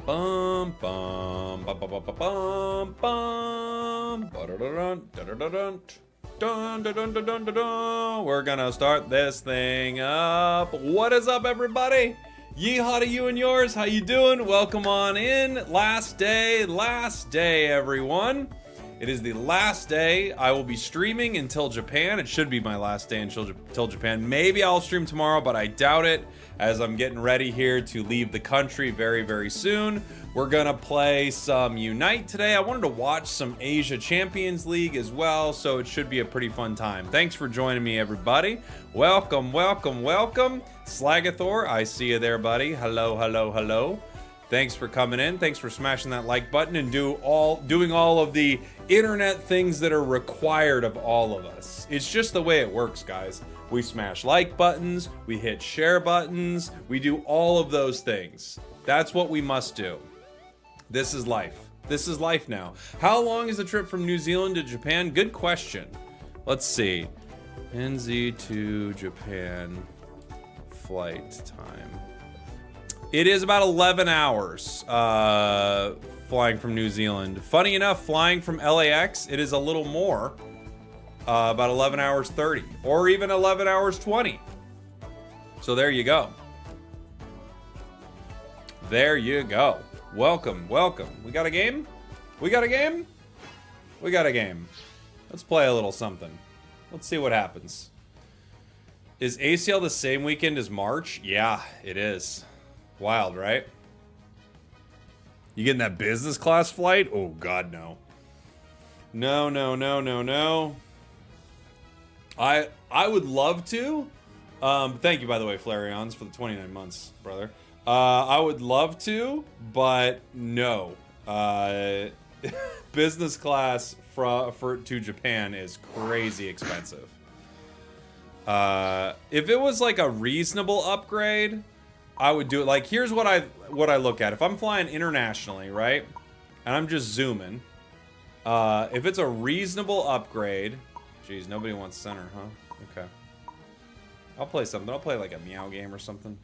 Bum bum bum bum bum bum bum bum. Dun, dun, dun, dun, dun, dun, dun. We're gonna start this thing up. What is up, everybody? Yeehaw to you and yours. How you doing? Welcome on in. Last day, everyone. It is the last day. I will be streaming until Japan. It should be my last day until Japan. Maybe I'll stream tomorrow, but I doubt it, as I'm getting ready here to leave the country very, very soon. We're gonna play some Unite today. I wanted to watch some Asia Champions League as well, so it should be a pretty fun time. Thanks for joining me, everybody. Welcome, welcome, welcome. Slagathor, I see you there, buddy. Hello, hello, hello. Thanks for coming in. Thanks for smashing that like button and doing all of the internet things that are required of all of us. It's just the way it works, guys. We smash like buttons, we hit share buttons, we do all of those things. That's what we must do. This is life. This is life now. How long is the trip from New Zealand to Japan? Good question. Let's see. NZ to Japan flight time. It is about 11 hours flying from New Zealand. Funny enough, flying from LAX, it is a little more. About 11 hours 30, or even 11 hours 20. So there you go. There you go. Welcome, welcome. We got a game? We got a game? We got a game. Let's play a little something. Let's see what happens. Is ACL the same weekend as March? Yeah, it is. Wild, right? You getting that business class flight? Oh, God, no. No, no, no, no, no. I would love to. Thank you, by the way, Flareons, for the 29 months, brother. I would love to, but no. Business class to Japan is crazy expensive. If it was like a reasonable upgrade, I would do it. Like, here's what I look at. If I'm flying internationally, right, and I'm just zooming, if it's a reasonable upgrade. Jeez, nobody wants center, huh? Okay. I'll play something. I'll play like a Meow game or something.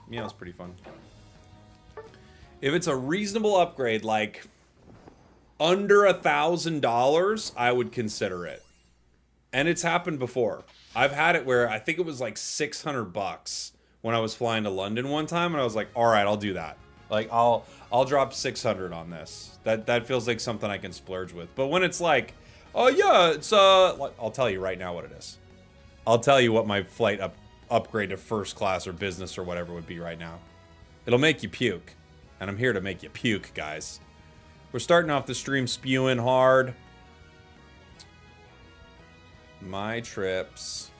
Meow's pretty fun. If it's a reasonable upgrade, like under $1,000, I would consider it. And it's happened before. I've had it where I think it was like $600 when I was flying to London one time, and I was like, all right, I'll do that. Like, I'll drop 600 on this. That feels like something I can splurge with. But when it's like, oh yeah, it's I'll tell you right now what it is. I'll tell you what my flight upgrade to first class or business or whatever would be right now. It'll make you puke. And I'm here to make you puke, guys. We're starting off the stream spewing hard. My trips.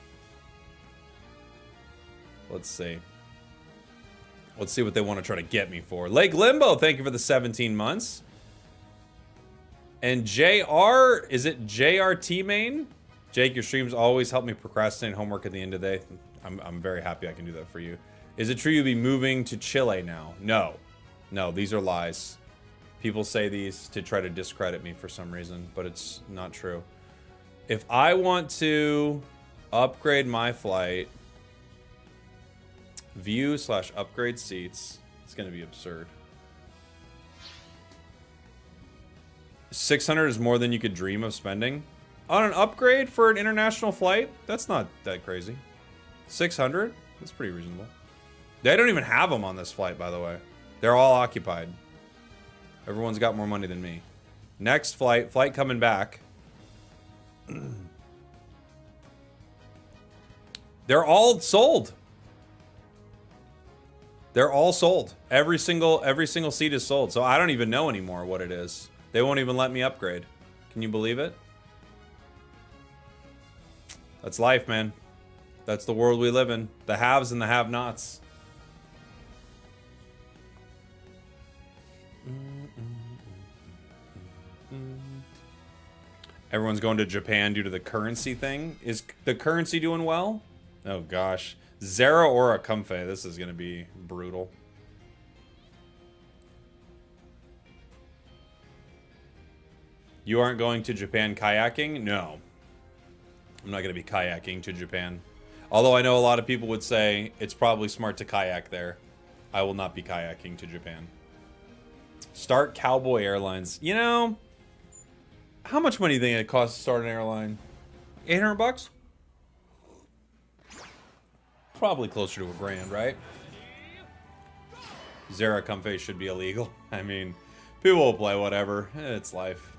Let's see. Let's see what they want to try to get me for. Lake Limbo, thank you for the 17 months. And JR, is it JRT main? Jake, your streams always help me procrastinate homework at the end of the day. I'm very happy I can do that for you. Is it true you'll be moving to Chile now? No. No, these are lies. People say these to try to discredit me for some reason, but it's not true. If I want to upgrade my flight, view/upgrade seats, it's going to be absurd. 600 is more than you could dream of spending on an upgrade for an international flight. That's not that crazy. 600, that's pretty reasonable. They don't even have them on this flight, by the way. They're all occupied. Everyone's got more money than me. Next flight coming back. They're all sold. They're all sold. Every single seat is sold. So I don't even know anymore what it is. They won't even let me upgrade. Can you believe it? That's life, man. That's the world we live in. The haves and the have-nots. Everyone's going to Japan due to the currency thing. Is the currency doing well? Oh, gosh. Zera or a Comfy. This is going to be brutal. You aren't going to Japan kayaking? No. I'm not going to be kayaking to Japan. Although I know a lot of people would say it's probably smart to kayak there. I will not be kayaking to Japan. Start Cowboy Airlines. You know, how much money do you think it costs to start an airline? 800 bucks? Probably closer to $1,000, right? Zera Comfey should be illegal. I mean, people will play whatever. It's life.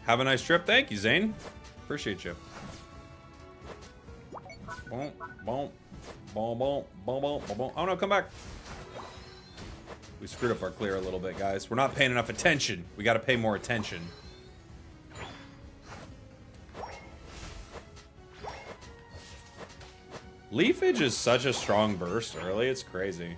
Have a nice trip. Thank you, Zane. Appreciate you. Boom, boom, boom, boom, boom, boom, boom. Oh no, come back. We screwed up our clear a little bit, guys. We're not paying enough attention. We got to pay more attention. Leafage is such a strong burst early. It's crazy.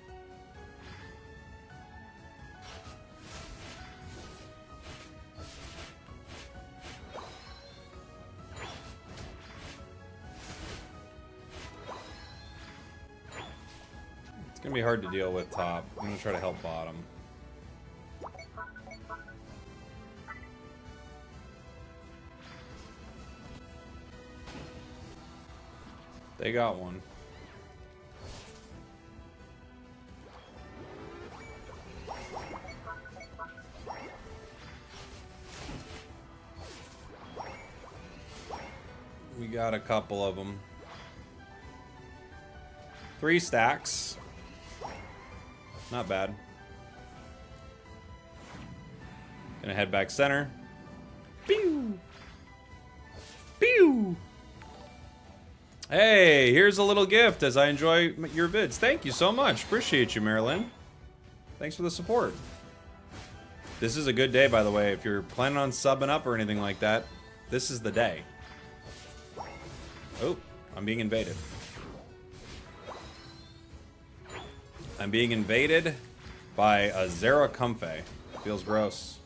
It's gonna be hard to deal with top. I'm gonna try to help bottom. They got one. We got a couple of them. 3 stacks. Not bad. Gonna head back center. Pew! Pew! Hey, here's a little gift as I enjoy your vids. Thank you so much. Appreciate you, Marilyn. Thanks for the support. This is a good day, by the way. If you're planning on subbing up or anything like that, this is the day. Oh, I'm being invaded. I'm being invaded by a Zera Comfey. Feels gross.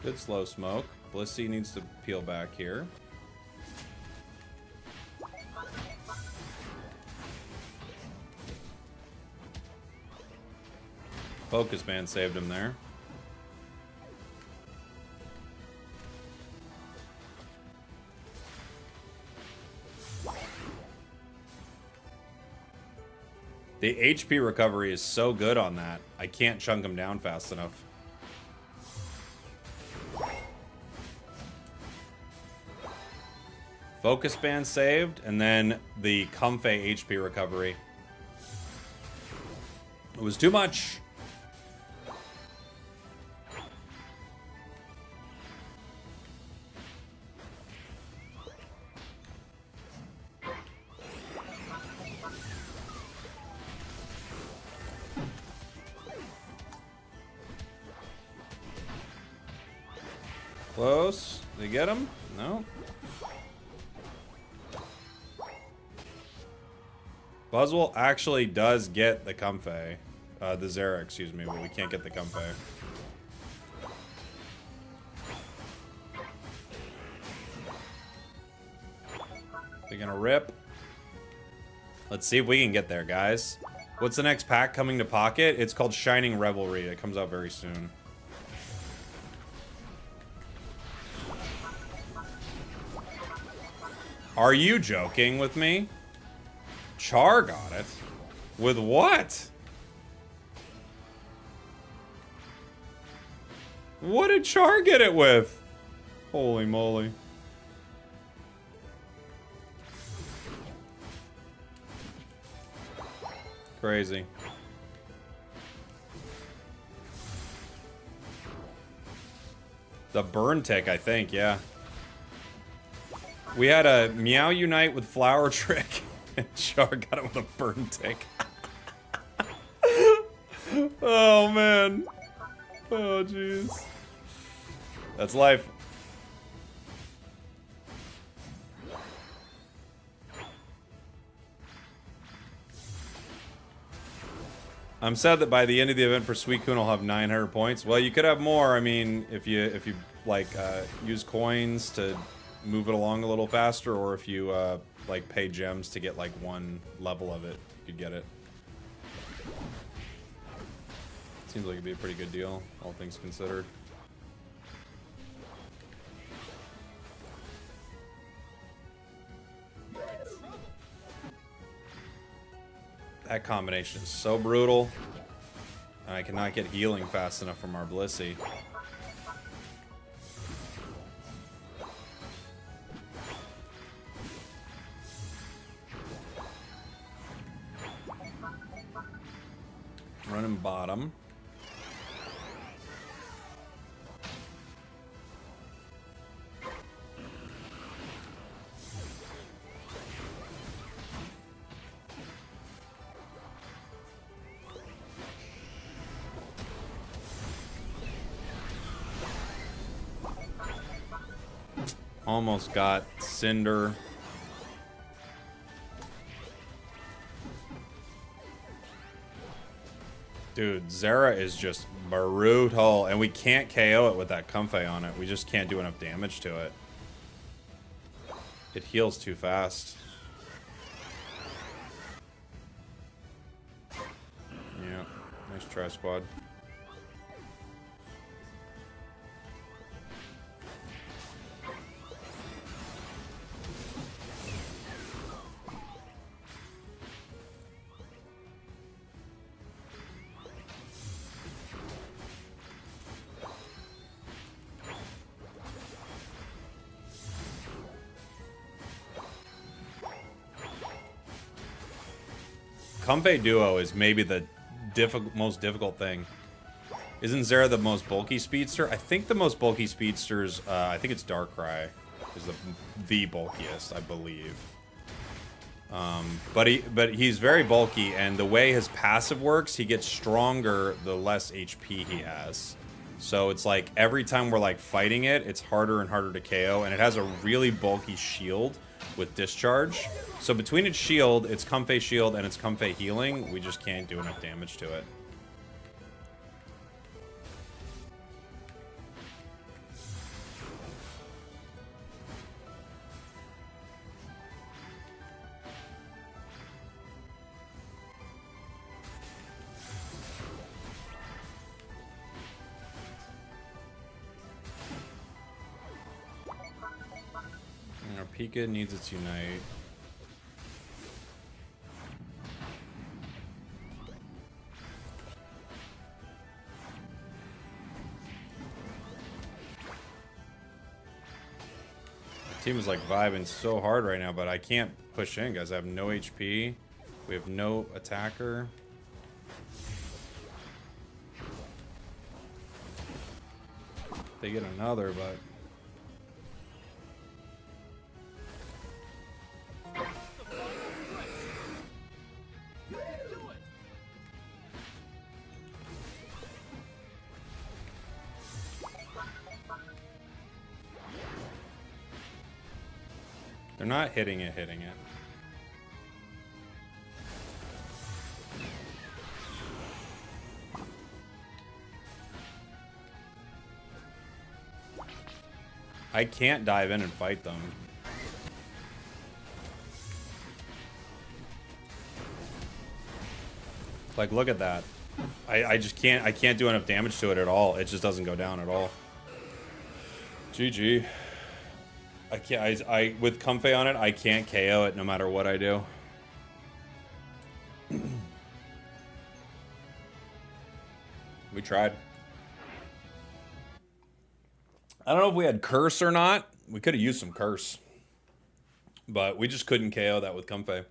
Good slow smoke. Blissey needs to peel back here. Focus Man saved him there. The HP recovery is so good on that. I can't chunk him down fast enough. Focus Band saved, and then the Comfey HP recovery. It was too much. Close. They get him? No. Buzzwole actually does get the Comfey. The Zera, excuse me, but we can't get the Comfey. They're gonna rip. Let's see if we can get there, guys. What's the next pack coming to Pocket? It's called Shining Revelry. It comes out very soon. Are you joking with me? Char got it. With what? What did Char get it with? Holy moly. Crazy. The burn tick, I think, yeah. We had a Meow Unite with Flower Trick. And Char got it with a burn tick. Oh, man. Oh, jeez. That's life. I'm sad that by the end of the event for Suicune, I'll have 900 points. Well, you could have more. I mean, if you like use coins to move it along a little faster, or if you like pay gems to get like one level of it, you could get it. Seems like it'd be a pretty good deal, all things considered. That combination is so brutal. I cannot get healing fast enough from our Blissey. Running bottom. Almost got Cinder. Dude, Zera is just brutal, and we can't KO it with that Comfey on it. We just can't do enough damage to it. It heals too fast. Yeah, nice try, squad. Comfey Duo is maybe the most difficult thing. Isn't Zera the most bulky speedster? I think the most bulky speedsters, I think it's Darkrai is the bulkiest, I believe. But he's very bulky, and the way his passive works, he gets stronger the less HP he has. So it's like every time we're like fighting it, it's harder and harder to KO, and it has a really bulky shield with discharge. So between its shield, its Comfey shield, and its Comfey healing, we just can't do enough damage to it. And our Pika needs its Unite. Team is like vibing so hard right now, but I can't push in, guys. I have no HP. We have no attacker. They get another, but they're not hitting it. I can't dive in and fight them. Like, look at that. I just can't, I can't do enough damage to it at all. It just doesn't go down at all. GG. I can't, I with Comfey on it, I can't KO it no matter what I do. We tried. I don't know if we had Curse or not. We could have used some Curse. But we just couldn't KO that with Comfey.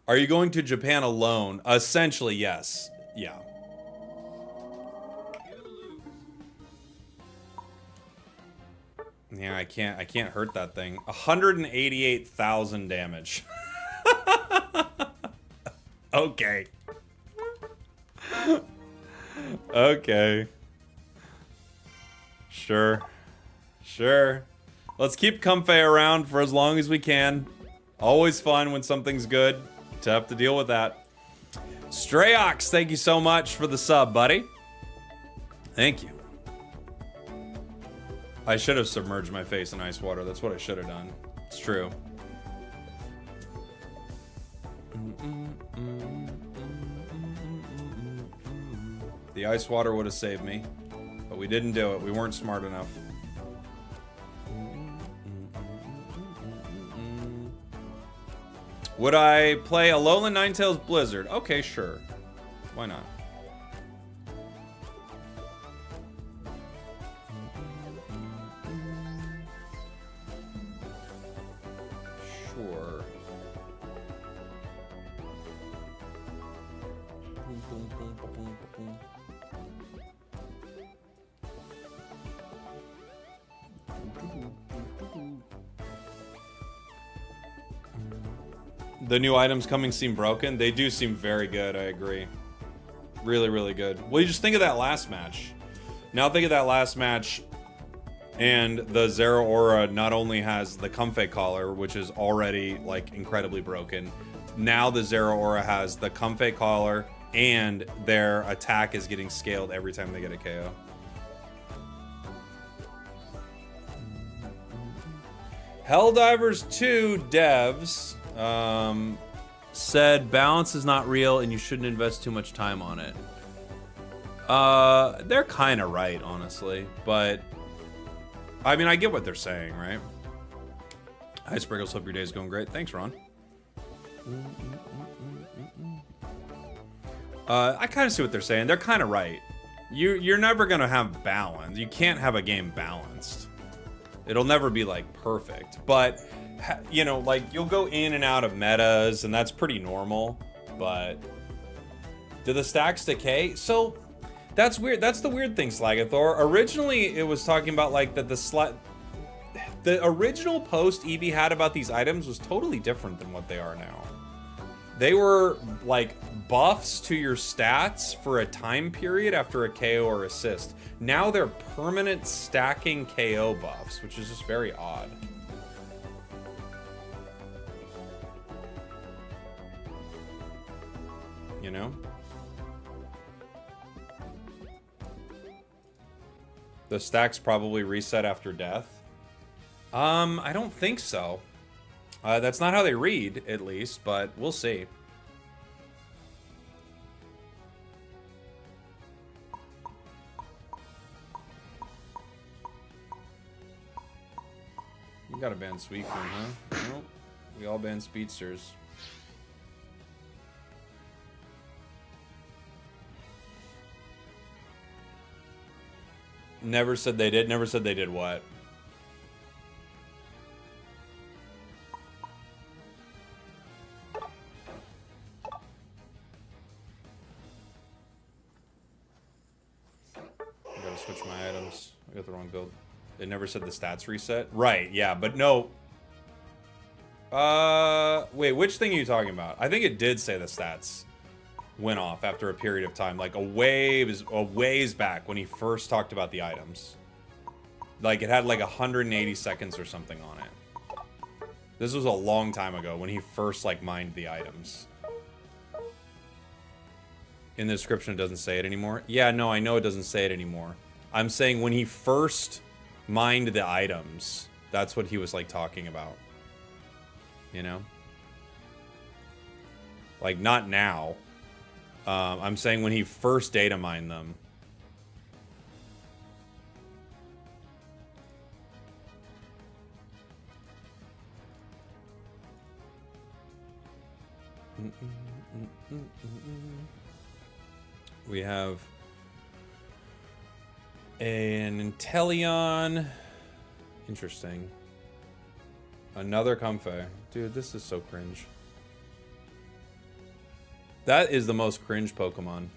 Are you going to Japan alone? Essentially, yes. Yeah. Yeah, I can't hurt that thing. 188,000 damage. Okay. Okay. Sure. Sure. Let's keep Comfey around for as long as we can. Always fun when something's good to have to deal with that. Strayox, thank you so much for the sub, buddy. Thank you. I should have submerged my face in ice water. That's what I should have done. It's true. The ice water would have saved me, but we didn't do it. We weren't smart enough. Would I play Alolan Ninetales Blizzard? Okay, sure. Why not? Sure. The new items coming seem broken. They do seem very good, I agree. Really, really good. Well, you just think of that last match. Now think of that last match, and the Zero Aura not only has the Comfey Collar, which is already, like, incredibly broken. Now the Zero Aura has the Comfey Collar, and their attack is getting scaled every time they get a KO. Helldivers 2 devs said balance is not real and you shouldn't invest too much time on it. They're kind of right, honestly, but I mean, I get what they're saying, right? Hi, Spragels. Hope your day is going great. Thanks, Ron. I kind of see what they're saying. They're kind of right. You're never gonna have balance. You can't have a game balanced. It'll never be like perfect, but you know, like you'll go in and out of metas, and that's pretty normal. But do the stacks decay? So that's weird. That's the weird thing, Slagathor. Originally, it was talking about like that the original post Eevee had about these items was totally different than what they are now. They were like buffs to your stats for a time period after a KO or assist. Now they're permanent stacking KO buffs, which is just very odd. You know? The stacks probably reset after death. I don't think so. That's not how they read, at least, but we'll see. We gotta ban Suicune, huh? Nope. We all ban speedsters. Never said they did. Never said they did what? I gotta switch my items. I got the wrong build. It never said the stats reset. Right, yeah, but no. Wait, which thing are you talking about? I think it did say the stats went off after a period of time, like a ways back when he first talked about the items. Like it had like 180 seconds or something on it. This was a long time ago when he first like mined the items. In the description it doesn't say it anymore. Yeah, no, I know it doesn't say it anymore. I'm saying when he first mined the items, that's what he was like talking about. You know? Like not now. I'm saying when he first data mined them. We have an Inteleon. Interesting. Another Comfey. Dude, this is so cringe. That is the most cringe Pokemon.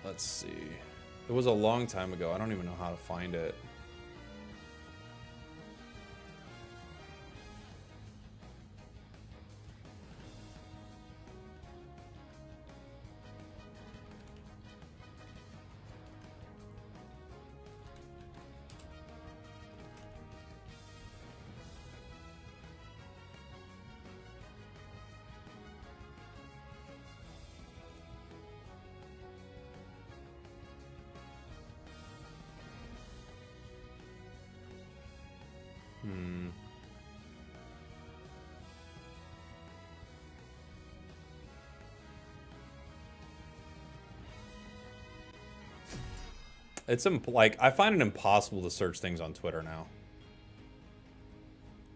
Let's see. It was a long time ago. I don't even know how to find it. It's like, I find it impossible to search things on Twitter now.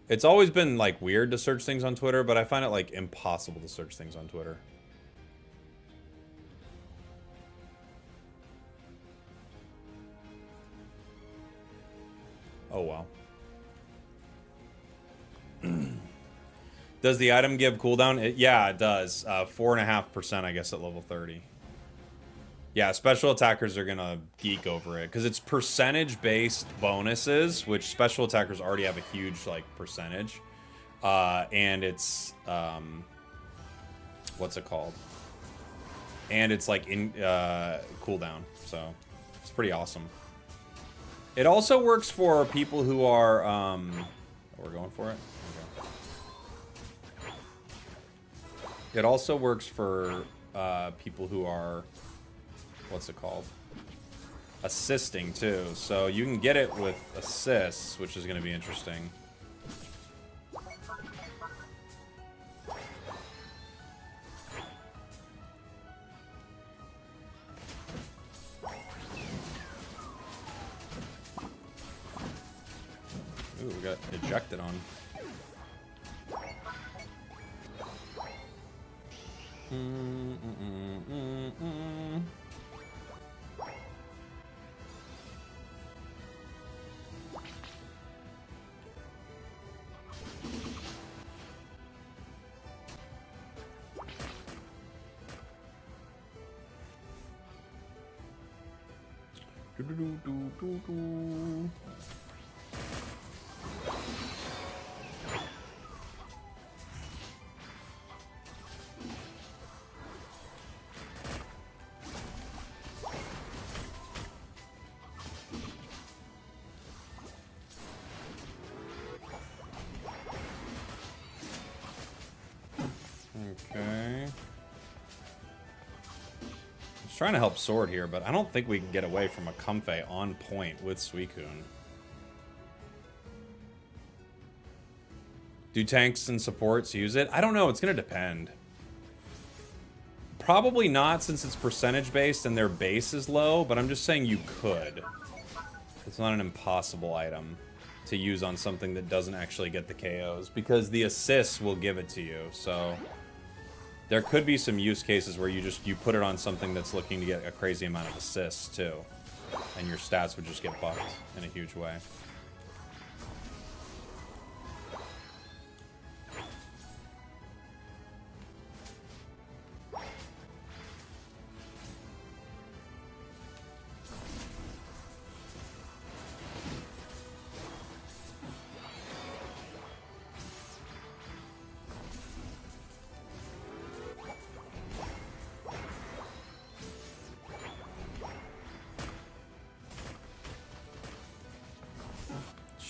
It's always been like weird to search things on Twitter, but I find it like impossible to search things on Twitter. Oh, wow. Does the item give cooldown? Yeah, it does. 4.5%, I guess, at level 30. Yeah, special attackers are gonna geek over it because it's percentage-based bonuses, which special attackers already have a huge like percentage, and it's what's it called? And it's like in cooldown, so it's pretty awesome. It also works for people who are we're going for it. Okay. It also works for people who are, what's it called? Assisting too. So you can get it with assists, which is going to be interesting. Ooh, we got ejected on. Okay. I was trying to help Sword here, but I don't think we can get away from a Comfey on point with Suicune. Do tanks and supports use it? I don't know. It's going to depend. Probably not, since it's percentage based and their base is low, but I'm just saying you could. It's not an impossible item to use on something that doesn't actually get the KOs, because the assists will give it to you. So there could be some use cases where you put it on something that's looking to get a crazy amount of assists too, and your stats would just get buffed in a huge way.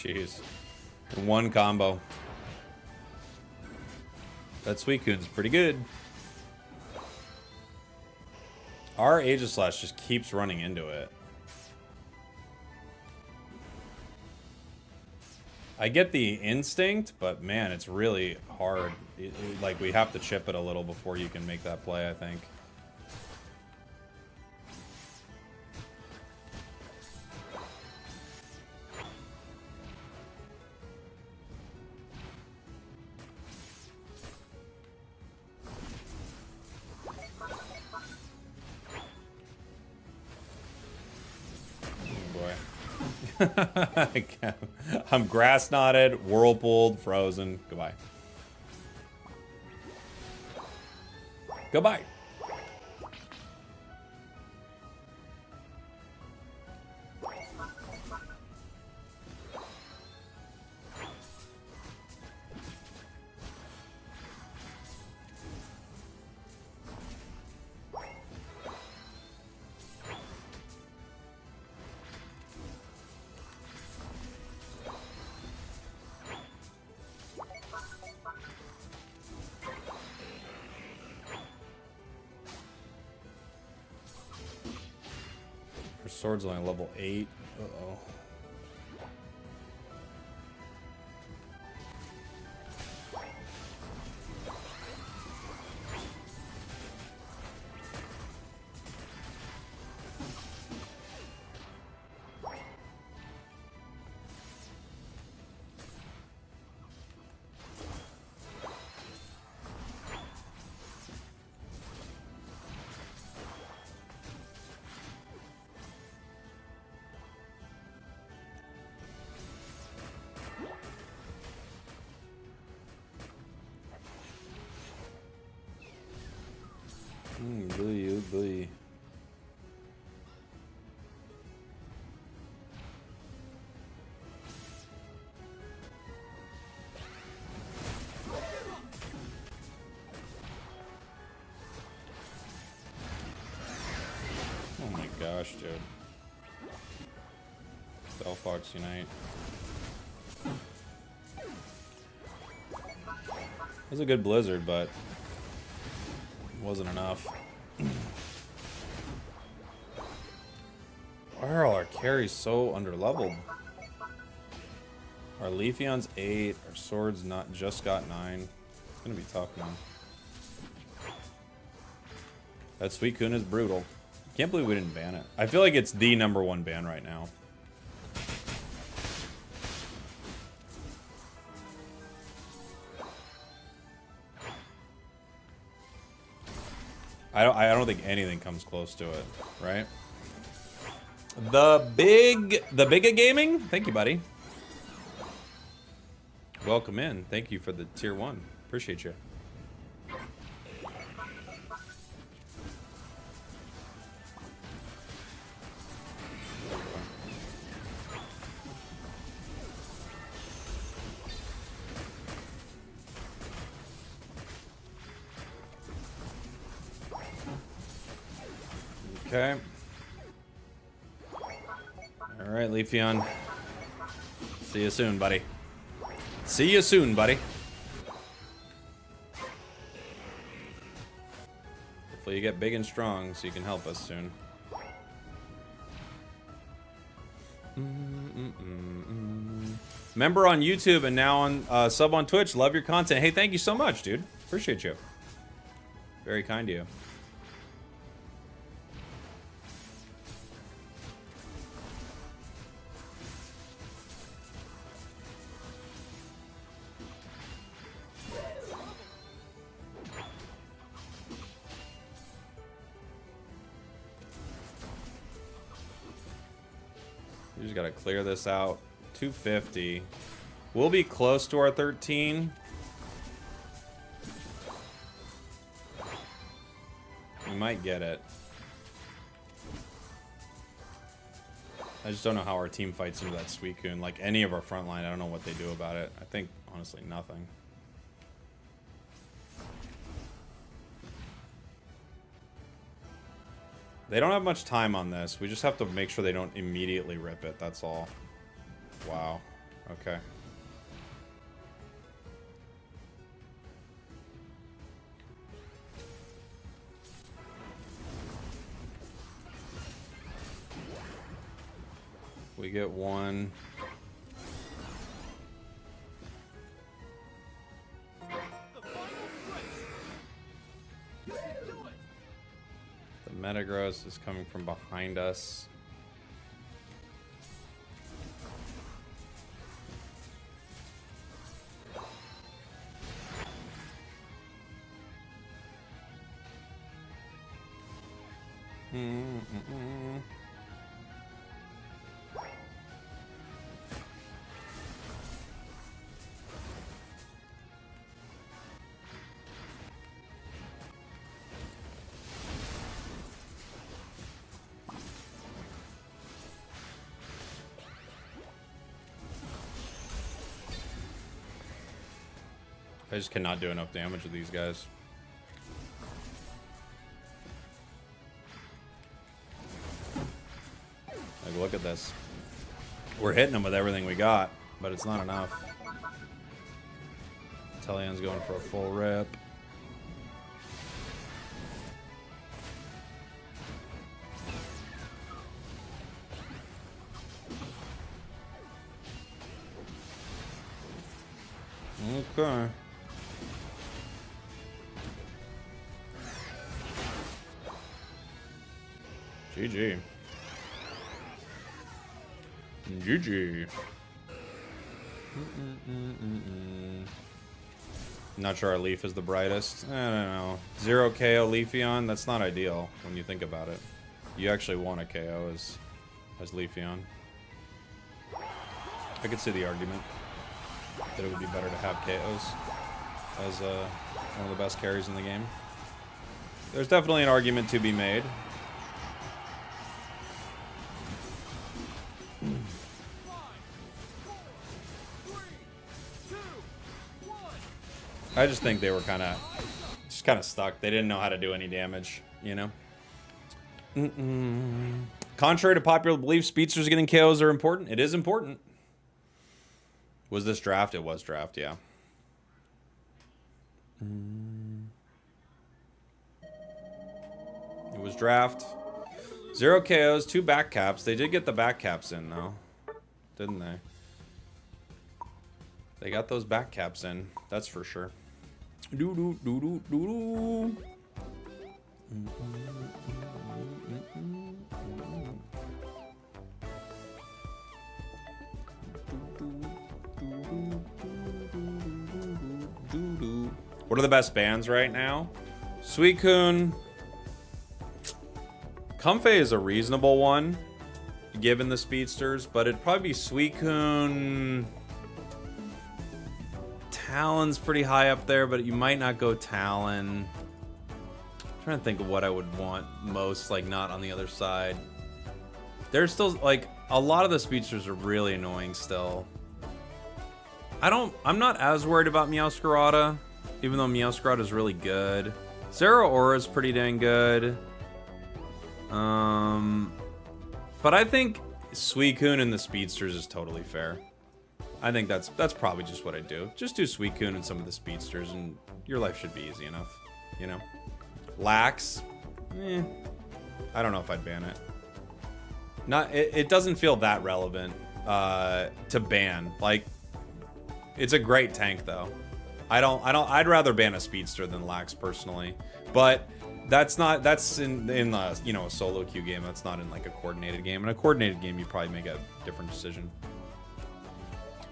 Jeez. One combo. That Suicune's pretty good. Our Aegislash just keeps running into it. I get the instinct, but man, it's really hard. Like, we have to chip it a little before you can make that play, I think. I'm grass knotted, whirlpooled, frozen. Goodbye. Goodbye. Sword's only level 8. Uh-oh. Boy, oh boy. Oh my gosh, dude. Stealth Fox Unite. It was a good blizzard, but it wasn't enough. Why are all our carries so underleveled? Our Leafeon's 8, our Sword's not just got 9. It's gonna be tough, man. That Suicune is brutal. Can't believe we didn't ban it. I feel like it's the #1 ban right now. I don't think anything comes close to it, right? The big gaming. Thank you, buddy. Welcome in. Thank you for the tier 1. Appreciate you. Okay. All right, Leafeon. See you soon, buddy. See you soon, buddy. Hopefully you get big and strong so you can help us soon. Member on YouTube and now on sub on Twitch. Love your content. Hey, thank you so much, dude. Appreciate you. Very kind of you. We just gotta clear this out. 250. We'll be close to our 13. We might get it. I just don't know how our team fights into that Suicune. Like any of our front line, I don't know what they do about it. I think, honestly, nothing. They don't have much time on this. We just have to make sure they don't immediately rip it. That's all. Wow. Okay. We get one. The Metagross is coming from behind us. I just cannot do enough damage to these guys. Like, look at this. We're hitting them with everything we got, but it's not enough. Tellion's going for a full rip. Okay. GG. GG. Not sure our Leaf is the brightest. I don't know. 0 KO Leafeon, that's not ideal when you think about it. You actually want a KO as Leafeon. I could see the argument that it would be better to have KOs as one of the best carries in the game. There's definitely an argument to be made. I just think they were kind of stuck. They didn't know how to do any damage, you know? Contrary to popular belief, speedsters getting KOs are important. It is important. Was this draft? It was draft, yeah. It was draft. 0 KOs, 2 back caps. They did get the back caps in, though. Didn't they? They got those back caps in. That's for sure. What are the best bands right now? Suicune. Comfey is a reasonable one, given the speedsters, but it'd probably be Suicune. Talon's pretty high up there, but you might not go Talon. I'm trying to think of what I would want most, like, not on the other side. There's still, like, a lot of the speedsters are really annoying still. I'm not as worried about Meowscarada, even though Meowscarada is really good. Zeraora is pretty dang good. But I think Suicune and the speedsters is totally fair. I think that's probably just what I do. Just do Suicune and some of the speedsters, and your life should be easy enough, you know. Lax, I don't know if I'd ban it. It doesn't feel that relevant to ban. Like, it's a great tank though. I'd rather ban a speedster than Lax personally, but that's in the, you know, a solo queue game. That's not in like a coordinated game. In a coordinated game, you probably make a different decision.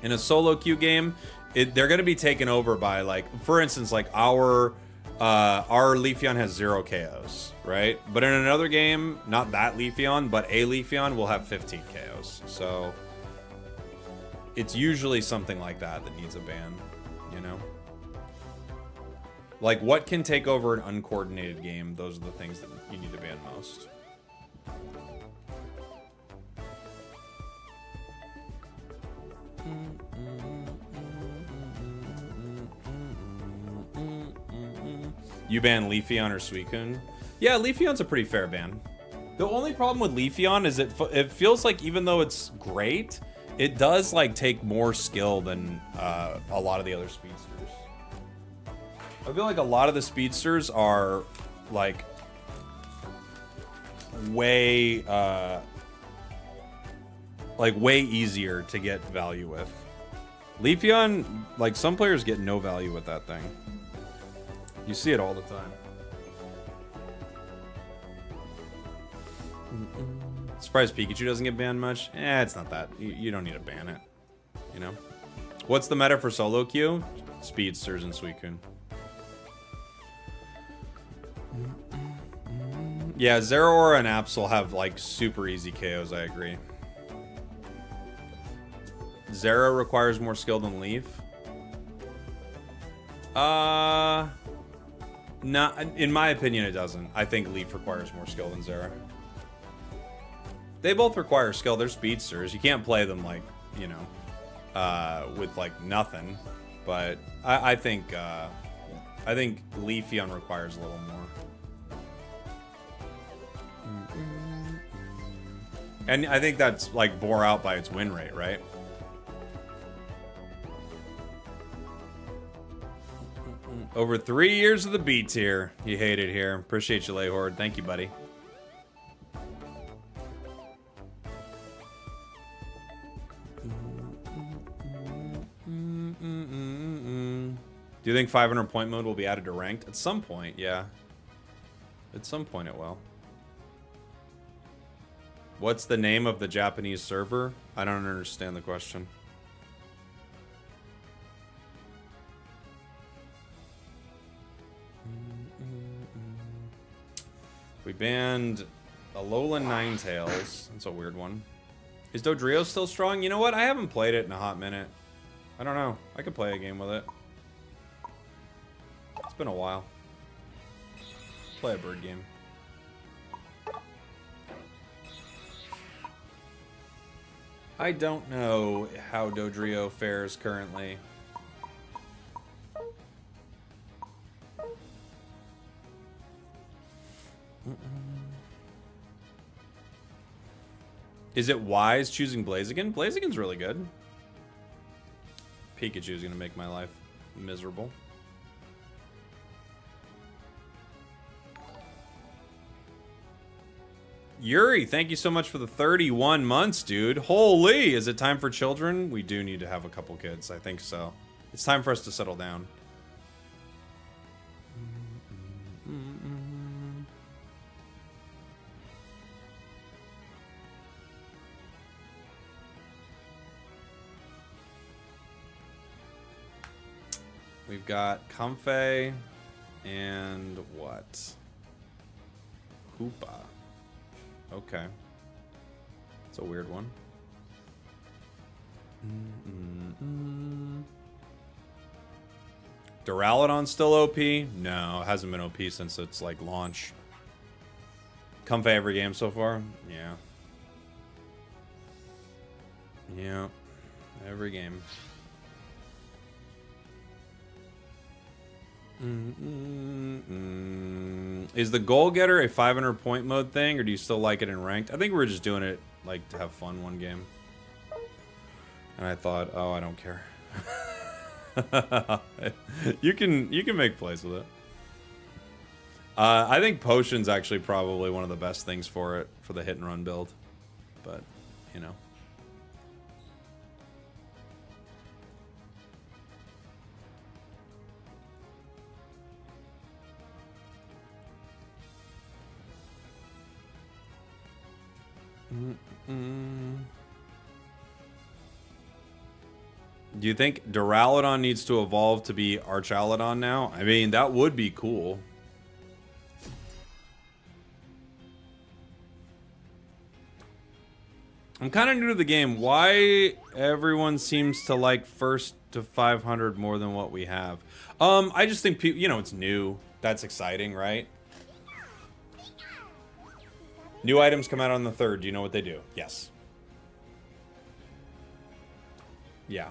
In a solo queue game, they're going to be taken over by, like, for instance, like our Leafeon has 0 KOs, right? But in another game, not that Leafeon, but a Leafeon will have 15 KOs. So it's usually something like that needs a ban, you know? Like, what can take over an uncoordinated game? Those are the things that you need to ban most. You ban Leafeon or Suicune? Yeah, Leafeon's a pretty fair ban. The only problem with Leafeon is it feels like, even though it's great, it does, like, take more skill than a lot of the other speedsters. I feel like a lot of the speedsters are, like, way easier to get value with. Leafeon, like, some players get no value with that thing. You see it all the time. Surprised Pikachu doesn't get banned much. It's not that. You don't need to ban it, you know? What's the meta for solo queue? Speedsters and Suicune. Yeah, Zeraora and Absol have, like, super easy KOs, I agree. Zera requires more skill than Leaf. Not, in my opinion, it doesn't. I think Leaf requires more skill than Zera. They both require skill. They're speedsters. You can't play them, like, you know, with, like, nothing. But I think Leafeon requires a little more. And I think that's, like, bore out by its win rate, right? Over 3 years of the B tier. You hate it here. Appreciate you, Layhorde. Thank you, buddy. Do you think 500 point mode will be added to ranked? At some point, yeah. At some point it will. What's the name of the Japanese server? I don't understand the question. We banned Alolan Ninetales. That's a weird one. Is Dodrio still strong? You know what? I haven't played it in a hot minute. I don't know. I could play a game with it. It's been a while. Play a bird game. I don't know how Dodrio fares currently. Is it wise choosing Blaziken? Blaziken's really good. Pikachu's gonna make my life miserable. Yuri, thank you so much for the 31 months, dude. Holy, is it time for children? We do need to have a couple kids, I think so. It's time for us to settle down. We've got Comfey and what? Hoopa. Okay. It's a weird one. Duraludon's still OP? No, it hasn't been OP since its like launch. Comfey every game so far? Yeah. Yeah. Every game. Is the goal getter a 500 point mode thing, or do you still like it in ranked? I think we're just doing it like to have fun one game. And I thought, oh, I don't care. you can make plays with it. I think potion's actually probably one of the best things for it, for the hit and run build. But, you know. Do you think Duraludon needs to evolve to be Archaludon now? I mean, that would be cool. I'm kind of new to the game. Why everyone seems to like first to 500 more than what we have? I just think people, you know, it's new. That's exciting, right? New items come out on the 3rd. Do you know what they do? Yes. Yeah.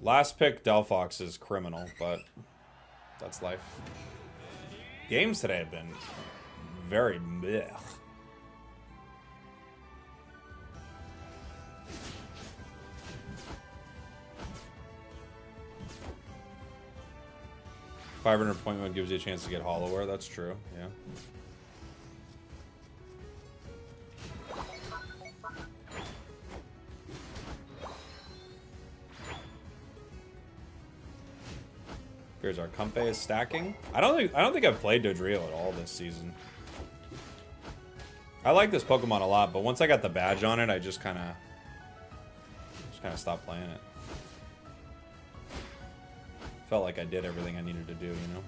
Last pick, Delphox is criminal, but that's life. Games today have been very blech. $500 point mode gives you a chance to get Hollowware. That's true, yeah. Here's our Comfey is stacking. I don't think I've played Dodrio at all this season. I like this Pokemon a lot, but once I got the badge on it, I just kind of stopped playing it. Felt like I did everything I needed to do, you know?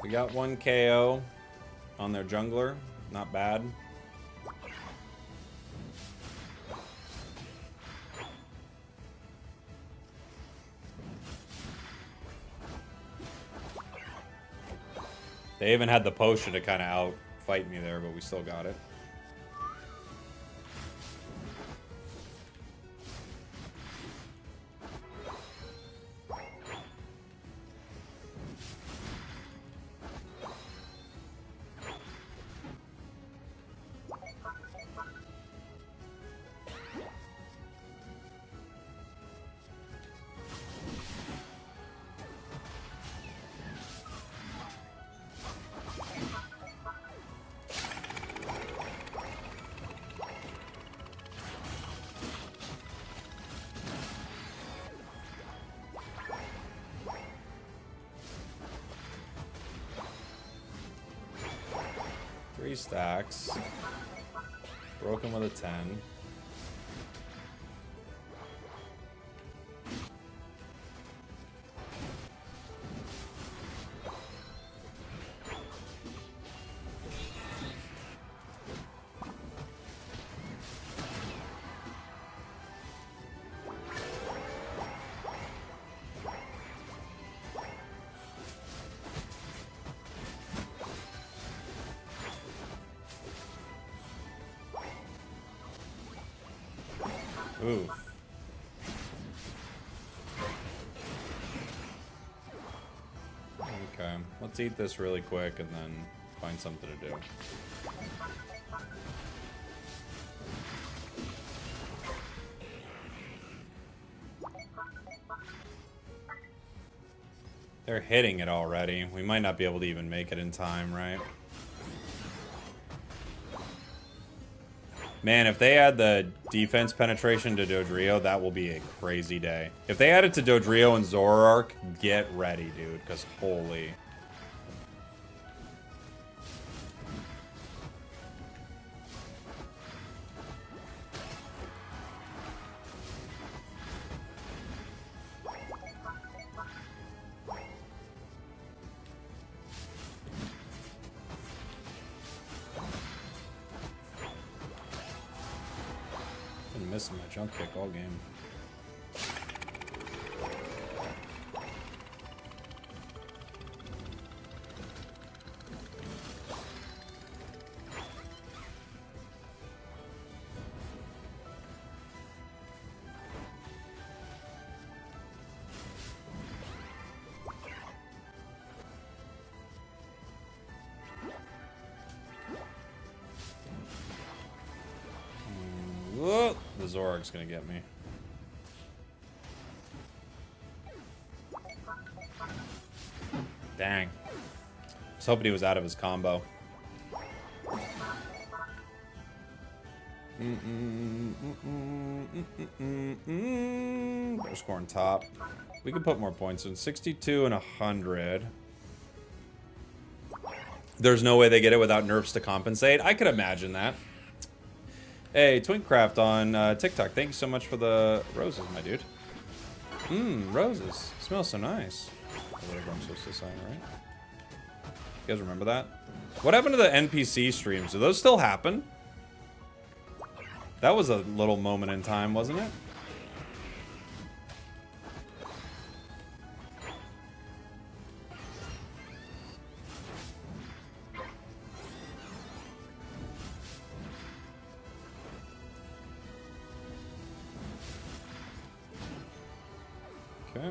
We got 1 KO on their jungler. Not bad. They even had the potion to kind of out-fight me there, but we still got it. 3 stacks. Broken with a 10. Oof. Okay, let's eat this really quick and then find something to do. They're hitting it already. We might not be able to even make it in time, right? Man, if they add the defense penetration to Dodrio, that will be a crazy day. If they add it to Dodrio and Zoroark, get ready, dude, because holy. Been missing my jump kick all game. Whoa, the Zoroark's gonna get me. Dang. I was hoping he was out of his combo. Better score on top. We could put more points in. 62 and 100. There's no way they get it without nerfs to compensate. I could imagine that. Hey, Twinkcraft on TikTok. Thank you so much for the roses, my dude. Roses. Smells so nice. Whatever I'm supposed to say, right? You guys remember that? What happened to the NPC streams? Do those still happen? That was a little moment in time, wasn't it? Okay.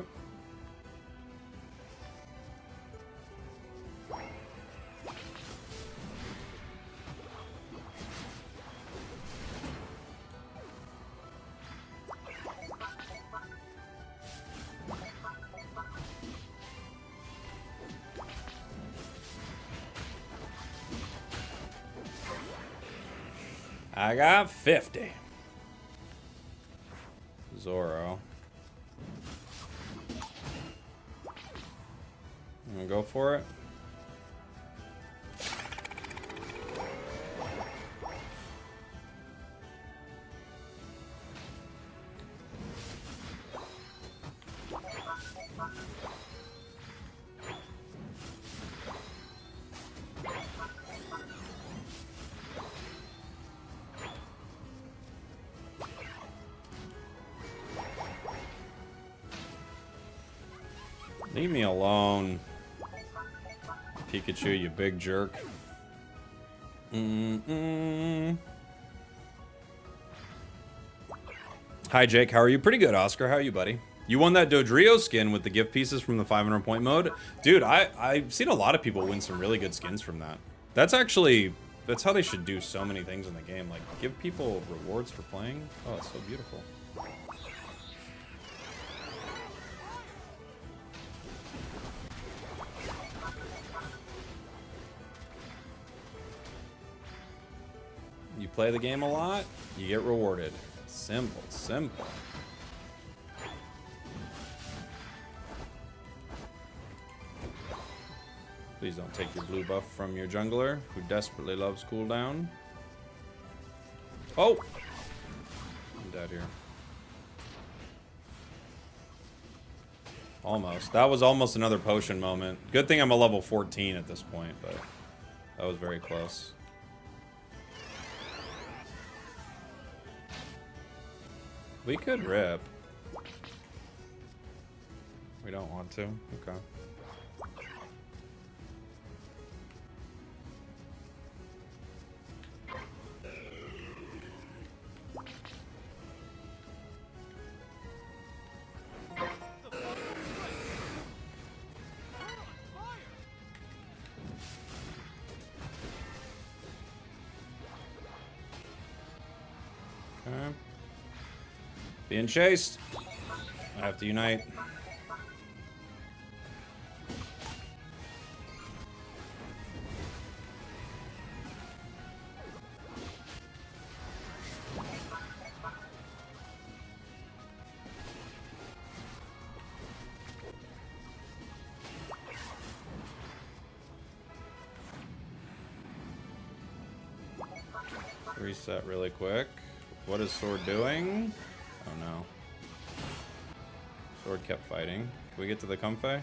I got 50. Zoro. I'm gonna go for it. Leave me alone, Pikachu, you big jerk. Hi, Jake. How are you? Pretty good, Oscar. How are you, buddy? You won that Dodrio skin with the gift pieces from the 500-point mode. Dude, I've seen a lot of people win some really good skins from that. That's how they should do so many things in the game. Like, give people rewards for playing. Oh, it's so beautiful. You play the game a lot, you get rewarded. Simple, simple. Please don't take your blue buff from your jungler, who desperately loves cooldown. Oh! I'm dead here. Almost. That was almost another potion moment. Good thing I'm a level 14 at this point, but that was very close. We could rip. We don't want to. Okay. Okay. Being chased. I have to unite. Reset really quick. What is Sword doing? Oh no. Sword kept fighting. Can we get to the comfy?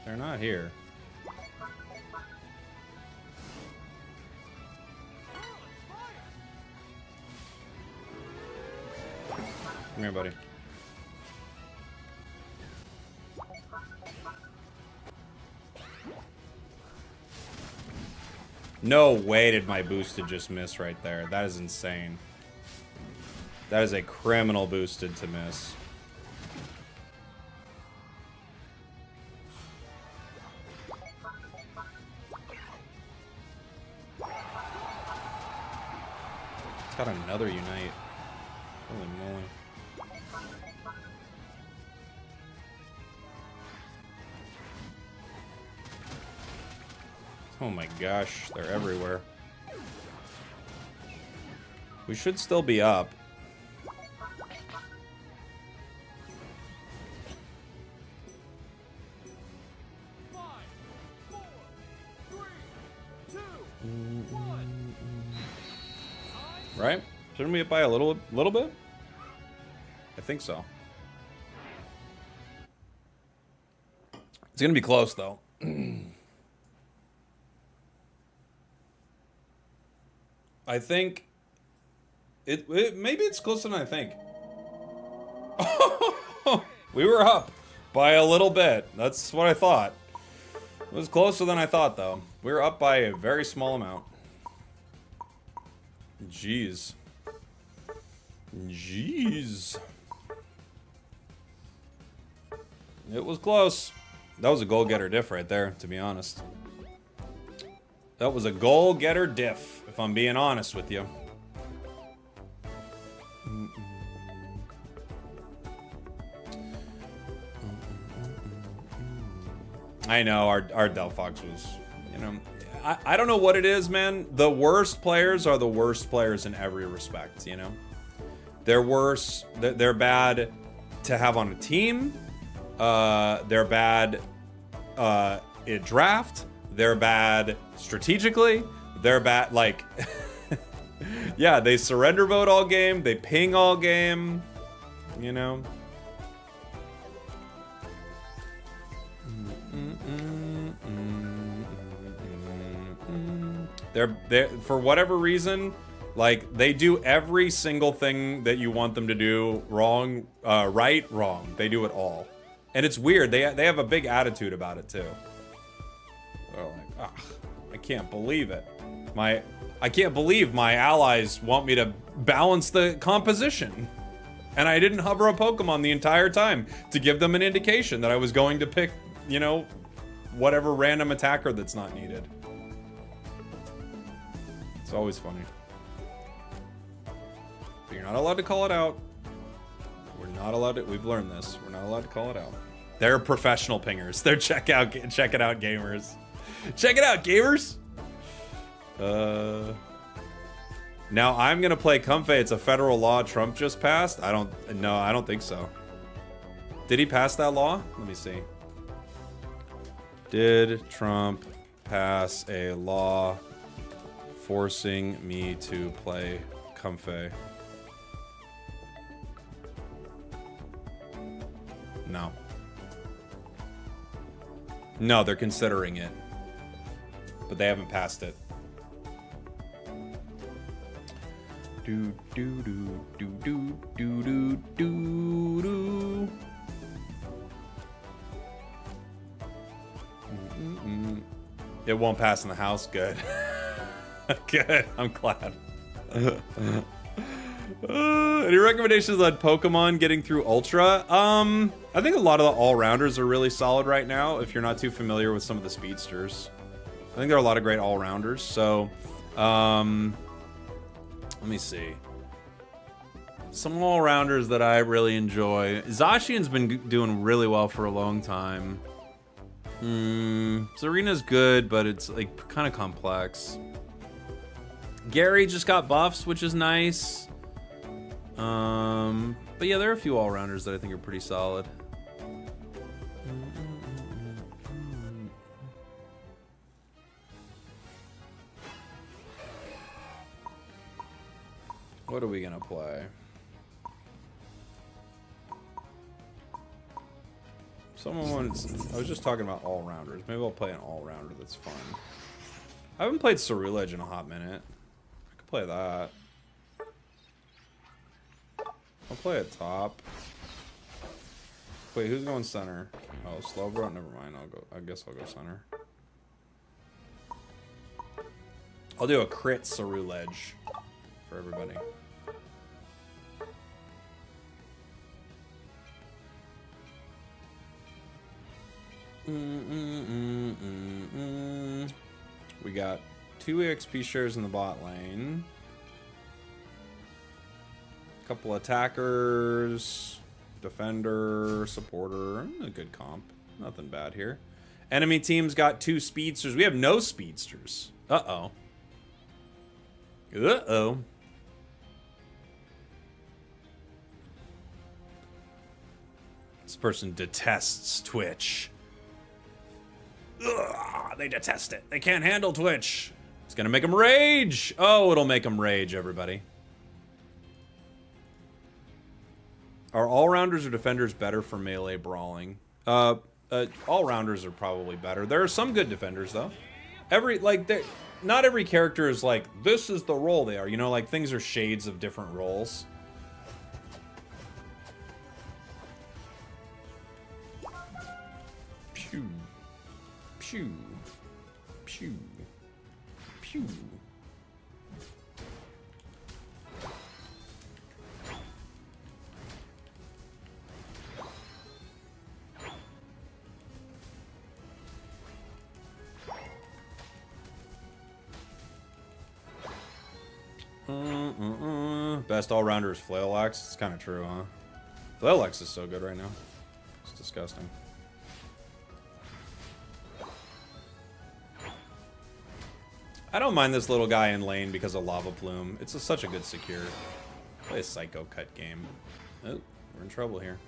They're not here. Come here, buddy. No way did my boosted just miss right there. That is insane. That is a criminal boosted to miss. It's got another unite. Holy moly. Oh my gosh, they're everywhere. We should still be up. Right? Shouldn't we up by a little bit? I think so. It's gonna be close though. I think maybe it's closer than I think. We were up by a little bit. That's what I thought. It was closer than I thought, though. We were up by a very small amount. Jeez. Jeez. It was close. That was a goal-getter diff right there, to be honest. That was a goal-getter diff, if I'm being honest with you. I know, our Delphox was, you know... I don't know what it is, man. The worst players are the worst players in every respect, you know? They're worse. They're bad to have on a team. They're bad in draft. They're bad strategically. They're bad, like... yeah, they surrender vote all game. They ping all game. You know? They're for whatever reason, like, they do every single thing that you want them to do wrong, right, wrong. They do it all. And it's weird. They have a big attitude about it, too. They're like, ah, I can't believe it. I can't believe my allies want me to balance the composition. And I didn't hover a Pokemon the entire time to give them an indication that I was going to pick, you know, whatever random attacker that's not needed. It's always funny. But you're not allowed to call it out. We're not allowed to, we've learned this. We're not allowed to call it out. They're professional pingers. They're check it out gamers. Check it out, gamers! Now I'm gonna play Comfey. It's a federal law Trump just passed. I don't think so. Did he pass that law? Let me see. Did Trump pass a law forcing me to play Comfey? No. No, they're considering it. But they haven't passed it. Do do do do do do do do do. It won't pass in the House. Good. Good. I'm glad. Any recommendations on Pokemon getting through Ultra? I think a lot of the all-rounders are really solid right now, if you're not too familiar with some of the speedsters. I think there are a lot of great all-rounders, so... let me see. Some all-rounders that I really enjoy. Zacian's been doing really well for a long time. Serena's good, but it's like kind of complex. Gary just got buffs, which is nice. But yeah, there are a few all-rounders that I think are pretty solid. What are we gonna play? Someone wants... I was just talking about all-rounders. Maybe I'll play an all-rounder that's fun. I haven't played Ceruledge in a hot minute. I could play that. I'll play a top. Wait, who's going center? Oh, Slowbro? Never mind. I guess I'll go center. I'll do a crit Ceruledge for everybody. We got 2 EXP shares in the bot lane. Couple attackers, defender, supporter. A good comp. Nothing bad here. Enemy team's got 2 speedsters. We have no speedsters. Uh-oh. Uh-oh. This person detests Twitch. Ugh, they detest it. They can't handle Twitch. It's gonna make them rage. Oh, it'll make them rage, everybody. Are all-rounders or defenders better for melee brawling? All-rounders are probably better. There are some good defenders, though. Not every character is like, this is the role they are. You know, like, things are shades of different roles. Pew. Pew. Pew. Pew. Best all-rounder is Flail Axe. It's kind of true, huh? Flail Axe is so good right now. It's disgusting. I don't mind this little guy in lane because of Lava Plume. It's such a good secure. Play a Psycho Cut game. Oh, we're in trouble here.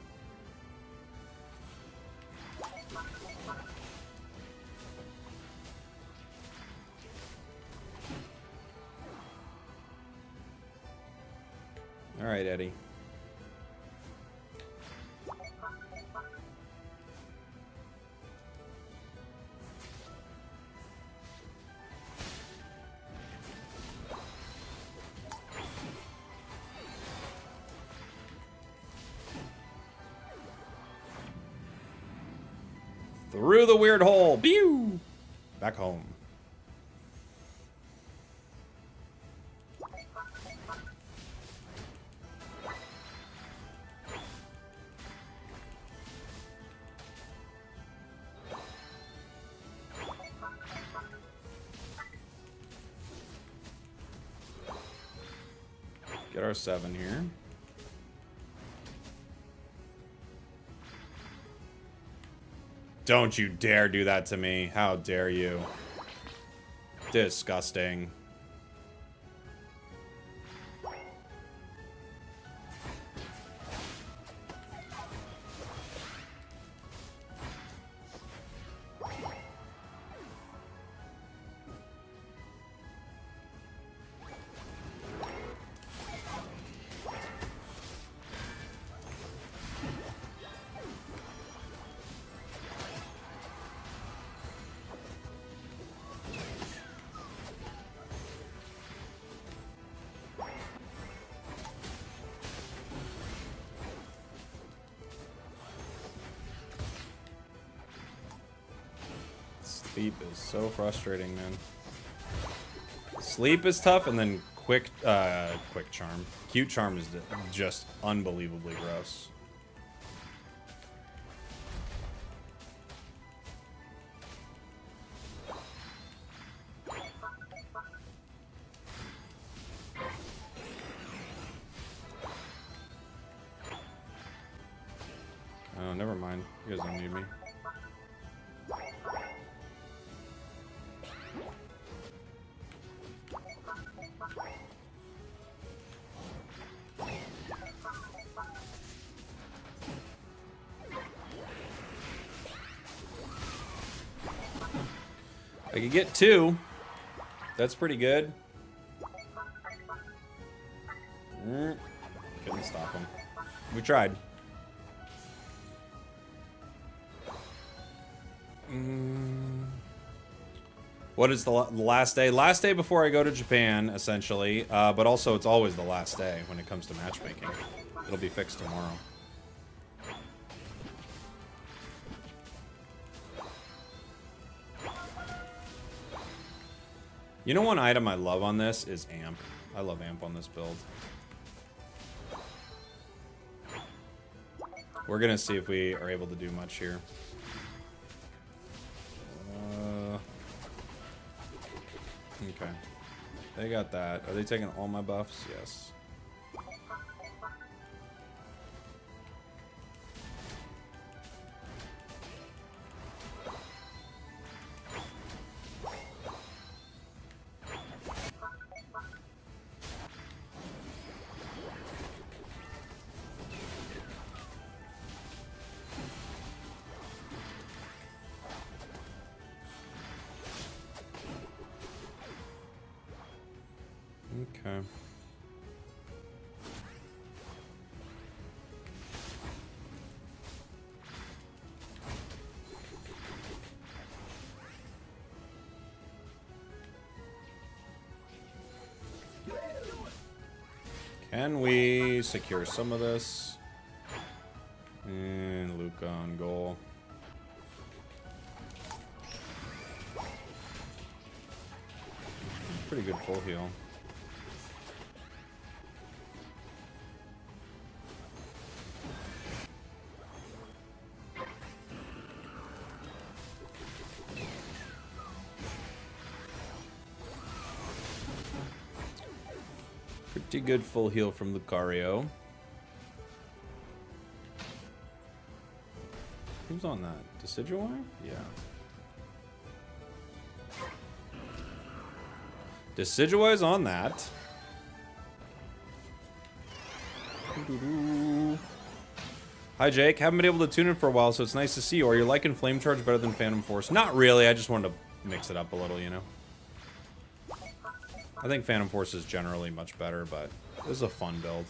All right, Eddie. Through the weird hole. Pew! Back home. Get our 7 here. Don't you dare do that to me. How dare you? Disgusting. Sleep is so frustrating, man. Sleep is tough, and then quick charm. Cute charm is just unbelievably gross. Oh, never mind. You guys don't need me. I could get 2. That's pretty good. Couldn't stop him. We tried. What is the last day? Last day before I go to Japan, essentially. But also, it's always the last day when it comes to matchmaking. It'll be fixed tomorrow. You know, one item I love on this is Amp. I love Amp on this build. We're gonna see if we are able to do much here. Okay. They got that. Are they taking all my buffs? Yes. Okay. Can we secure some of this? And Luca on goal. Pretty good full heal. Pretty good full heal from Lucario. Who's on that? Decidueye? Yeah. Decidueye's on that. Hi Jake, haven't been able to tune in for a while, so it's nice to see you. Are you liking Flame Charge better than Phantom Force? Not really, I just wanted to mix it up a little, you know? I think Phantom Force is generally much better, but this is a fun build.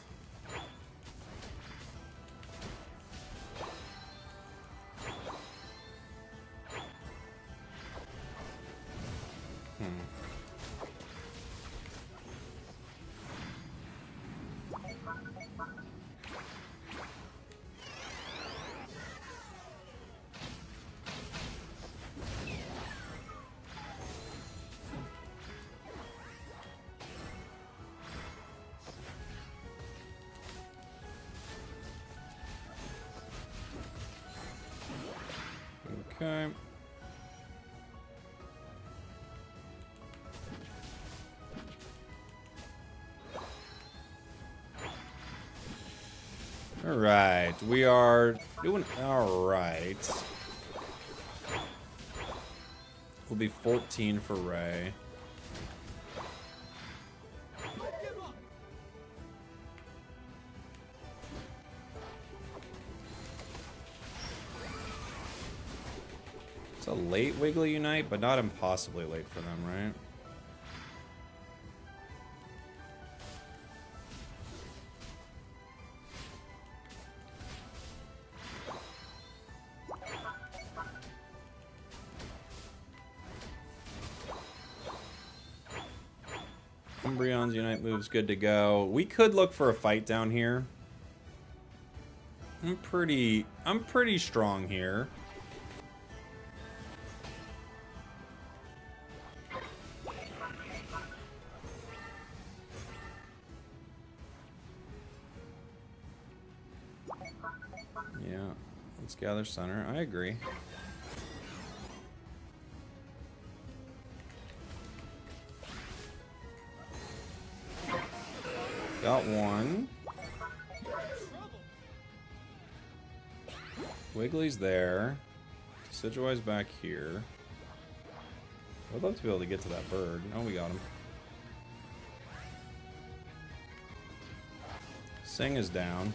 Okay. All right, we are doing all right. We'll be 14 for Ray. It's a late Wiggly Unite, but not impossibly late for them, right? Umbreon's Unite move's good to go. We could look for a fight down here. I'm pretty strong here. Let's gather center. I agree. Got one. Wiggly's there. Decidueye's back here. I'd love to be able to get to that bird. Oh, we got him. Sing is down.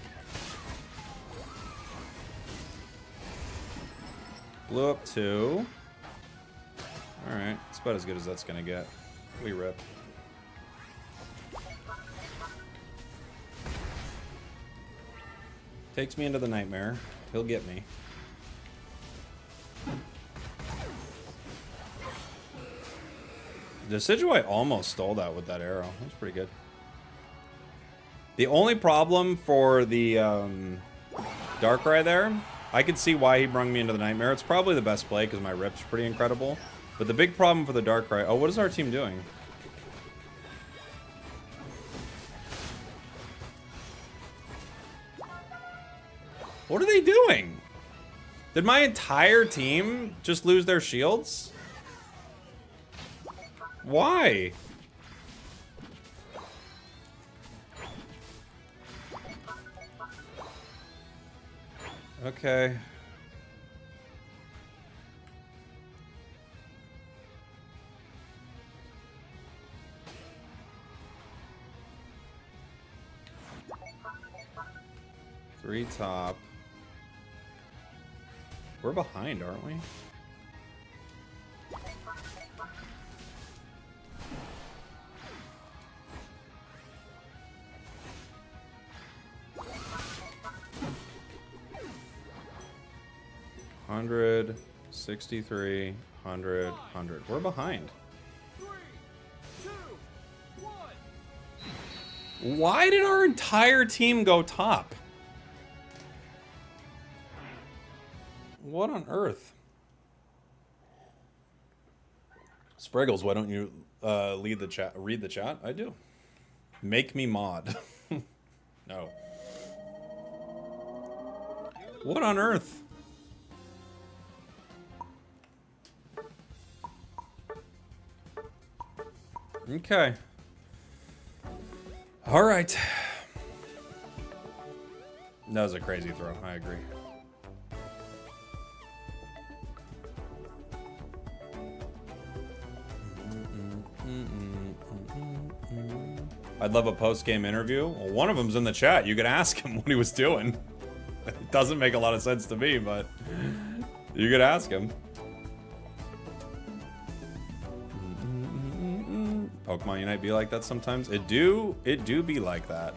Blew up 2. Alright, it's about as good as that's gonna get. We rip. Takes me into the nightmare. He'll get me. The Decidueye almost stole that with that arrow. That was pretty good. The only problem for the Darkrai there, I could see why he brung me into the nightmare. It's probably the best play because my rip's pretty incredible. But the big problem for the Darkrai... Oh, what is our team doing? What are they doing? Did my entire team just lose their shields? Why? Okay. Three top. We're behind, aren't we? $100, 63, 100, 100. We're behind. 3, 2, 1. Why did our entire team go top? What on earth? Spragels, why don't you read the chat? I do. Make me mod. No. What on earth? Okay. All right. That was a crazy throw. I agree. I'd love a post-game interview. Well, one of them's in the chat. You could ask him what he was doing. It doesn't make a lot of sense to me, but you could ask him. Pokemon Unite be like that sometimes. It do be like that.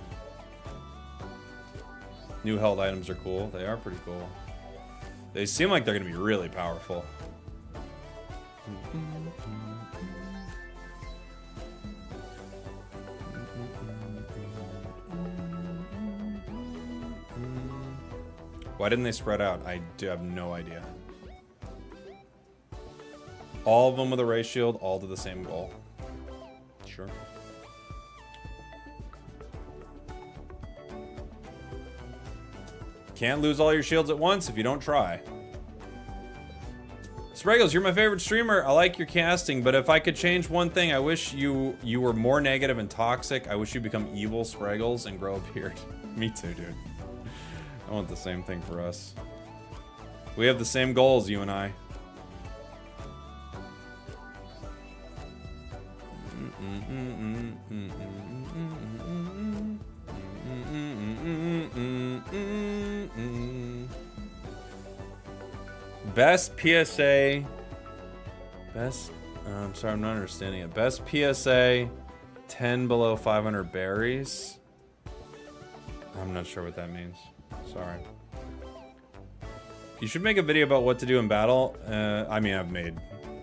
New held items are cool. They are pretty cool. They seem like they're gonna be really powerful. Why didn't they spread out? I do have no idea. All of them with a ray shield, all to the same goal. Sure. Can't lose all your shields at once if you don't try. Spragels, you're my favorite streamer. I like your casting, but if I could change one thing, I wish you were more negative and toxic. I wish you become evil, Spragels, and grow a beard. Me too, dude. I want the same thing for us. We have the same goals, you and I. Best PSA. I'm sorry, I'm not understanding it. Best PSA 10 below 500 berries. I'm not sure what that means. Sorry. You should make a video about what to do in battle. I mean, I've made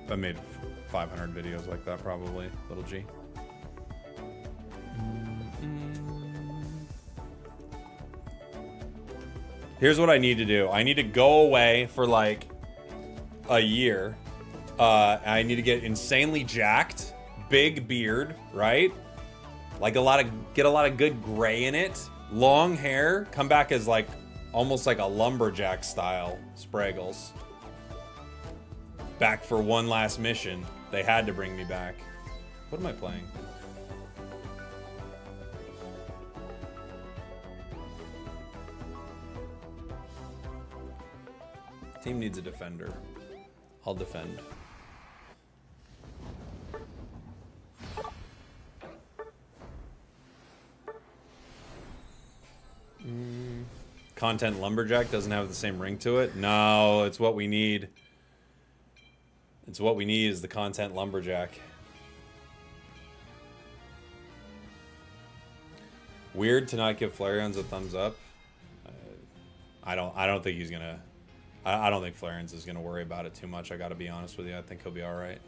500 videos like that probably. Little G. Here's what I need to do. I need to go away for like a year. I need to get insanely jacked, big beard, right? Like get a lot of good gray in it, long hair, come back as like Almost like a lumberjack style spragels. Back for one last mission. They had to bring me back. What am I playing? Team needs a defender. I'll defend. Content lumberjack doesn't have the same ring to it. No, it's what we need. It's what we need is the content lumberjack. Weird to not give Flareons a thumbs up. I don't think he's gonna. I don't think Flareons is gonna worry about it too much. I gotta be honest with you. I think he'll be all right.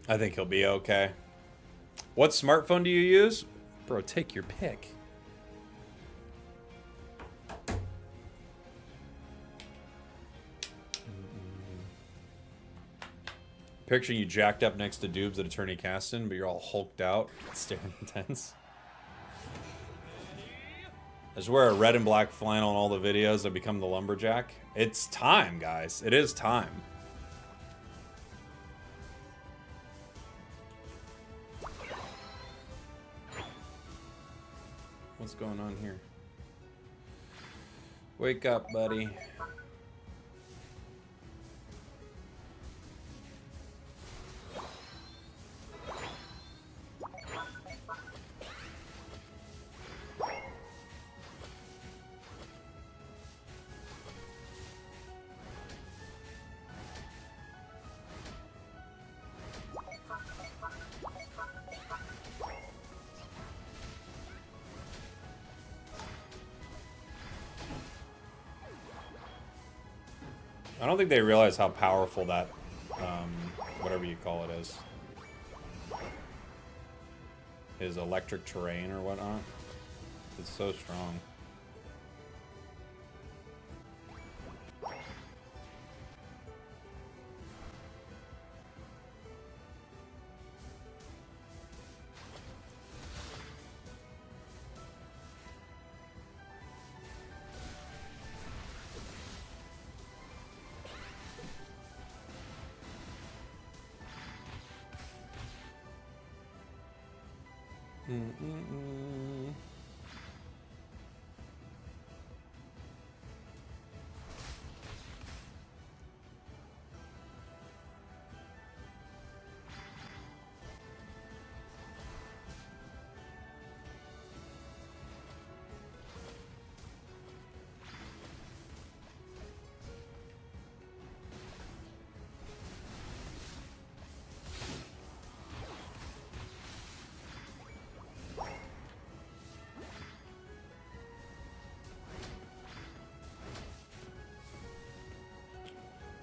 I think he'll be okay. What smartphone do you use? Bro, take your pick. Picturing you jacked up next to Dubes at Attorney Caston, but you're all hulked out, staring intense. I just wear a red and black flannel in all the videos. I become the lumberjack. It's time, guys. It is time. What's going on here? Wake up, buddy. I don't think they realize how powerful that, whatever you call it is. His electric terrain or whatnot. It's so strong.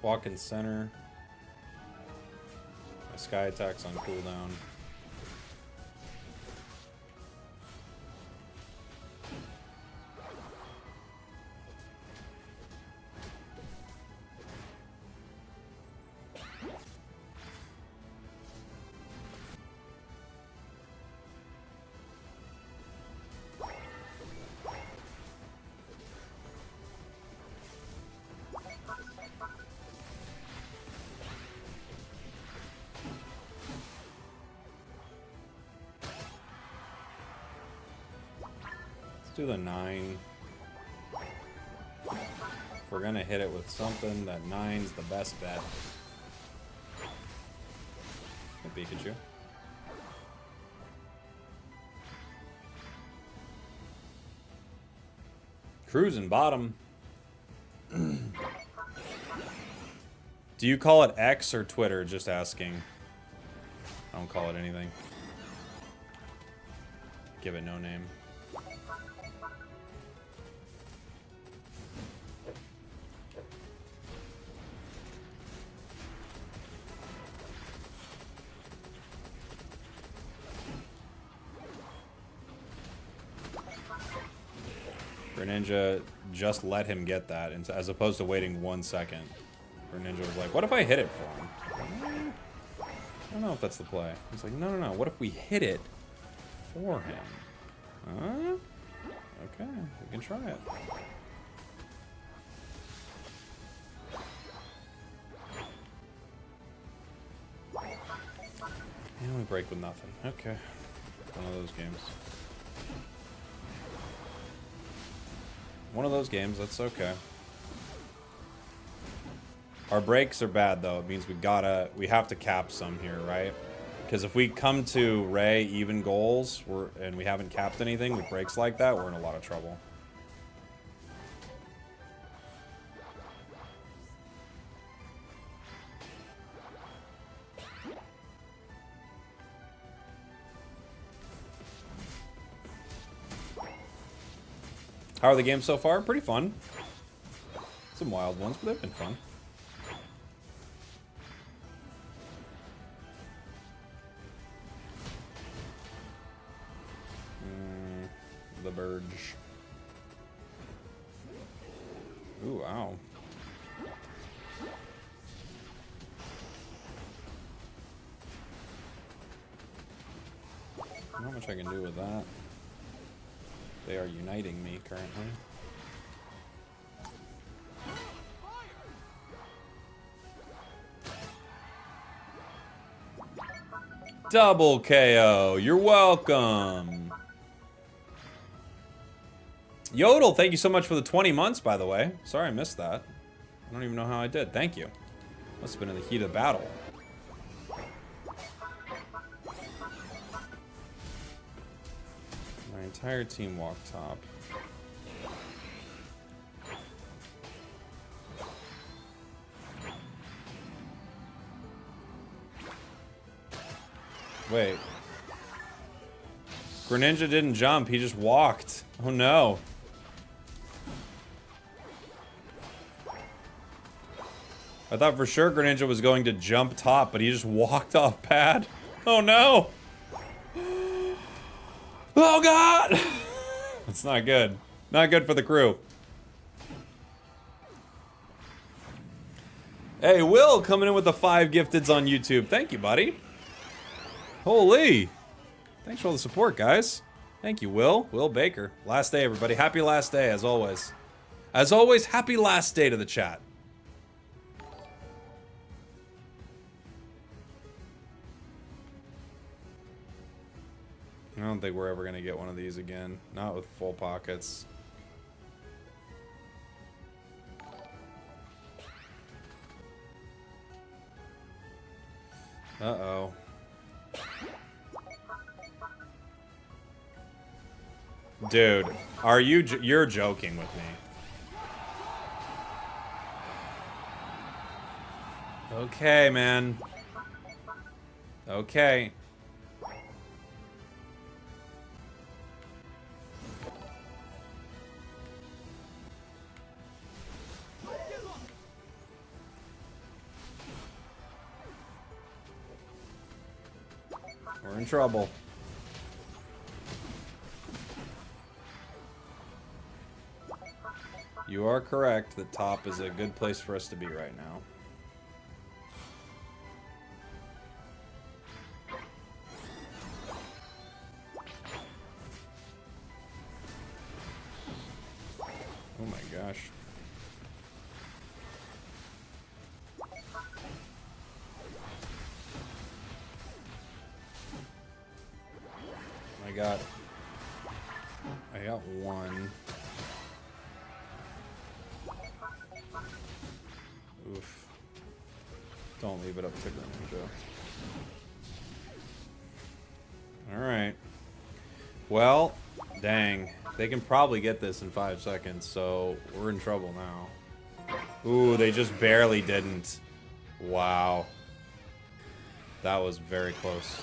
Walk in center. My sky attack's on cooldown. Do the 9. If we're gonna hit it with something, that 9's the best bet. Hey, Pikachu. Cruising bottom. Do you call it X or Twitter? Just asking. I don't call it anything. Give it no name. Ninja just let him get that, and as opposed to waiting 1 second. Ninja was like, what if I hit it for him? I don't know if that's the play. He's like, no. What if we hit it for him? Huh? Okay, we can try it. And we break with nothing. Okay. One of those games. One of those games, that's okay. Our breaks are bad though. It means we have to cap some here, right? Because if we come to Ray even goals, and we haven't capped anything with breaks like that, we're in a lot of trouble. How are the games so far? Pretty fun. Some wild ones, but they've been fun. The Burge. Ooh, ow. Not much I can do with that. They are uniting me currently. Double KO. You're welcome. Yodel, thank you so much for the 20 months, by the way. Sorry I missed that. I don't even know how I did. Thank you. Must have been in the heat of battle. My entire team walked top. Wait. Greninja didn't jump, he just walked. Oh no. I thought for sure Greninja was going to jump top, but he just walked off pad. Oh no! Oh god! That's not good. Not good for the crew. Hey, Will coming in with the 5 gifteds on YouTube. Thank you, buddy. Holy! Thanks for all the support, guys. Thank you, Will. Will Baker. Last day, everybody. Happy last day, as always. As always, happy last day to the chat. I don't think we're ever going to get one of these again. Not with full pockets. Uh-oh. Dude, are you're joking with me. Okay, man. Okay. We're in trouble. You are correct that top is a good place for us to be right now. Oh my gosh. I got one. Oof. Don't leave it up to Greninja. Alright. Well, dang. They can probably get this in 5 seconds, so we're in trouble now. Ooh, they just barely didn't. Wow. That was very close.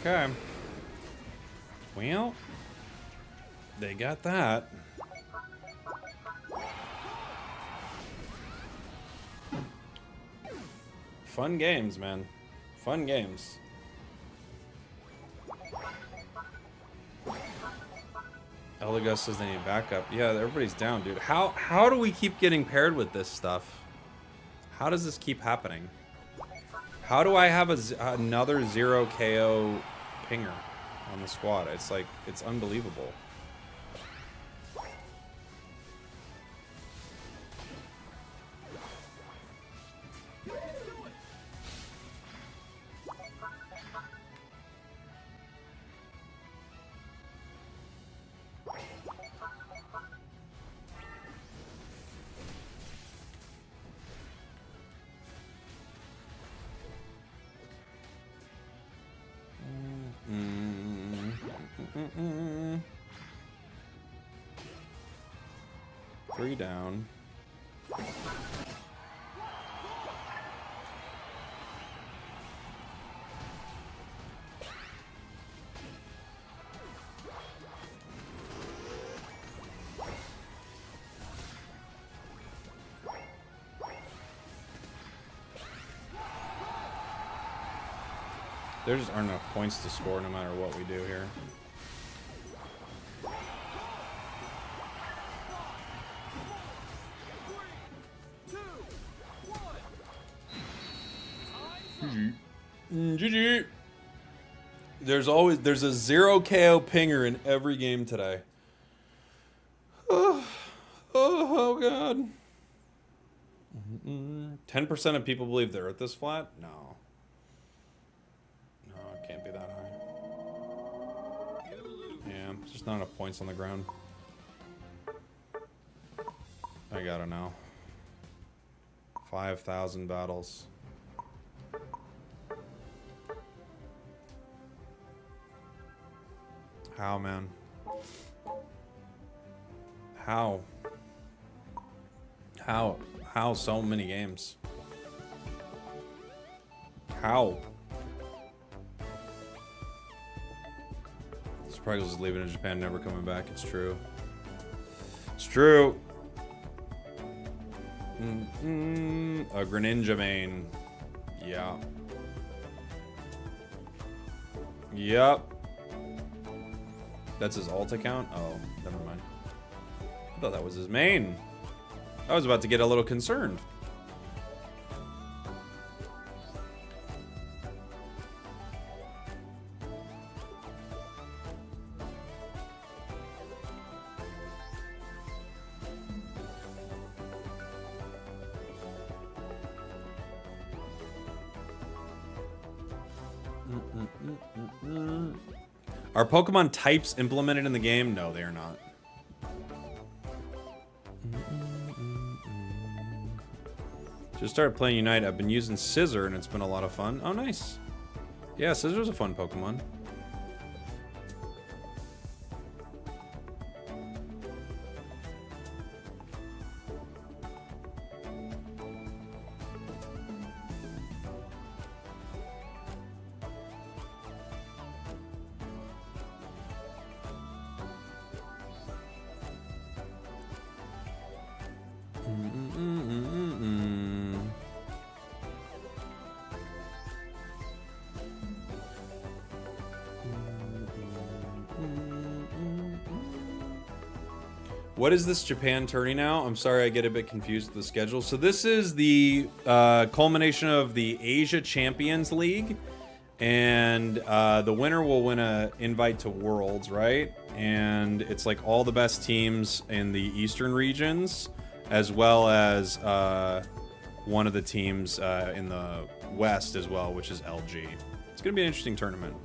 Okay. Well, they got that. Fun games, man. Fun games. Eldegus says they need backup. Yeah, everybody's down, dude. How do we keep getting paired with this stuff? How does this keep happening? How do I have another 0 KO pinger on the squad? It's like, it's unbelievable. Three down. There just aren't enough points to score no matter what we do here. GG. There's a 0 KO pinger in every game today. Oh god. 10% of people believe they're at this flat? No. No, it can't be that high. Yeah, there's just not enough points on the ground. I gotta know. 5,000 battles. How, man? How? How so many games? How? Spragels is leaving in Japan, never coming back. It's true. It's true. A Greninja main. Yeah. Yep. That's his alt account? Oh, never mind. I thought that was his main. I was about to get a little concerned. Are Pokemon types implemented in the game? No, they are not. Just started playing Unite. I've been using Scissor and it's been a lot of fun. Oh, nice. Yeah, Scissor's a fun Pokemon. What is this Japan tourney now? I'm sorry, I get a bit confused with the schedule. So this is the culmination of the Asia Champions League, and the winner will win an invite to Worlds, right? And it's like all the best teams in the Eastern regions, as well as one of the teams in the West as well, which is LG. It's gonna be an interesting tournament.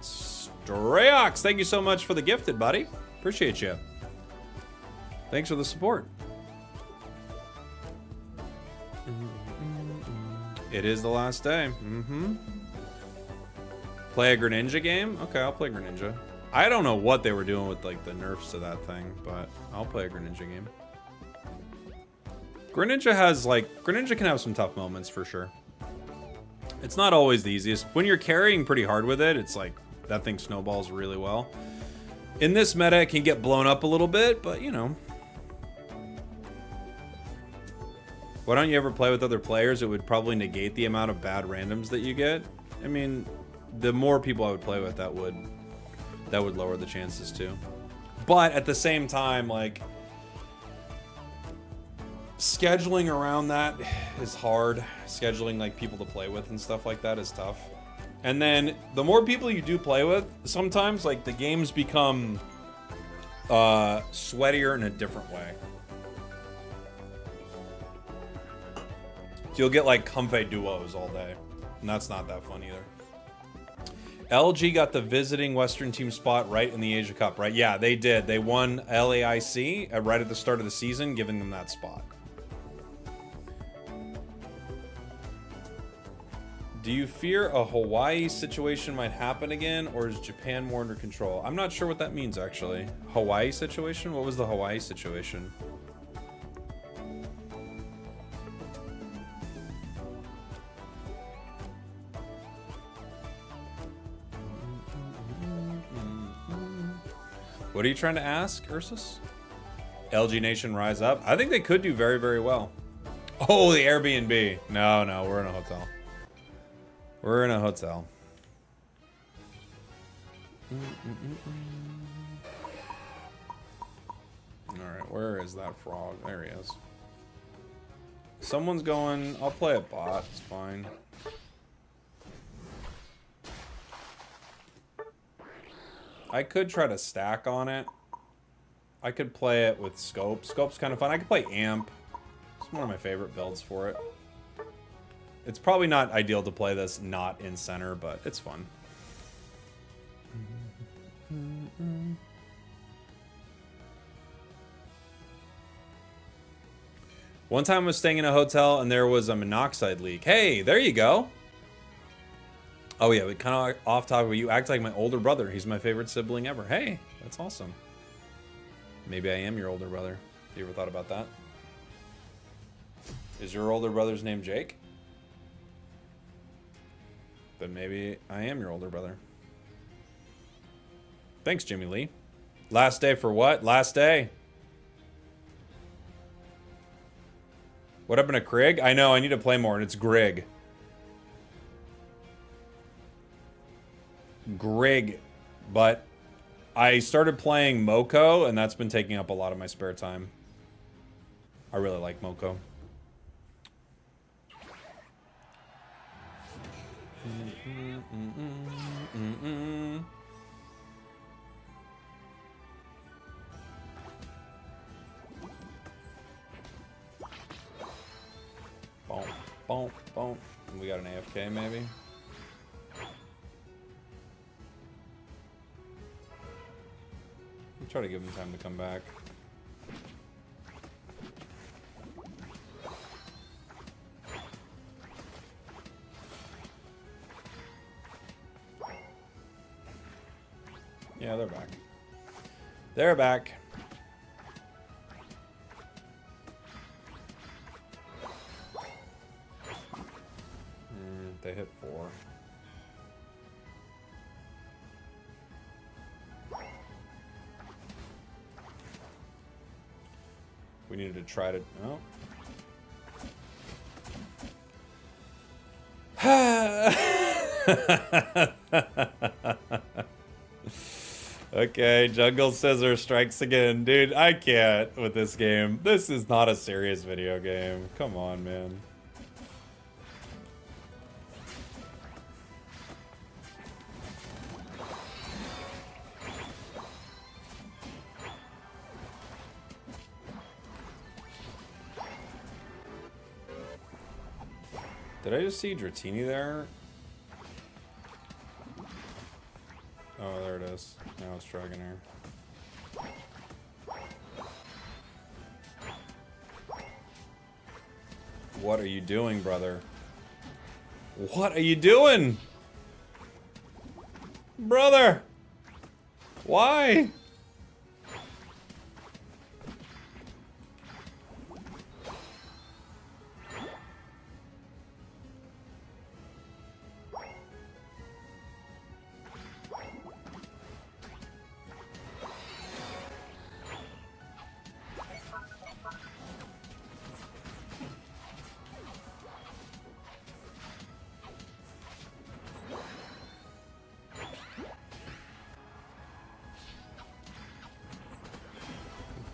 Strayox, thank you so much for the gifted, buddy. Appreciate you. Thanks for the support. It is the last day. Play a Greninja game? Okay, I'll play Greninja. I don't know what they were doing with like the nerfs to that thing, but I'll play a Greninja game. Greninja can have some tough moments for sure. It's not always the easiest. When you're carrying pretty hard with it, it's like that thing snowballs really well. In this meta, it can get blown up a little bit, but you know. Why don't you ever play with other players? It would probably negate the amount of bad randoms that you get. I mean, the more people I would play with, that would lower the chances too. But at the same time, like, scheduling around that is hard. Scheduling like people to play with and stuff like that is tough. And then the more people you do play with, sometimes like the games become sweatier in a different way. So you'll get like comfy duos all day, and that's not that fun either. LG got the visiting Western team spot right in the Asia Cup, right? Yeah, they did. They won LAIC right at the start of the season, giving them that spot. Do you fear a Hawaii situation might happen again, or is Japan more under control? I'm not sure what that means, actually. Hawaii situation? What was the Hawaii situation? What are you trying to ask, Ursus? LG Nation rise up? I think they could do very, very well. Oh, the Airbnb. No, we're in a hotel. We're in a hotel. Alright, where is that frog? There he is. Someone's going... I'll play a bot. It's fine. I could try to stack on it. I could play it with Scope. Scope's kind of fun. I could play Amp. It's one of my favorite builds for it. It's probably not ideal to play this not in center, but it's fun. One time I was staying in a hotel and there was a monoxide leak. Hey, there you go. Oh yeah, but kind of off topic, you act like my older brother. He's my favorite sibling ever. Hey, that's awesome. Maybe I am your older brother. You ever thought about that? Is your older brother's name Jake? Then maybe I am your older brother. Thanks, Jimmy Lee. Last day for what? Last day. What happened to Krig? I know, I need to play more, and it's Grig. Grig. But I started playing Moko, and that's been taking up a lot of my spare time. I really like Moko. Boom, boom, boom. We got an AFK maybe. I'll try to give him time to come back. Yeah, they're back. They're back. They hit 4. We needed to try to... Oh. Okay, Jungle Scissor strikes again. Dude, I can't with this game. This is not a serious video game. Come on, man. Did I just see Dratini there? Oh, there it is. Now it's Dragonair. What are you doing, brother? What are you doing? Brother! Why?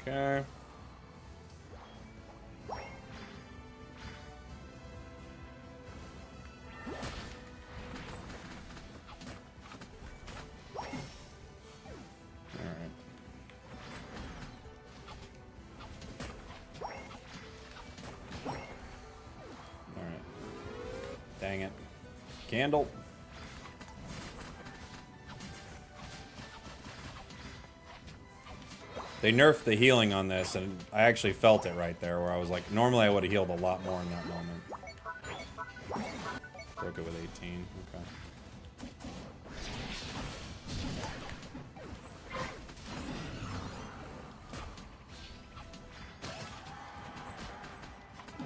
Okay. Dang it. Candle. They nerfed the healing on this, and I actually felt it right there, where I was like, normally I would have healed a lot more in that moment. Broke it with 18. Okay.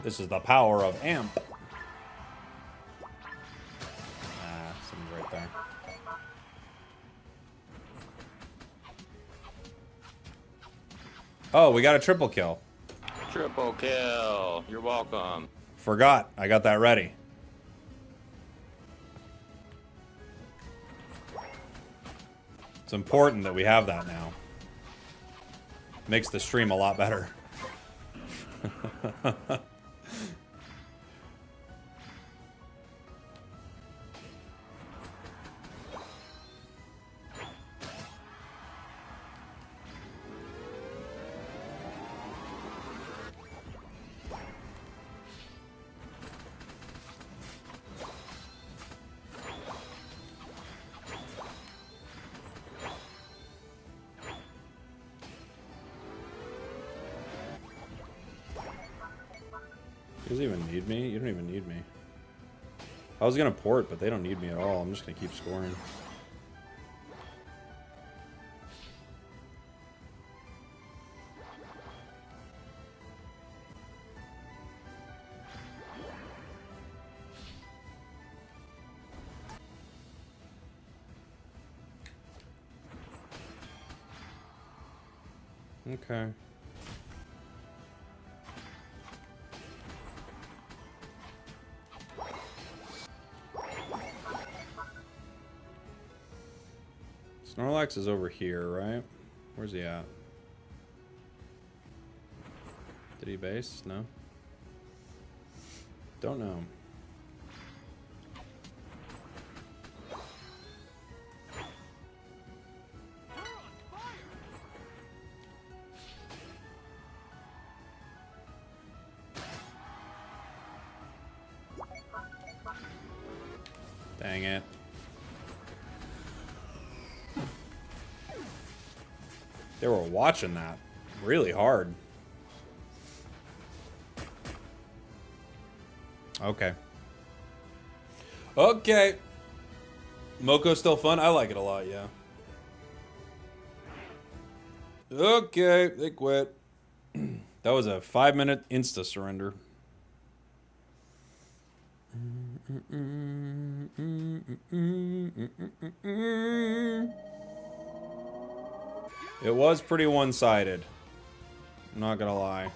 This is the power of Amp. Something's right there. Oh, we got a triple kill. Triple kill. You're welcome. Forgot. I got that ready. It's important that we have that now. Makes the stream a lot better. Does he even need me? You don't even need me. I was gonna port, but they don't need me at all. I'm just gonna keep scoring. Okay. Snorlax is over here, right? Where's he at? Did he base? No. Don't know. Dang it. They were watching that really hard. Okay. Okay. Moko's still fun? I like it a lot, yeah. Okay, they quit. That was a 5-minute insta surrender. It was pretty one-sided. I'm not gonna lie.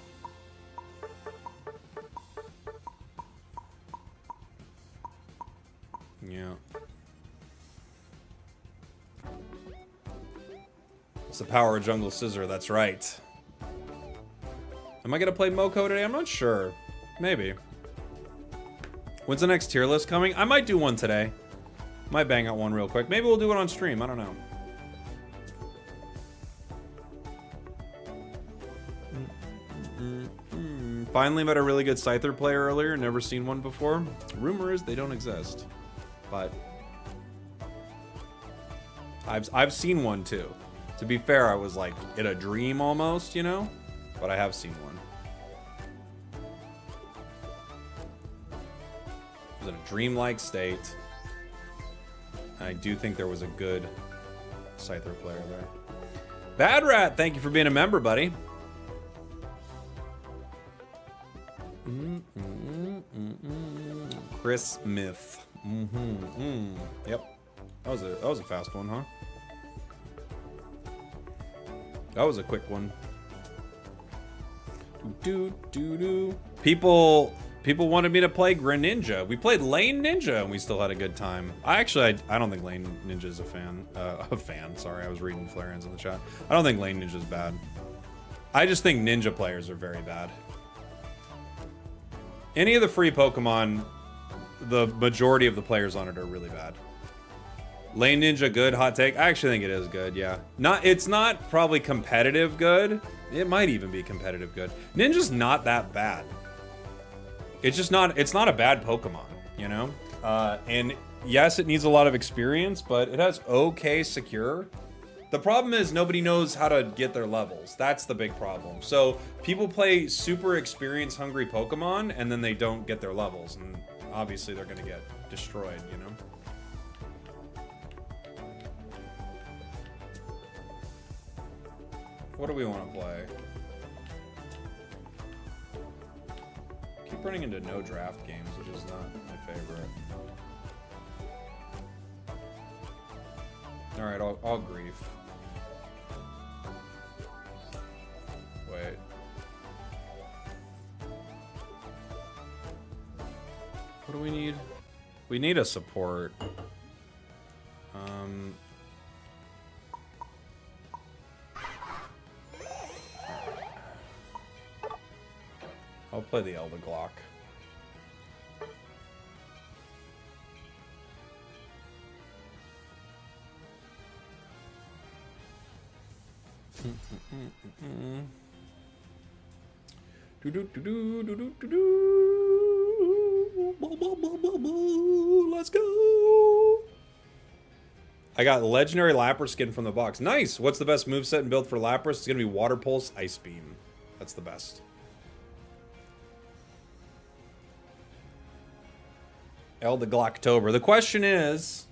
Yeah. It's the power of Jungle Scissor, that's right. Am I gonna play Moko today? I'm not sure. Maybe. When's the next tier list coming? I might do one today. Might bang out one real quick. Maybe we'll do it on stream, I don't know. Finally met a really good Scyther player earlier. Never seen one before. Rumor is they don't exist. But I've seen one too. To be fair, I was like in a dream almost, you know? But I have seen one. It was in a dreamlike state. And I do think there was a good Scyther player there. Bad Rat, thank you for being a member, buddy. Chris Smith. Yep. That was a fast one, huh? That was a quick one. People wanted me to play Greninja. We played Lane Ninja and we still had a good time. I don't think Lane Ninja is a fan. Sorry, I was reading Flareon's in the chat. I don't think Lane Ninja is bad. I just think ninja players are very bad. Any of the free Pokemon, the majority of the players on it are really bad. Lane Ninja good, hot take. I actually think it is good, yeah. It's not probably competitive good. It might even be competitive good. Ninja's not that bad. It's not a bad Pokemon, you know? And yes, it needs a lot of experience, but it has okay secure. The problem is nobody knows how to get their levels. That's the big problem. So people play super experience hungry Pokemon and then they don't get their levels. And obviously they're gonna get destroyed, you know? What do we want to play? Keep running into no draft games, which is not my favorite. Alright, I'll grief. Wait. What do we need? We need a support. I'll play the Elder Glock. Let's go. I got legendary Lapras skin from the box. Nice. What's the best moveset and build for Lapras? It's gonna be Water Pulse, Ice Beam. That's the best. Elder Glocktober. The question is,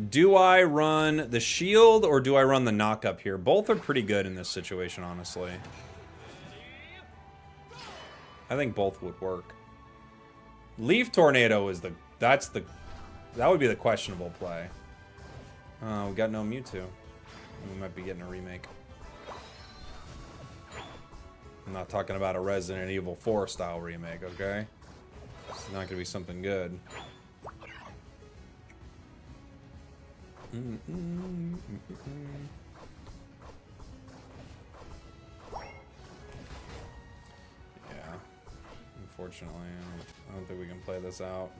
do I run the shield or do I run the knock-up here? Both are pretty good in this situation, honestly. I think both would work. Leaf Tornado is that would be the questionable play. We got no Mewtwo. We might be getting a remake. I'm not talking about a Resident Evil 4 style remake, okay? It's not gonna be something good. Yeah. Unfortunately, I don't think we can play this out.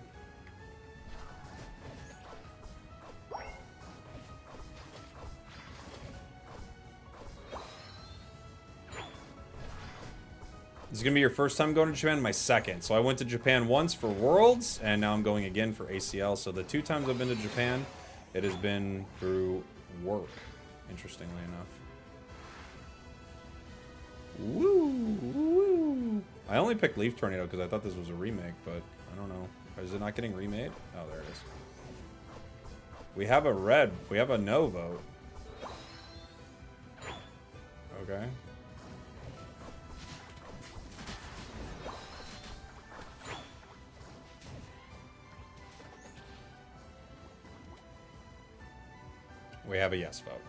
This is gonna be your first time going to Japan? My second. So I went to Japan once for Worlds, and now I'm going again for ACL. So the 2 times I've been to Japan, it has been through work, interestingly enough. Woo! Woo! I only picked Leaf Tornado because I thought this was a remake, but I don't know. Is it not getting remade? Oh, there it is. We have a red. We have a no vote. Okay. We have a yes vote.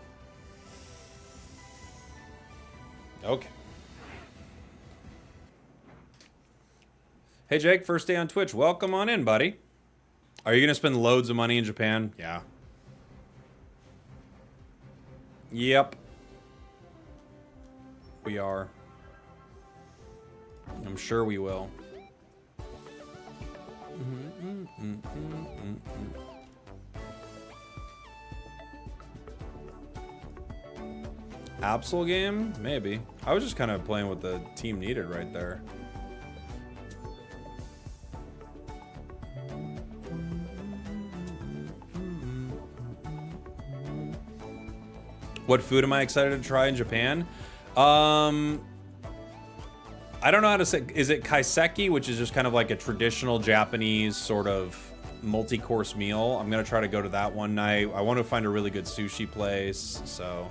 Okay. Hey Jake, first day on Twitch. Welcome on in, buddy. Are you gonna spend loads of money in Japan? Yeah. Yep. We are. I'm sure we will. Absol game? Maybe. I was just kind of playing what the team needed right there. What food am I excited to try in Japan? I don't know how to say. Is it kaiseki, which is just kind of like a traditional Japanese sort of multi-course meal? I'm gonna try to go to that one night. I want to find a really good sushi place, so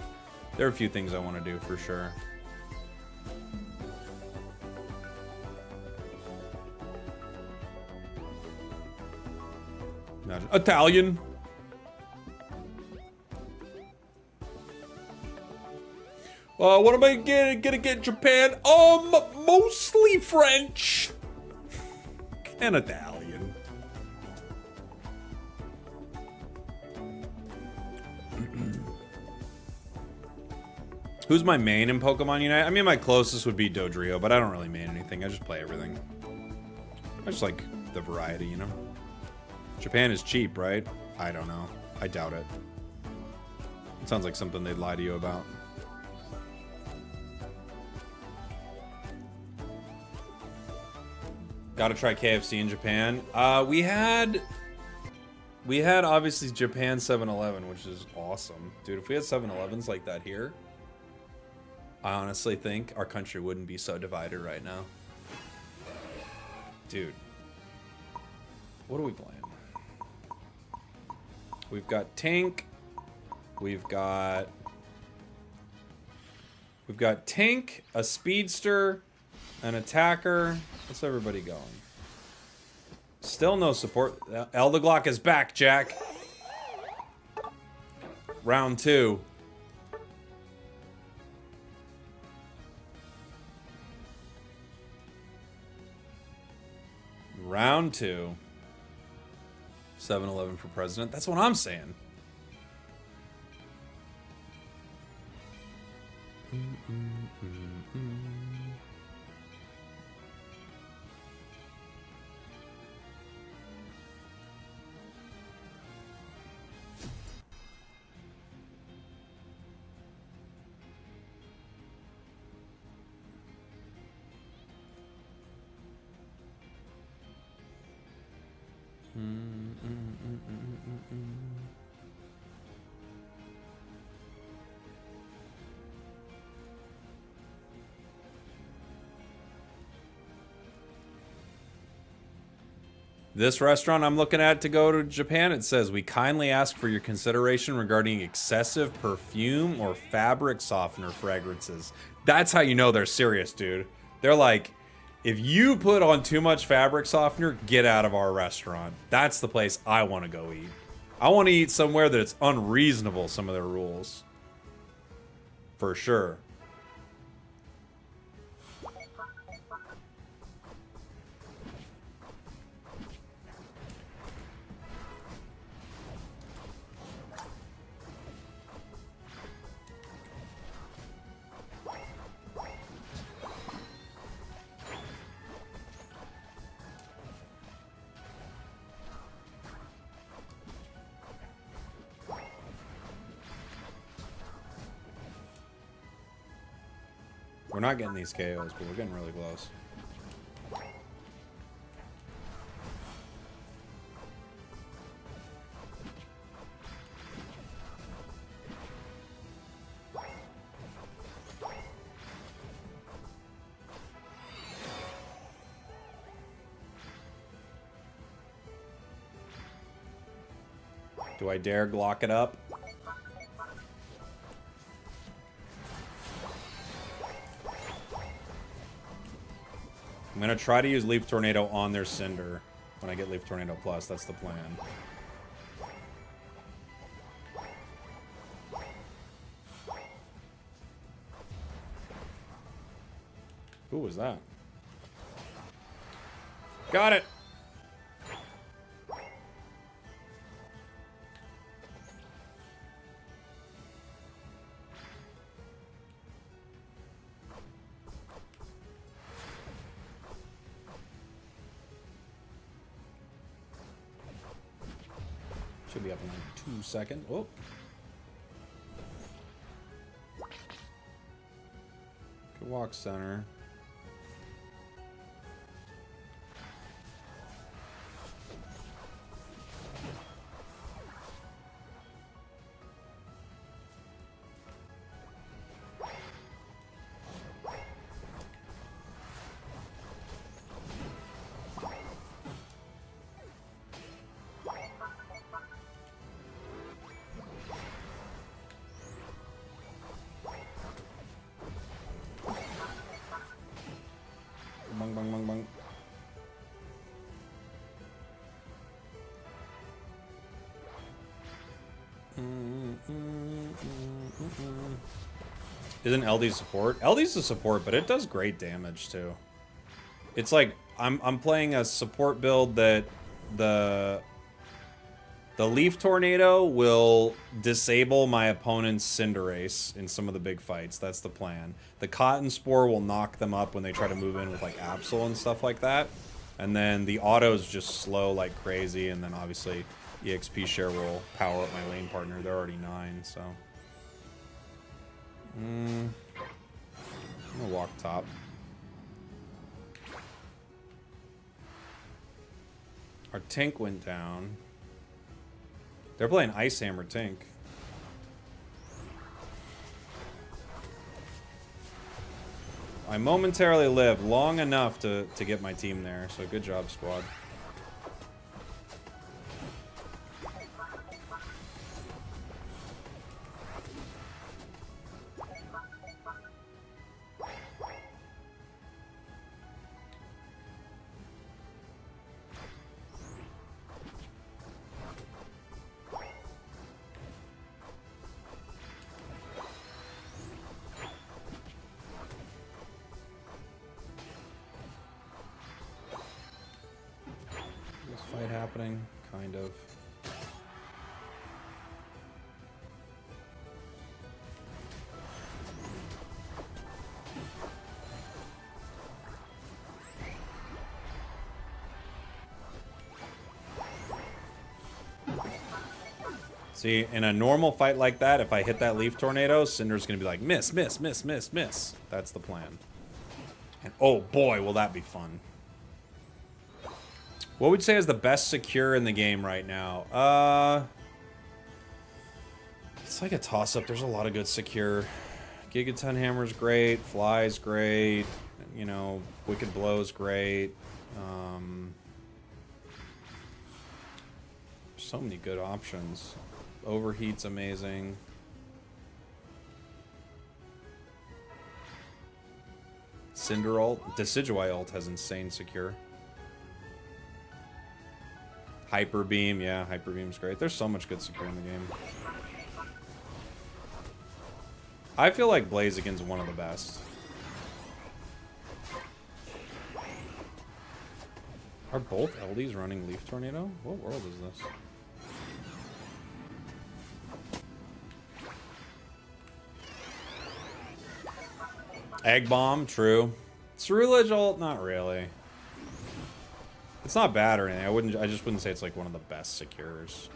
there are a few things I want to do for sure. Imagine. Italian. What am I gonna get in Japan? Mostly French and Italian. Who's my main in Pokemon Unite? I mean, my closest would be Dodrio, but I don't really main anything. I just play everything. I just like the variety, you know? Japan is cheap, right? I don't know. I doubt it. It sounds like something they'd lie to you about. Gotta try KFC in Japan. We had obviously Japan 7-Eleven, which is awesome. Dude, if we had 7-Elevens like that here, I honestly think our country wouldn't be so divided right now. Dude. What are we playing? We've got Tank. We've got Tank, a Speedster, an Attacker. What's everybody going? Still no support. Elderglock is back, Jack. Round 2. Round 2. 7-Eleven for president. That's what I'm saying. This restaurant I'm looking at to go to Japan, it says, we kindly ask for your consideration regarding excessive perfume or fabric softener fragrances. That's how you know they're serious, dude. They're like, if you put on too much fabric softener, get out of our restaurant. That's the place I want to go eat. I want to eat somewhere that it's unreasonable, some of their rules. For sure. We're not getting these KOs, but we're getting really close. Do I dare Glock it up? I'm gonna try to use Leaf Tornado on their Cinder when I get Leaf Tornado Plus. That's the plan. Who was that? Got it! Should be up in like 2 seconds. Oh. Good walk, center. Bang, bang, bang, bang. Isn't LD support? LD's a support, but it does great damage too. It's like I'm playing a support build that the The Leaf Tornado will disable my opponent's Cinderace in some of the big fights. That's the plan. The Cotton Spore will knock them up when they try to move in with like Absol and stuff like that. And then the autos just slow like crazy, and then obviously EXP share will power up my lane partner. They're already 9, so. I'm gonna walk top. Our Tink went down. They're playing Ice Hammer Tink. I momentarily lived long enough to get my team there, so good job, squad. Fight happening, kind of. See, in a normal fight like that, if I hit that Leaf Tornado, Cinder's gonna be like, miss, miss, miss, miss, miss. That's the plan. And oh boy, will that be fun. What would you say is the best secure in the game right now? It's like a toss-up. There's a lot of good secure. Gigaton Hammer's great. Fly's great. You know, Wicked Blow's great. So many good options. Overheat's amazing. Cinder ult. Decidueye ult has insane secure. Hyper Beam, yeah, Hyper Beam's great. There's so much good secure in the game. I feel like Blaziken's one of the best. Are both LDs running Leaf Tornado? What world is this? Egg Bomb, true. Cerulege ult, not really. It's not bad or anything. I just wouldn't say it's like one of the best secures.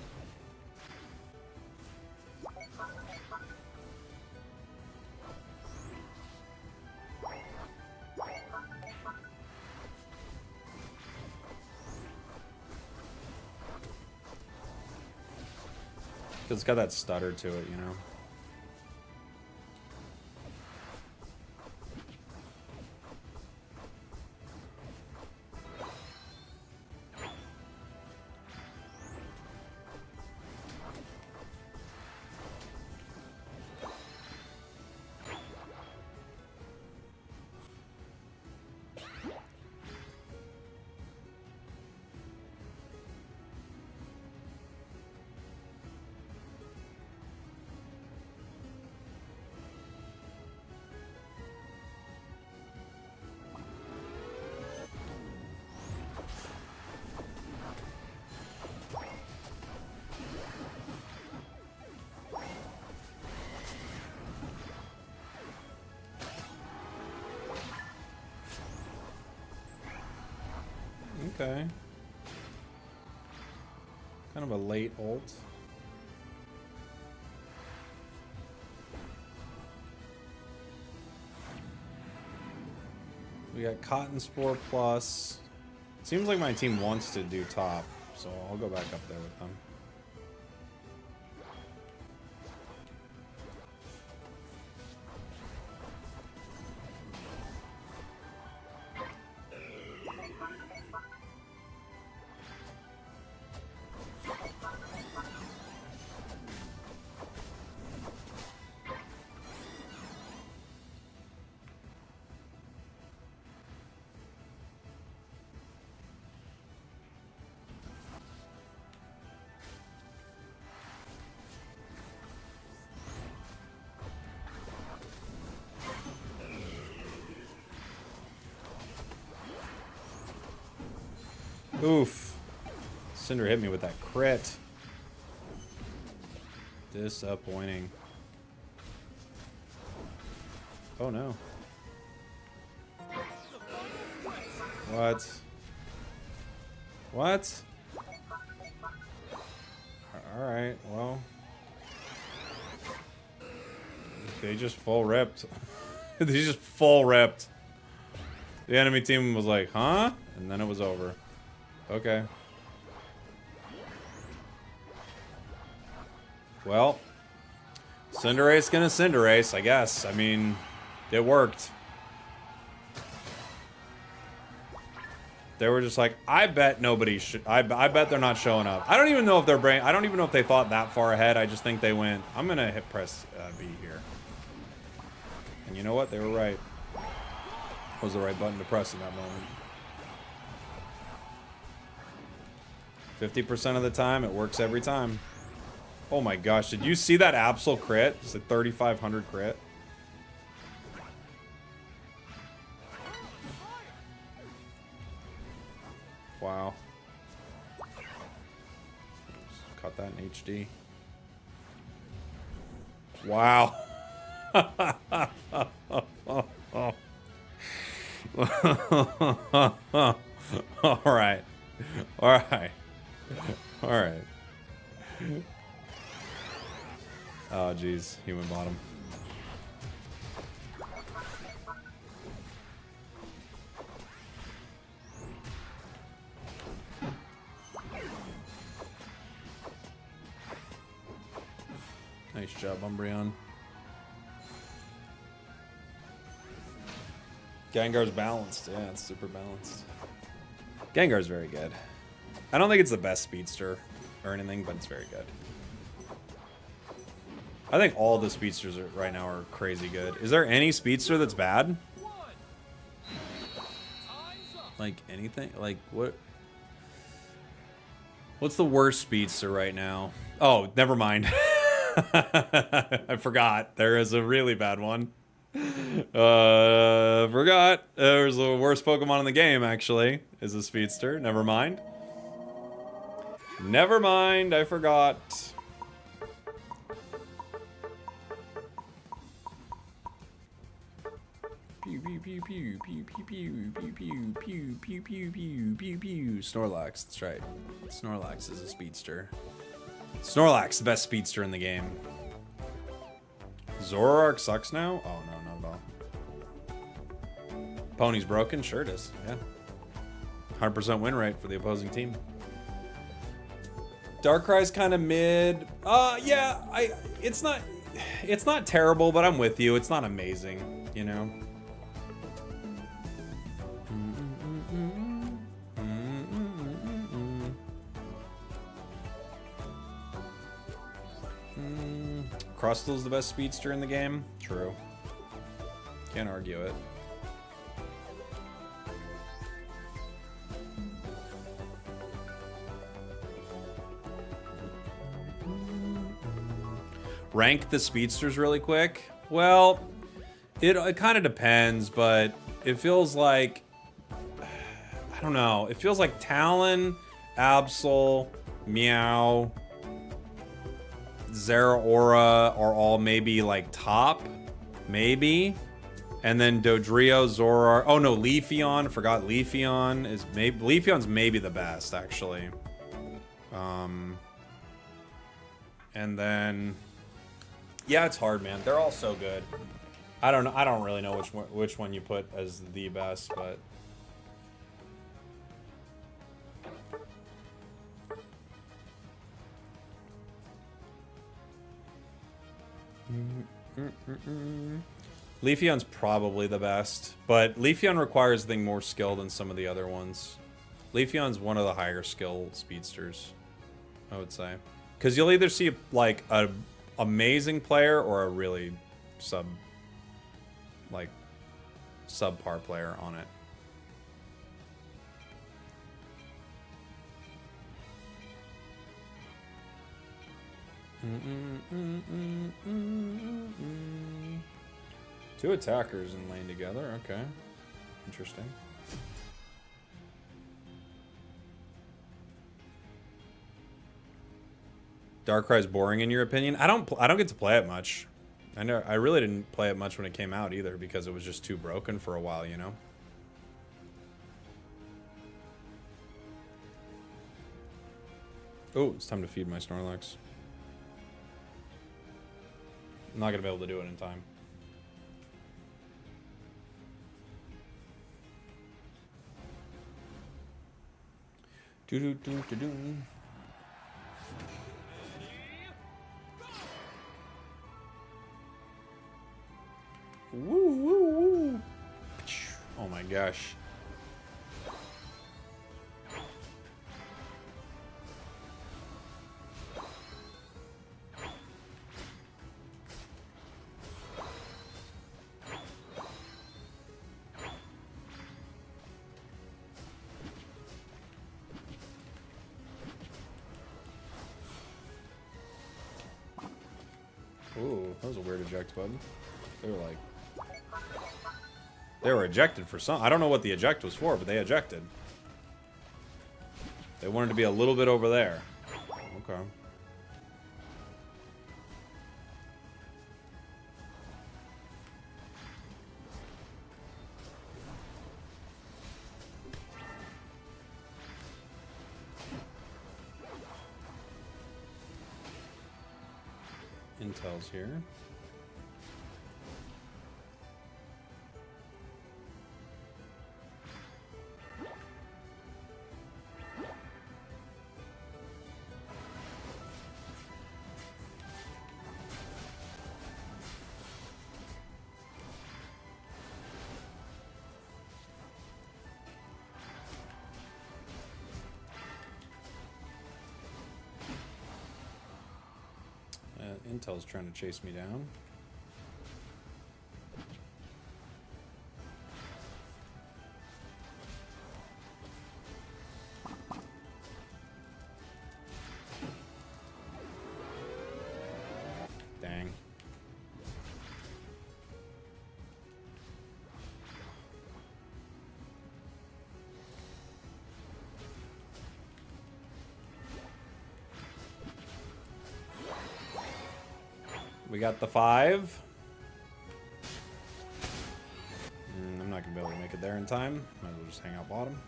Because it's got that stutter to it, you know? Okay. Kind of a late ult. We got Cotton Spore plus. Seems like my team wants to do top, so I'll go back up there with them. Oof. Cinder hit me with that crit. Disappointing. Oh no. What? What? Alright, well. They just full ripped. They just full ripped. The enemy team was like, huh? And then it was over. Okay. Well. Cinderace gonna Cinderace, I guess. I mean, it worked. They were just like, I bet nobody should. I bet they're not showing up. I don't even know if their brain. I don't even know if they thought that far ahead. I just think they went. I'm gonna hit press B here. And you know what? They were right. It was the right button to press in that moment. 50% of the time, it works every time. Oh my gosh! Did you see that Absol crit? It's a 3,500 crit. Wow. Caught that in HD. Wow. All right. All right. All right. Oh, geez. Human bottom. Nice job, Umbreon. Gengar's balanced. Yeah, it's super balanced. Gengar's very good. I don't think it's the best speedster or anything, but it's very good. I think all the speedsters right now are crazy good. Is there any speedster that's bad? Like anything? Like what? What's the worst speedster right now? Oh, never mind. I forgot. There is a really bad one. Forgot. There's the worst Pokemon in the game, actually, is a speedster. Never mind. Never mind. I forgot. Pew pew pew pew pew pew pew pew pew pew pew pew pew pew pew. Snorlax. That's right. Snorlax is a speedster. Snorlax, the best speedster in the game. Zoroark sucks now? Oh, no, not at all. Pony's broken? Sure it is, yeah. 100% win rate for the opposing team. Darkrai's kind of mid. Yeah, it's not terrible, but I'm with you. It's not amazing, you know? Crustal's the best speedster in the game. True. Can't argue it. Rank the speedsters really quick. Well, it kind of depends, but it feels like, I don't know. It feels like Talon, Absol, Meow, Zeraora are all maybe like top, maybe, and then Dodrio, Zoroark. Oh no, Leafeon. Forgot Leafeon is maybe Leafeon's maybe the best actually. And then yeah, it's hard, man. They're all so good. I don't know. I don't really know which one you put as the best, but. Leafeon's probably the best, but Leafeon requires, I think, more skill than some of the other ones. Leafeon's one of the higher skill speedsters, I would say, because you'll either see like a amazing player or a really subpar player on it. Two attackers in lane together. Okay. Interesting. Darkrai's boring in your opinion? I don't get to play it much. I really didn't play it much when it came out either because it was just too broken for a while, you know. Oh, it's time to feed my Snorlax. I'm not gonna be able to do it in time. Do do do do do. Woo woo woo! Oh my gosh. Ooh, that was a weird eject button. They were like... They were ejected for some... I don't know what the eject was for, but they ejected. They wanted to be a little bit over there. Okay. Intel's here. Intel's trying to chase me down. Dang. We got the 5. I'm not gonna be able to make it there in time. Might as well just hang out bottom.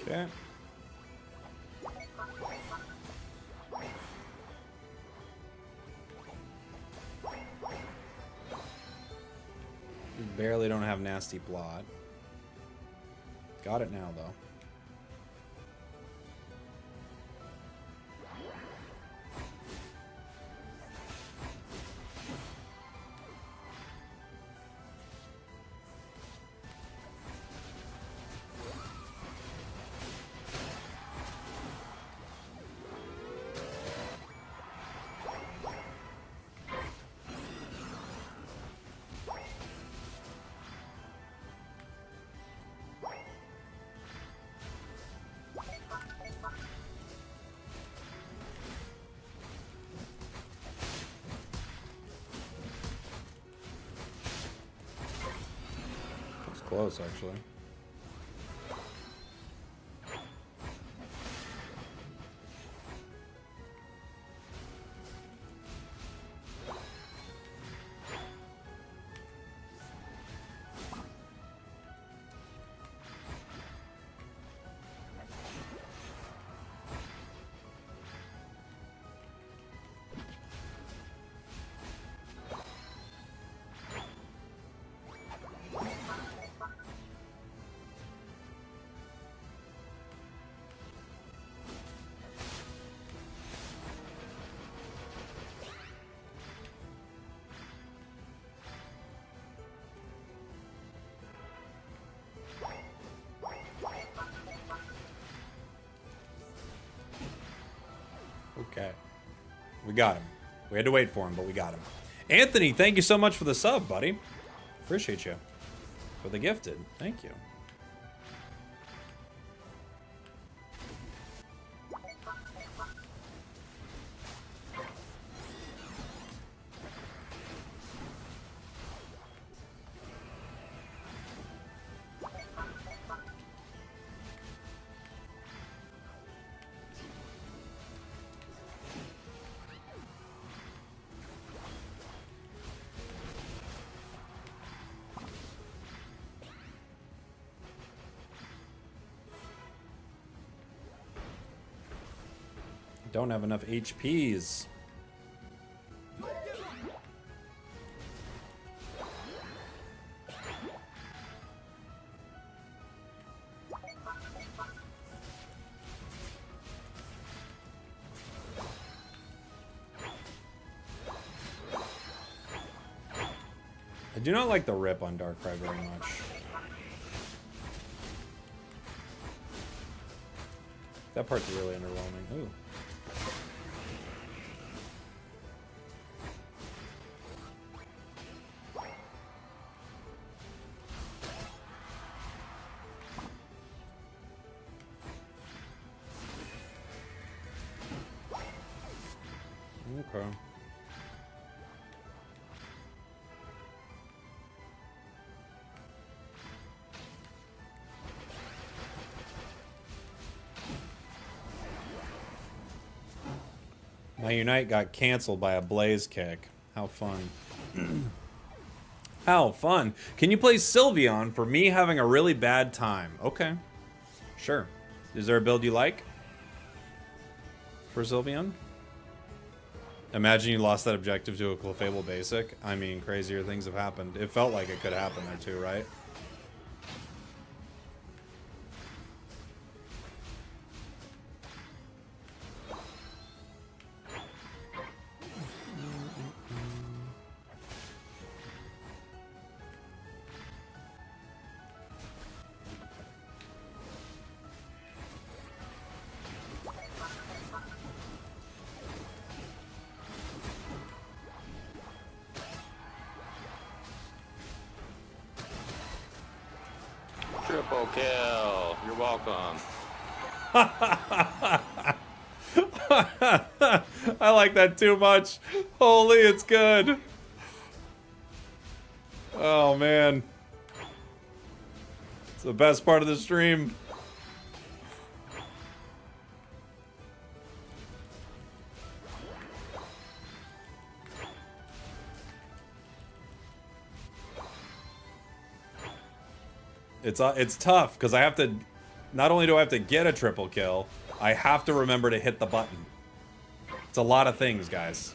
Okay. Barely don't have nasty blot. Got it now though. Close, actually. Okay. We got him. We had to wait for him, but we got him. Anthony, thank you so much for the sub, buddy. Appreciate you. For the gifted. Thank you. don't have enough HPs. I do not like the rip on Darkrai very much. That part's really underwhelming. Ooh. Okay. My Unite got canceled by a Blaze Kick. How fun. How fun. Can you play Sylveon for me having a really bad time? Okay. Sure. Is there a build you like for Sylveon? Imagine you lost that objective to a Clefable Basic. I mean, crazier things have happened. It felt like it could happen there too, right? Triple kill. You're welcome. I like that too much. Holy, it's good. Oh, man. It's the best part of the stream. It's tough because I have to, not only do I have to get a triple kill, I have to remember to hit the button. It's a lot of things, guys.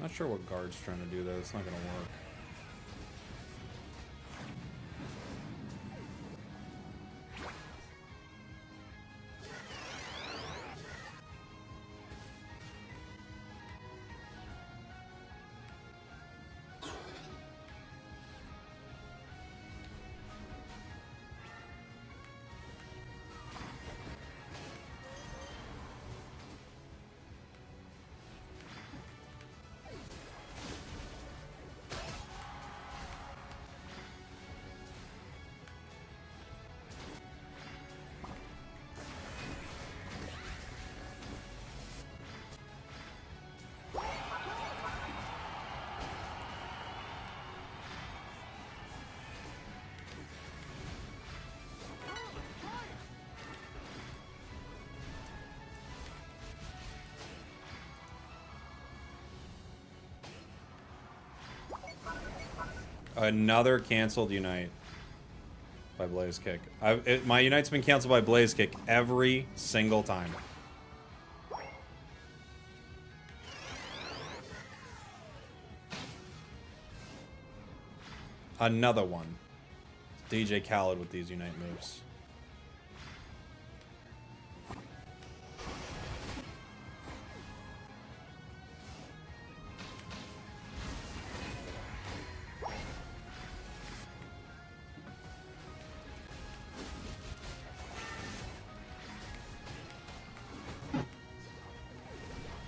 Not sure what guard's trying to do though. It's not gonna work. Another canceled Unite by Blaze Kick. My Unite's been canceled by Blaze Kick every single time. Another one. DJ Khaled with these Unite moves.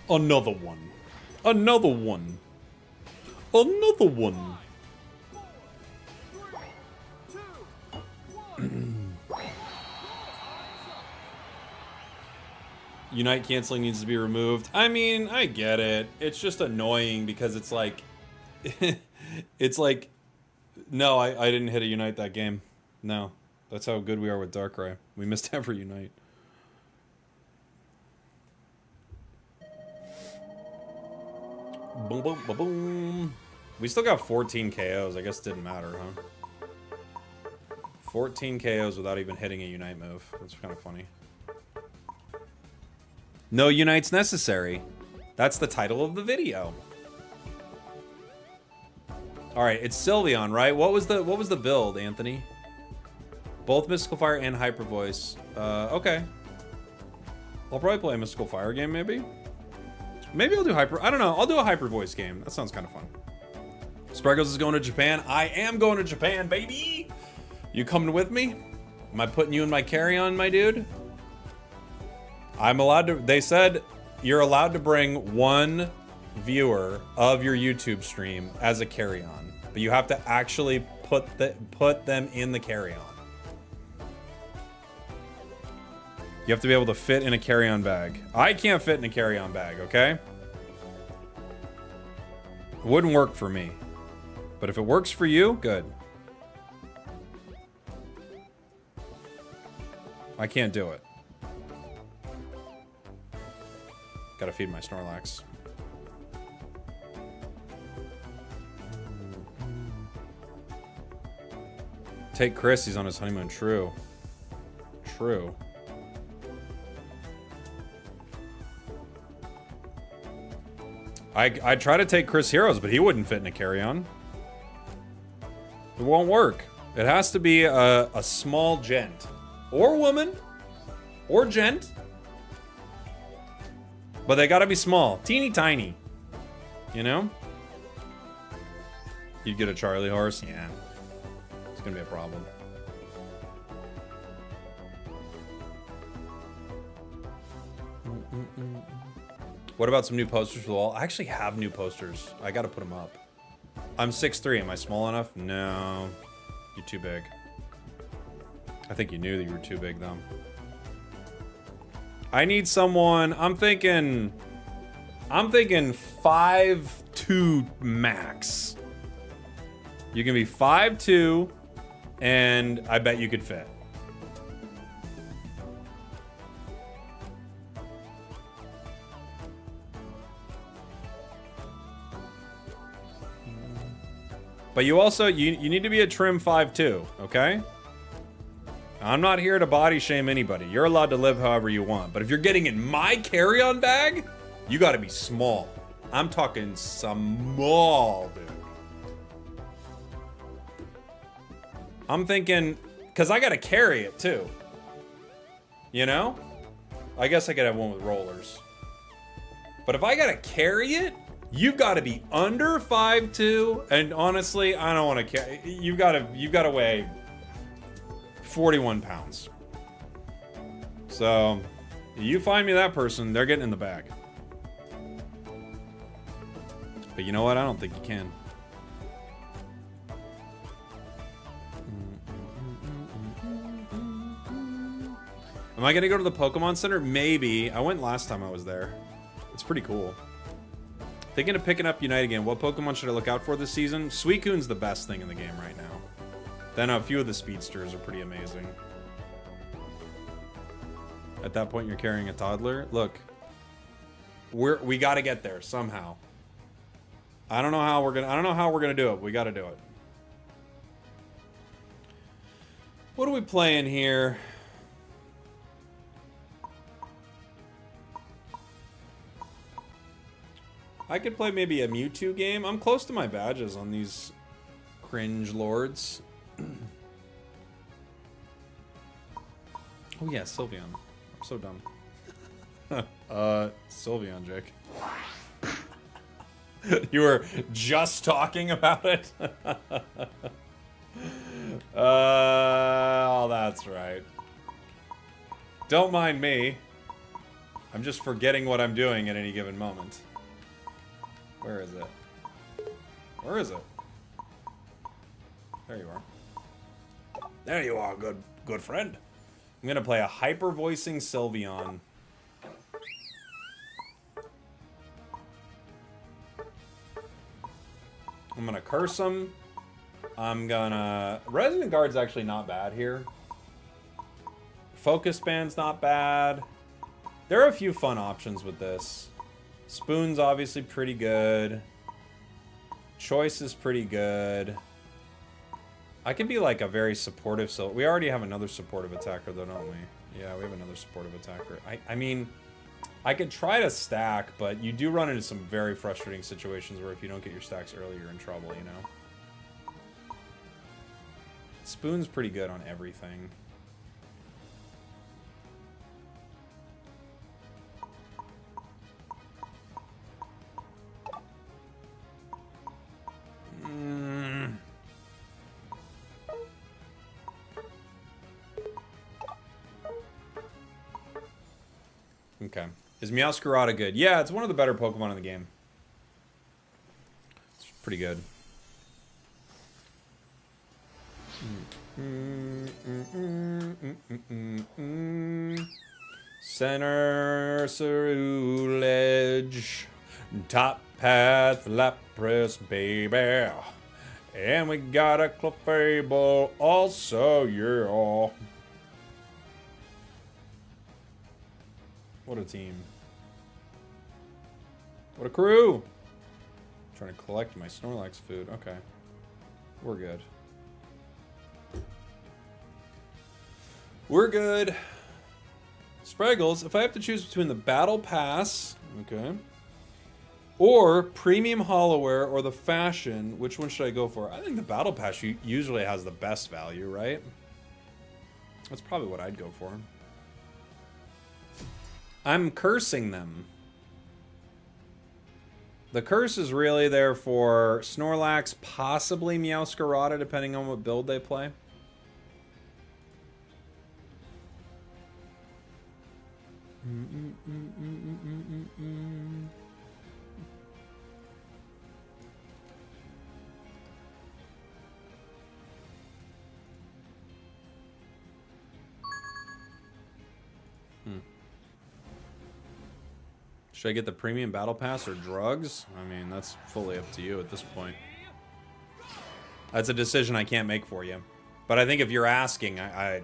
Another one. Another one. Another one. Unite canceling needs to be removed. I mean, I get it. It's just annoying because it's like... it's like... No, I didn't hit a Unite that game. No. That's how good we are with Darkrai. We missed every Unite. Boom, boom, boom, boom. We still got 14 KOs. I guess it didn't matter, huh? 14 KOs without even hitting a Unite move. That's kind of funny. No Unites necessary. That's the title of the video. All right, it's Sylveon, right? What was the build, Anthony? Both Mystical Fire and Hyper Voice. Okay. I'll probably play a Mystical Fire game, maybe. Maybe I'll do Hyper... I don't know. I'll do a Hyper Voice game. That sounds kind of fun. Spragels is going to Japan. I am going to Japan, baby! You coming with me? Am I putting you in my carry-on, my dude? I'm allowed to... They said you're allowed to bring one viewer of your YouTube stream as a carry-on. But you have to actually put them in the carry-on. You have to be able to fit in a carry-on bag. I can't fit in a carry-on bag, okay? It wouldn't work for me. But if it works for you, good. I can't do it. Gotta feed my Snorlax. Take Chris, he's on his honeymoon. True. True. I try to take Chris Heroes, but he wouldn't fit in a carry-on. It won't work. It has to be a small gent. Or woman. Or gent. But they gotta be small. Teeny tiny. You know? You'd get a Charlie horse? Yeah. It's gonna be a problem. What about some new posters for the wall? I actually have new posters. I gotta put them up. I'm 6'3". Am I small enough? No. You're too big. I think you knew that you were too big, though. I need someone... I'm thinking 5'2" max. You can be 5'2", and I bet you could fit. But you also, you need to be a trim 5'2", okay? I'm not here to body shame anybody. You're allowed to live however you want. But if you're getting in my carry-on bag, you gotta be small. I'm talking small, dude. I'm thinking, because I gotta carry it too. You know? I guess I could have one with rollers. But if I gotta carry it, you've got to be under 5'2", and honestly, I don't want to carry. You've got to weigh 41 pounds. So, you find me that person, they're getting in the bag. But you know what? I don't think you can. Am I gonna go to the Pokemon Center? Maybe. I went last time I was there. It's pretty cool. Thinking of picking up Unite again. What Pokemon should I look out for this season? Suicune's the best thing in the game right now. Then a few of the speedsters are pretty amazing. At that point, you're carrying a toddler. Look, we got to get there somehow. I don't know how we're gonna do it. But we got to do it. What are we playing here? I could play maybe a Mewtwo game. I'm close to my badges on these cringe lords. Oh yeah, Sylveon. I'm so dumb. Sylveon, Jake. You were just talking about it? Oh, that's right. Don't mind me. I'm just forgetting what I'm doing at any given moment. Where is it? Where is it? There you are. There you are, good friend. I'm gonna play a hyper voicing Sylveon. I'm gonna curse him. I'm gonna... Resident Guard's actually not bad here. Focus Band's not bad. There are a few fun options with this. Spoon's obviously pretty good. Choice is pretty good. I could be like a very supportive... So we already have another supportive attacker though, don't we? Yeah, we have another supportive attacker. I mean... I could try to stack, but you do run into some very frustrating situations where if you don't get your stacks early, you're in trouble, you know? Spoon's pretty good on everything. Okay. Is Meowscarada good? Yeah, it's one of the better Pokemon in the game. It's pretty good. Center Ceruledge. Top path Lapras, baby. And we got a Clefable also, yeah. What a team. What a crew! I'm trying to collect my Snorlax food. Okay. We're good. We're good. Spragels, if I have to choose between the Battle Pass, okay, or Premium Hollowware or the Fashion, which one should I go for? I think the Battle Pass usually has the best value, right? That's probably what I'd go for. I'm cursing them. The curse is really there for Snorlax, possibly Meowscarada, depending on what build they play. Should I get the premium battle pass or drugs? I mean, that's fully up to you at this point. That's a decision I can't make for you. But I think if you're asking, I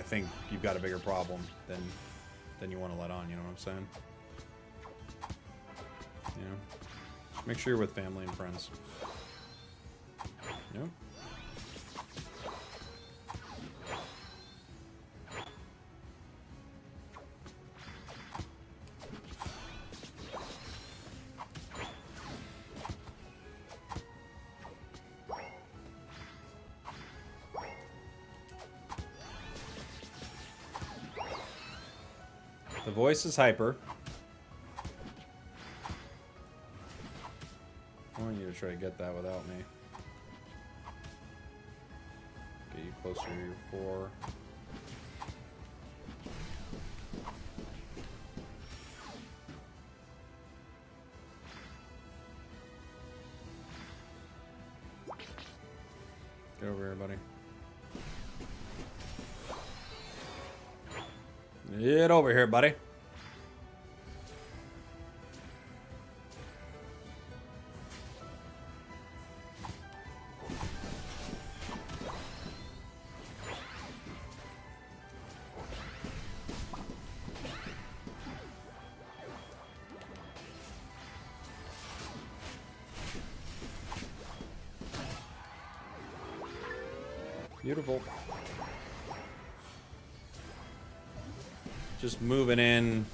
think you've got a bigger problem than you want to let on, you know what I'm saying? You know? Make sure you're with family and friends. Yep. The voice is hyper. I want you to try to get that without me. Get you closer to your 4. Get over here, buddy. Get over here, buddy. Beautiful. Just moving in,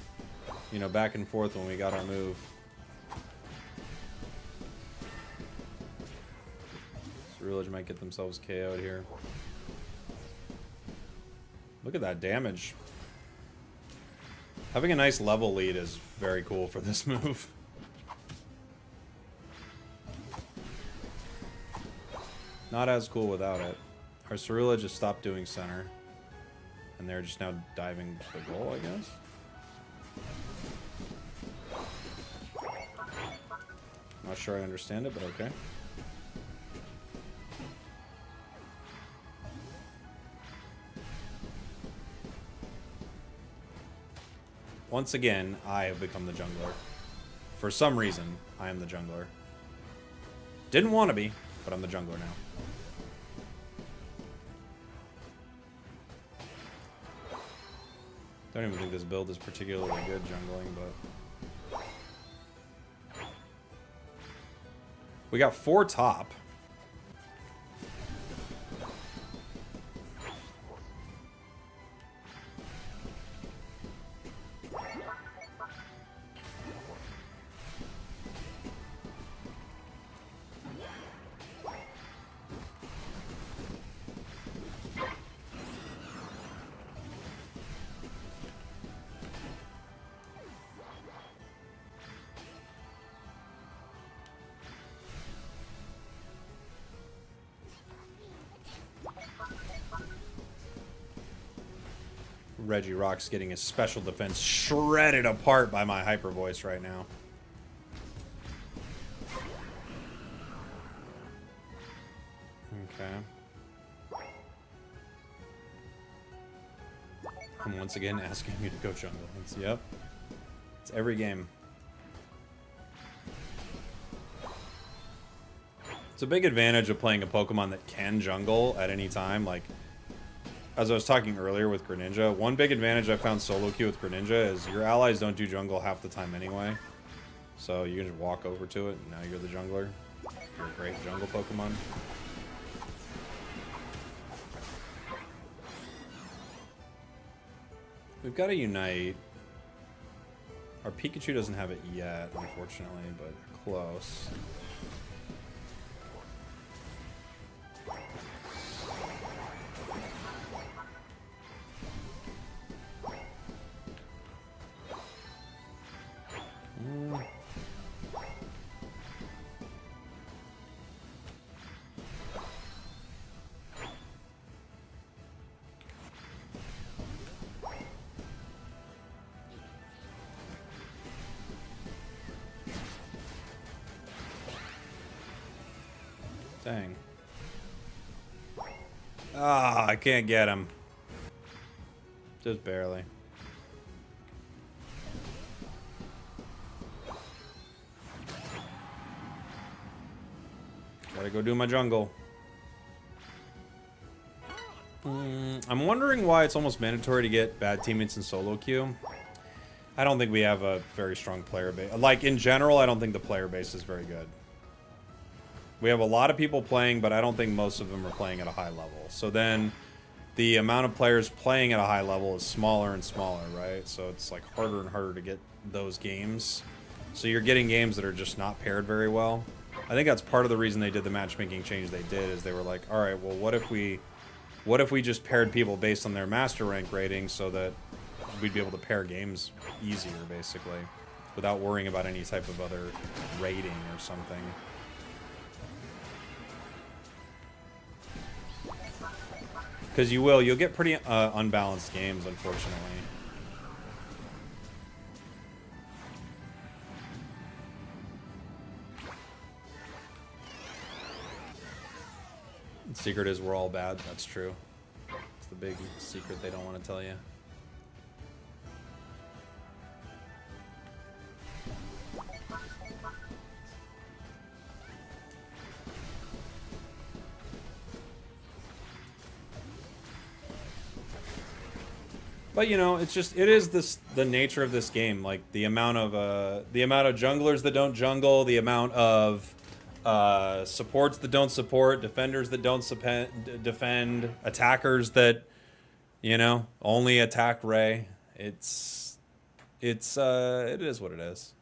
you know, back and forth when we got our move. Ceruledge might get themselves KO'd here. Look at that damage. Having a nice level lead is very cool for this move. Not as cool without it. Our Ceruledge just stopped doing center. And they're just now diving the goal, I guess. Not sure I understand it, but okay. Once again, I have become the jungler. For some reason, I am the jungler. Didn't want to be, but I'm the jungler now. Don't even think this build is particularly good jungling, but... We got 4 top. Reggie Rock's getting his special defense shredded apart by my hyper voice right now. Okay. I'm once again asking you to go jungle. Yep. It's every game. It's a big advantage of playing a Pokemon that can jungle at any time. Like, as I was talking earlier with Greninja, one big advantage I found solo queue with Greninja is your allies don't do jungle half the time anyway. So you can just walk over to it, and now you're the jungler. You're a great jungle Pokemon. We've got to unite. Our Pikachu doesn't have it yet, unfortunately, but close. Dang. Ah, I can't get him. Just barely. Gotta go do my jungle. I'm wondering why it's almost mandatory to get bad teammates in solo queue. I don't think we have a very strong player base. Like, in general, I don't think the player base is very good. We have a lot of people playing, but I don't think most of them are playing at a high level. So then the amount of players playing at a high level is smaller and smaller, right? So it's like harder and harder to get those games. So you're getting games that are just not paired very well. I think that's part of the reason they did the matchmaking change they did, is they were like, all right, well, what if we just paired people based on their master rank rating so that we'd be able to pair games easier, basically, without worrying about any type of other rating or something. Because you'll get pretty unbalanced games, unfortunately. The secret is we're all bad. That's true. It's the big secret they don't want to tell you. But you know, it is the nature of this game. Like the amount of junglers that don't jungle, the amount of supports that don't support, defenders that don't defend, attackers that, you know, only attack Ray. It is what it is,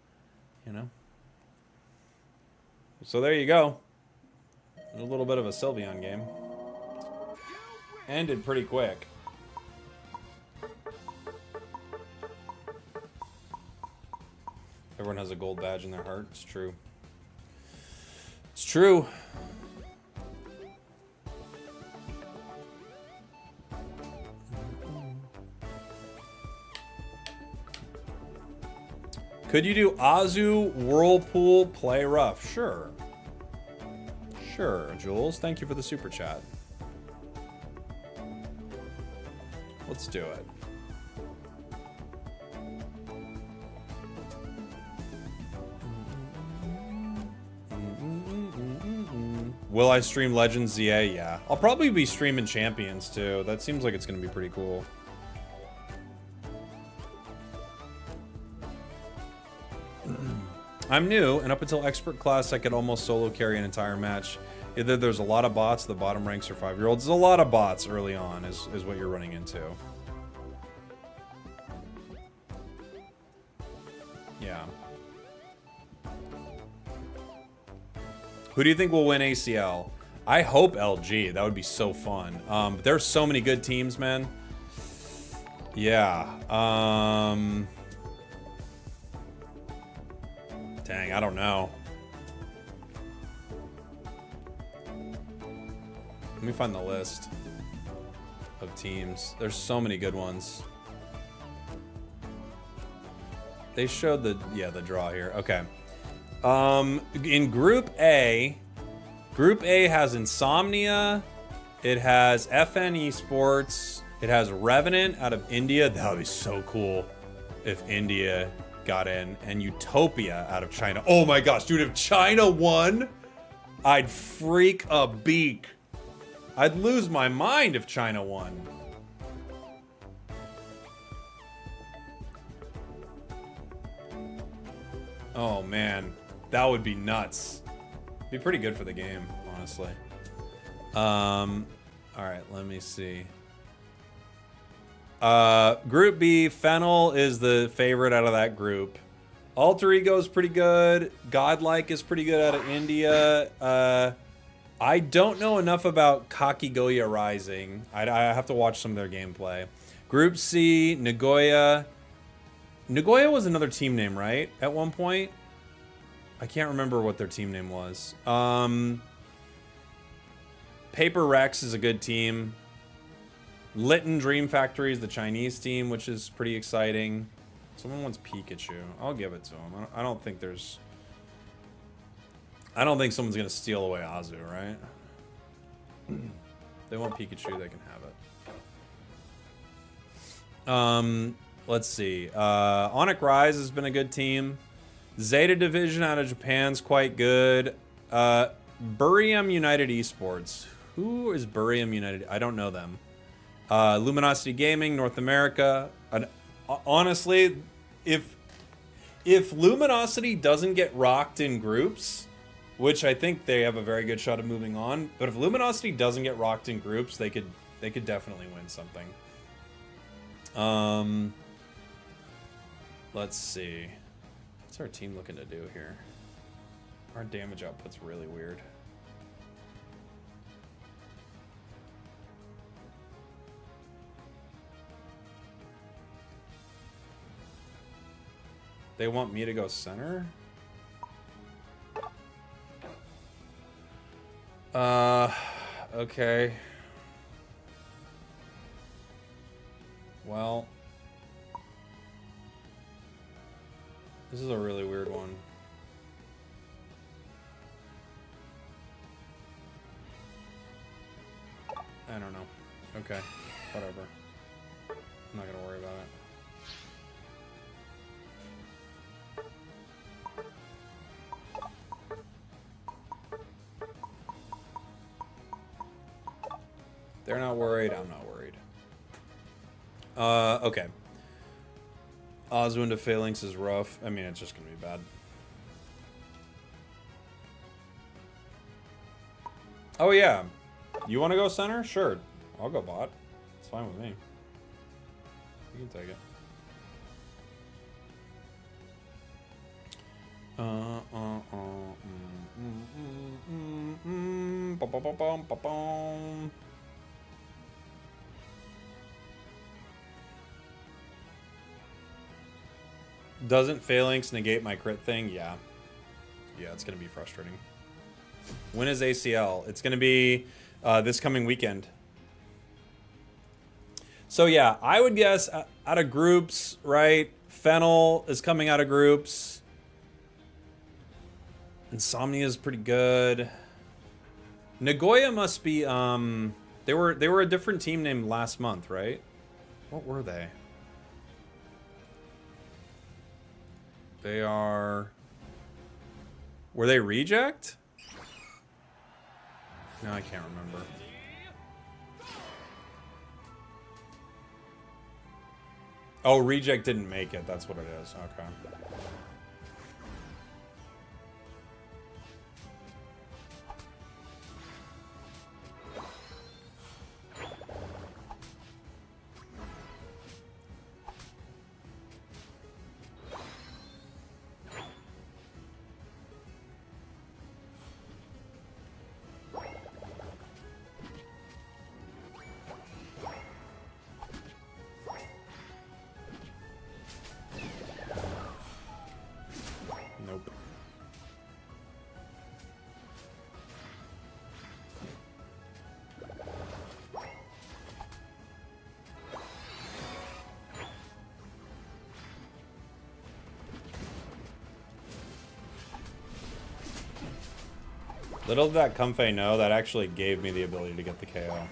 you know. So there you go. A little bit of a Sylveon game. Ended pretty quick. Everyone has a gold badge in their heart. It's true. It's true. Could you do Azu, Whirlpool, Play Rough? Sure. Sure, Jules. Thank you for the super chat. Let's do it. Will I stream Legends ZA? Yeah. I'll probably be streaming Champions too. That seems like it's going to be pretty cool. I'm new, and up until expert class, I could almost solo carry an entire match. Either there's a lot of bots, the bottom ranks are 5-year-olds. There's a lot of bots early on, is what you're running into. Yeah. Who do you think will win ACL? I hope LG. That would be so fun. But there's so many good teams, man. Yeah. Dang, I don't know. Let me find the list of teams. There's so many good ones. They showed the draw here. Okay. In Group A has Insomnia. It has FN Esports. It has Revenant out of India. That would be so cool if India got in. And Utopia out of China. Oh my gosh, dude, if China won, I'd freak a beak. I'd lose my mind if China won. Oh man, that would be nuts. Be pretty good for the game, honestly. All right, let me see. Group B, Fennel is the favorite out of that group. Alter Ego is pretty good. Godlike is pretty good out of India. I don't know enough about Kakigoya Rising. I have to watch some of their gameplay. Group C, Nagoya. Nagoya was another team name, right? At one point? I can't remember what their team name was. Paper Rex is a good team. Litten Dream Factory is the Chinese team, which is pretty exciting. Someone wants Pikachu. I'll give it to him. I don't think someone's gonna steal away Azu, right? They want Pikachu, they can have it. Let's see. Onic Rise has been a good team. Zeta Division out of Japan's quite good. Burium United Esports. Who is Burium United? I don't know them. Luminosity Gaming, North America. Honestly, if Luminosity doesn't get rocked in groups, which I think they have a very good shot of moving on, but if Luminosity doesn't get rocked in groups, they could definitely win something. Let's see. What's our team looking to do here? Our damage output's really weird. They want me to go center? Okay. Well, this is a really weird one. I don't know. Okay, whatever. I'm not gonna worry about it. They're not worried, I'm not worried. Okay. Azu into Phalanx is rough. I mean, it's just gonna be bad. Oh yeah. You wanna go center? Sure. I'll go bot. It's fine with me. You can take it. Doesn't Phalanx negate my crit thing? Yeah. Yeah, it's going to be frustrating. When is ACL? It's going to be this coming weekend. So yeah, I would guess out of groups, right? Fennel is coming out of groups. Insomnia is pretty good. Nagoya must be they were a different team named last month, right? What were they? They are... Were they Reject? No, I can't remember. Oh, reject didn't make it. That's what it is. Okay. Nope. Little did that Comfey know, that actually gave me the ability to get the KO.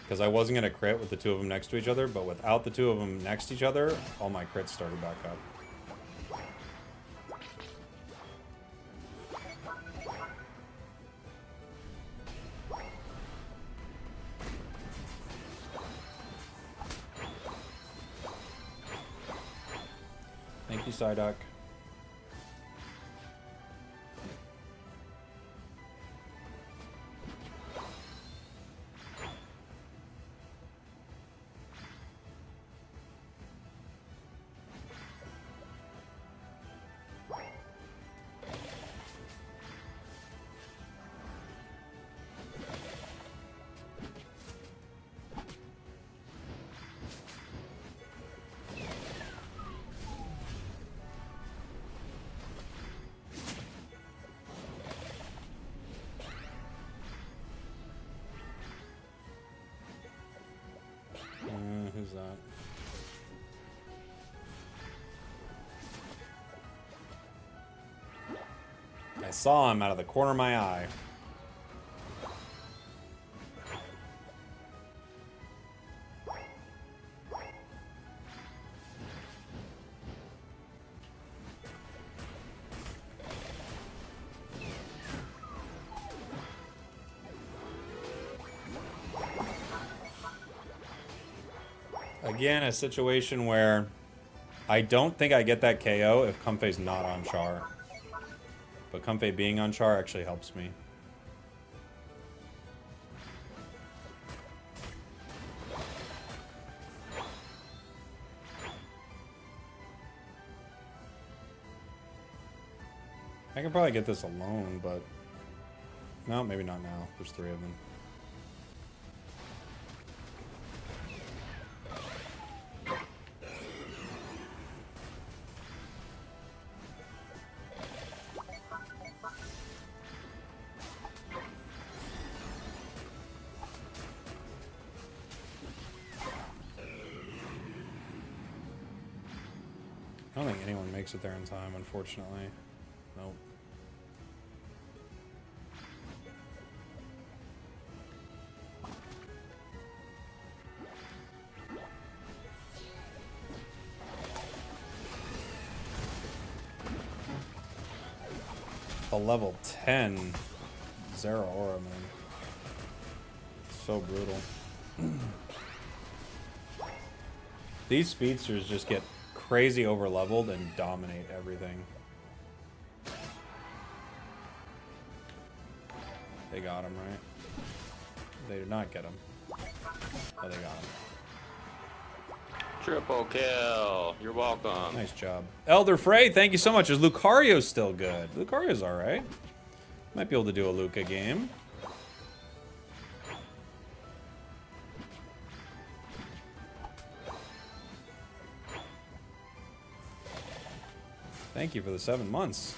Because I wasn't going to crit with the two of them next to each other, but without the two of them next to each other, all my crits started back up. Thank you, Psyduck. Who's that? I saw him out of the corner of my eye. Again, a situation where I don't think I get that KO if Comfey's not on Char. But Comfey being on Char actually helps me. I can probably get this alone, but... No, maybe not now. There's three of them. I don't think anyone makes it there in time, unfortunately. Nope. A level 10 Zera Aura, man. So brutal. These speedsters just get crazy over leveled and dominate everything. They got him, right? They did not get him. Oh, they got him. Triple kill. You're welcome. Nice job. Elder Frey, thank you so much. Is Lucario still good? Lucario's alright. Might be able to do a Luca game. Thank you for the 7 months.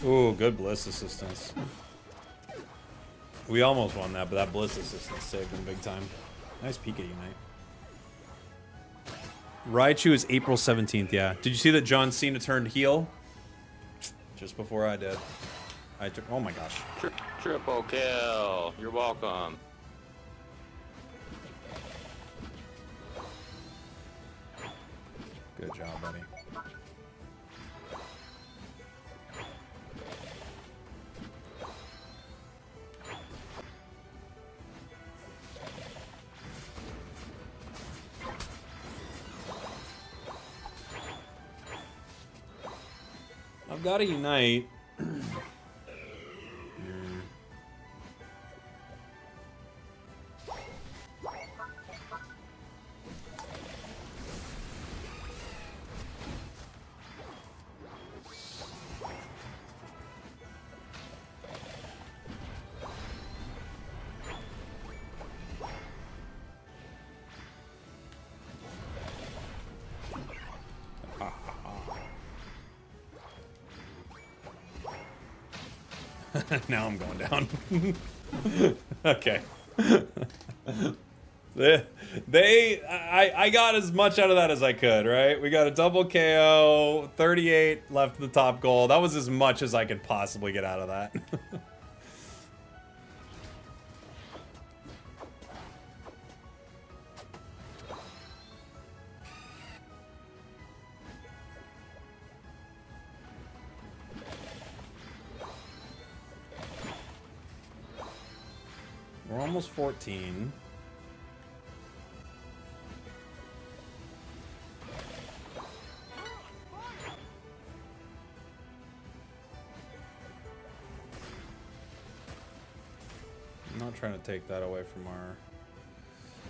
Ooh, good bliss assistance. We almost won that, but that bliss assistance saved him big time. Nice peek at Unite. Raichu is April 17th, yeah. Did you see that John Cena turned heel? Just before I did. I took, oh my gosh. Triple kill. You're welcome. Good job, buddy. I've got to unite. Now I'm going down. Okay. I got as much out of that as I could, right? We got a double KO, 38 left the top goal. That was as much as I could possibly get out of that. We're almost 14. I'm not trying to take that away from our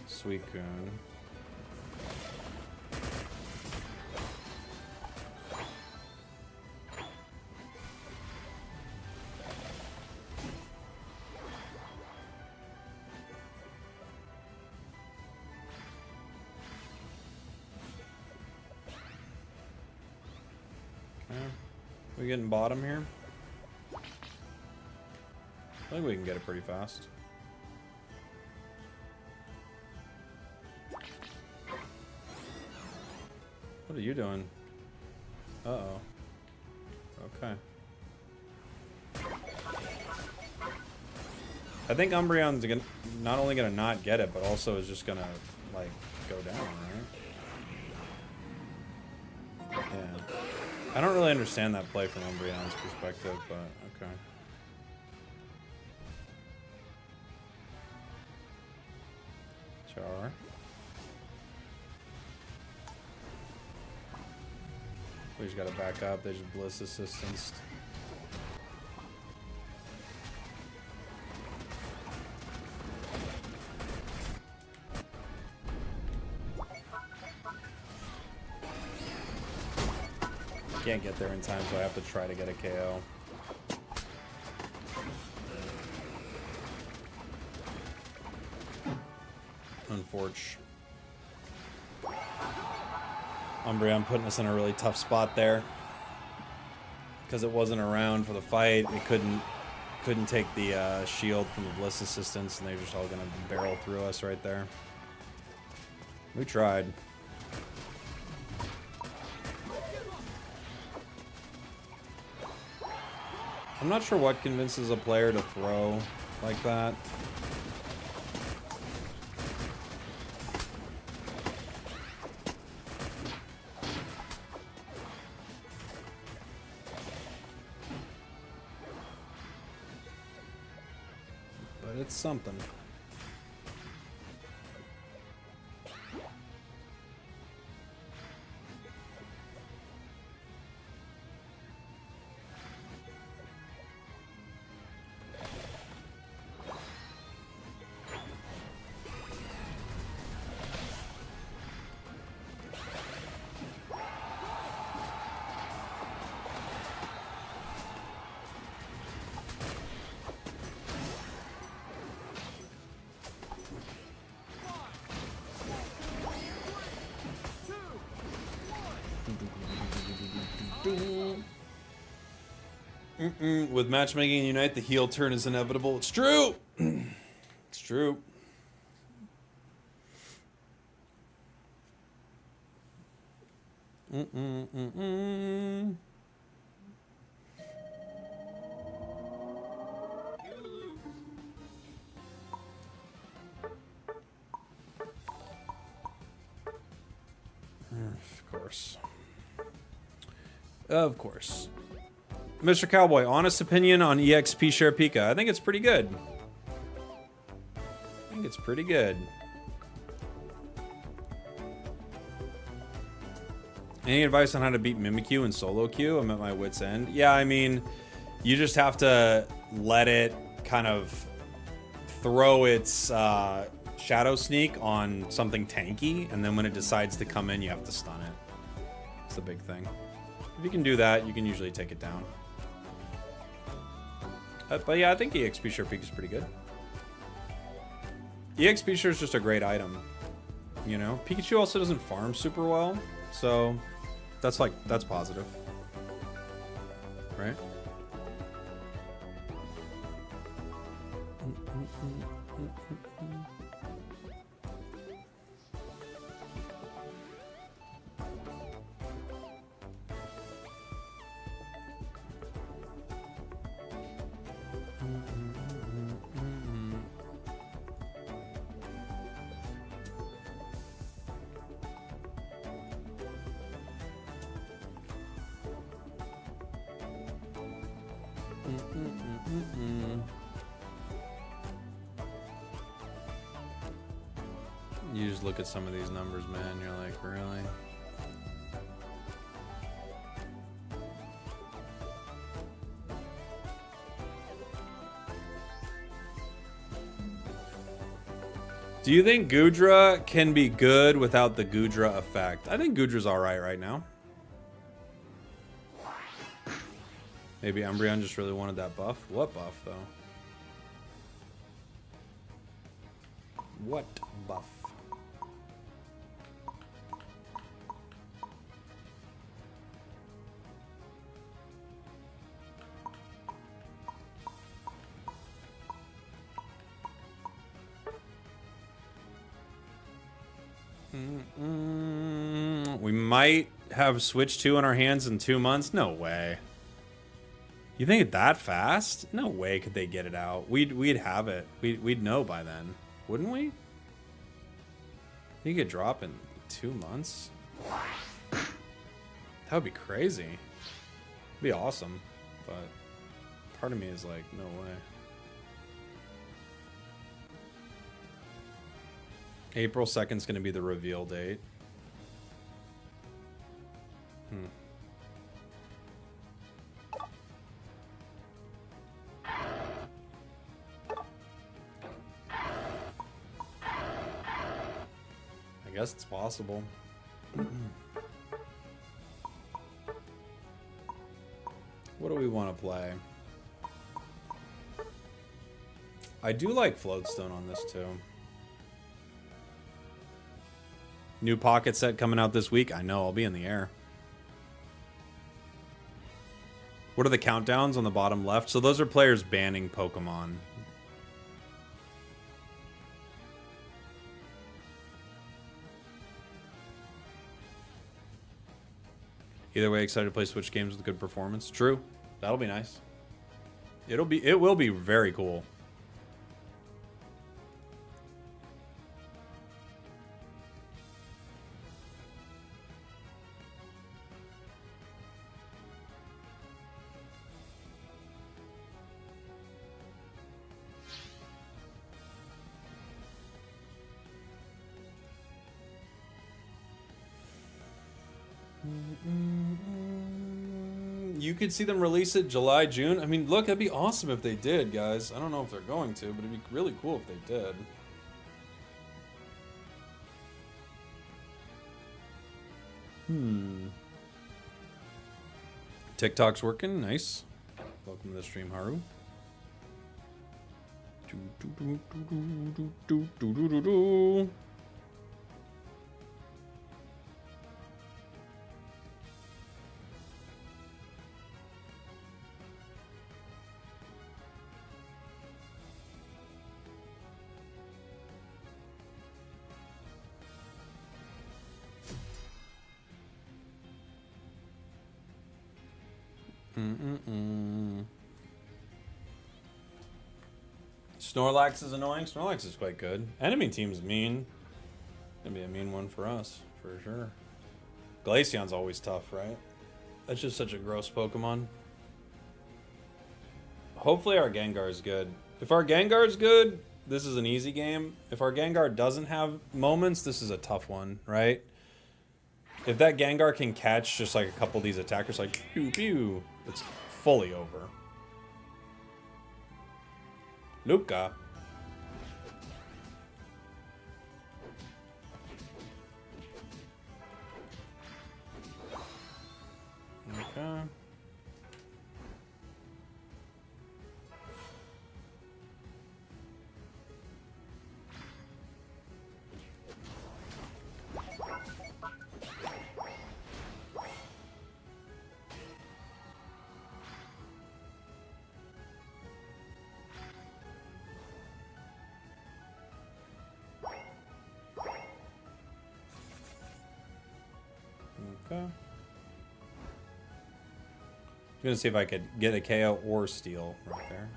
Suicune. We getting bottom here? I think we can get it pretty fast. What are you doing? Uh-oh. Okay. I think Umbreon's gonna, not only gonna not get it, but also is just gonna, like, go down, right? Yeah. I don't really understand that play from Umbreon's perspective, but okay. Char. We just gotta back up. They just bliss assistance. Can't get there in time, so I have to try to get a KO. Unfortunate. Umbreon putting us in a really tough spot there. Because it wasn't around for the fight, it couldn't take the shield from the Bliss assistance, and they're just all gonna barrel through us right there. We tried. I'm not sure what convinces a player to throw like that. But it's something. With matchmaking and Unite, the heel turn is inevitable. It's true. It's true. Of course. Of course. Mr. Cowboy, honest opinion on EXP Share Pika. I think it's pretty good. I think it's pretty good. Any advice on how to beat Mimikyu in solo queue? I'm at my wit's end. Yeah, I mean, you just have to let it kind of throw its Shadow Sneak on something tanky, and then when it decides to come in, you have to stun it. It's the big thing. If you can do that, you can usually take it down. But yeah, I think EXP Share Peak is pretty good. EXP Share is just a great item. You know? Pikachu also doesn't farm super well, so that's positive. Right? You just look at some of these numbers, man. You're like, really? Do you think Goodra can be good without the Goodra effect? I think Goodra's alright right now. Maybe Umbreon just really wanted that buff. What buff, though? What buff? We might have Switch 2 in our hands in 2 months? No way. You think it that fast? No way could they get it out. We'd have it. We'd know by then, wouldn't we? You could drop in 2 months. That would be crazy. It'd be awesome, but part of me is like, no way. April 2nd is going to be the reveal date. I guess it's possible. What do we want to play? I do like Floatstone on this too. New pocket set coming out this week. I know, I'll be in the air. What are the countdowns on the bottom left? So those are players banning Pokemon. Either way, excited to play Switch games with good performance. True. That'll be nice. It will be very cool. You could see them release it July, June. I mean, look, that'd be awesome if they did, guys. I don't know if they're going to, but it'd be really cool if they did. TikTok's working. Nice. Welcome to the stream, Haru. Snorlax is annoying. Snorlax is quite good. Enemy team's mean. Gonna be a mean one for us, for sure. Glaceon's always tough, right? That's just such a gross Pokemon. Hopefully our Gengar is good. If our Gengar's good, this is an easy game. If our Gengar doesn't have moments, this is a tough one, right? If that Gengar can catch just like a couple of these attackers, like pew pew, it's fully over. Luca. Okay. Okay. I'm gonna see if I could get a KO or steal right there.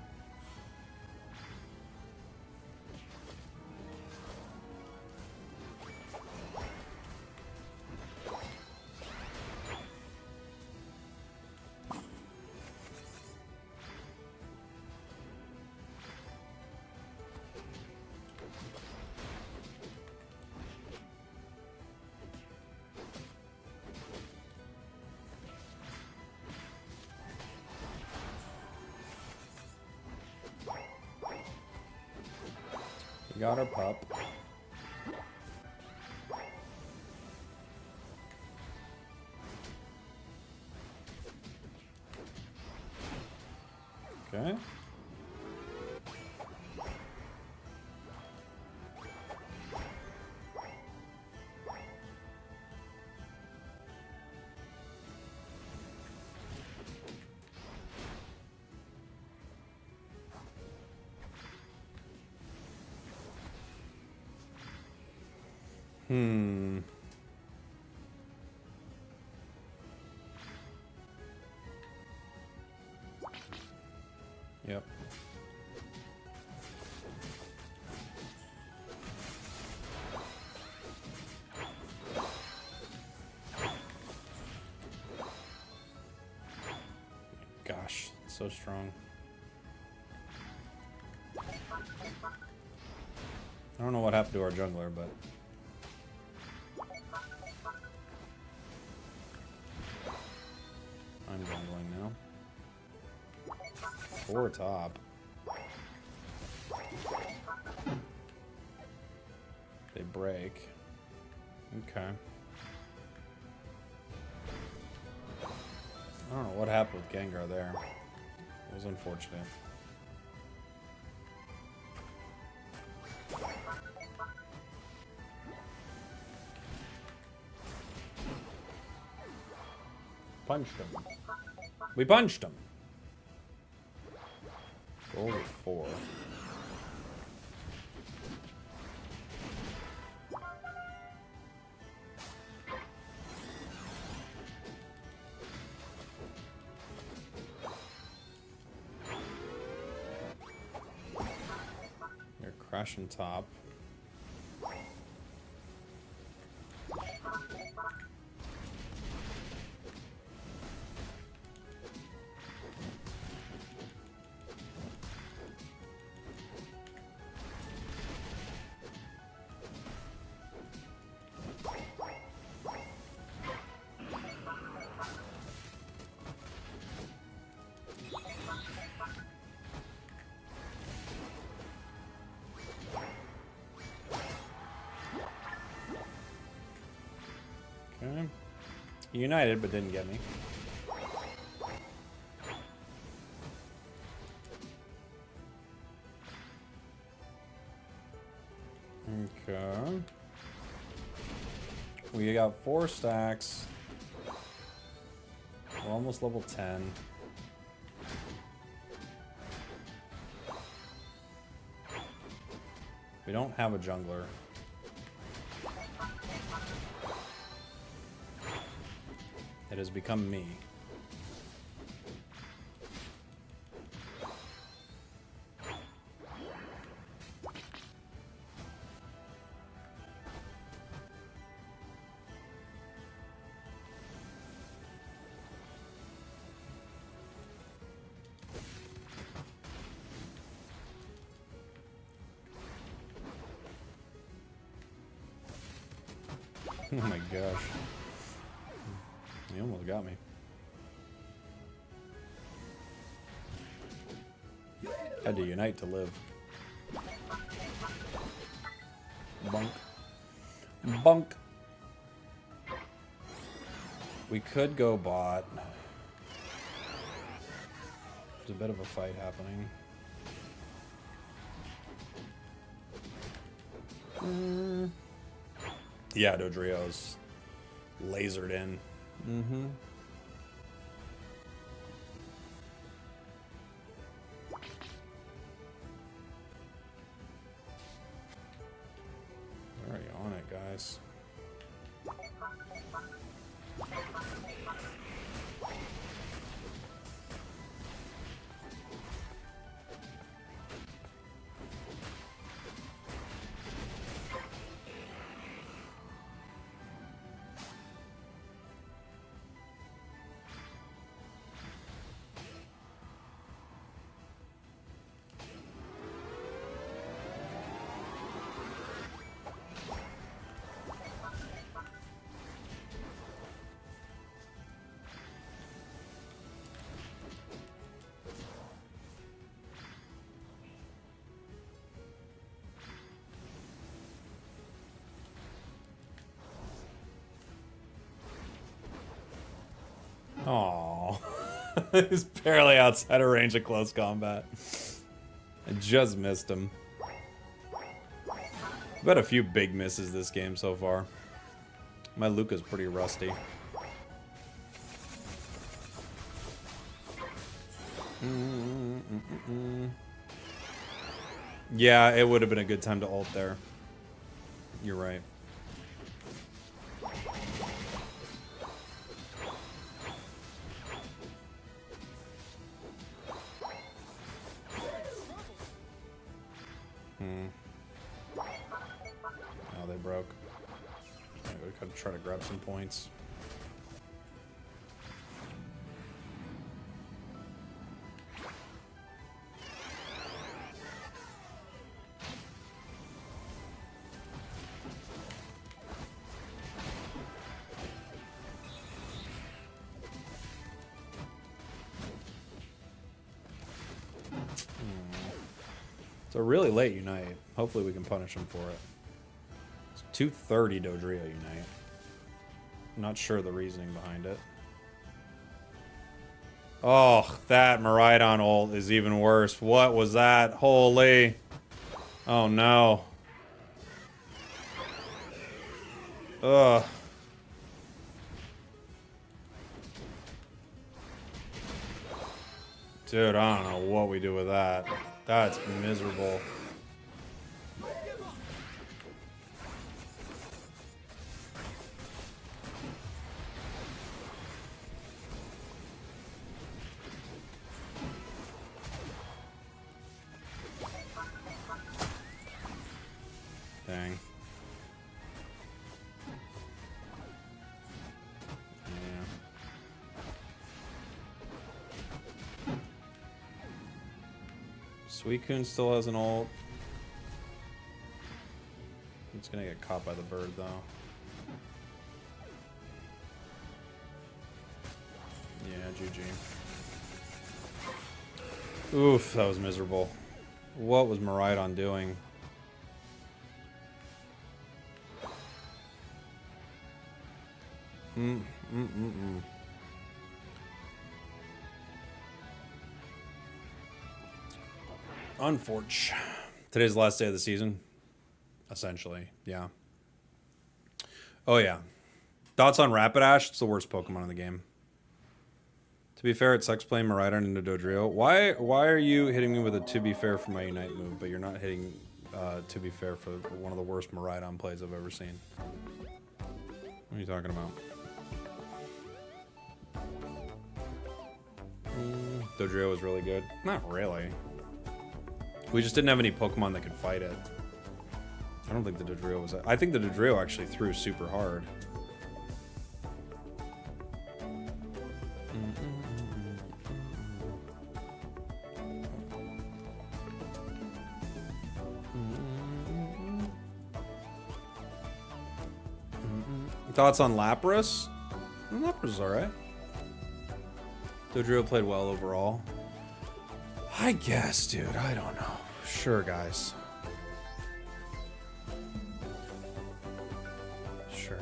We got our pup. Okay. Yep. Gosh, it's so strong. I don't know what happened to our jungler, but I'm jungling now. 4 top. They break. Okay. I don't know what happened with Gengar there. It was unfortunate. Punched him. We punched him. Goal of 4. You're crashing top. Okay. He united, but didn't get me. Okay. We got 4 stacks. We're almost level 10. We don't have a jungler. It has become me. Oh my gosh. He almost got me. Had to unite to live. Bunk. Bunk. We could go bot. There's a bit of a fight happening. Yeah, Dodrio's lasered in. Mm-hmm. Already on it, guys. Aww. He's barely outside of range of close combat. I just missed him. I've had a few big misses this game so far. My Luca's pretty rusty. Yeah, it would have been a good time to ult there. You're right. Oh, they broke. Yeah, we gotta try to grab some points. It's a really late Unite. Hopefully we can punish him for it. It's 2:30 Dodrio Unite. I'm not sure the reasoning behind it. Oh, that Miraidon ult is even worse. What was that? Holy. Oh no. Ugh. Dude, I don't know what we do with that. That's miserable. Dang. Suicune still has an ult. It's gonna get caught by the bird though. Yeah, GG. Oof, that was miserable. What was Miraidon doing? Unfortunate. Today's the last day of the season. Essentially, yeah. Oh yeah. Thoughts on Rapidash? It's the worst Pokemon in the game. To be fair, it sucks playing Miraidon into Dodrio. Why are you hitting me with a to be fair for my Unite move, but you're not hitting to be fair for one of the worst Miraidon plays I've ever seen? What are you talking about? Dodrio was really good. Not really. We just didn't have any Pokemon that could fight it. I don't think the Dodrio was... I think the Dodrio actually threw super hard. Thoughts on Lapras? Lapras is alright. Dodrio played well overall. I guess, dude. I don't know. Sure, guys. Sure.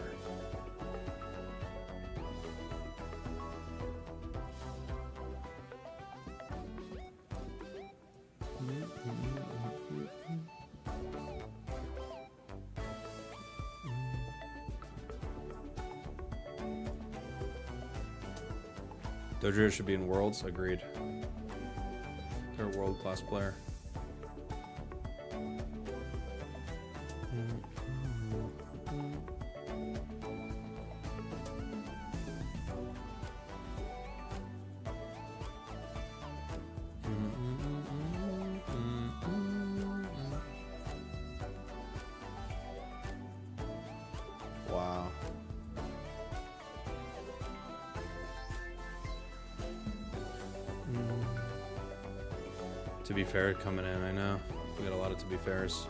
Dodrio should be in Worlds. Agreed. They're a world-class player. Wow. To be fair, coming in, I know. We got a lot of to be fairs.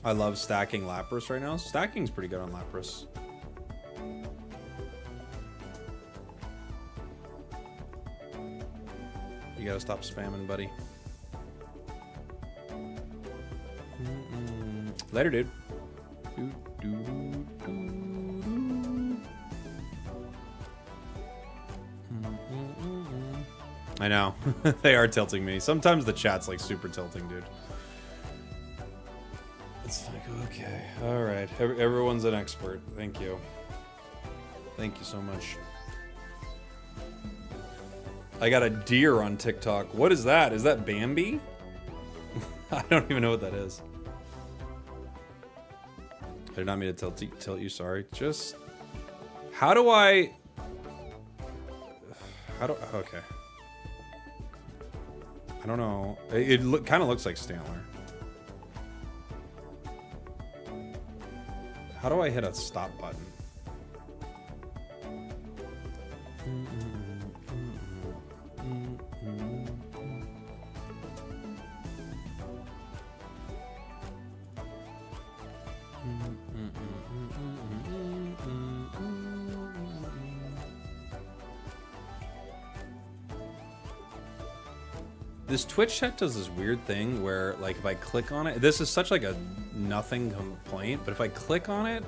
I love stacking Lapras right now. Stacking's pretty good on Lapras. You gotta stop spamming, buddy. Later, dude. I know. They are tilting me. Sometimes the chat's like super tilting, dude. It's like, okay. Alright. Everyone's an expert. Thank you. Thank you so much. I got a deer on TikTok. What is that? Is that Bambi? I don't even know what that is. I did not mean to tilt you, sorry. Just... How do I... Okay. I don't know. It kind of looks like Stantler. How do I hit a stop button? This Twitch chat does this weird thing where, like, if I click on it, this is such like a nothing complaint, but if I click on it,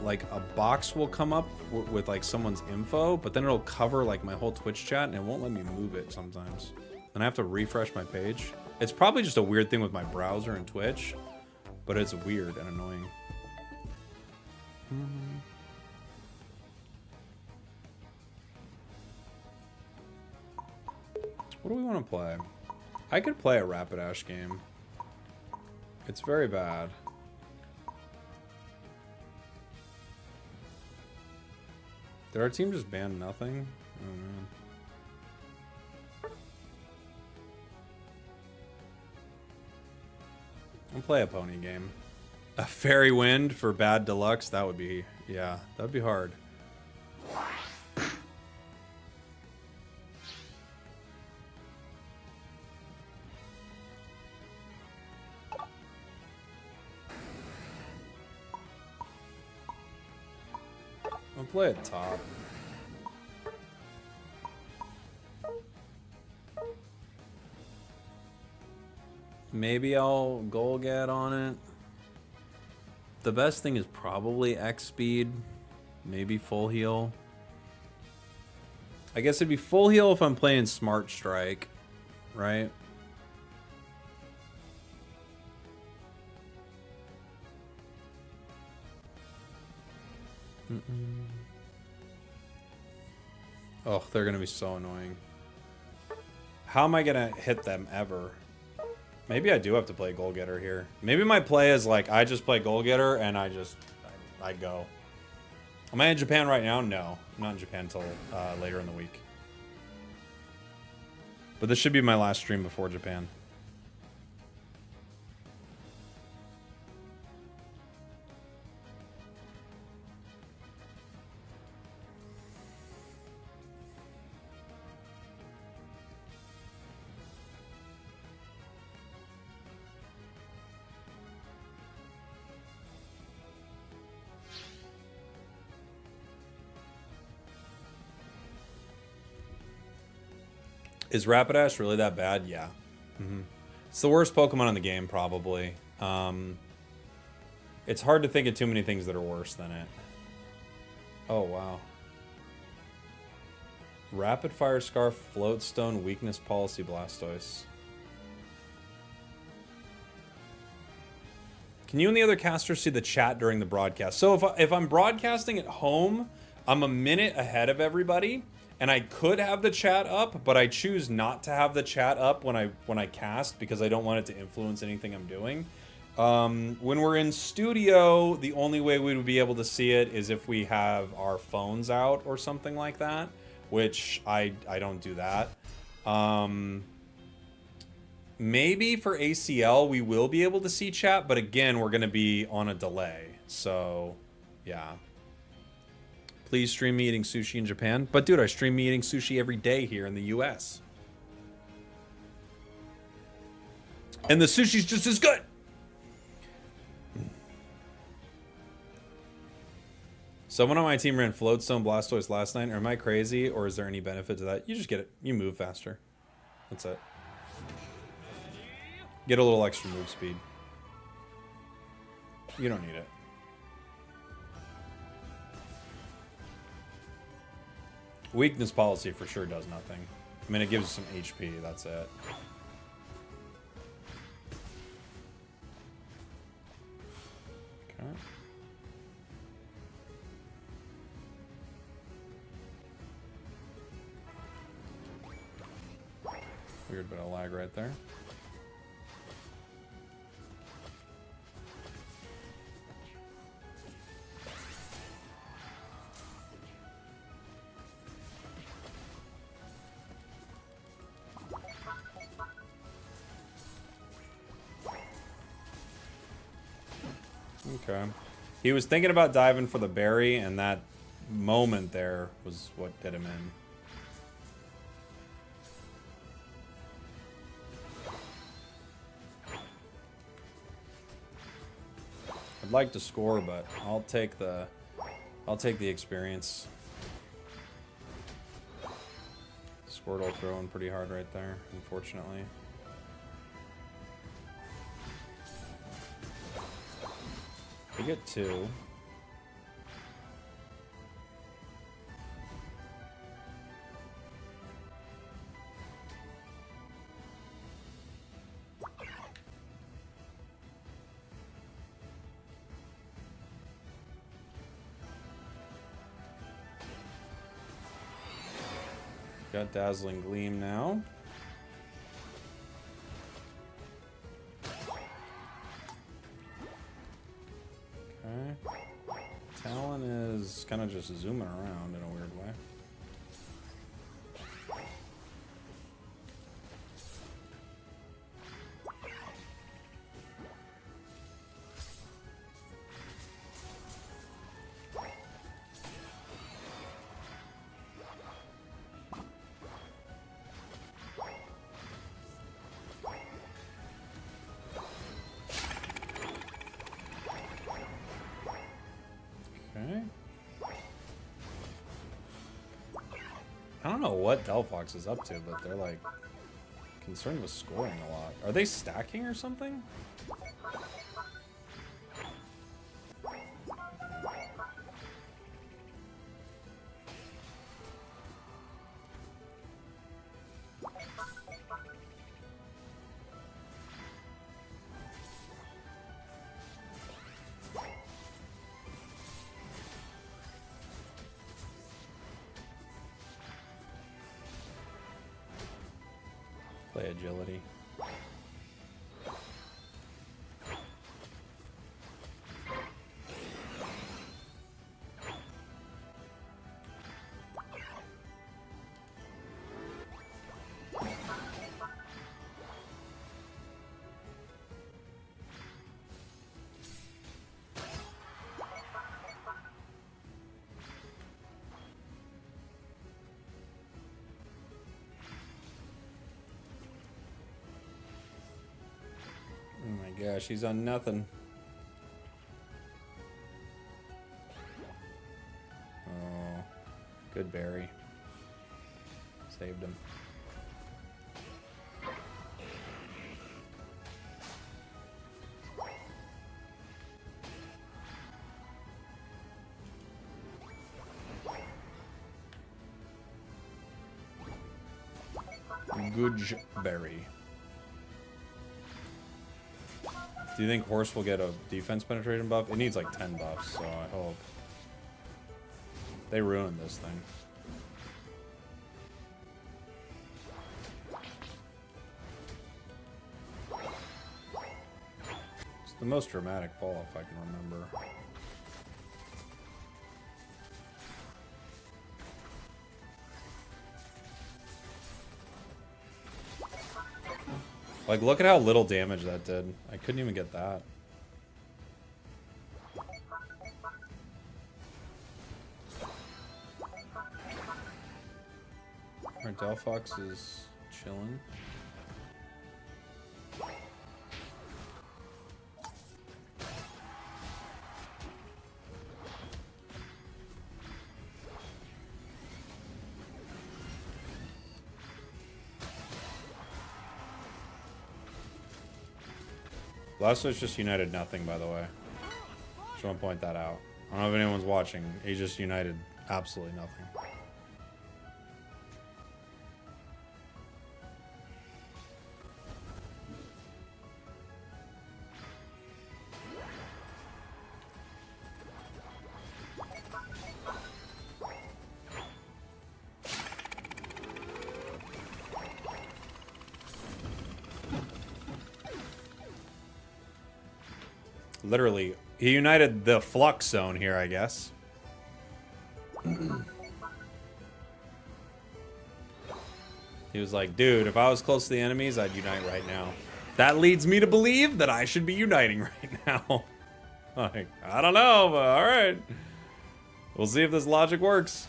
like a box will come up with like someone's info, but then it'll cover like my whole Twitch chat and it won't let me move it sometimes. And I have to refresh my page. It's probably just a weird thing with my browser and Twitch, but it's weird and annoying. What do we want to play? I could play a Rapidash game. It's very bad. Did our team just ban nothing? Oh man. I'll play a pony game. A fairy wind for bad deluxe? That would be, yeah, that would be hard. I'll play it top. Maybe I'll goal get on it. The best thing is probably X speed. Maybe full heal. I guess it'd be full heal if I'm playing Smart Strike, right? Oh, they're gonna be so annoying. How am I gonna hit them ever? Maybe I do have to play goal getter here. Maybe my play is like I just play goal getter and I go. Am I in Japan right now? No, I'm not in Japan until later in the week. But this should be my last stream before Japan. Is Rapidash really that bad? Yeah. It's the worst Pokemon in the game, probably. It's hard to think of too many things that are worse than it. Oh, wow. Rapid Fire Scarf, Floatstone, Weakness Policy, Blastoise. Can you and the other casters see the chat during the broadcast? So if I'm broadcasting at home, I'm a minute ahead of everybody, and I could have the chat up, but I choose not to have the chat up when I cast because I don't want it to influence anything I'm doing. When we're in studio, the only way we would be able to see it is if we have our phones out or something like that, which I don't do that. Maybe for ACL, we will be able to see chat, but again, we're going to be on a delay. So, yeah. Please stream me eating sushi in Japan. But, dude, I stream me eating sushi every day here in the US. And the sushi's just as good! Someone on my team ran Floatstone Blastoise last night. Am I crazy, or is there any benefit to that? You just get it. You move faster. That's it. Get a little extra move speed. You don't need it. Weakness policy for sure does nothing. I mean, it gives you some HP, that's it. Okay. Weird bit of lag right there. Okay. He was thinking about diving for the berry, and that moment there was what did him in. I'd like to score, but I'll take the experience. Squirtle throwing pretty hard right there, unfortunately. We get 2. Got Dazzling Gleam now. Okay. Talon is kind of just zooming around in a weird way. I don't know what Delphox is up to, but they're like concerned with scoring a lot. Are they stacking or something? Play agility. Oh my gosh, he's on nothing. Oh, good berry. Saved him. Goodberry. Do you think horse will get a defense penetration buff? It needs like 10 buffs, so I hope. They ruined this thing. It's the most dramatic fall if I can remember. Like, look at how little damage that did. I couldn't even get that. Our Delphox is chilling. Blastoise just united nothing, by the way. Just want to point that out. I don't know if anyone's watching. He just united absolutely nothing. Literally, he united the flux zone here, I guess. He was like, dude, if I was close to the enemies, I'd unite right now. That leads me to believe that I should be uniting right now. Like, I don't know, but alright. We'll see if this logic works.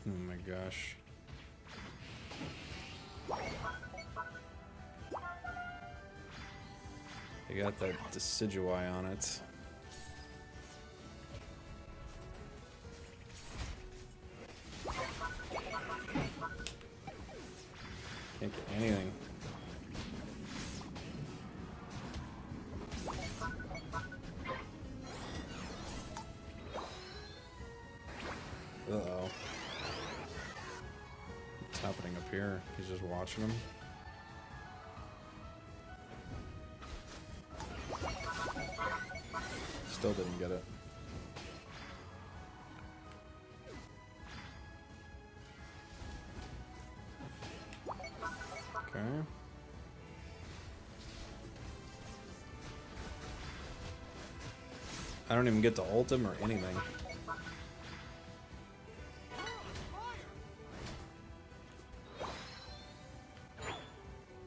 Oh my gosh. They got that Decidueye on it. Can't get anything. Uh-oh. What's happening up here? He's just watching him. Still didn't get it. Okay. I don't even get to ult him or anything.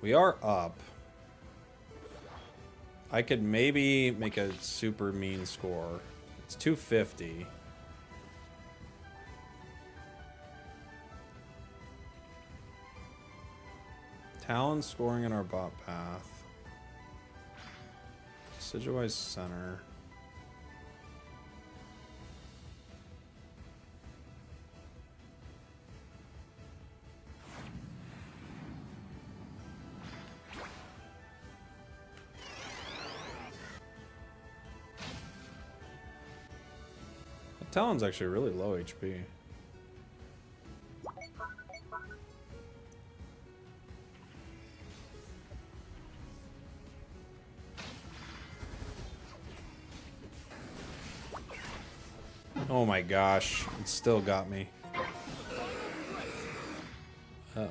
We are up. I could maybe make a super mean score. It's 250. Talon scoring in our bot path. Decidueye's center. Talon's actually really low HP. Oh my gosh, it still got me. Uh-oh.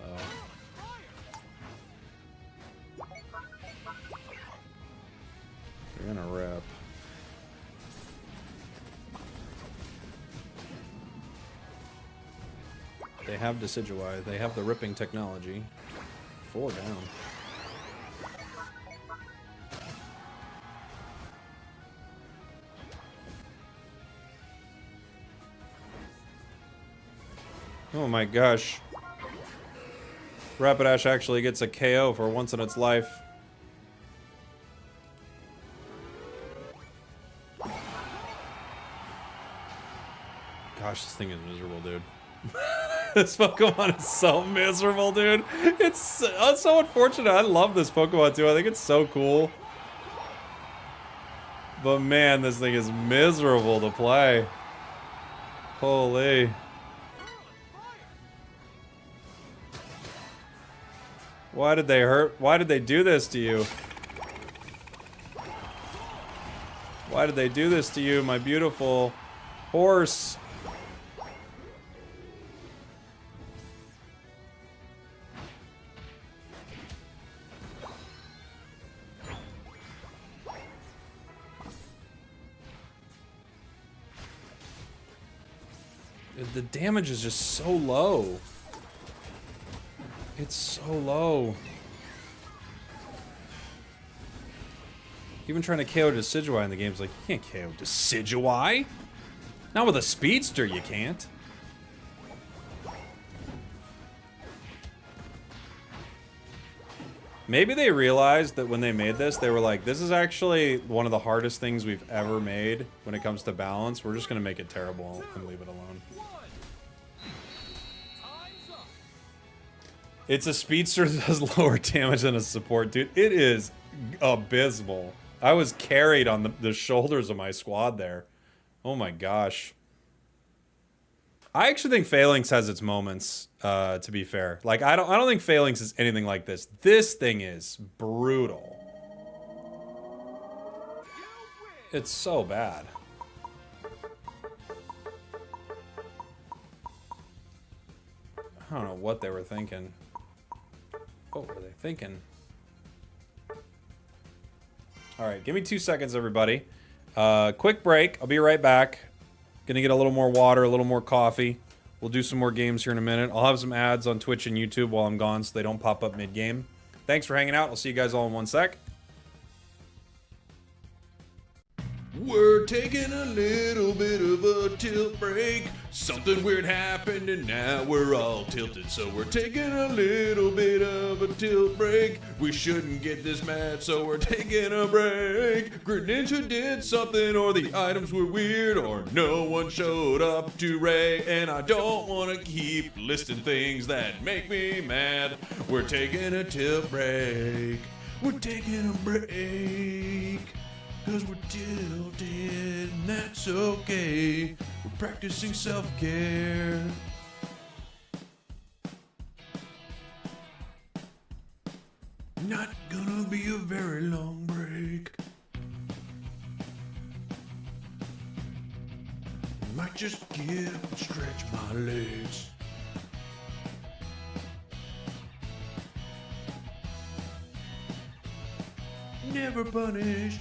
You're gonna rip. They have Decidueye. They have the ripping technology. 4 down. Oh my gosh. Rapidash actually gets a KO for once in its life. Gosh, this thing is miserable, dude. This Pokemon is so miserable, dude. It's so unfortunate. I love this Pokemon too. I think it's so cool. But man, this thing is miserable to play. Holy. Why did they hurt? Why did they do this to you? Why did they do this to you, my beautiful horse? The damage is just so low. It's so low. Even trying to KO Decidueye in the game's like, you can't KO Decidueye. Not with a speedster, you can't. Maybe they realized that when they made this, they were like, this is actually one of the hardest things we've ever made when it comes to balance. We're just going to make it terrible and leave it alone. It's a speedster that does lower damage than a support, dude. It is abysmal. I was carried on the shoulders of my squad there. Oh my gosh. I actually think Phalanx has its moments, to be fair. Like, I don't think Phalanx is anything like this. This thing is brutal. It's so bad. I don't know what they were thinking. What were they thinking? Alright, give me 2 seconds, everybody. Quick break. I'll be right back. Gonna get a little more water, a little more coffee. We'll do some more games here in a minute. I'll have some ads on Twitch and YouTube while I'm gone so they don't pop up mid-game. Thanks for hanging out. I'll see you guys all in 1 sec. We're taking a little bit of a tilt break. Something weird happened and now we're all tilted. So we're taking a little bit of a tilt break. We shouldn't get this mad, so we're taking a break. Greninja did something, or the items were weird, or no one showed up to Ray. And I don't want to keep listing things that make me mad. We're taking a tilt break. We're taking a break. Cause we're tilted, and that's okay. We're practicing self-care. Not gonna be a very long break. Might just get up and stretch my legs. Never punished.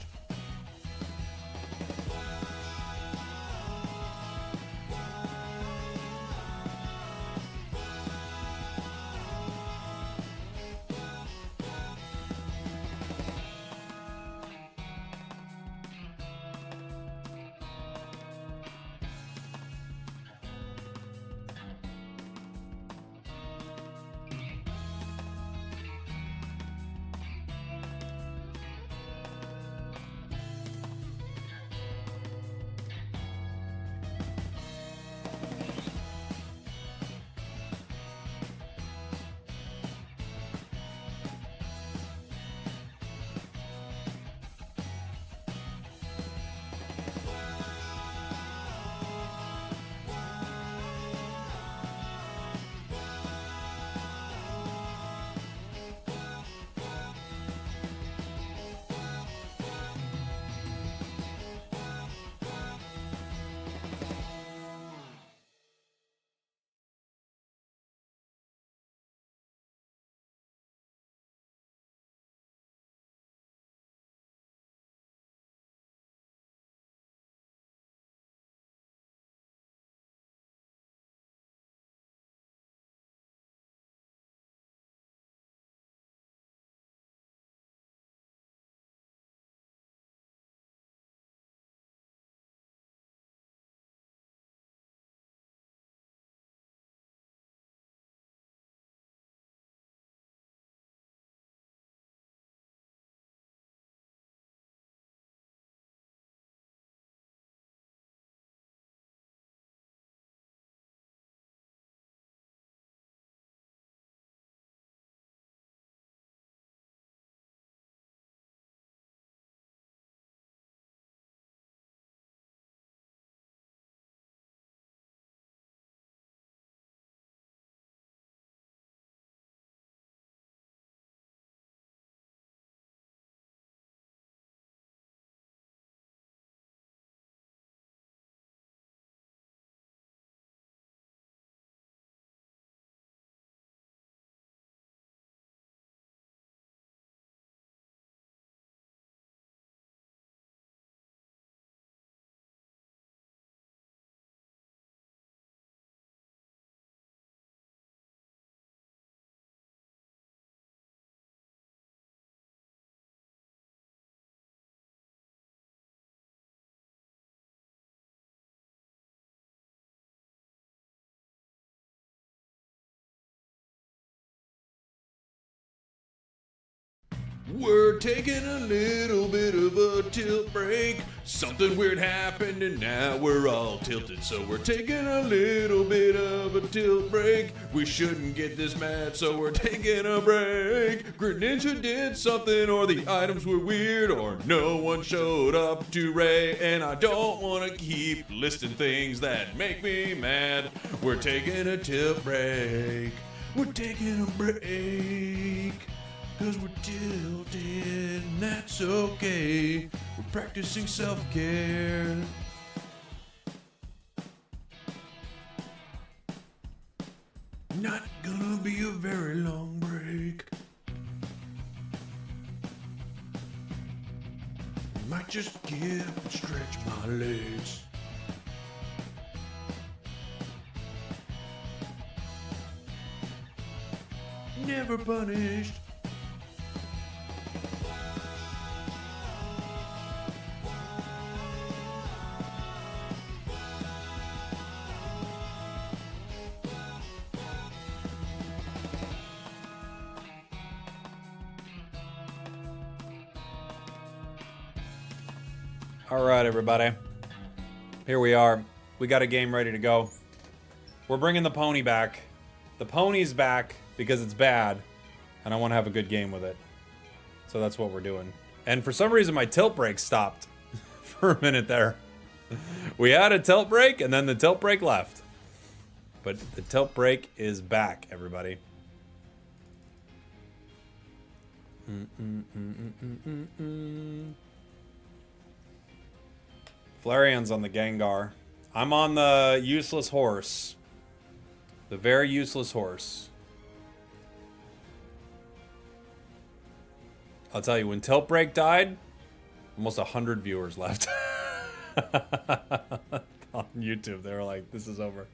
We're taking a little bit of a tilt break. Something weird happened and now we're all tilted. So we're taking a little bit of a tilt break. We shouldn't get this mad, so we're taking a break. Grit Ninja did something, or the items were weird, or no one showed up to Ray. And I don't want to keep listing things that make me mad. We're taking a tilt break. We're taking a break. Cause we're tilted, and that's okay. We're practicing self-care. Not gonna be a very long break. Might just get and stretch my legs. Never punished. All right, everybody. Here we are. We got a game ready to go. We're bringing the pony back. The pony's back because it's bad, and I want to have a good game with it. So that's what we're doing. And for some reason, my tilt break stopped for a minute there. We had a tilt break, and then the tilt break left. But the tilt break is back, everybody. Flareon's on the Gengar. I'm on the useless horse. The very useless horse. I'll tell you, when Tilt Break died, almost 100 viewers left. On YouTube, they were like, this is over.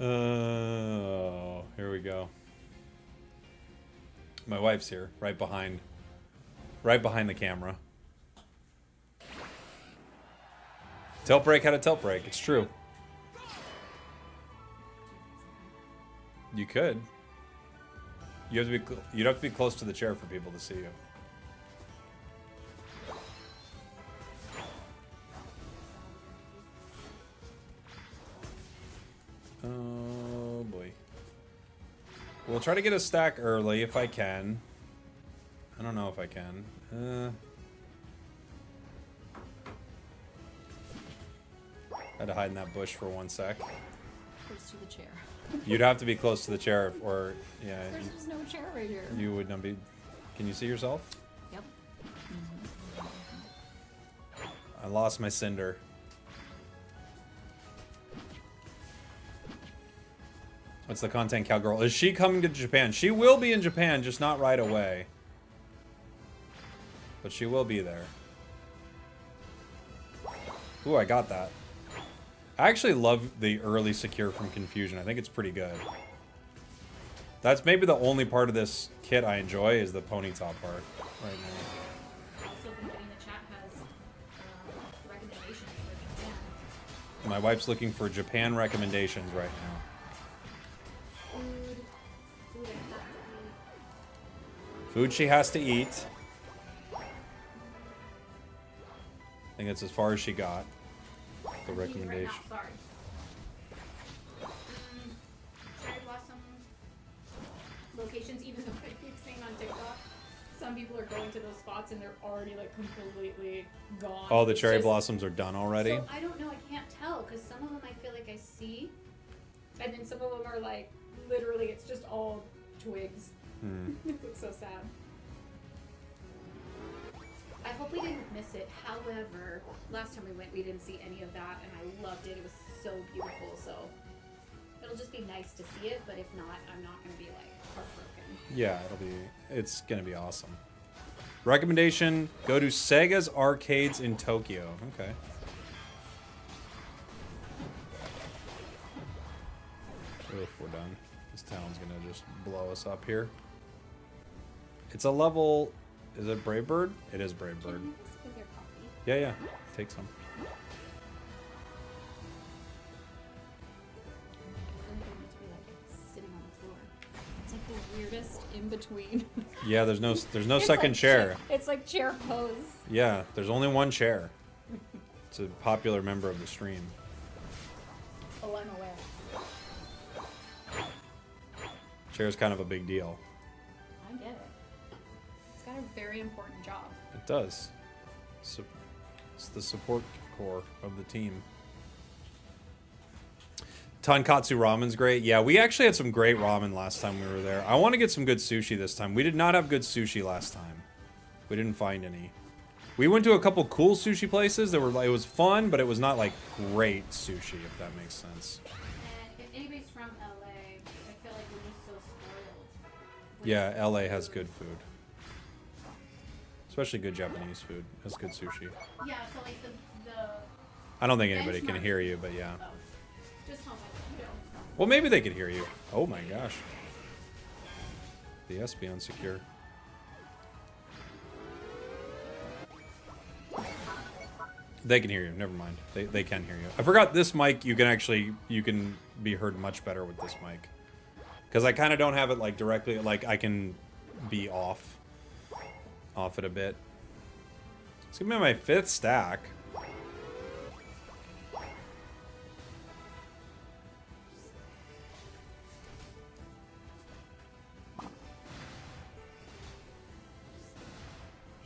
Oh, here we go. My wife's here, right behind the camera. Tilt break had a tilt break. It's true. You could. You'd have to be close to the chair for people to see you. Oh boy. We'll try to get a stack early if I can. I don't know if I can. Had to hide in that bush for 1 sec. Close to the chair. You'd have to be close to the chair, or yeah. There's just no chair right here. You would not be. Can you see yourself? Yep. I lost my cinder. What's the content cowgirl? Is she coming to Japan? She will be in Japan, just not right away. But she will be there. Ooh, I got that. I actually love the early secure from confusion. I think it's pretty good. That's maybe the only part of this kit I enjoy is the ponytail part right now. Also, everybody in the chat has recommendations for Japan. My wife's looking for Japan recommendations right now. Food she has to eat. I think that's as far as she got. The recommendation. Right now, sorry. Cherry blossom locations, even though I keep saying on TikTok, some people are going to those spots and they're already like completely gone. Oh, the It's cherry just- blossoms are done already? So I don't know. I can't tell because some of them I feel like I see, and then some of them are like literally it's just all twigs. It looks so sad. I hope we didn't miss it. However, last time we went, we didn't see any of that, and I loved it. It was so beautiful. So it'll just be nice to see it. But if not, I'm not gonna be like heartbroken. Yeah, it's gonna be awesome. Recommendation, go to Sega's arcades in Tokyo. Okay. Oof, we're done. This town's gonna just blow us up here. It's a level, is it Brave Bird? It is Brave Bird. Can you sip with your coffee? Yeah, yeah, take some. I feel like I need to be like sitting on the floor. It's like the weirdest just in between. Yeah, there's no It's second like chair. It's like chair pose. Yeah, there's only one chair. It's a popular member of the stream. Oh, I'm aware. Chair's kind of a big deal. I get it. It's got a very important job. It does. It's the support core of the team. Tonkatsu ramen's great. Yeah, we actually had some great ramen last time we were there. I want to get some good sushi this time. We did not have good sushi last time. We didn't find any. We went to a couple cool sushi places that were like, it was fun, but it was not like great sushi, if that makes sense. And if anybody's from LA, I feel like we're just so spoiled. Yeah, LA has good food. Especially good Japanese food. Has good sushi. Yeah, so like the I don't think anybody can benchmark- hear you, but yeah. Oh, just home, you know. Well, maybe they could hear you. Oh my gosh. The Espeon secure. They can hear you. Never mind. They can hear you. I forgot this mic. You can be heard much better with this mic. Because I kind of don't have it like directly. Like I can be off it a bit. It's gonna be my 5th stack.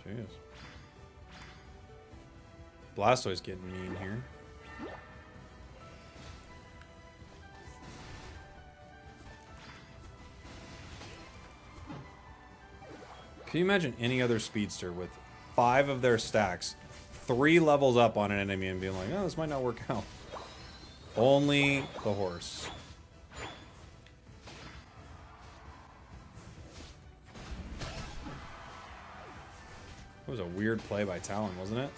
Jeez. Blastoise getting mean here. Can you imagine any other speedster with 5 of their stacks, 3 levels up on an enemy and being like, oh, this might not work out? Only the horse. That was a weird play by Talon, wasn't it?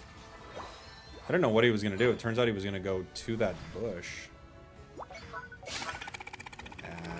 I didn't know what he was going to do. It turns out he was going to go to that bush. Ah.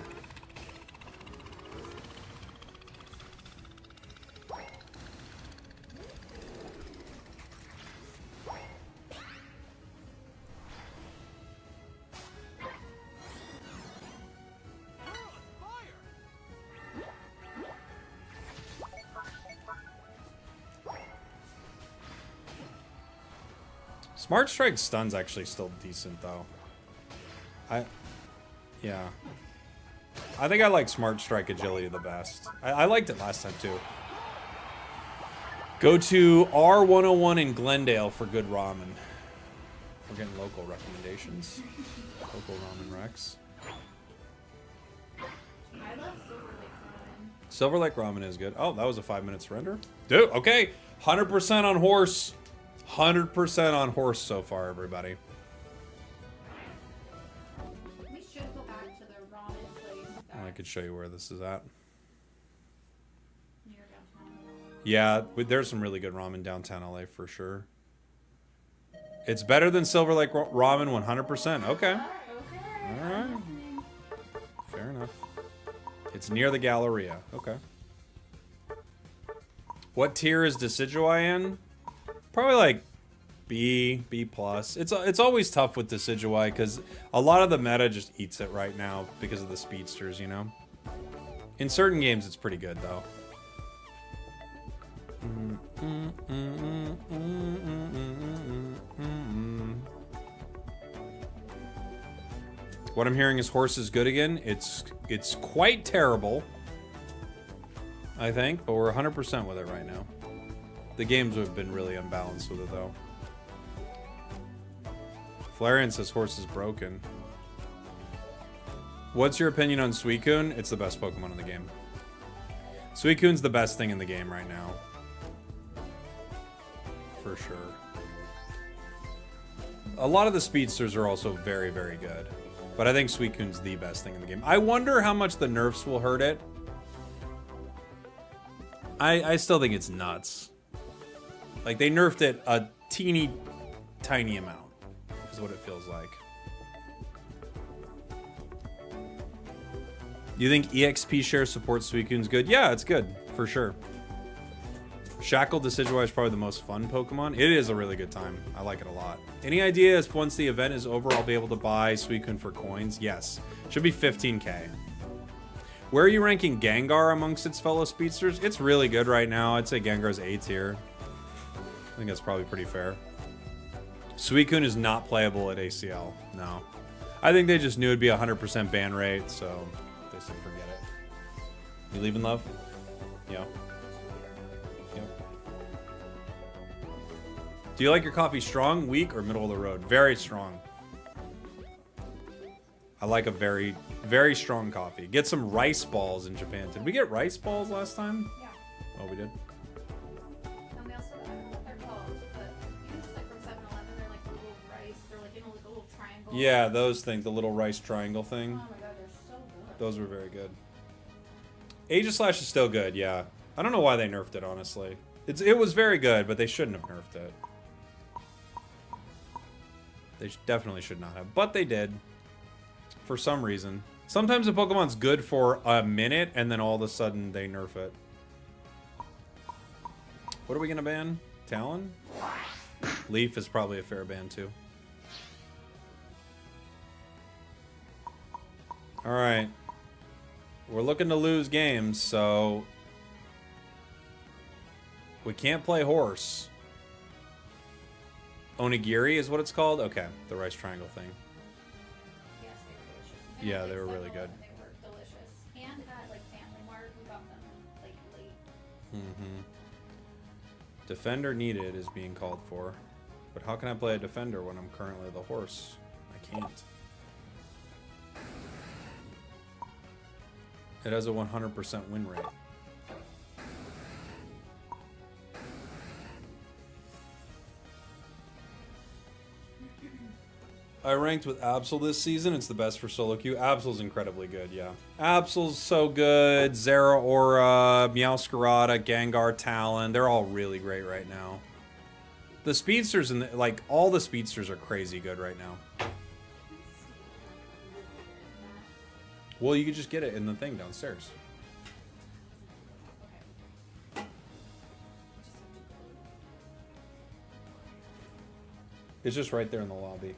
Smart Strike stun's actually still decent, though. Yeah. I think I like Smart Strike Agility the best. I liked it last time, too. Go to R101 in Glendale for good ramen. We're getting local recommendations. Local ramen Rex. I love Silver Lake Ramen. Silver Lake Ramen is good. Oh, that was a 5-minute surrender? Dude, okay. 100% on horse. 100% on horse so far, everybody. We should go back to the ramen place I back could show you where this is at. near downtown. Yeah, there's some really good ramen downtown LA for sure. It's better than Silver Lake Ramen 100%. Okay. Okay. All right. Fair enough. It's near the Galleria. Okay. What tier is Decidueye in? Probably like B plus. It's always tough with Decidueye because a lot of the meta just eats it right now because of the speedsters, you know? In certain games, it's pretty good, though. What I'm hearing is horse is good again. It's quite terrible, I think, but we're 100% with it right now. The games have been really unbalanced with it, though. Flareon says horse is broken. What's your opinion on Suicune? It's the best Pokemon in the game. Suicune's the best thing in the game right now. For sure. A lot of the speedsters are also very, very good. But I think Suicune's the best thing in the game. I wonder how much the nerfs will hurt it. I still think it's nuts. Like, they nerfed it a teeny tiny amount, is what it feels like. You think EXP share supports Suicune's good? Yeah, it's good, for sure. Shackle Decidueye is probably the most fun Pokemon. It is a really good time. I like it a lot. Any idea if once the event is over, I'll be able to buy Suicune for coins? Yes. Should be 15k. Where are you ranking Gengar amongst its fellow speedsters? It's really good right now. I'd say Gengar's A tier. I think that's probably pretty fair. Suicune is not playable at ACL. No. I think they just knew it'd be 100% ban rate, so they said forget it. You leaving, love? Yeah. Yep. Do you like your coffee strong, weak, or middle of the road? Very strong. I like a very, very strong coffee. Get some rice balls in Japan. Did we get rice balls last time? Yeah. Oh, we did. And they also, I don't know what they're called, but even just like from 7-Eleven, they're like the little rice. They're like in a little triangle. Yeah, those things. The little rice triangle thing. Oh my god, they're so good. Those were very good. Aegislash is still good, yeah. I don't know why they nerfed it, honestly. It was very good, but they shouldn't have nerfed it. They definitely should not have. But they did. For some reason. Sometimes a Pokemon's good for a minute, and then all of a sudden they nerf it. What are we gonna ban? Talon? Leaf is probably a fair ban, too. Alright. We're looking to lose games, so... we can't play horse. Onigiri is what it's called? Okay, the rice triangle thing. Yes, they were delicious. Yeah, And they were at really good. 7-Eleven, They were delicious. And at like Family Mart, we got them like late. Mm-hmm. Defender needed is being called for. But how can I play a defender when I'm currently the horse? I can't. It has a 100% win rate. I ranked with Absol this season. It's the best for solo queue. Absol's incredibly good, yeah. Absol's so good. Zeraora, Meowscarada, Gengar, Talon. They're all really great right now. The speedsters, and like, all the speedsters are crazy good right now. Well, you could just get it in the thing downstairs. It's just right there in the lobby.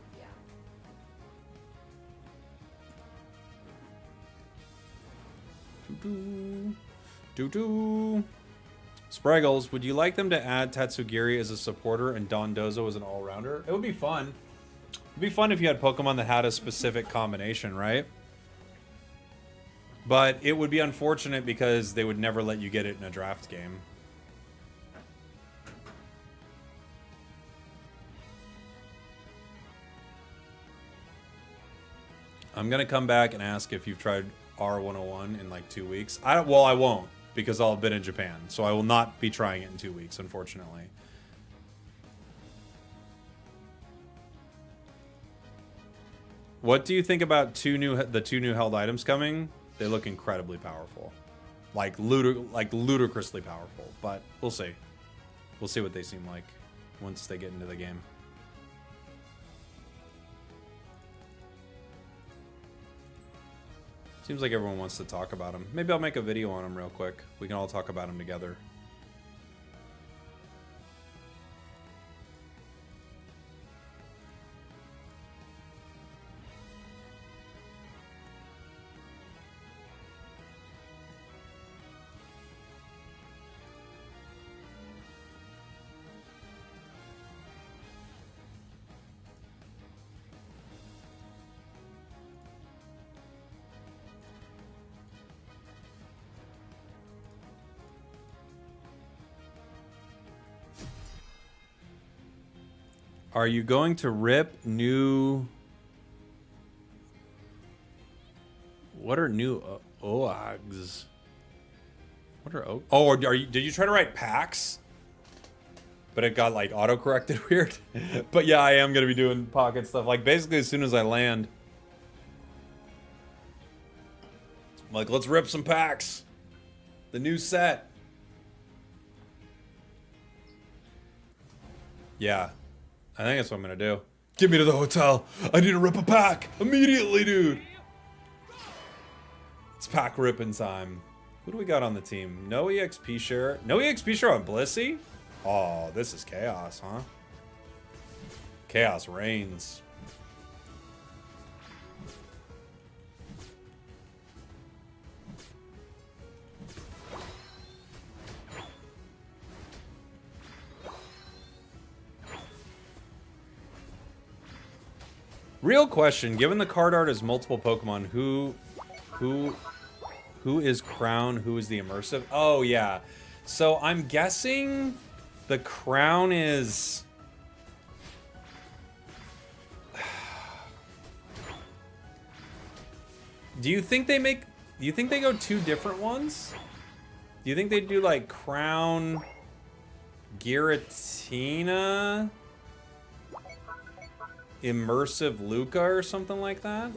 Doo-doo. Spragels, would you like them to add Tatsugiri as a supporter and Dondozo as an all-rounder? It would be fun. It'd be fun if you had Pokemon that had a specific combination, right? But it would be unfortunate because they would never let you get it in a draft game. I'm gonna come back and ask if you've tried R101 in like 2 weeks. Well, I won't, because I'll have been in Japan. So I will not be trying it in 2 weeks, unfortunately. What do you think about the two new held items coming? They look incredibly powerful. Like ludicrously powerful. But we'll see. We'll see what they seem like once they get into the game. Seems like everyone wants to talk about them. Maybe I'll make a video on them real quick. We can all talk about them together. Are you going to rip new... What are new OAGs? What are Oh, are you, did you try to write packs? But it got like auto-corrected weird? But yeah, I am going to be doing pocket stuff. Like basically as soon as I land. I'm like, let's rip some packs. The new set. Yeah. I think that's what I'm gonna do. Get me to the hotel. I need to rip a pack immediately, dude. It's pack ripping time. Who do we got on the team? No EXP share. No EXP share on Blissey? Oh, this is chaos, huh? Chaos reigns. Real question, given the card art is multiple Pokemon, who is Crown, who is the immersive? Oh, yeah. So I'm guessing the Crown is... Do you think they go two different ones? Do you think they do like Crown Giratina Immersive Luca or something like that?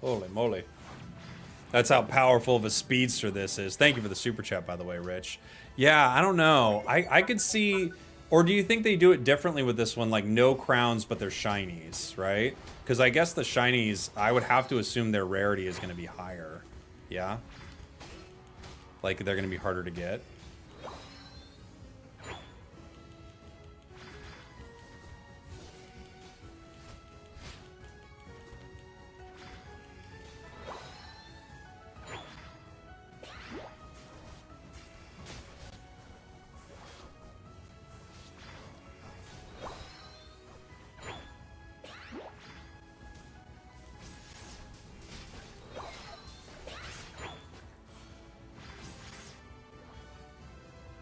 Holy moly. That's how powerful of a speedster this is. Thank you for the super chat, by the way, Rich. Yeah, I don't know. I could see... Or do you think they do it differently with this one? Like, no crowns, but they're shinies, right? Because I guess the shinies, I would have to assume their rarity is going to be higher. Yeah? Like, they're going to be harder to get.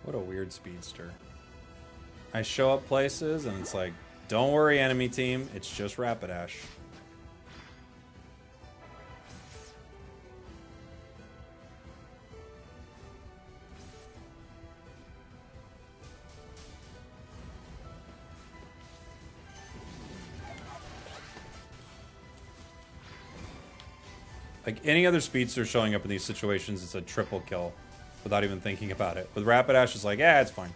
What a weird speedster. I show up places and it's like, don't worry, enemy team, it's just Rapidash. Like any other speedster showing up in these situations, it's a triple kill without even thinking about it. With Rapidash, it's like, yeah, it's fine.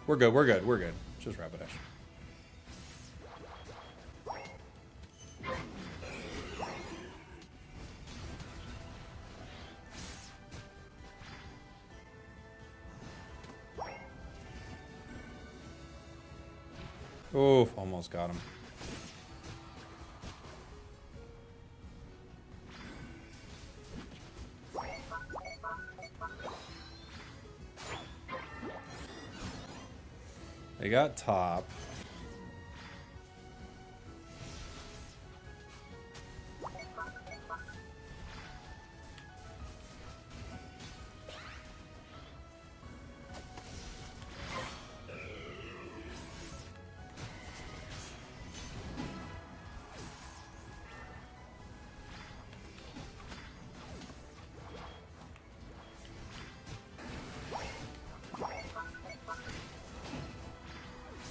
We're good, we're good, we're good. Just Rapidash. Oof, almost got him. They got top.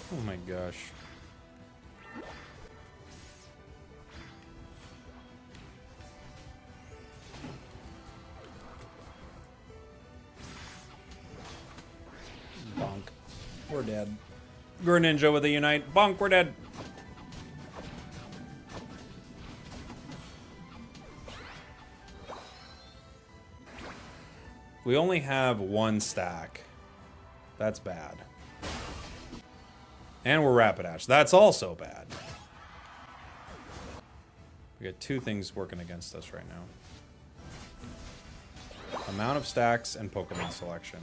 Oh my gosh. Bonk. We're dead. Greninja with a Unite. Bonk, we're dead. We only have one stack. That's bad. And we're Rapidash. That's also bad. We got two things working against us right now. Amount of stacks and Pokemon selection.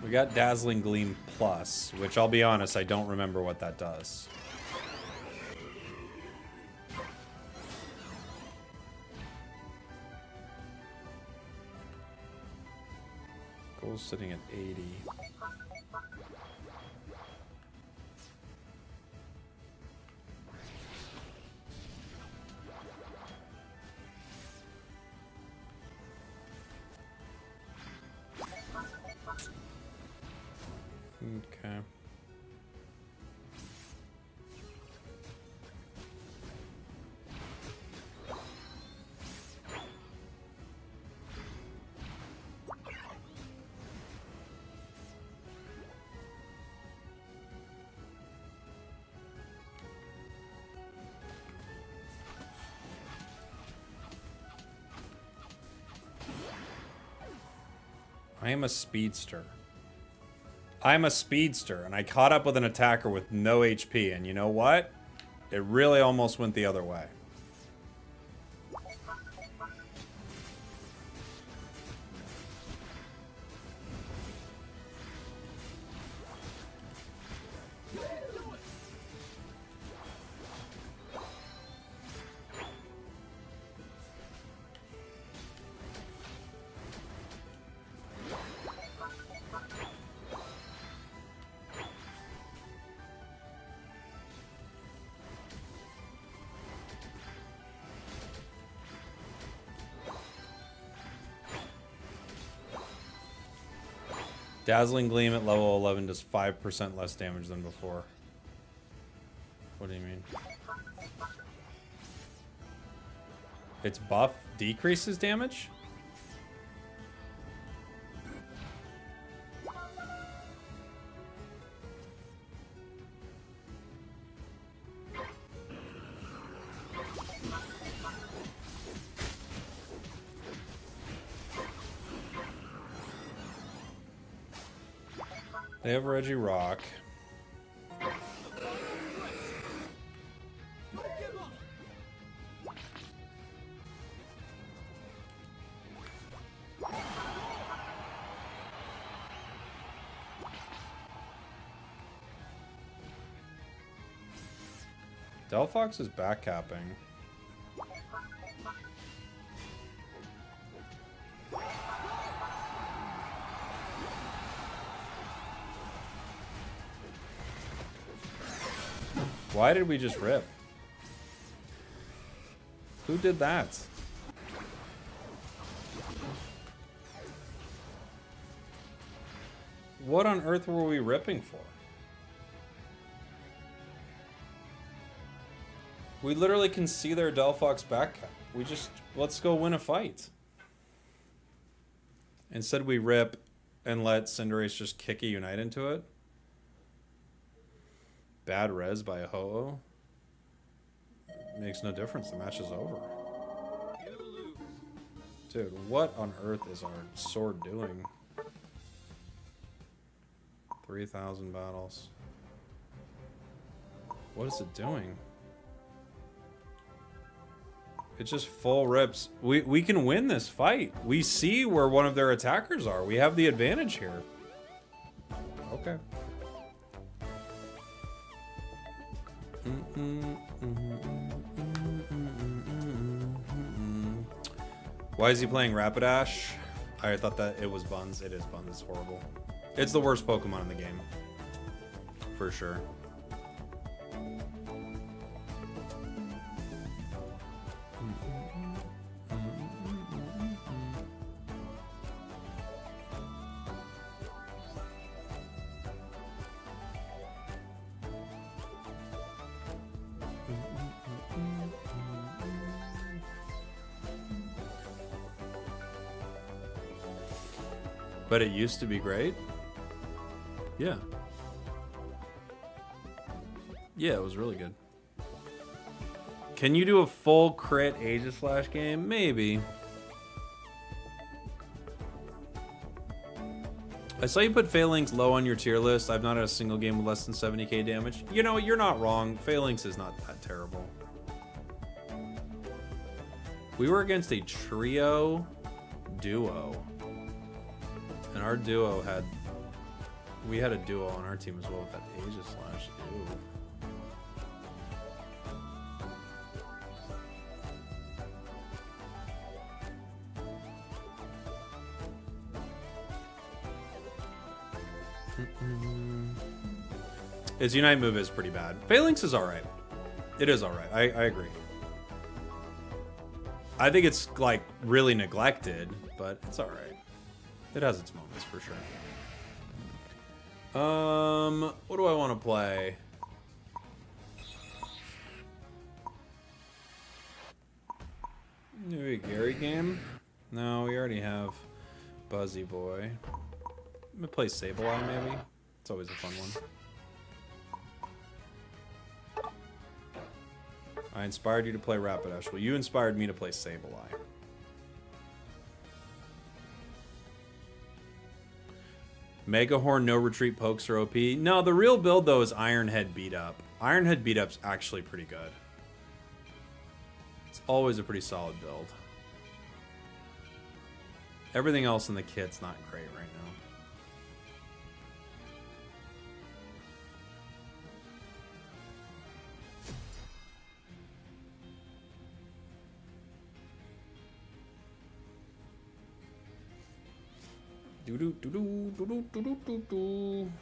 We got Dazzling Gleam Plus, which I'll be honest, I don't remember what that does. Goal's sitting at 80. Okay. I am a speedster. I'm a speedster, and I caught up with an attacker with no HP, and you know what? It really almost went the other way. Dazzling Gleam at level 11 does 5% less damage than before. What do you mean? Its buff decreases damage? They have Reggie Rock. Delphox is backcapping. Why did we just rip? Who did that? What on earth were we ripping for? We literally can see their Delphox backcap. We just, let's go win a fight. Instead we rip and let Cinderace just kick a Unite into it. Bad res by a Ho-Oh. Makes no difference. The match is over. Dude, what on earth is our sword doing? 3,000 battles. What is it doing? It just full rips. We can win this fight. We see where one of their attackers are. We have the advantage here. Okay. Why is he playing Rapidash? I thought that it was Buns. It is Buns. It's horrible. It's the worst Pokemon in the game. For sure. But it used to be great? Yeah. Yeah, it was really good. Can you do a full crit Aegislash game? Maybe. I saw you put Phalanx low on your tier list. I've not had a single game with less than 70k damage. You know, you're not wrong. Phalanx is not that terrible. We were against a trio duo. And our duo had We had a duo on our team as well with that Aegis Slash. Ew. His Unite move is pretty bad. Phalanx is alright. It is alright. I agree. I think it's like really neglected, but it's alright. It has its moments for sure. What do I want to play? Maybe a Gary game? No, we already have Buzzy Boy. I'm gonna play Sableye maybe. It's always a fun one. I inspired you to play Rapidash. Well, you inspired me to play Sableye. Megahorn, no retreat pokes are OP. No, the real build though is Ironhead beat up. Ironhead beat up's actually pretty good. It's always a pretty solid build. Everything else in the kit's not great right now. Do do do do do do do do do.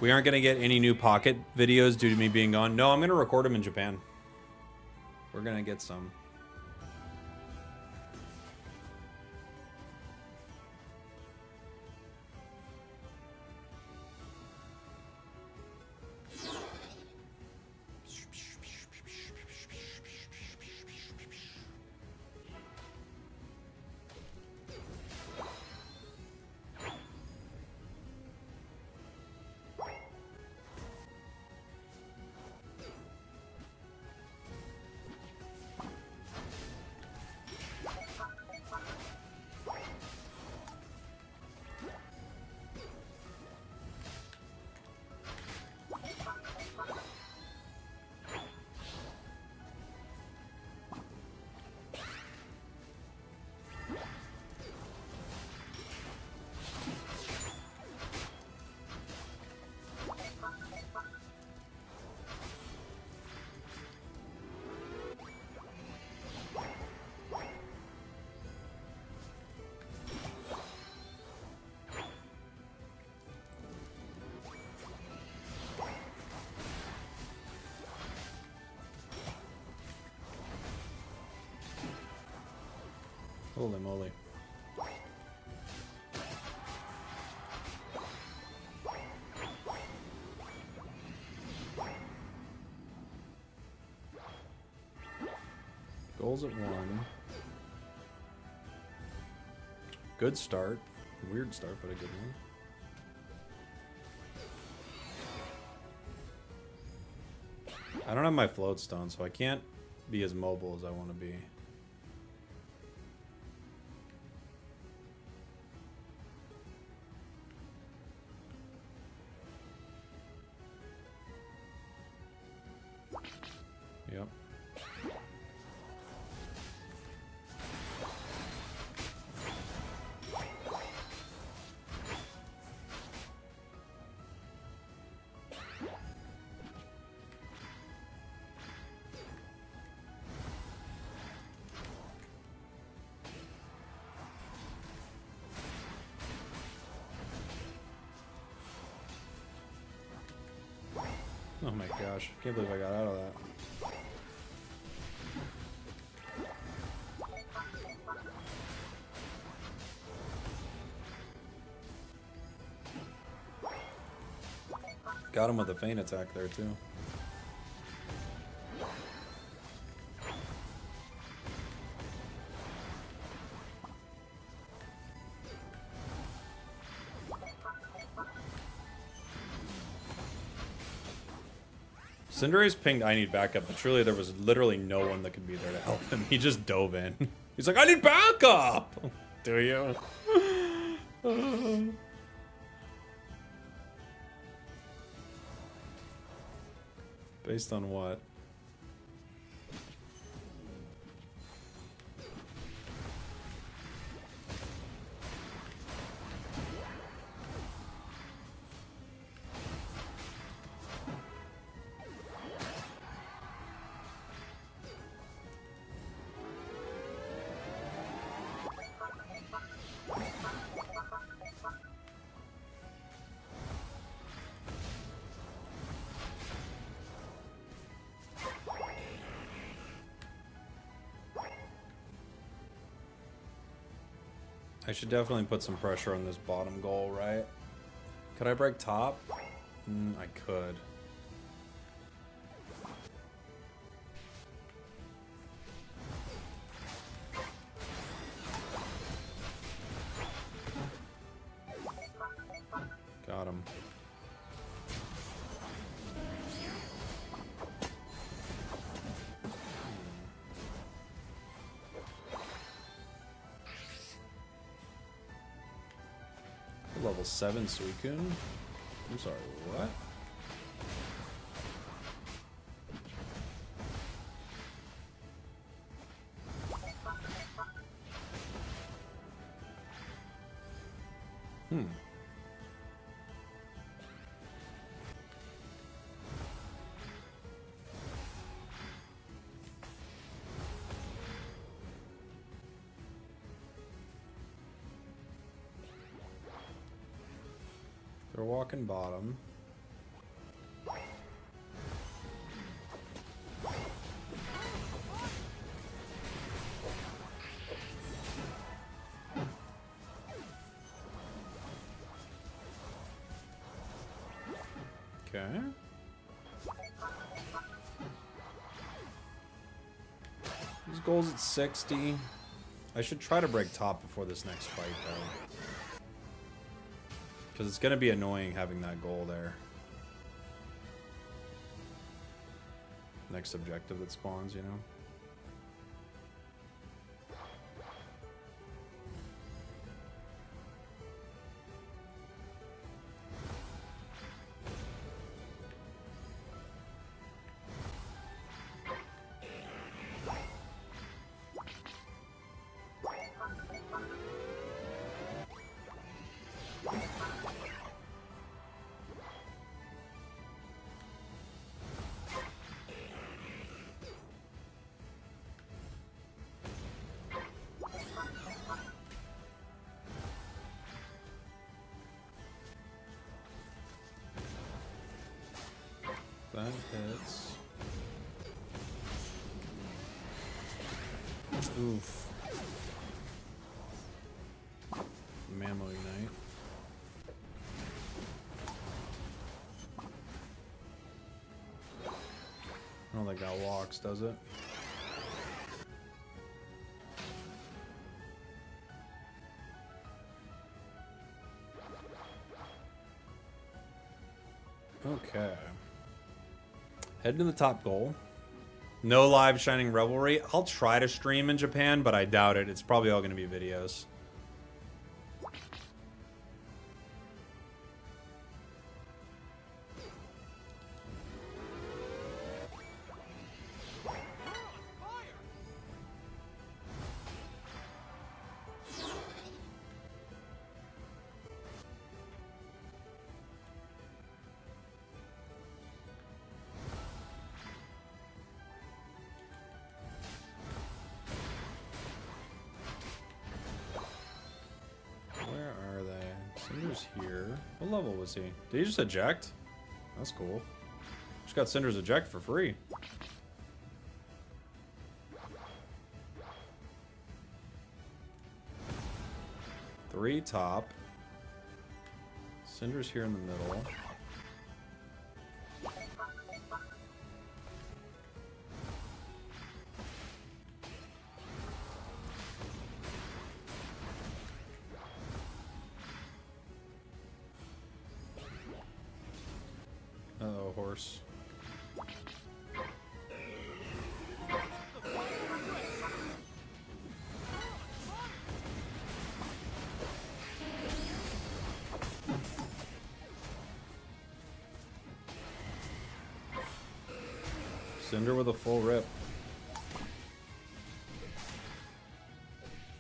We aren't going to get any new Pocket videos due to me being gone. No, I'm going to record them in Japan. We're going to get some. Holy moly. Goals at 1. Good start. Weird start, but a good one. I don't have my float stone, so I can't be as mobile as I want to be. Yep. Oh my gosh, can't believe I got out of that. Got him with a feint attack there too. Cinderace pinged I need backup, but truly there was literally no one that could be there to help him. He just dove in. He's like, I need backup! Do you? Based on what? I should definitely put some pressure on this bottom goal, right? Could I break top? I could. Got him. Level 7 Suicune? I'm sorry, what? They're walking bottom. Okay. These goals at 60. I should try to break top before this next fight, though. Because it's going to be annoying having that goal there. Next objective that spawns, you know? That hits. Oof. Mammo Ignite. I don't think that walks, does it? Okay. Heading to the top goal. No live Shining Revelry. I'll try to stream in Japan, but I doubt it. It's probably all going to be videos. Cinder's here. What level was he? Did he just eject? That's cool. Just got Cinder's eject for free. Three top. Cinder's here in the middle. Uh-oh, horse. Cinder with a full rip.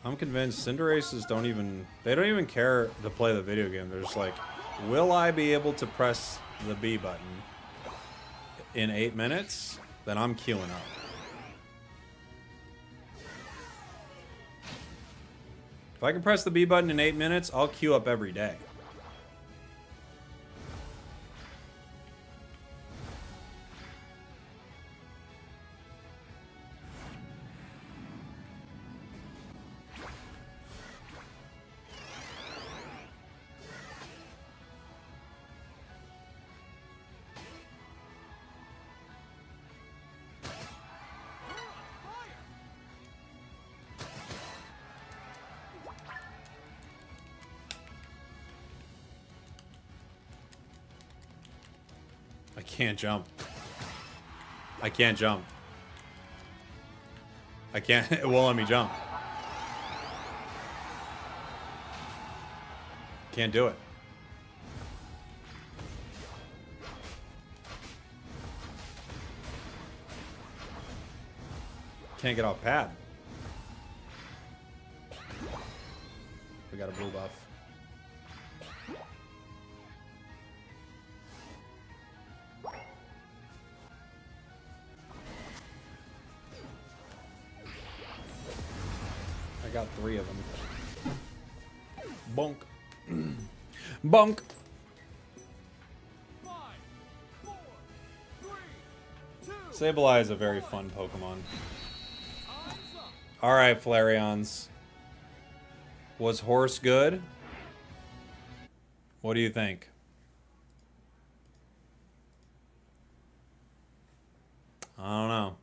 I'm convinced Cinderaces don't even care to play the video game. They're just like, will I be able to press the B button in 8 minutes? Then I'm queuing up. If I can press the B button in 8 minutes, I'll queue up every day. I can't jump. I can't jump. I can't. It won't let me jump. Can't do it. Can't get off pad. We got a blue buff. I got 3 of them. Bonk. Bonk. 5, 4, 3, 2. Sableye is a very fun Pokemon. Time's up. Alright, Flareons. Was Horse good? What do you think? I don't know.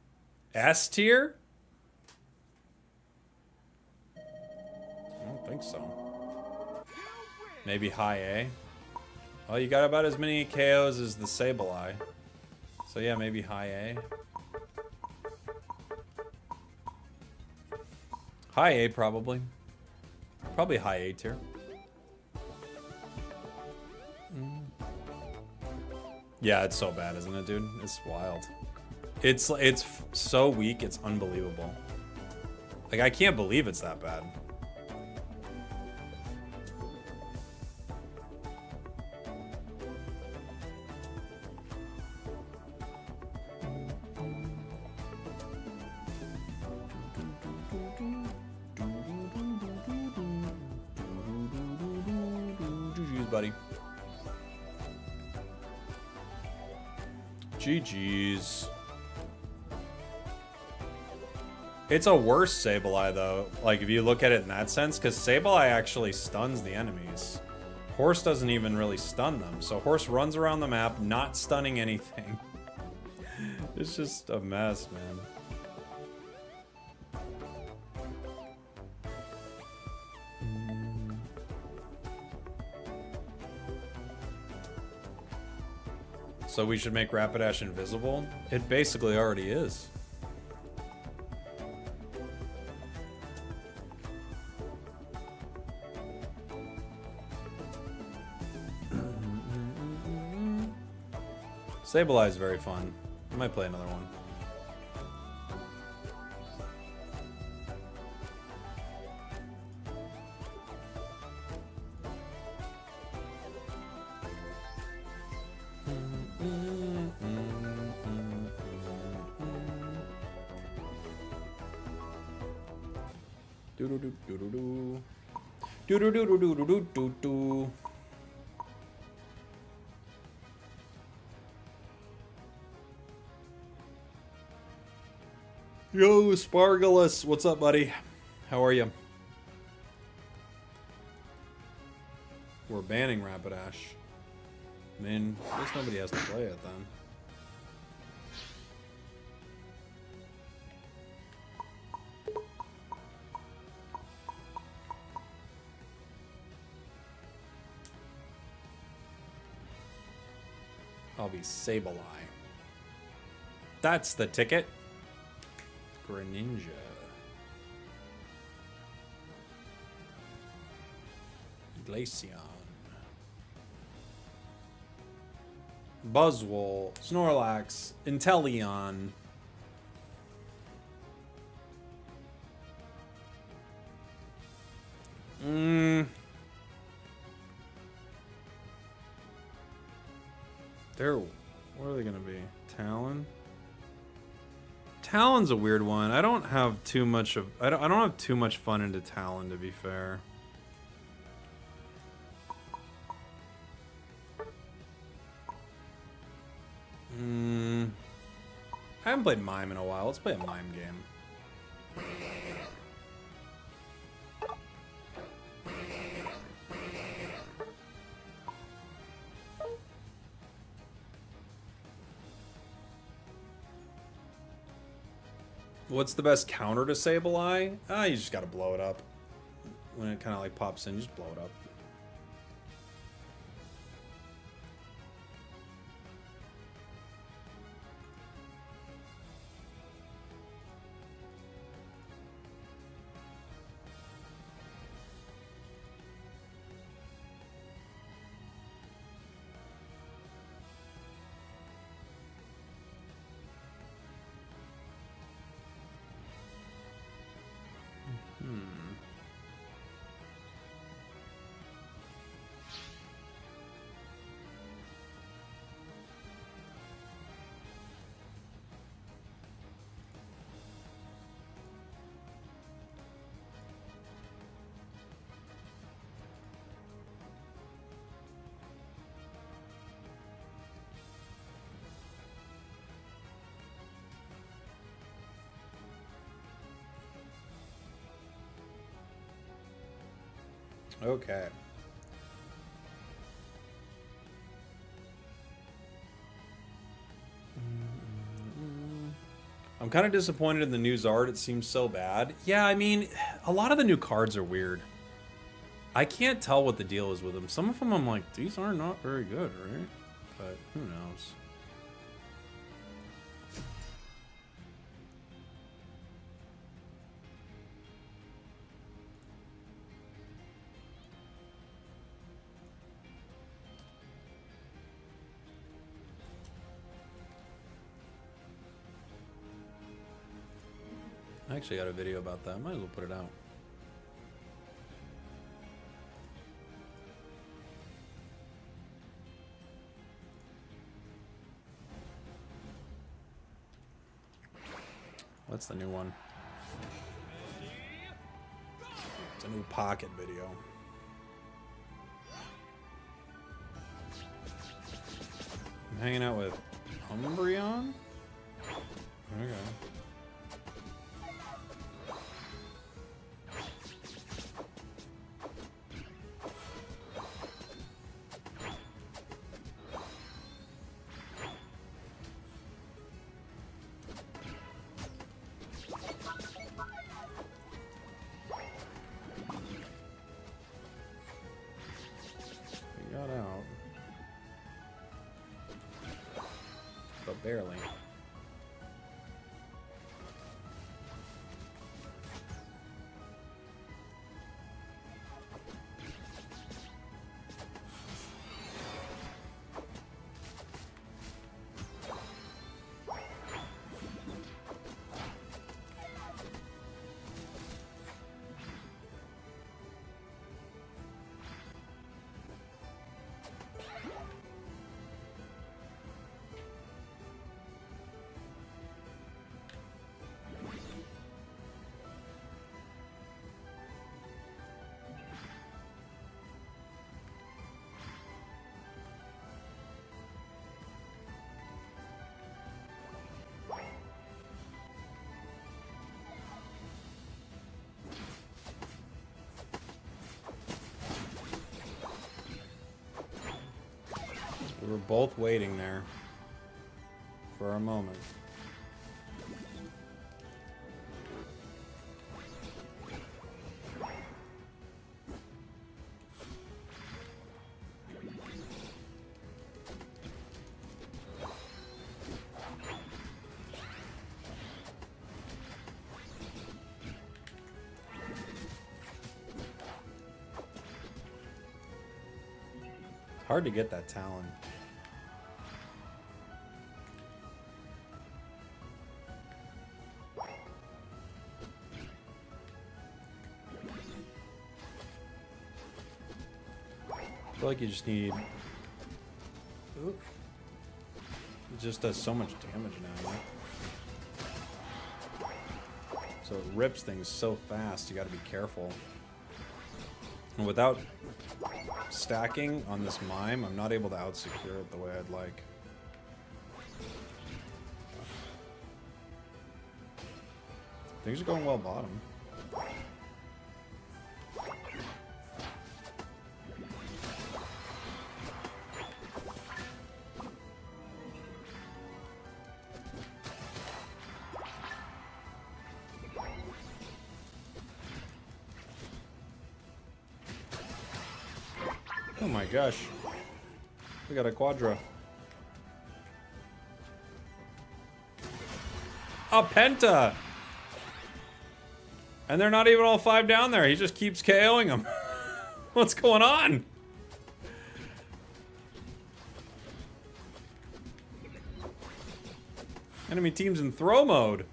S tier? I don't think so. Maybe high A. Well, you got about as many KOs as the Sableye. So yeah, maybe high A. High A probably. Probably high A tier. Yeah, it's so bad, isn't it, dude? It's wild. It's so weak, it's unbelievable. Like, I can't believe it's that bad. GG's, buddy. GG's. It's a worse Sableye, though. Like, if you look at it in that sense, because Sableye actually stuns the enemies. Horse doesn't even really stun them. So Horse runs around the map, not stunning anything. It's just a mess, man. So we should make Rapidash invisible? It basically already is. Sableye is very fun. I might play another one. Do do do do do do. Do do do do do do do do. Yo, Spargalus, what's up, buddy? How are you? We're banning Rapidash. I mean, I guess nobody has to play it then. I'll be Sableye. That's the ticket. Greninja. Glaceon. Buzzwole. Snorlax. Inteleon. What are they gonna be? Talon? Talon's a weird one. I don't have too much of I don't have too much fun into Talon, to be fair. I haven't played Mime in a while. Let's play a Mime game. What's the best counter to Sableye? You just gotta blow it up. When it kind of like pops in, you just blow it up. Okay. I'm kind of disappointed in the new Zard. It seems so bad. Yeah, I mean, a lot of the new cards are weird. I can't tell what the deal is with them. Some of them I'm like, these are not very good, right? But who knows? I actually got a video about that. Might as well put it out. What's the new one? It's a new pocket video. I'm hanging out with Umbreon? Okay. Barely. We were both waiting there for a moment. Hard to get that Talon. I feel like you just need... Ooh. It just does so much damage now. So it rips things so fast, you gotta be careful. And without stacking on this mime, I'm not able to out-secure it the way I'd like. Things are going well bottom. Oh my gosh. We got a Quadra. A Penta! And they're not even all 5 down there. He just keeps KOing them. What's going on? Enemy team's in throw mode.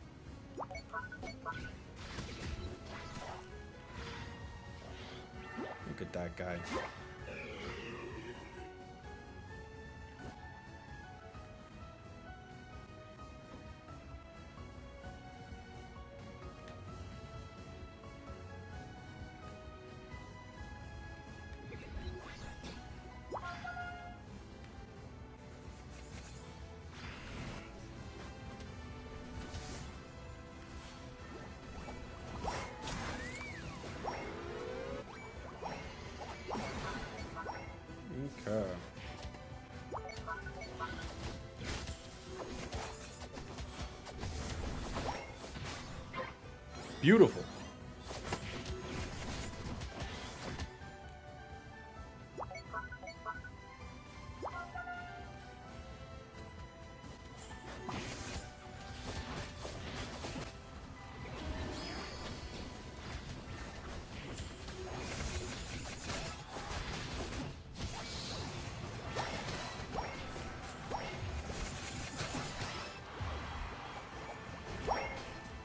Look at that guy. Okay. Beautiful.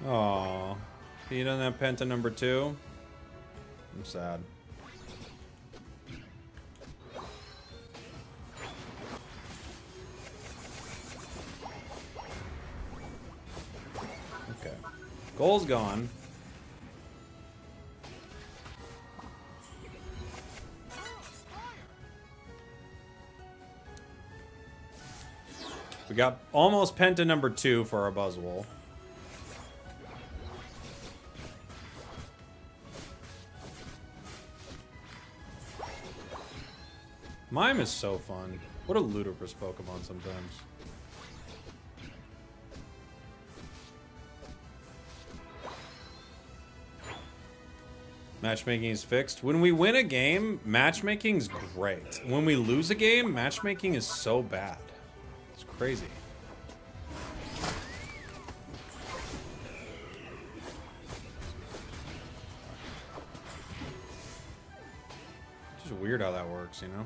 Aww. You done that Penta number 2? I'm sad. Okay. Goal's gone. We got almost Penta number 2 for our Buzzwole. Mime is so fun. What a ludicrous Pokemon sometimes. Matchmaking is fixed. When we win a game, matchmaking's great. When we lose a game, matchmaking is so bad. It's crazy. Just weird how that works, you know?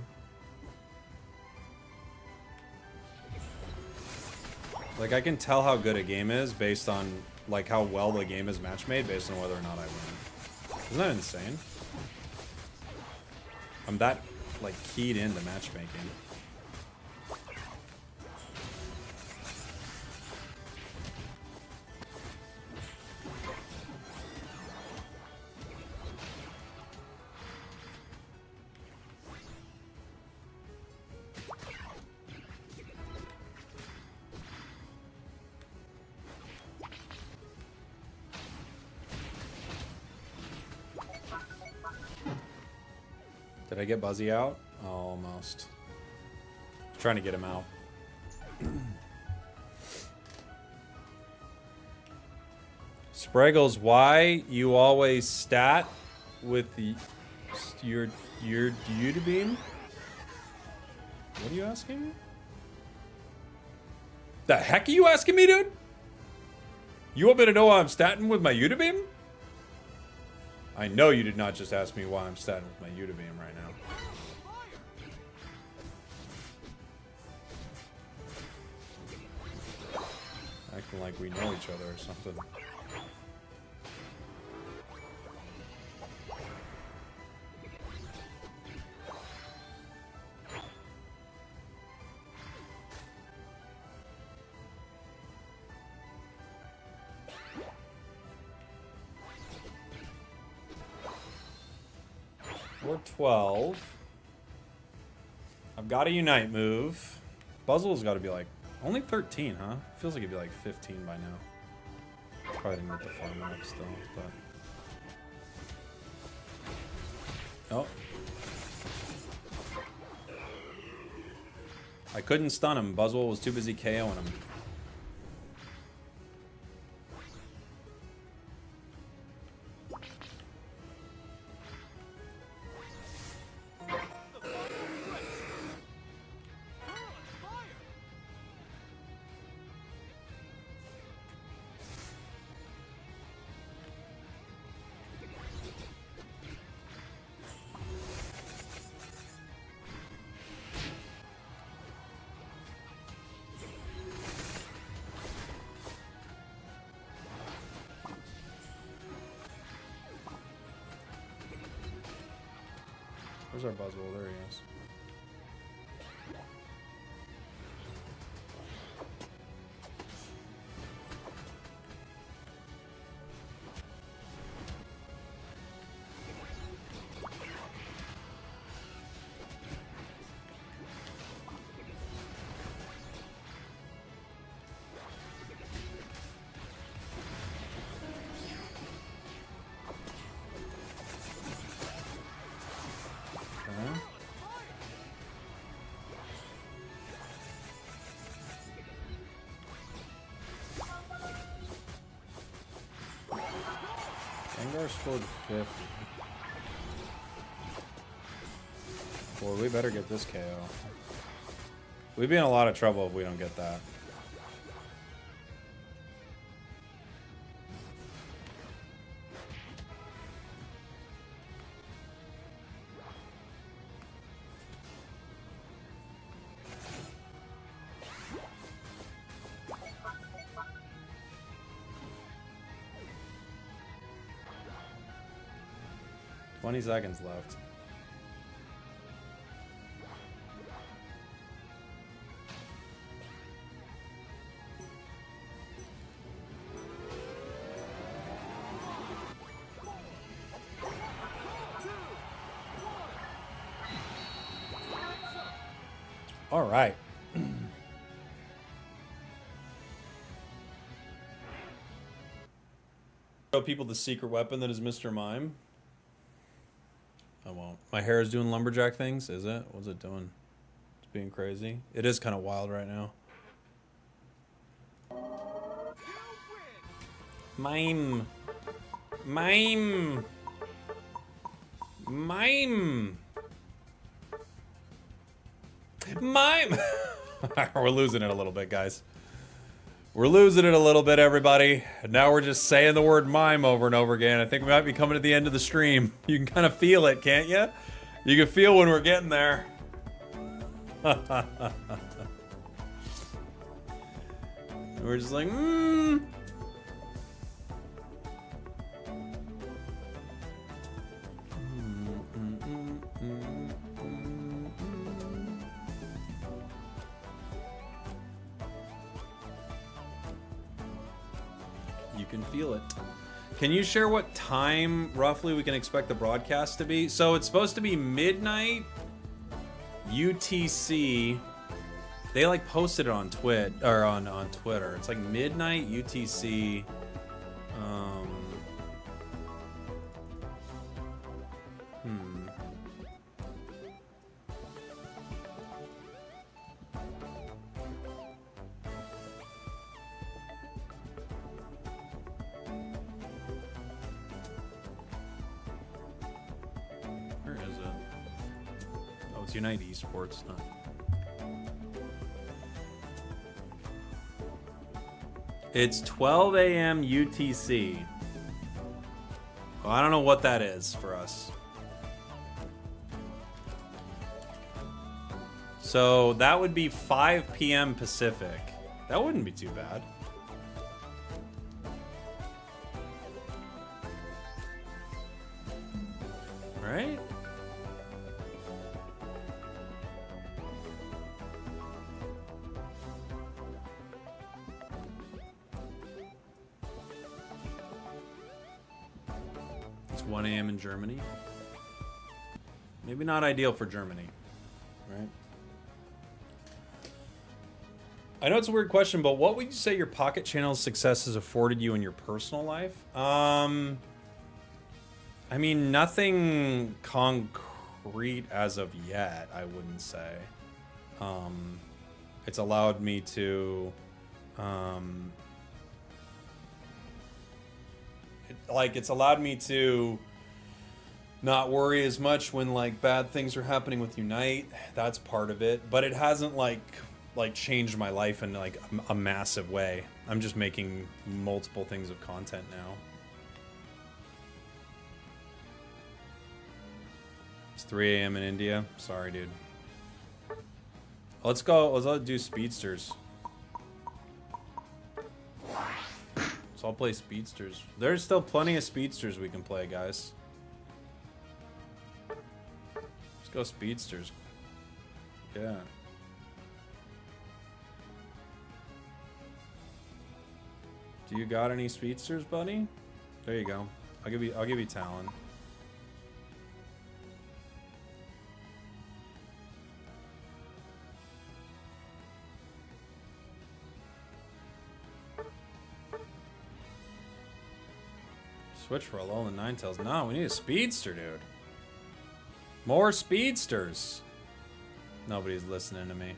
Like, I can tell how good a game is based on, like, how well the game is match-made based on whether or not I win. Isn't that insane? I'm that, like, keyed into matchmaking. Did I get Buzzy out? Oh, almost. Trying to get him out. Spragels, why you always stat with the, your Udabeam? What are you asking me? The heck are you asking me, dude? You want me to know why I'm statting with my Udabeam? I know you did not just ask me why I'm statting with my Udabeam right now. Acting like we know each other or something. We're 12. I've got a Unite move. Buzzwell's got to be like only 13, huh? Feels like it'd be like 15 by now. Probably didn't get the farm enough still, but. Oh. I couldn't stun him. Buzzwell was too busy KOing him. Where's our Buzzwell? There he is. Gengar scored 50. Boy, we better get this KO. We'd be in a lot of trouble if we don't get that. $20 seconds left. All right. Show people the secret weapon that is Mr. Mime. I won't. My hair is doing lumberjack things, is it? What's it doing? It's being crazy. It is kind of wild right now. Mime. Mime. Mime. Mime. We're losing it a little bit, guys. We're losing it a little bit, everybody. And now we're just saying the word mime over and over again. I think we might be coming to the end of the stream. You can kind of feel it, can't you? You can feel when we're getting there. We're just like, You can feel it. Can you share what time roughly we can expect the broadcast to be? So it's supposed to be midnight UTC. They like posted it on on Twitter. It's like midnight UTC. Where is it? Oh, it's Unite Esports. Huh? It's 12 a.m. UTC. Well, I don't know what that is for us. So that would be 5 p.m. Pacific. That wouldn't be too bad. Right? It's 1 a.m. in Germany. Maybe not ideal for Germany, right? I know it's a weird question, but what would you say your Pocket Channel's success has afforded you in your personal life? I mean, nothing concrete as of yet, I wouldn't say. It's allowed me to, it's allowed me to not worry as much when like bad things are happening with Unite. That's part of it, but it hasn't like changed my life in like a massive way. I'm just making multiple things of content now. It's 3 a.m. in India. Sorry, dude. Let's go. Let's do speedsters. So I'll play speedsters. There's still plenty of speedsters we can play, guys. Let's go speedsters. Yeah. Do you got any speedsters, buddy? There you go. I'll give you Talon. Switch for a Alolan Ninetales. No, we need a speedster, dude. More speedsters. Nobody's listening to me.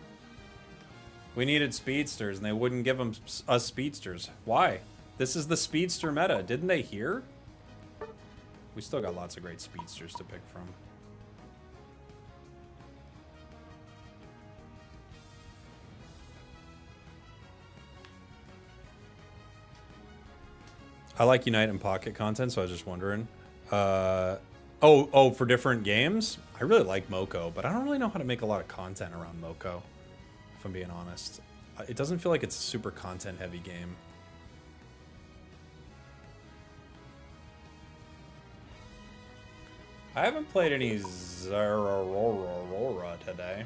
We needed speedsters, and they wouldn't give us speedsters. Why? This is the speedster meta. Didn't they hear? We still got lots of great speedsters to pick from. I like Unite and Pocket content, so I was just wondering. Oh, for different games? I really like Moko, but I don't really know how to make a lot of content around Moko, if I'm being honest. It doesn't feel like it's a super content-heavy game. I haven't played any Zeraora today.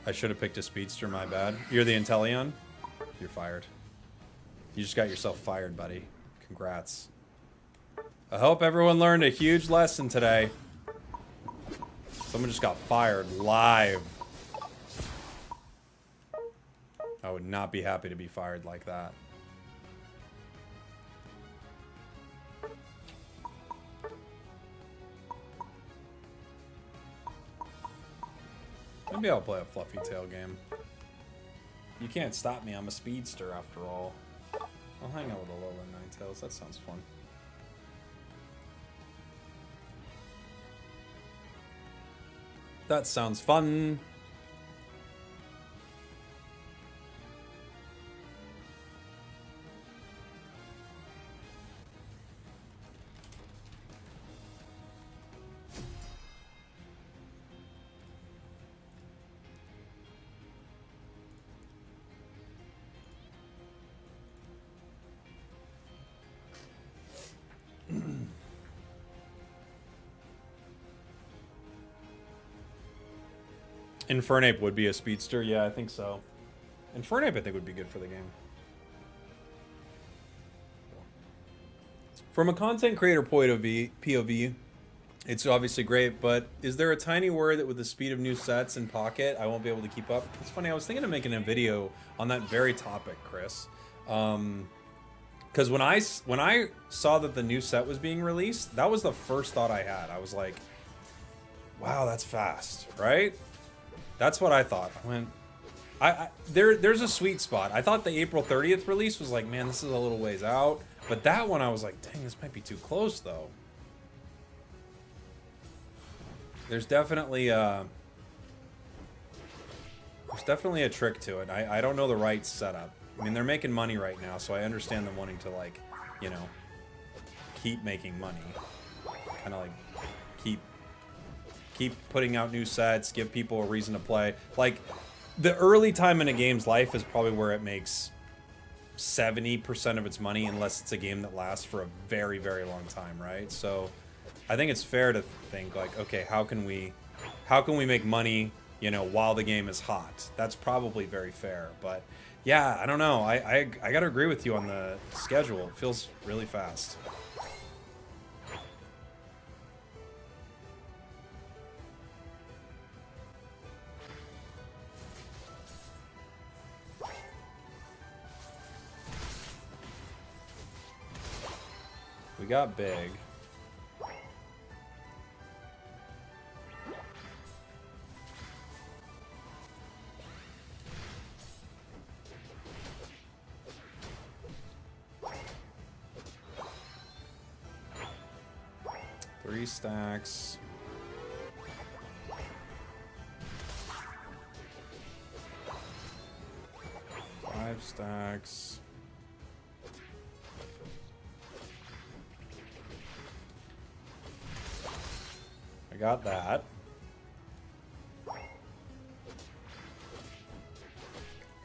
I should have picked a speedster, my bad. You're the Inteleon? You're fired. You just got yourself fired, buddy. Congrats. I hope everyone learned a huge lesson today. Someone just got fired live. I would not be happy to be fired like that. Maybe I'll play a Fluffy Tail game. You can't stop me. I'm a speedster after all. I'll hang out with Alolan Ninetales. That sounds fun. That sounds fun. Infernape would be a speedster. Yeah, I think so. Infernape, I think, would be good for the game. From a content creator point of view, POV, it's obviously great, but is there a tiny worry that with the speed of new sets in Pocket, I won't be able to keep up? It's funny, I was thinking of making a video on that very topic, Chris. Because when I saw that the new set was being released, that was the first thought I had. I was like, wow, that's fast, right? That's what I thought. I went, there's a sweet spot. I thought the April 30th release was like, man, this is a little ways out. But that one, I was like, dang, this might be too close, though. There's definitely a trick to it. I don't know the right setup. I mean, they're making money right now, so I understand them wanting to, like, you know, keep making money. Kind of like keep putting out new sets, give people a reason to play. Like, the early time in a game's life is probably where it makes 70% of its money, unless it's a game that lasts for a very, very long time, right? So I think it's fair to think, like, okay, how can we make money, you know, while the game is hot? That's probably very fair. But yeah, I don't know. I gotta agree with you on the schedule. It feels really fast. We got big. Three stacks. Five stacks. I got that. I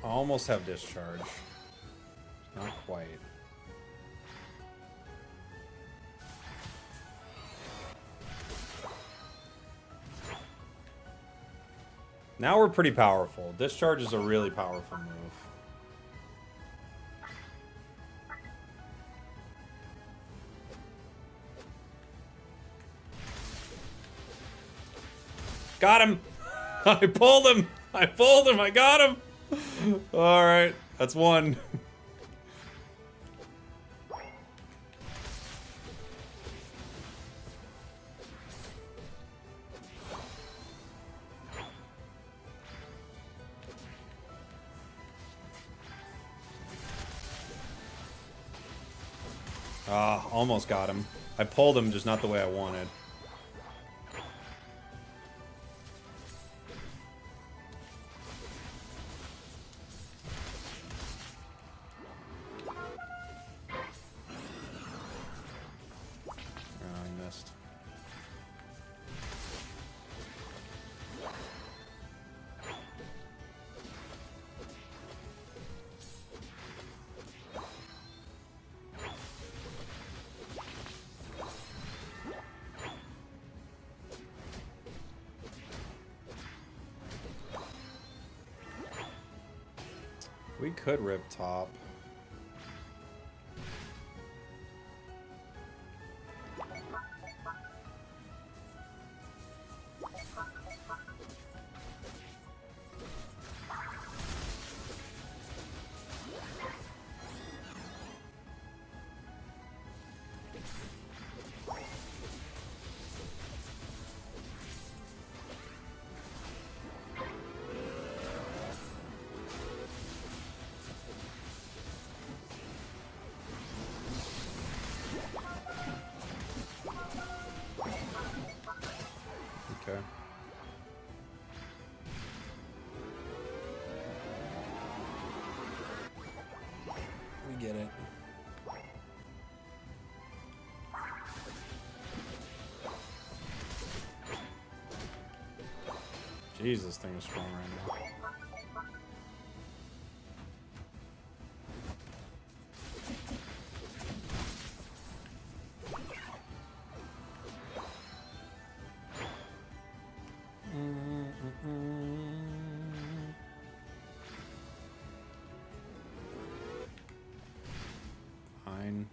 almost have discharge. Not quite. Now we're pretty powerful. Discharge is a really powerful move. Got him! I pulled him! I pulled him! I got him! Alright, that's one. Ah, almost got him. I pulled him, just not the way I wanted. I missed. We could rip top. Okay. We get it. Jeez, this thing is strong right now. Fine.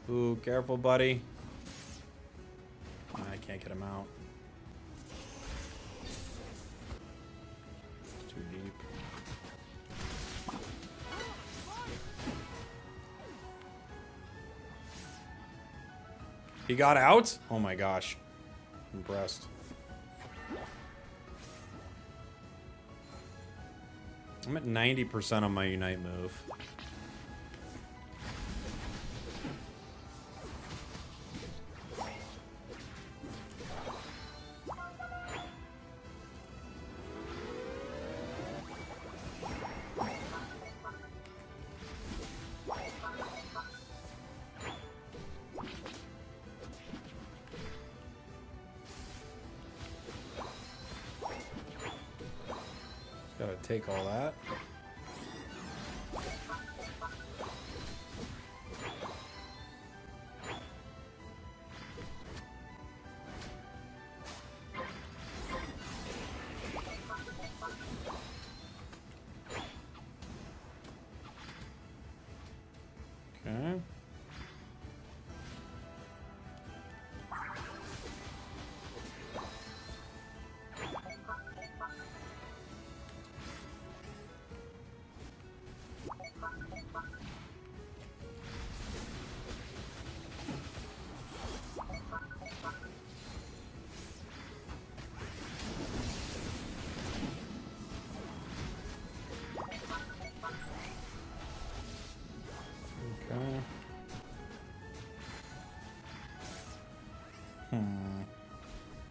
Ooh, careful, buddy. I can't get him out. It's too deep. He got out? Oh my gosh. Impressed. I'm at 90% on my Unite move. Gotta take all that. Okay.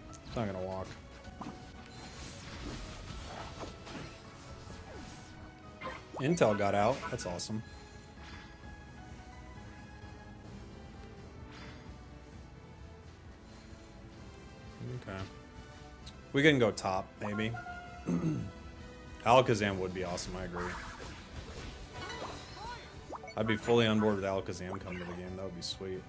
It's not gonna walk. Intel got out. That's awesome. Okay. We can go top, maybe. Alakazam would be awesome, I agree. I'd be fully on board with Alakazam coming to the game. That would be sweet.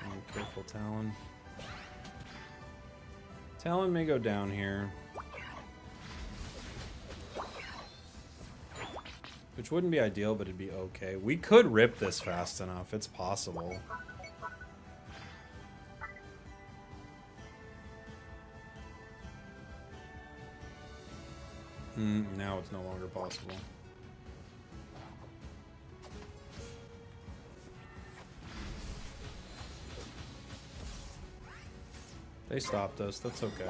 Oh, careful, Talon. Talon may go down here. Which wouldn't be ideal, but it'd be okay. We could rip this fast enough. It's possible. Now it's no longer possible. They stopped us. That's okay.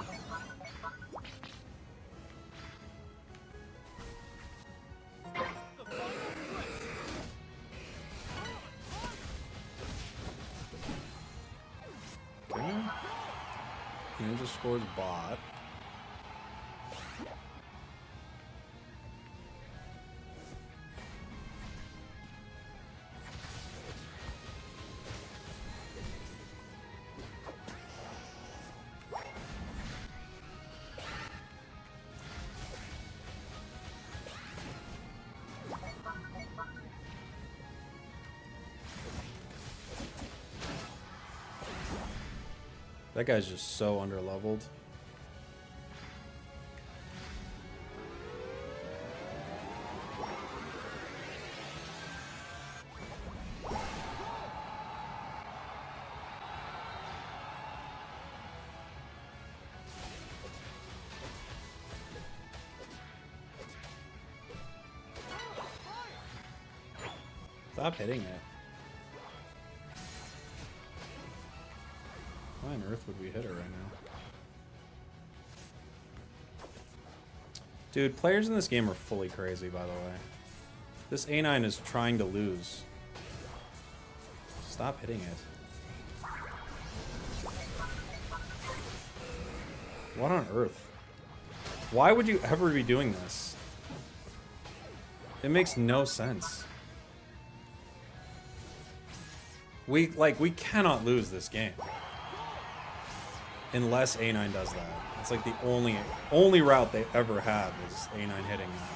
Ninja scores bot. That guy's just so underleveled. Stop hitting it. Why on earth would we hit it right now? Dude, players in this game are fully crazy, by the way. This A9 is trying to lose. Stop hitting it. What on earth? Why would you ever be doing this? It makes no sense. We cannot lose this game. Unless A9 does that. It's like the only route they ever had was A9 hitting that.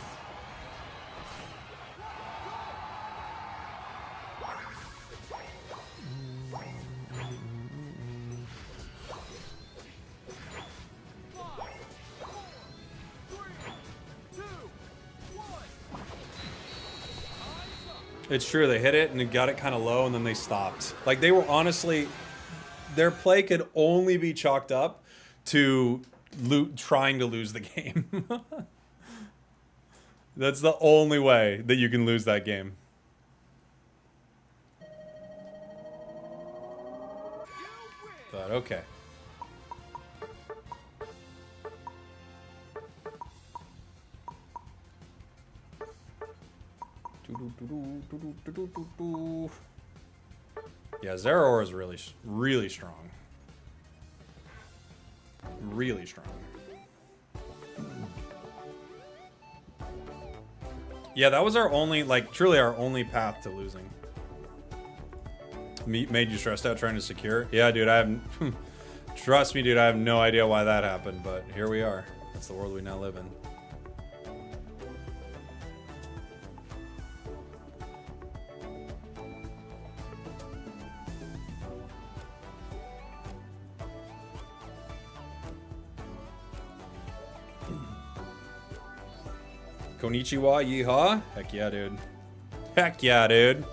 It's true, they hit it and it got it kind of low and then they stopped. Like, they were honestly... Their play could only be chalked up to trying to lose the game. That's the only way that you can lose that game. But okay. Yeah, Zeraora is really strong. Really strong. Yeah, that was our only, like, truly our only path to losing. Made you stressed out trying to secure? Yeah, dude, I have... Trust me, dude, I have no idea why that happened, but here we are. That's the world we now live in. Konnichiwa, yeehaw. Heck yeah, dude. Heck yeah, dude.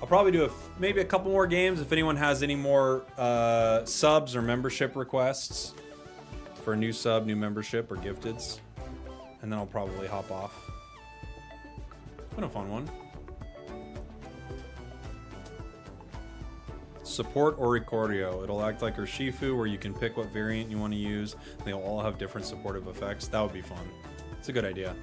I'll probably do maybe a couple more games if anyone has any more subs or membership requests for a new sub, new membership, or gifteds. and then I'll probably hop off. It's been a fun one. Support Oricorio. It'll act like Urshifu, where you can pick what variant you want to use. They'll all have different supportive effects. That would be fun. It's a good idea.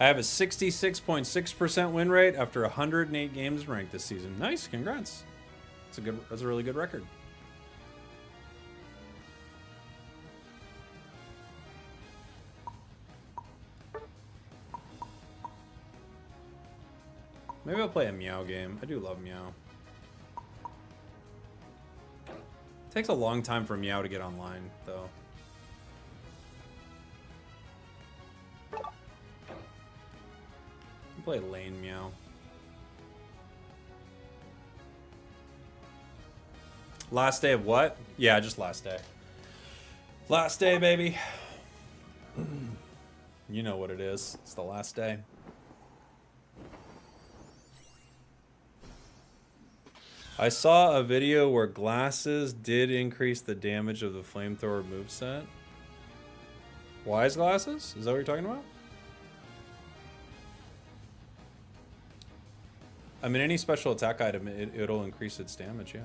I have a 66.6% win rate after 108 games ranked this season. Nice, congrats. That's a really good record. Maybe I'll play a Meow game. I do love Meow. Takes a long time for Meow to get online, though. Play Lane Meow. Last day of what? Yeah, just last day. Last day, baby. You know what it is. It's the last day. I saw a video where glasses did increase the damage of the flamethrower moveset. Wise glasses? Is that what you're talking about? I mean, any special attack item, it'll increase its damage, yeah.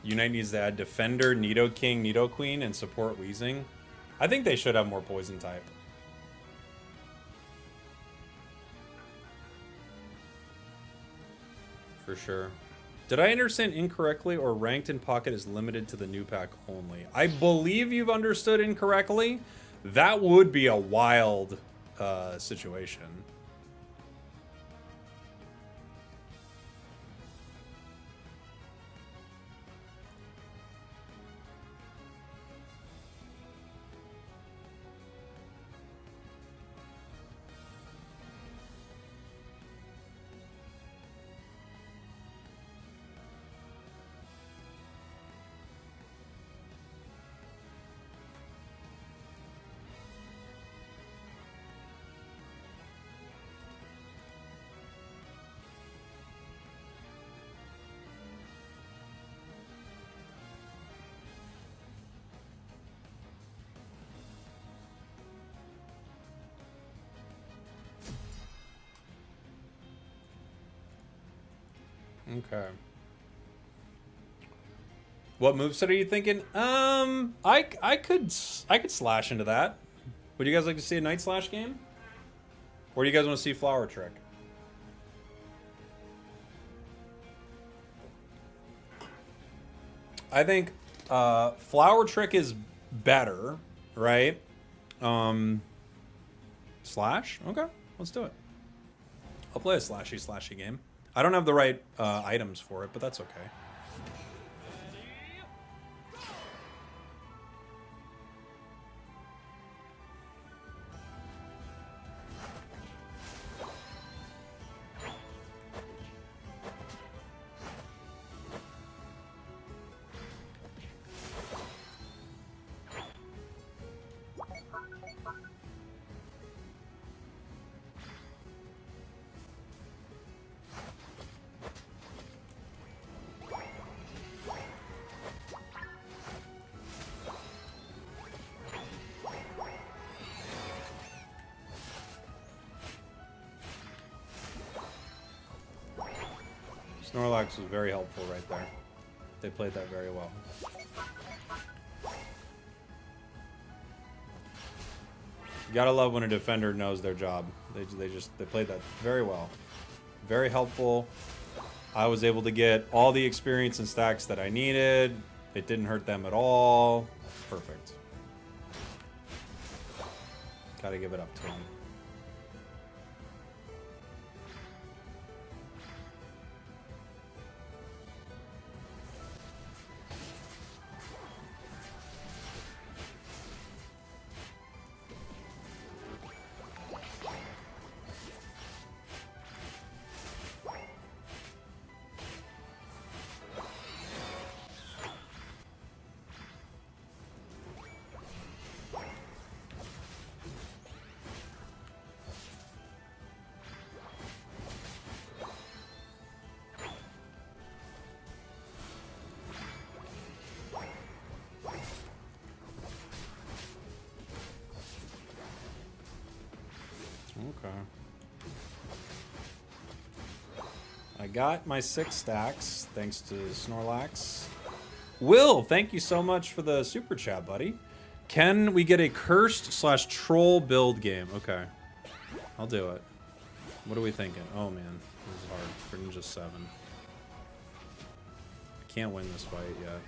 Unite needs to add Defender, Nidoking, Nidoqueen, and support Weezing. I think they should have more Poison type. For sure. Did I understand incorrectly, or ranked in Pocket is limited to the new pack only? I believe you've understood incorrectly. That would be a wild situation. Okay. What moveset are you thinking? I could slash into that. Would you guys like to see a Night Slash game? Or do you guys want to see Flower Trick? I think Flower Trick is better, right? Slash? Okay, let's do it. I'll play a slashy game. I don't have the right items for it, but that's okay. Snorlax was very helpful right there. They played that very well. You gotta love when a defender knows their job. They played that very well. Very helpful. I was able to get all the experience and stacks that I needed. It didn't hurt them at all. Perfect. Gotta give it up to him. Okay. I got my 6 stacks, thanks to Snorlax. Will, thank you so much for the super chat, buddy. Can we get a cursed/troll build game? Okay. I'll do it. What are we thinking? Oh, man. This is hard. Greninja 7. I can't win this fight yet.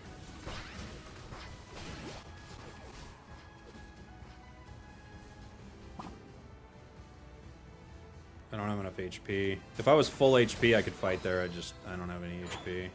I don't have enough HP. If I was full HP, I could fight there. I don't have any HP.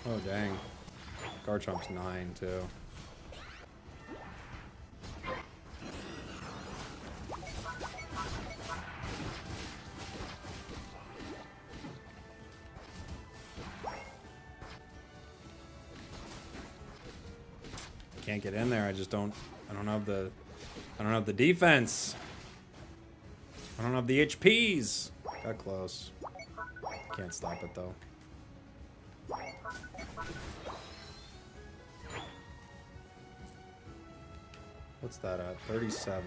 Oh, dang. Garchomp's 9, too. Can't get in there. I don't have the defense. I don't have the HPs. Got close. Can't stop it, though. What's that at? 37.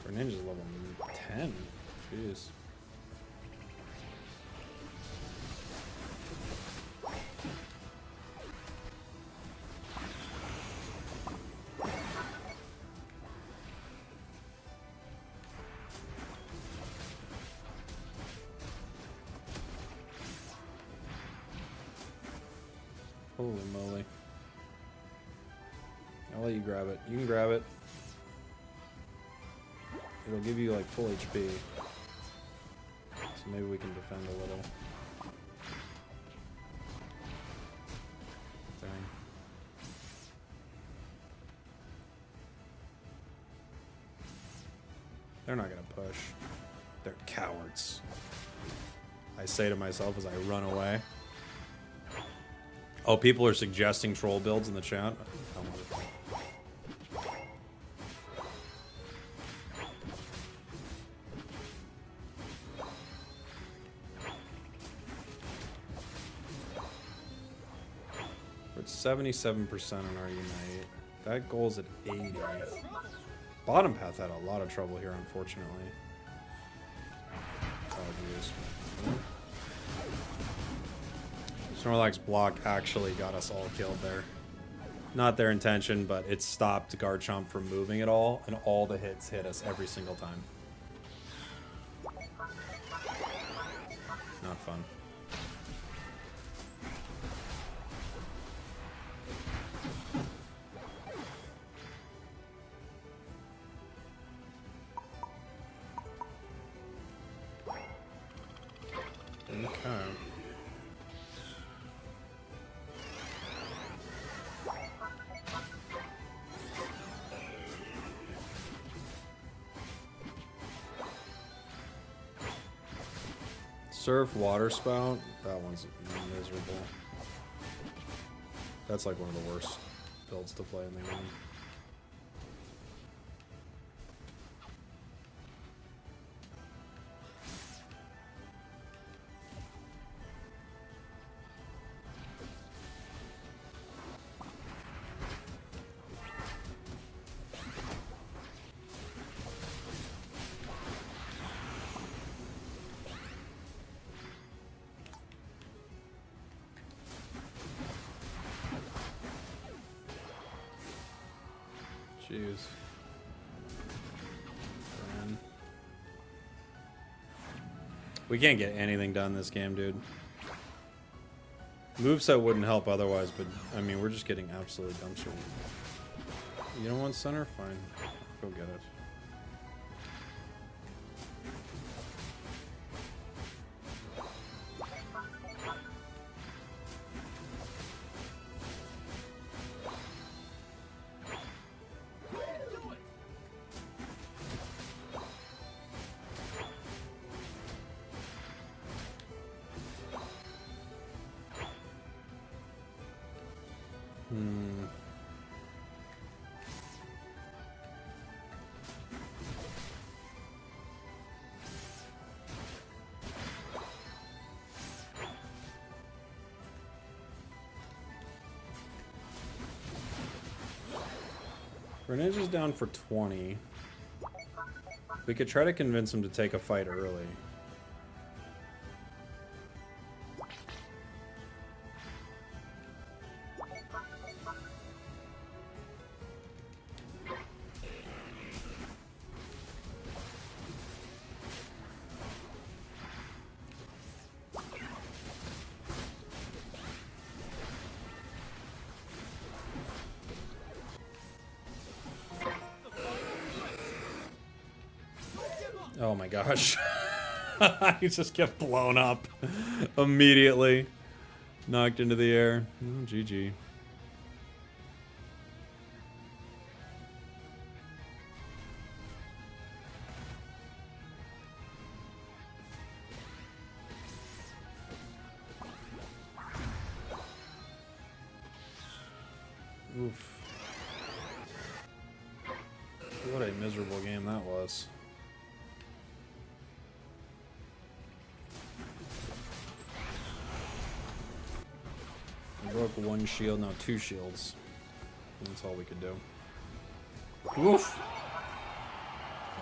Greninja's level 10. Jeez. Holy moly. I'll let you grab it. You can grab it. It'll give you like full HP. So maybe we can defend a little. Dang. They're not gonna push. They're cowards. I say to myself as I run away. Oh, people are suggesting troll builds in the chat. Oh, wonderful. We're at 77% on our Unite. That goal's at 80. Bottom path had a lot of trouble here, unfortunately. Oh, jeez. Snorlax block actually got us all killed there. Not their intention, but it stopped Garchomp from moving at all, and all the hits hit us every single time. Not fun. Okay. Surf water spout. That one's miserable. That's like one of the worst builds to play in the game. Jeez. Man. We can't get anything done this game, dude. Moveset wouldn't help otherwise, but I mean, we're just getting absolutely dumpster. You don't want center? Fine. Go get it. Grenade's down for 20. We could try to convince him to take a fight early. Oh my gosh. He just get blown up immediately. Knocked into the air. Oh, GG. Oof. What a miserable game that was. Broke one shield, no, 2 shields. That's all we could do. Oof!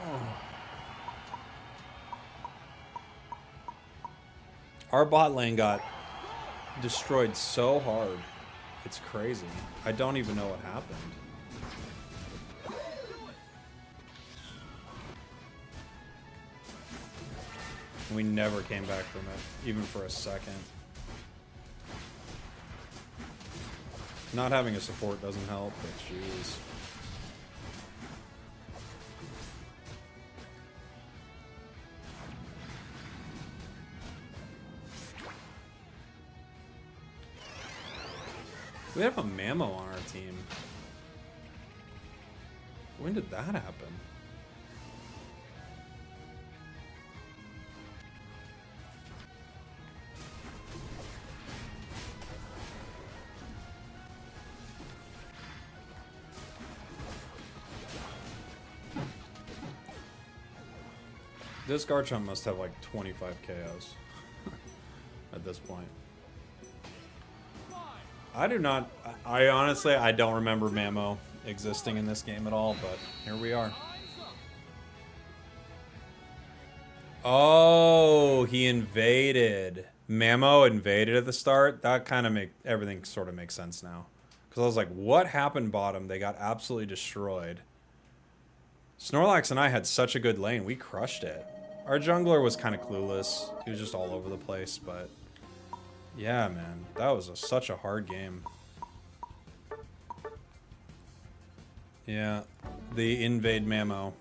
Oh. Our bot lane got destroyed so hard. It's crazy. I don't even know what happened. We never came back from it, even for a second. Not having a support doesn't help, but jeez. We have a Mamo on our team. When did that happen? This Garchomp must have like 25 KOs at this point. I do not, I honestly, I don't remember Mamo existing in this game at all, but here we are. Oh, he invaded. Mamo invaded at the start? That kind of everything sort of makes sense now. Because I was like, what happened bottom? They got absolutely destroyed. Snorlax and I had such a good lane. We crushed it. Our jungler was kind of clueless. He was just all over the place, but yeah, man, that was such a hard game. Yeah, the invade Mamo.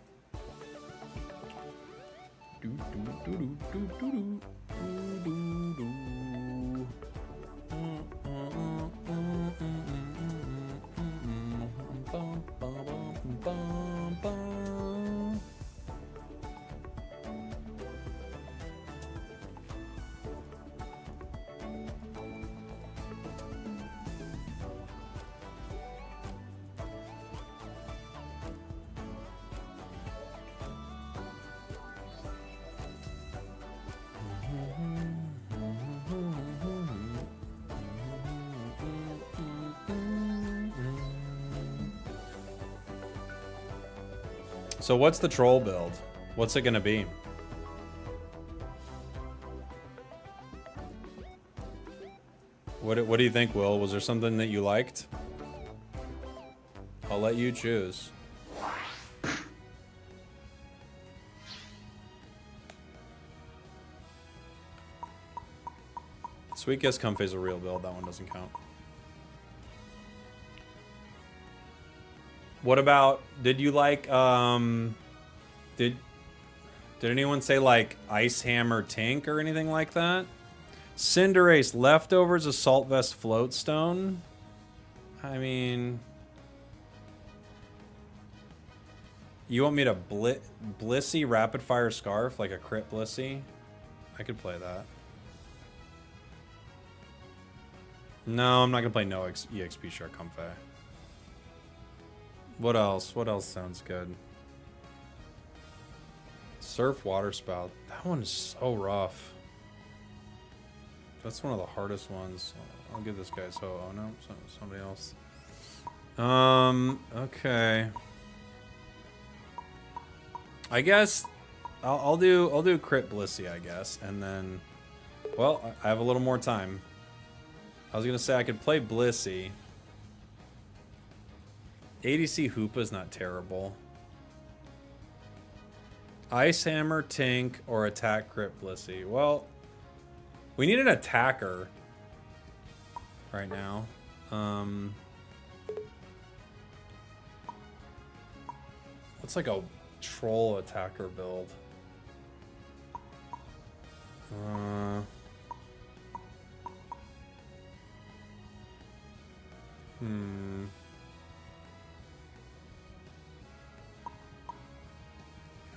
So what's the troll build? What's it gonna be? What do you think, Will? Was there something that you liked? I'll let you choose. Sweet Guess Comfy is a real build. That one doesn't count. What about, did you like, did anyone say like Ice Hammer Tink or anything like that? Cinderace Leftovers, Assault Vest Floatstone. I mean, you want me to Blissey Rapid Fire Scarf, like a crit Blissey? I could play that. No, I'm not gonna play no EXP Shark Comfy. What else? What else sounds good? Surf Water Spout. That one is so rough. That's one of the hardest ones. I'll give this guy a so. Oh no, somebody else. Okay. I guess I'll do crit Blissey, I guess, and then, well, I have a little more time. I was gonna say I could play Blissey. ADC Hoopa's not terrible. Ice Hammer, Tink, or Attack Crit Blissey. Well, we need an attacker right now. What's like a troll attacker build?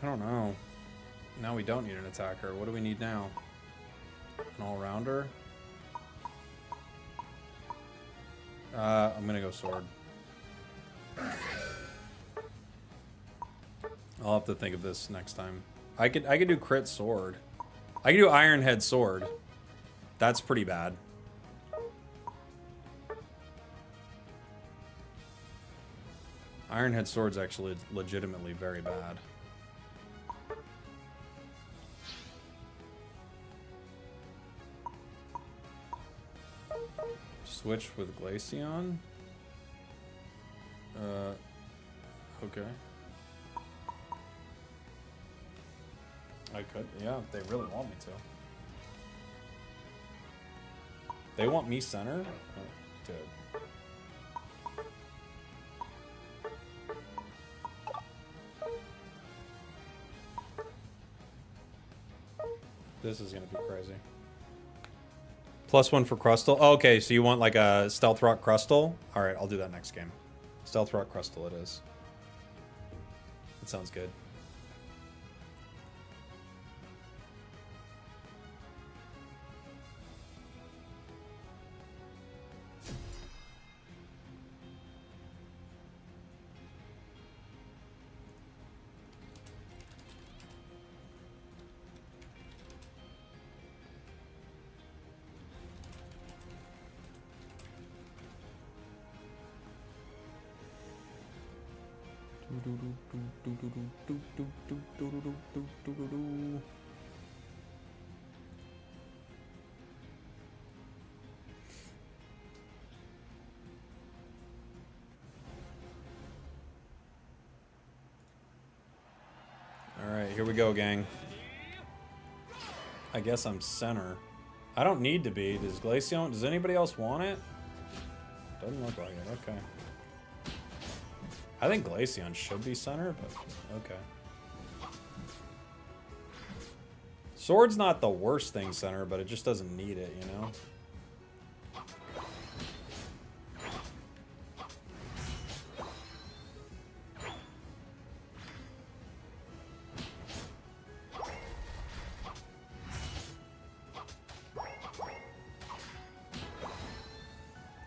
I don't know. Now we don't need an attacker. What do we need now? An all-rounder? I'm gonna go sword. I'll have to think of this next time. I could do crit sword. I could do Iron Head sword. That's pretty bad. Iron Head sword's actually legitimately very bad. Switch with Glaceon? Okay. I could, yeah, if they really want me to. They want me center? Oh, dude. This is gonna be crazy. +1 for Crustle. Oh, okay, so you want like a Stealth Rock Crustle? Alright, I'll do that next game. Stealth Rock Crustle it is. That sounds good. Alright, here we go, gang. I guess I'm center. I don't need to be. Does Glaceon... Does anybody else want it? Doesn't look like it. Okay. I think Glaceon should be center, but okay. Sword's not the worst thing center, but it just doesn't need it, you know?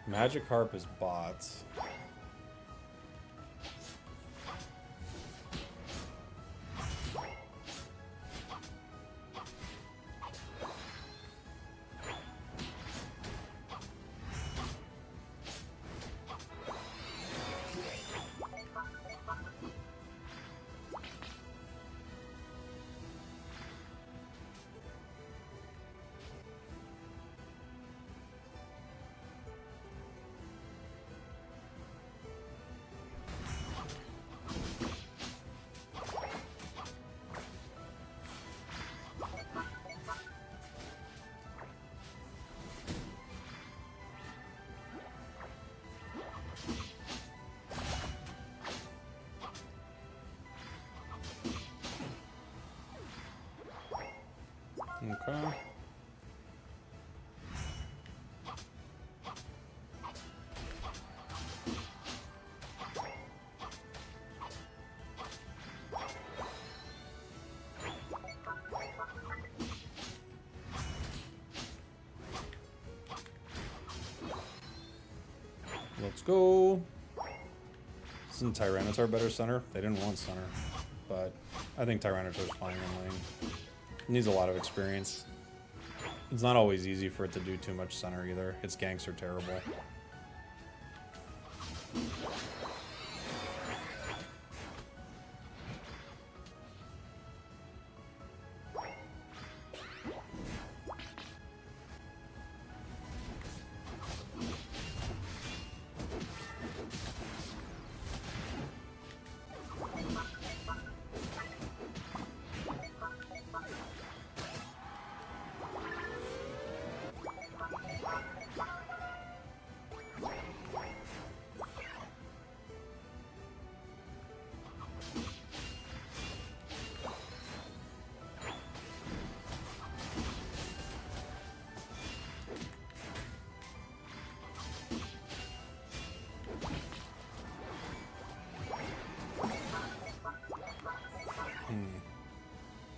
Magikarp is bots. Okay. Let's go. Isn't Tyranitar better center? They didn't want center, but I think Tyranitar's fine in lane. It needs a lot of experience. It's not always easy for it to do too much center either. Its ganks are terrible.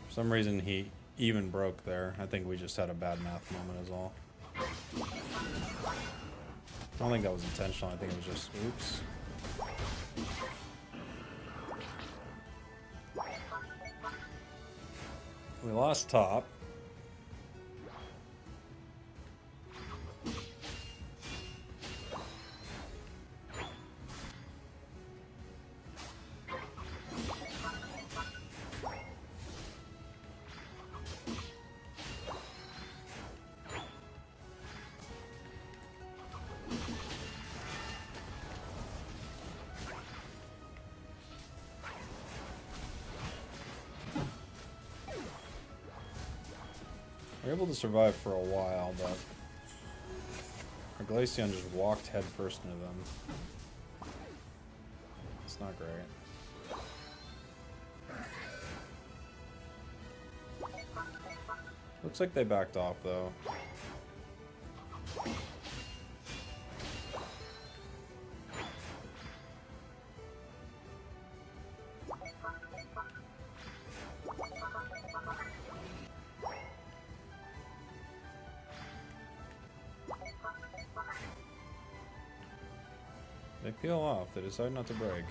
For some reason he even broke there. I think we just had a bad math moment is all. I don't think that was intentional. I think it was just oops. We lost top. We were able to survive for a while, but our Glaceon just walked headfirst into them. It's not great. Looks like they backed off, though. They peel off. They decide not to break.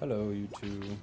Hello, you two.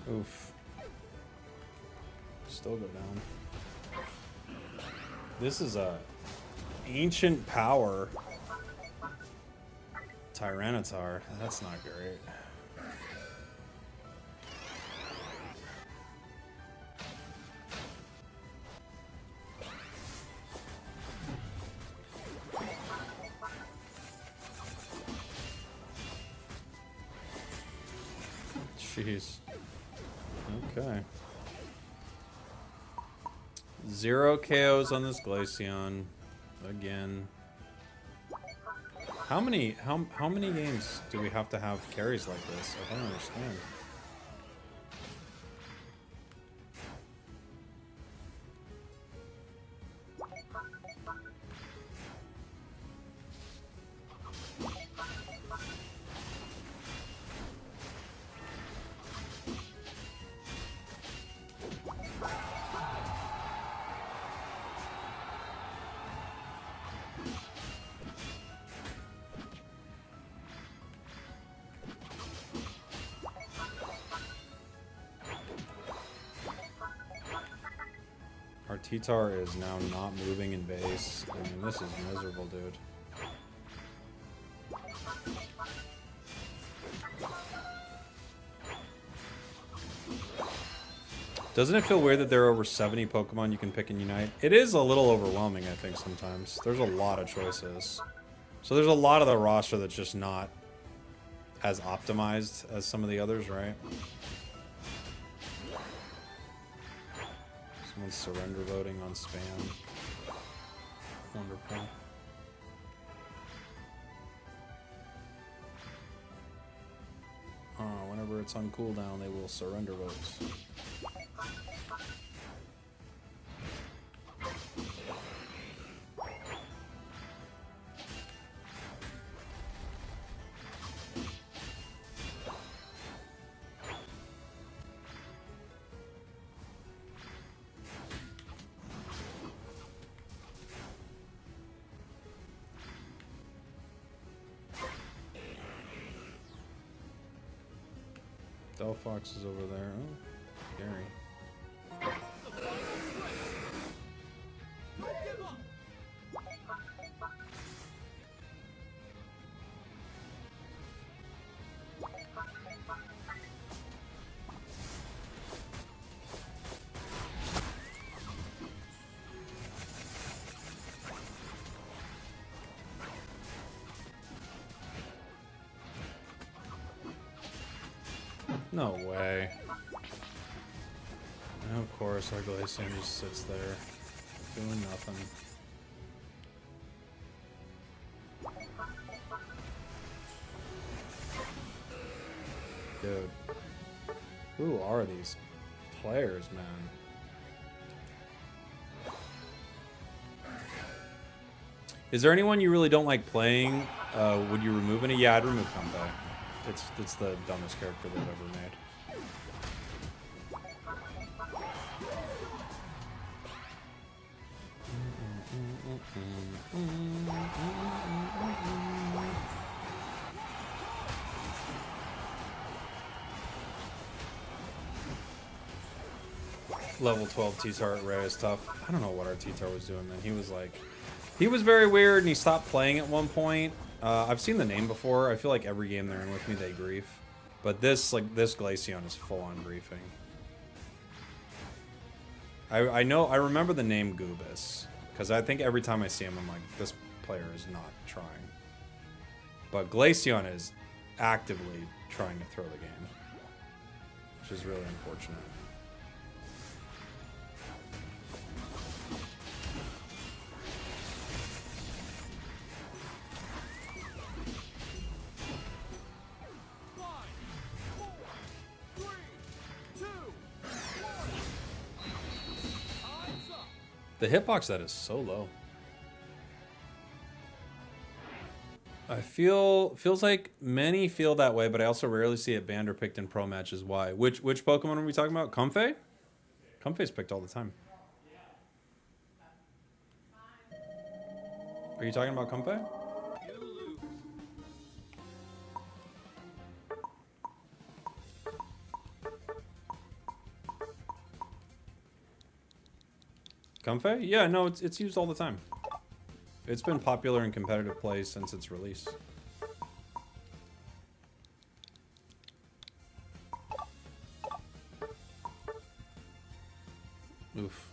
Oof. Still go down. This is a ancient power Tyranitar. That's not great. Jeez. Okay. 0 KOs on this Glaceon. Again. How many games do we have to have carries like this? I don't understand. Our T-Tar is now not moving in base. I mean, this is miserable, dude. Doesn't it feel weird that there are over 70 Pokemon you can pick and unite? It is a little overwhelming, I think, sometimes. There's a lot of choices. So there's a lot of the roster that's just not as optimized as some of the others, right? Someone's surrender voting on spam. Wonderful. Whenever it's on cooldown, they will surrender votes. Delphox is over there. Oh, scary. Give up. No way. And of course, our Glaceon just sits there, doing nothing. Dude. Who are these players, man? Is there anyone you really don't like playing? Would you remove any? Yeah, I'd remove Combat. It's the dumbest character they've ever made. Level 12 T-Tar at Ray is tough. I don't know what our T-Tar was doing, man. He was very weird, and he stopped playing at one point. I've seen the name before. I feel like every game they're in with me, they grief. But this Glaceon is full-on griefing. I remember the name Goobus, because I think every time I see him, I'm like, this player is not trying. But Glaceon is actively trying to throw the game, which is really unfortunate. The hitbox that is so low. I feels like many feel that way, but I also rarely see it banned or picked in pro matches. Why? Which Pokemon are we talking about? Comfey? Comfey's picked all the time. Are you talking about Comfey? Comfey? Yeah, no, it's used all the time. It's been popular in competitive play since its release. Oof.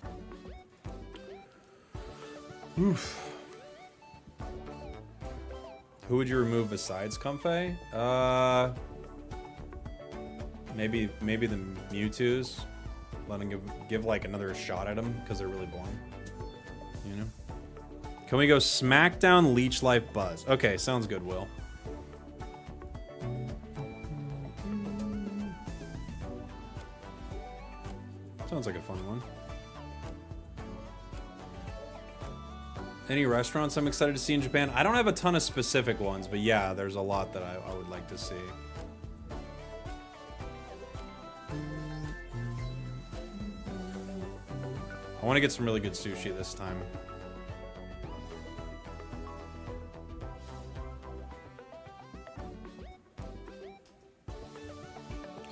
Oof. Who would you remove besides Comfey? Maybe the Mewtwo's. Let him give like another shot at him because they're really boring. You know? Can we go Smackdown, Leech Life, Buzz? Okay, sounds good, Will. Sounds like a fun one. Any restaurants I'm excited to see in Japan? I don't have a ton of specific ones, but yeah, there's a lot that I would like to see. I want to get some really good sushi this time.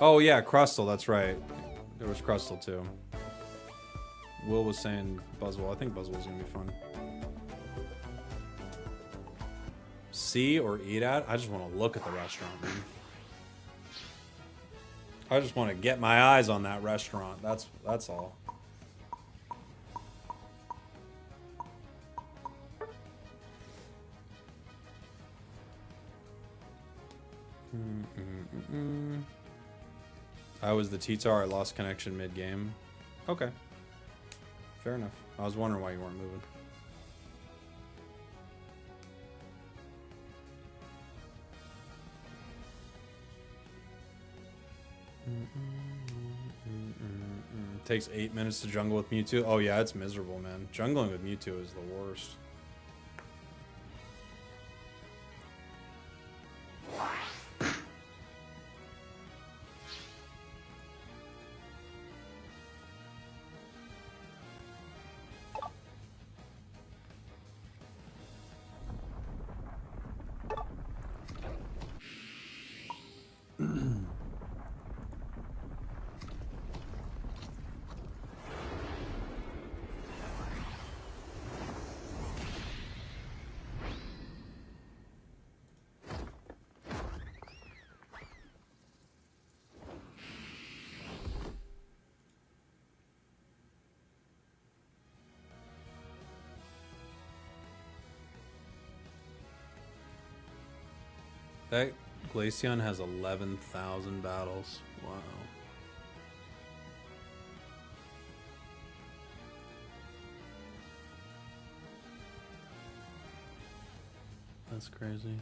Oh yeah, Crustle, that's right. There was Crustle too. Will was saying Buzzwell. I think Buzzwell's gonna be fun. See or eat at? I just want to look at the restaurant, man. I just want to get my eyes on that restaurant. That's all. I was the T-Tar. I lost connection mid-game. Okay. Fair enough. I was wondering why you weren't moving. Takes 8 minutes to jungle with Mewtwo. Oh yeah, it's miserable, man. Jungling with Mewtwo is the worst. That Glaceon has 11,000 battles. Wow. That's crazy.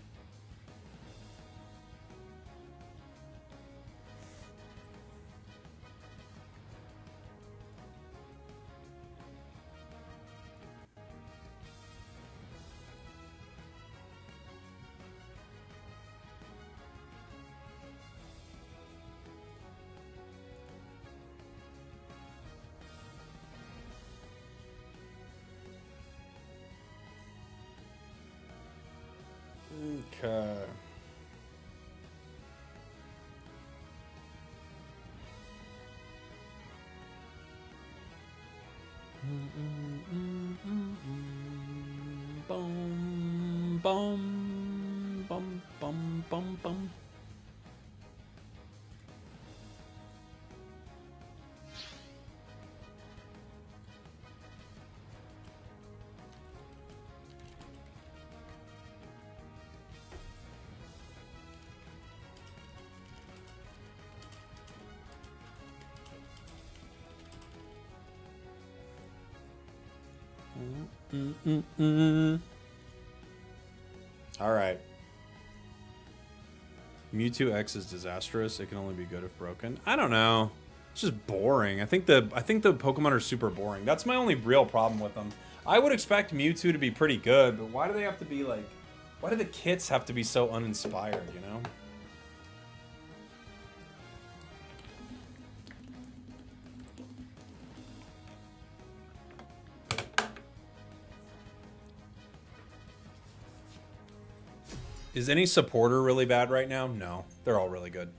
Okay. Bum, bum, bum, bum, bum, bum. All right. Mewtwo X is disastrous. It can only be good if broken. I don't know. It's just boring. I think the Pokemon are super boring. That's my only real problem with them. I would expect Mewtwo to be pretty good, but why do they have to be like? Why do the kits have to be so uninspired? You know? Is any supporter really bad right now? No. They're all really good.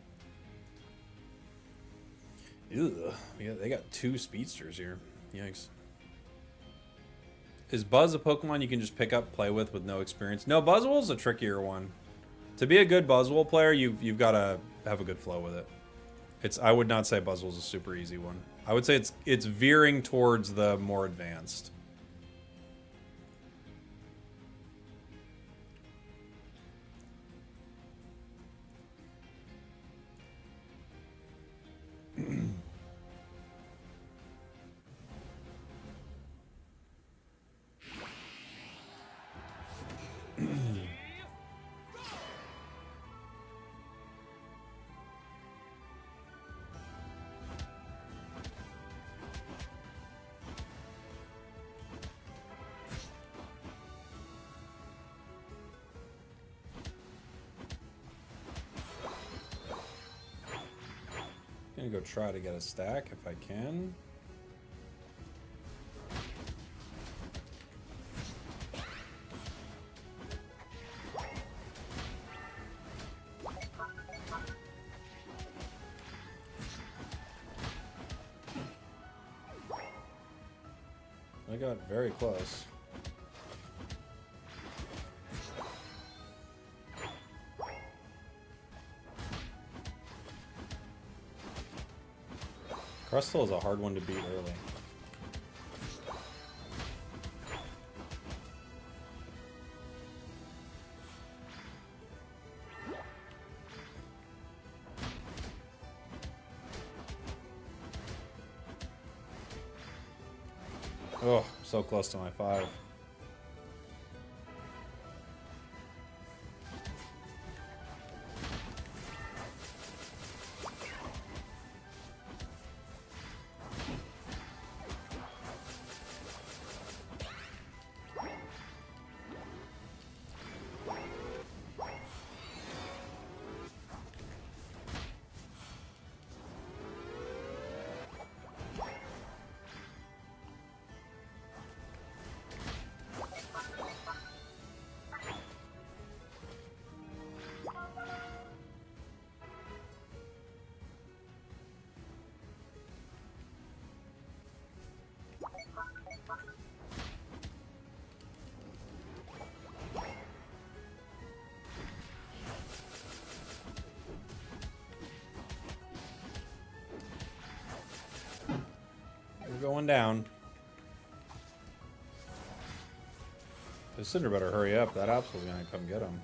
Ugh. Yeah, they got 2 speedsters here. Yikes. Is Buzz a Pokemon you can just pick up, play with no experience? No, Buzzwole's a trickier one. To be a good Buzzwole player, you've got to have a good flow with it. I would not say Buzzwole's a super easy one. I would say it's veering towards the more advanced. Gonna go try to get a stack if I can. I got very close. Crustle is a hard one to beat early. Oh, so close to my 5. We're going down. The Cinder better hurry up. That Absol's gonna come get him.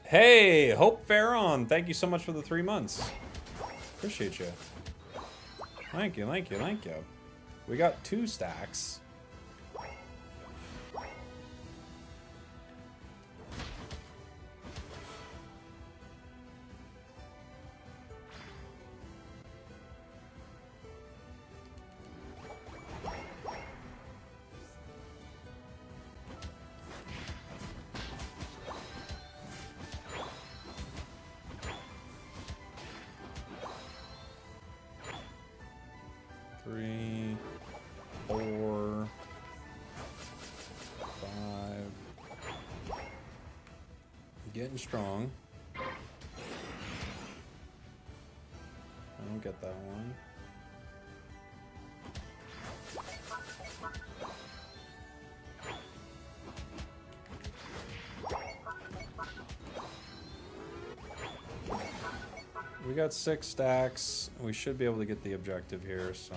Hey, Hope Farron, thank you so much for the 3 months. Appreciate you. Thank you, thank you, thank you. We got 2 stacks. Getting strong. I don't get that one. We got 6 stacks. We should be able to get the objective here, so.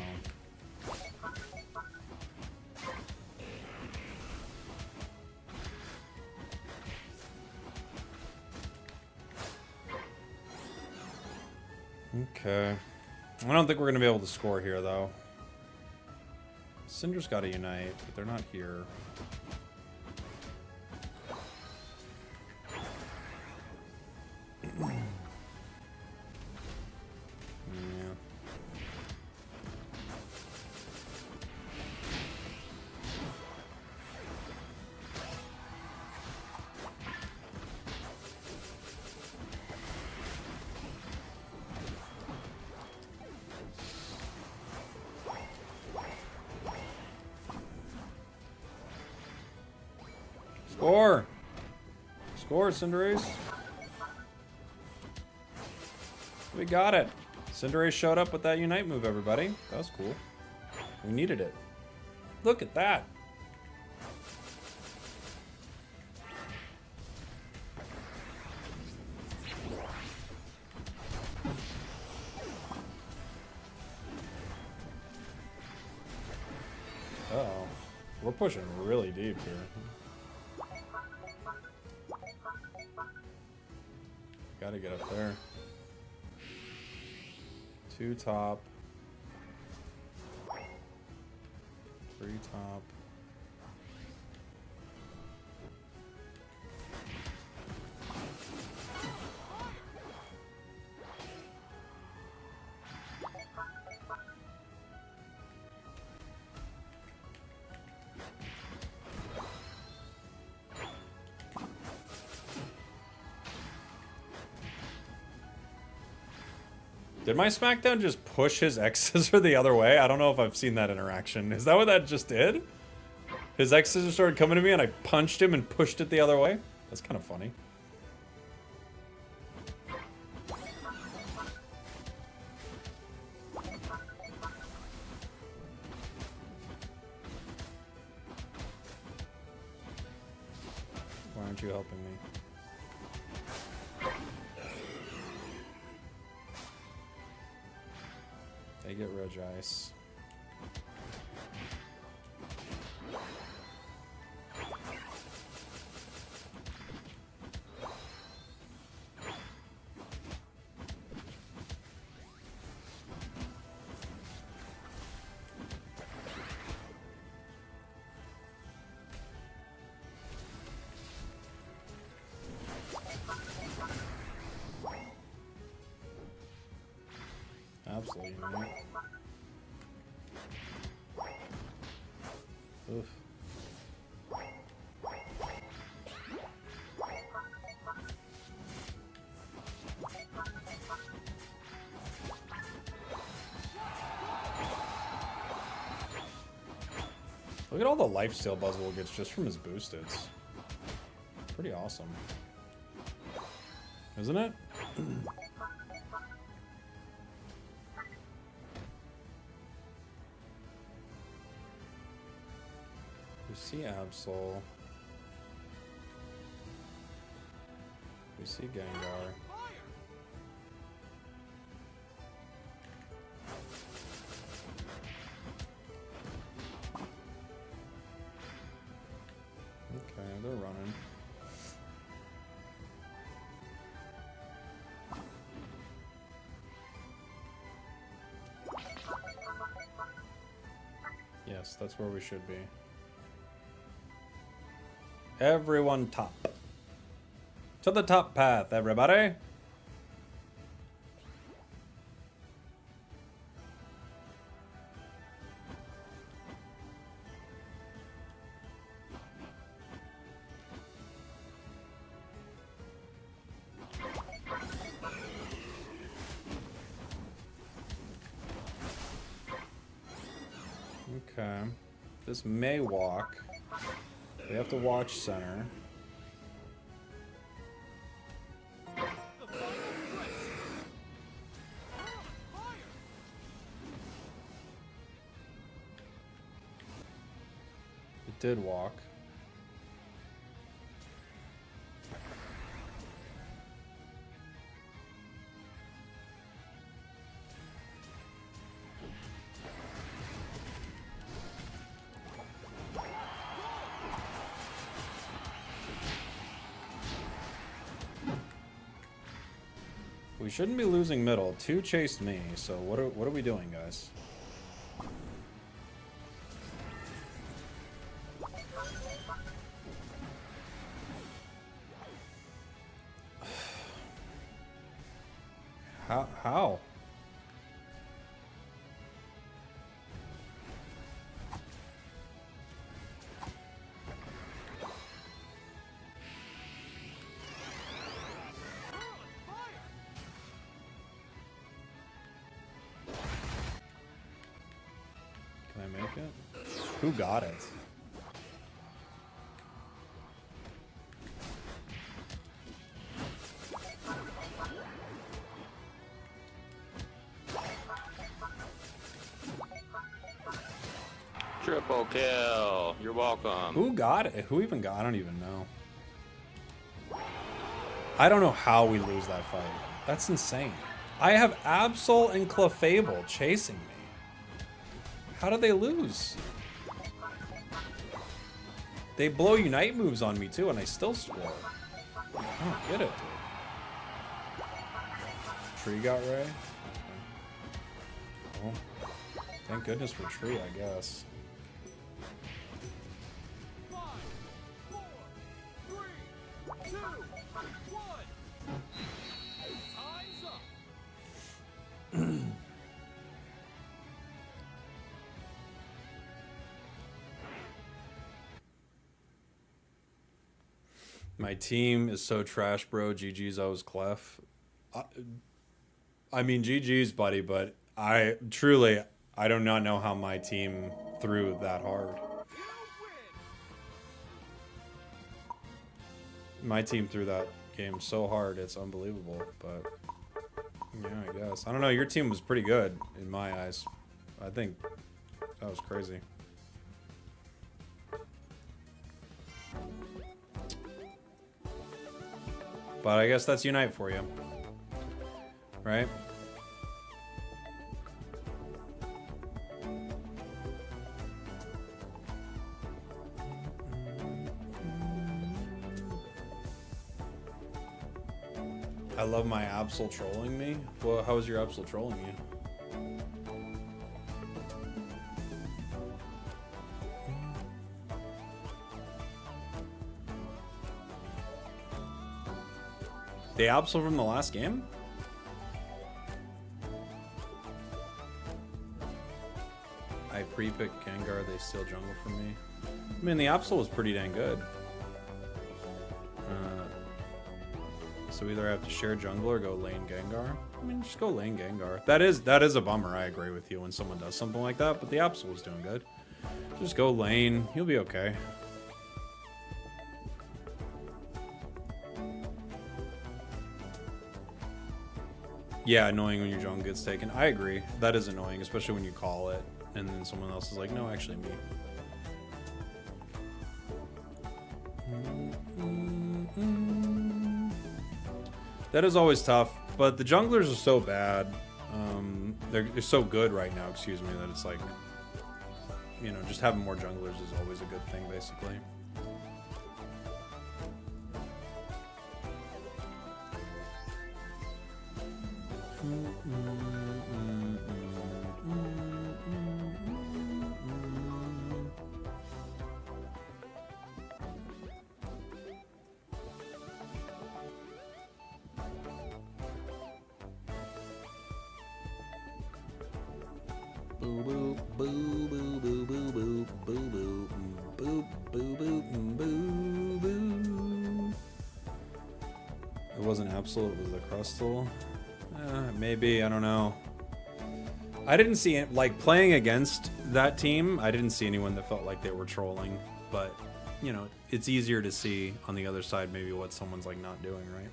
Okay. I don't think we're going to be able to score here, though. Cinder's got to unite, but they're not here. Score! Score, Cinderace. We got it. Cinderace showed up with that Unite move, everybody. That was cool. We needed it. Look at that. Uh-oh. We're pushing really deep here. Gotta get up there. 2 top. 3 top. Did my SmackDown just push his X-Scissor the other way? I don't know if I've seen that interaction. Is that what that just did? His X-Scissor started coming to me and I punched him and pushed it the other way? That's kind of funny. you helping me? They get Reg Ice. Absolutely not. Oof. Look at all the lifesteal Buzzwole gets just from his boosted. Pretty awesome. Isn't it? We see Absol. We see Gengar. Okay, they're running. Yes, that's where we should be. Everyone top. To the top path, everybody. Okay. This may walk. We have to watch center. The final stretch. Fire. It did walk. We shouldn't be losing middle. 2 chased me, so what are we doing, guys? How? Can I make it? Who got it? Triple kill. You're welcome. Who got it? Who even got? I don't even know. I don't know how we lose that fight. That's insane. I have Absol and Clefable chasing me. How did they lose? They blow Unite moves on me too, and I still score. I don't get it, dude. Tree got Ray? Okay. Well, thank goodness for Tree, I guess. 5, 4, 3, 2, 1. Eyes up. My team is so trash, bro. GG's, I was Clef. I mean, GG's, buddy, but I do not know how my team threw that hard. My team threw that game so hard, it's unbelievable, but yeah, I guess. I don't know, your team was pretty good in my eyes. I think that was crazy. But I guess that's Unite for you. Right? I love my Absol trolling me. Well, how is your Absol trolling you? The Absol from the last game? I pre-pick Gengar, they steal jungle from me. I mean, the Absol was pretty dang good. So either I have to share jungle or go lane Gengar. I mean, just go lane Gengar. That is a bummer. I agree with you when someone does something like that. But the Absol was doing good. Just go lane. You'll be okay. Yeah, annoying when your jungle gets taken. I agree. That is annoying, especially when you call it and then someone else is like, no, actually me. That is always tough, but the junglers are so bad. They're so good right now, excuse me, that it's like, you know, just having more junglers is always a good thing, basically. It wasn't Absol, it was the Crustle. Maybe, I don't know. I didn't see it, like, playing against that team, I didn't see anyone that felt like they were trolling, but, you know, it's easier to see on the other side maybe what someone's, like, not doing, right?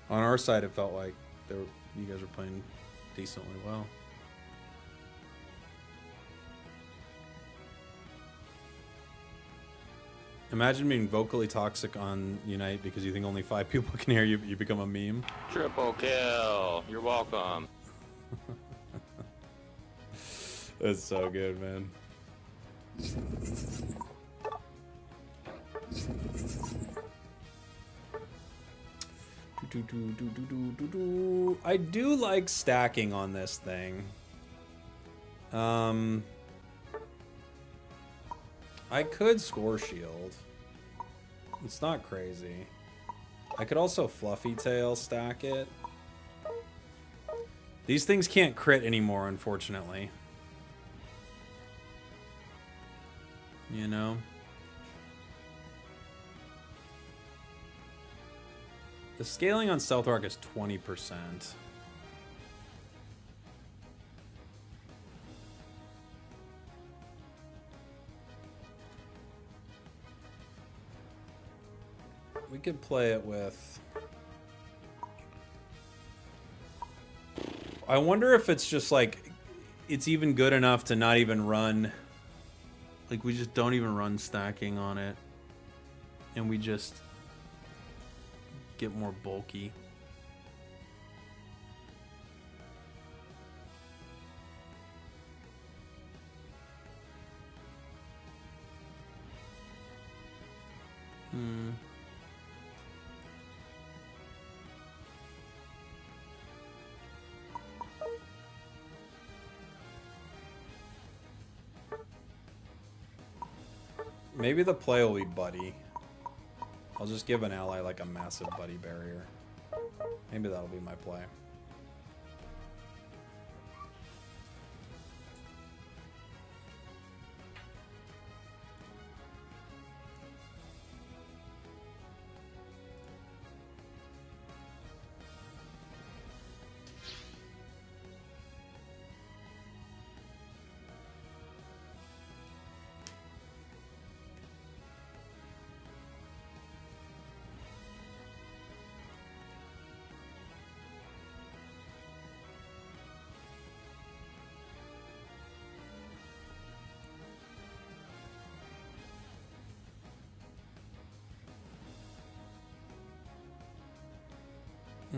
On our side, it felt like you guys were playing decently well. Imagine being vocally toxic on Unite because you think only 5 people can hear you, you become a meme. Triple kill. You're welcome. That's so good, man. I do like stacking on this thing. I could score shield. It's not crazy. I could also fluffy tail stack it. These things can't crit anymore, unfortunately. You know? The scaling on Stealth Rock is 20%. We could play it with... I wonder if it's just like... It's even good enough to not even run... Like, we just don't even run stacking on it. And we just... get more bulky. Maybe the play will be Buddy. I'll just give an ally like a massive Buddy barrier. Maybe that'll be my play. All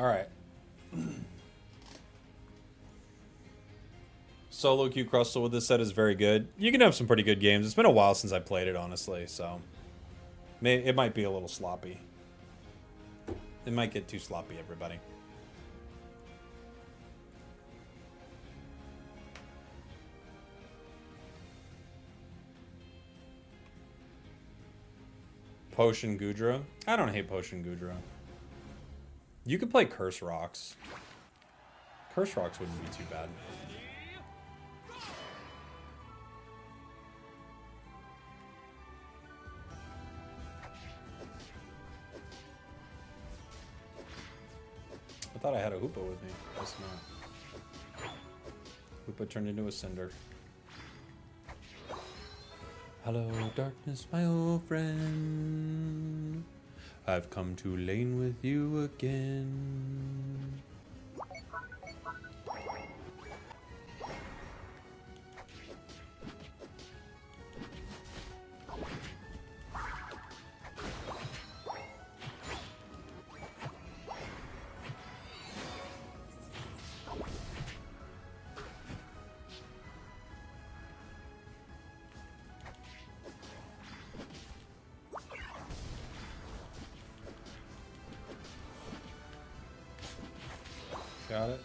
right. Solo Q Crustle with this set is very good. You can have some pretty good games. It's been a while since I played it, honestly, so it might be a little sloppy. It might get too sloppy, everybody. Potion Gudra. I don't hate Potion Gudra. You could play Curse Rocks. Curse Rocks wouldn't be too bad. I thought I had a Hoopa with me. Guess not. Hoopa turned into a cinder. Hello, darkness, my old friend. I've come to lane with you again. Got it.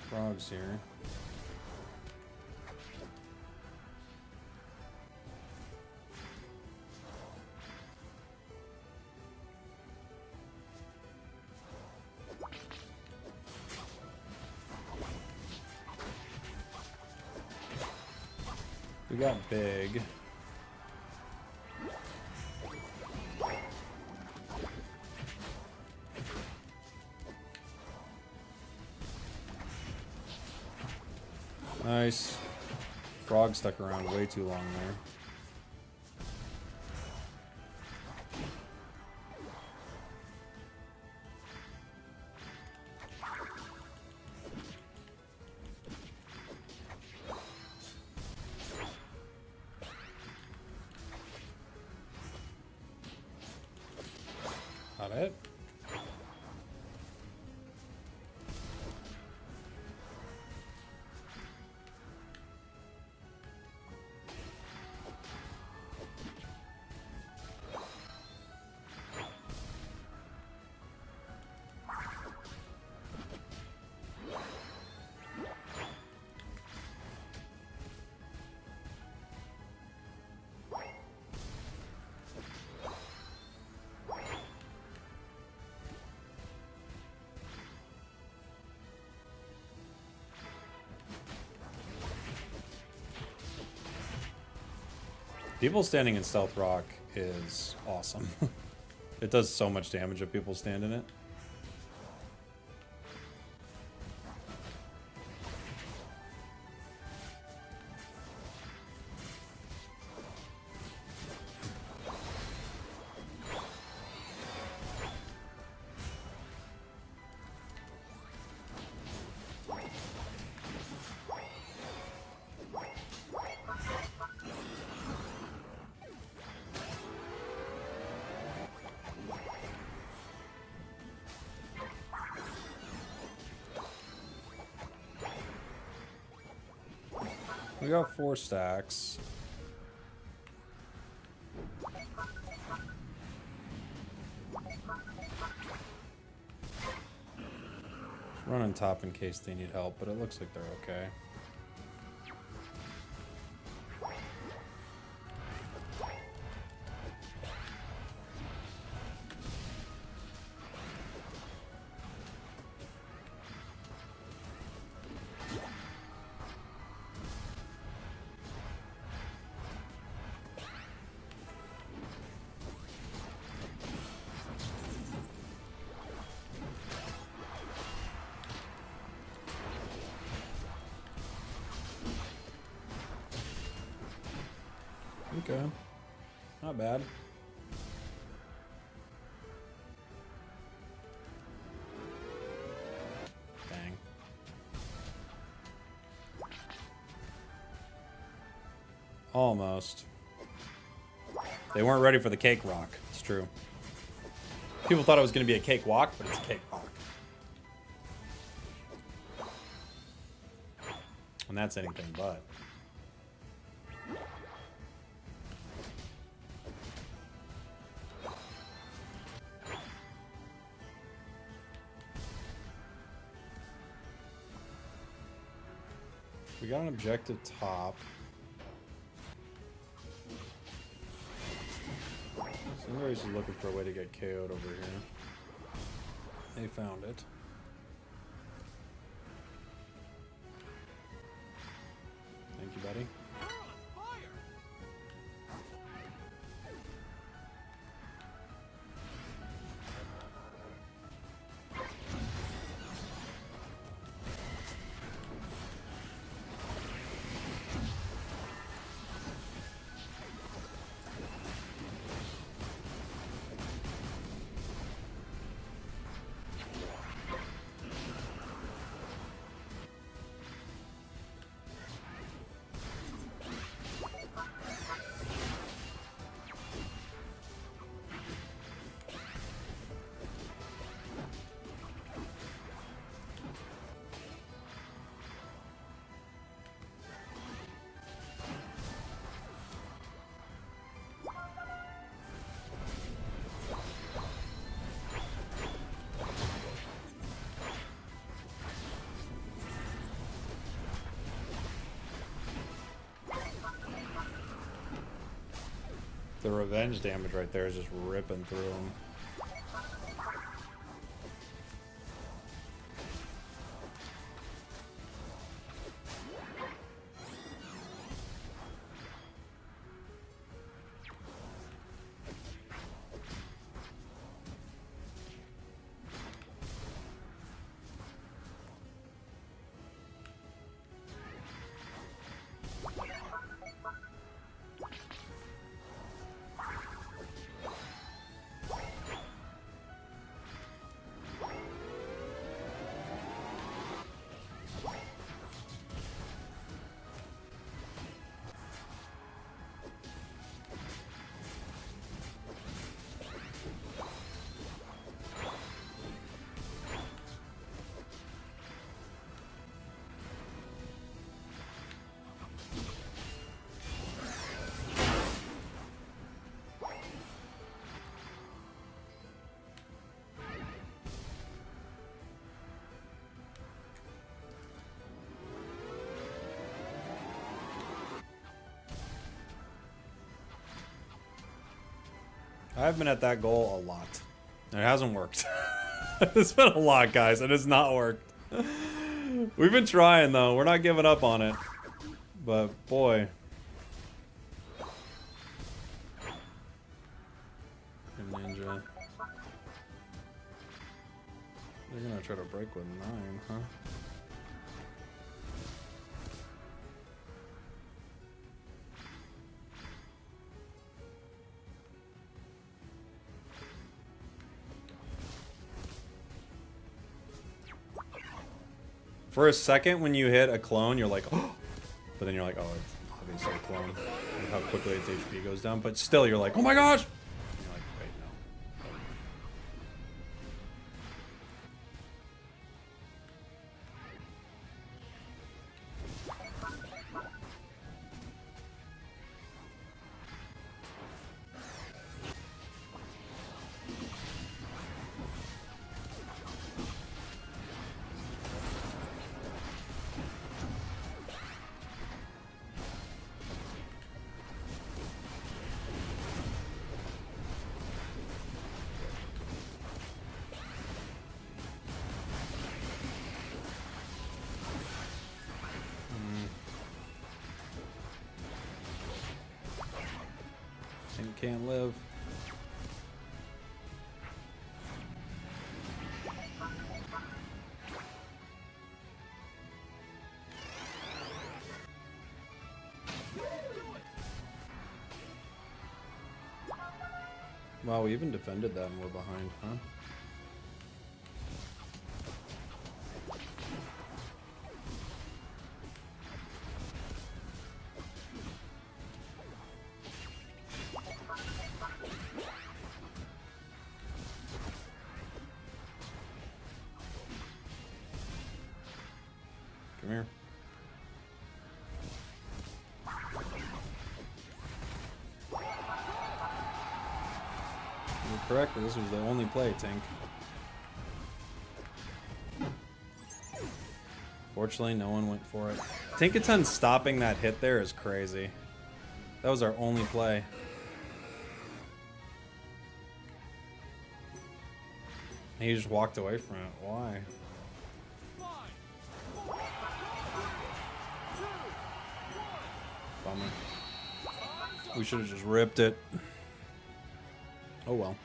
Frogs here. We got big. Nice. Frog stuck around way too long there. Got it. People standing in Stealth Rock is awesome. It does so much damage if people stand in it. We got 4 stacks. Run on top in case they need help, but it looks like they're okay. Okay. Not bad. Dang. Almost. They weren't ready for the cake rock. It's true. People thought it was going to be a cake walk, but it's a cake rock. And that's anything but. We got an objective top. Somebody's just looking for a way to get KO'd over here. They found it. Thank you, buddy. You're on fire! The revenge damage right there is just ripping through him. I've been at that goal a lot. And it hasn't worked. It's been a lot, guys. It has not worked. We've been trying, though. We're not giving up on it. But, boy. Ninja. They're gonna try to break with 9, huh? For a second, when you hit a clone, you're like, oh, but then you're like, oh, it's obviously a clone. Look how quickly its HP goes down. But still, you're like, oh my gosh! And you're like, wait, no. Can't live. Wow, we even defended that and we're behind, huh? Come here. You're correct, but this was the only play, Tink. Fortunately, no one went for it. Tinkaton stopping that hit there is crazy. That was our only play. He just walked away from it. Why? 5, 4, 3, 2, 1. Bummer. We should have just ripped it. Oh well.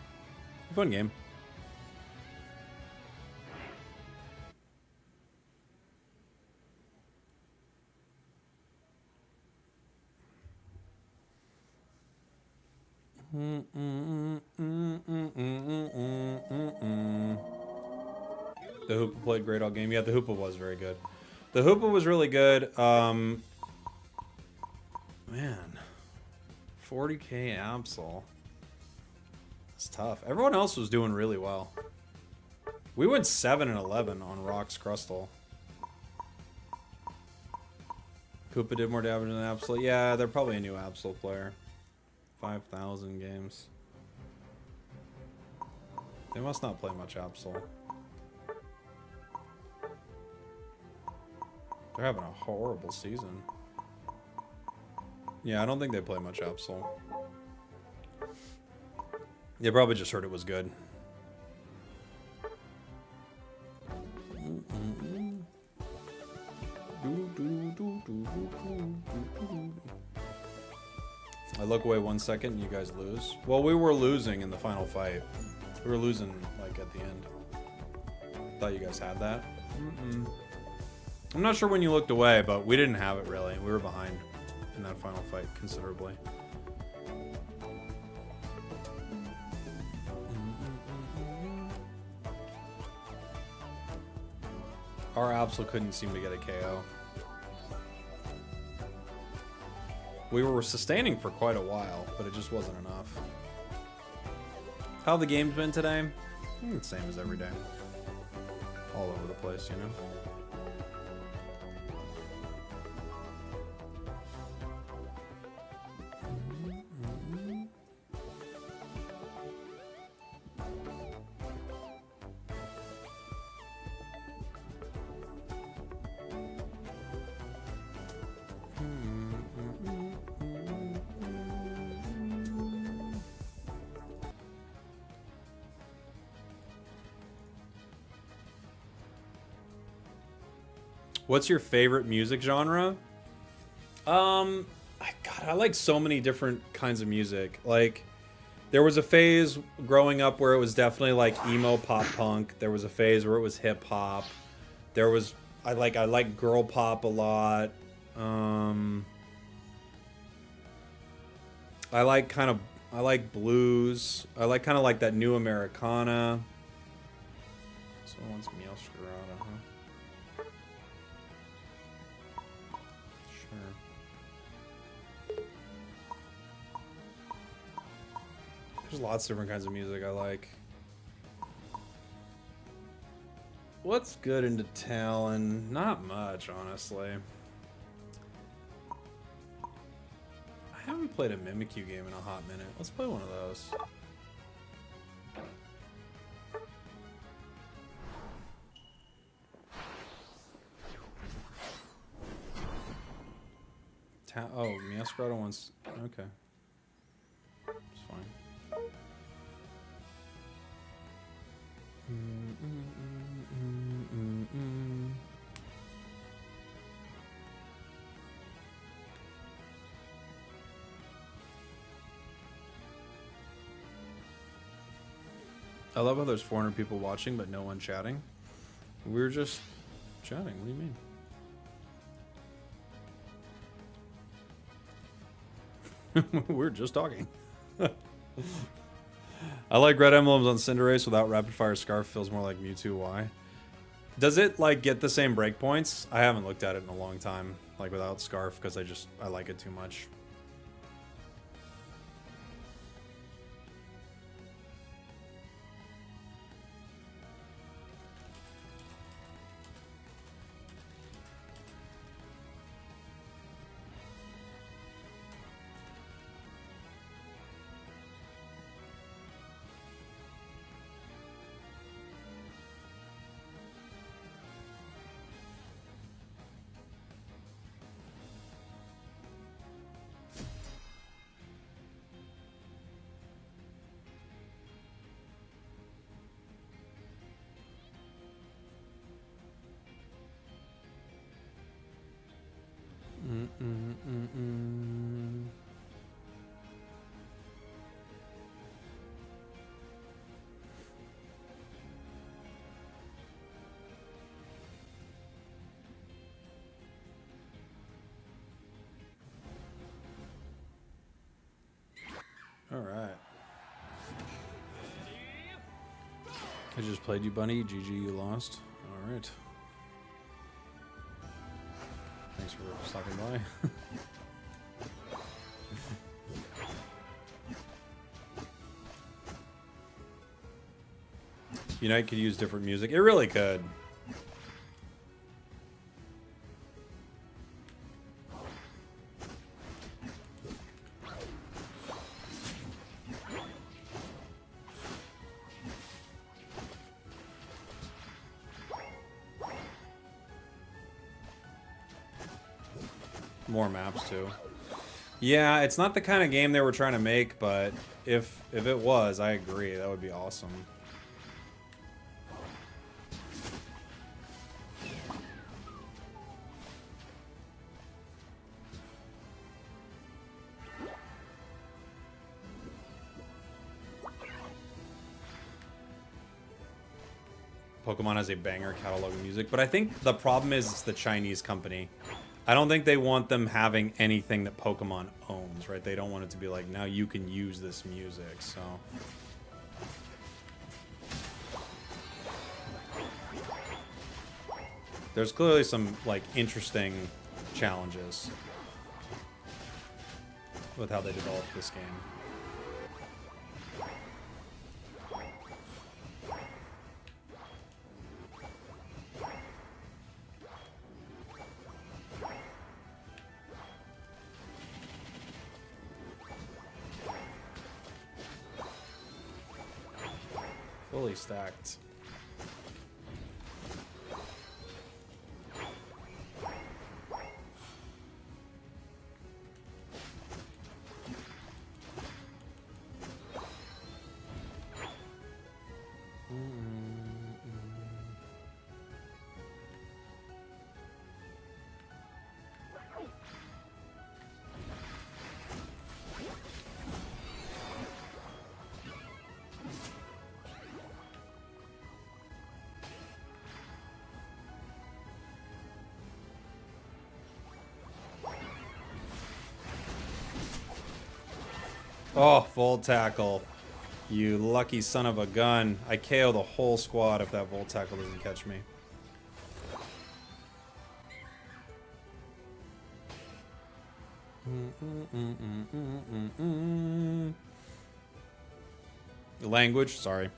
Fun game. The Hoopa played great all game. Yeah, the Hoopa was very good. The Hoopa was really good. Man. 40k Absol. It's tough. Everyone else was doing really well. We went 7 and 11 on Rock's Crustal. Koopa did more damage than Absol. Yeah, they're probably a new Absol player. 5,000 games. They must not play much Absol. They're having a horrible season. Yeah, I don't think they play much Absol. They probably just heard it was good. I look away 1 second and you guys lose. Well, we were losing in the final fight. We were losing, like, at the end. Thought you guys had that. I'm not sure when you looked away, but we didn't have it, really. We were behind in that final fight considerably. Our Absol couldn't seem to get a KO. We were sustaining for quite a while, but it just wasn't enough. How the game's been today? The same as every day. All over the place, you know? What's your favorite music genre? God, I like so many different kinds of music. Like, there was a phase growing up where it was definitely like emo pop punk. There was a phase where it was hip hop. There was I like girl pop a lot. I like blues. I like kind of like that new Americana. Someone wants Meowscarada, huh? There's lots of different kinds of music I like. What's good into Talon? Not much, honestly. I haven't played a Mimikyu game in a hot minute. Let's play one of those. Oh, Meowscarada wants... Okay. It's fine. I love how there's 400 people watching, but no one chatting. We were just chatting. What do you mean? We're just talking. I like red emblems on Cinderace without rapid fire scarf. Feels more like Mewtwo. Why? Does it like get the same breakpoints? I haven't looked at it in a long time, like without scarf, because I like it too much. All right. I just played you, Bunny. GG, you lost. All right. Thanks for stopping by. Unite could use different music. It really could. More maps too. Yeah, it's not the kind of game they were trying to make, but if it was, I agree. That would be awesome. Pokemon has a banger catalog of music, but I think the problem is it's the Chinese company. I don't think they want them having anything that Pokemon owns, right? They don't want it to be like, now you can use this music, so... There's clearly some, like, interesting challenges with how they developed this game. Fully stacked. Oh, Volt Tackle. You lucky son of a gun. I KO the whole squad if that Volt Tackle doesn't catch me. The language? Sorry.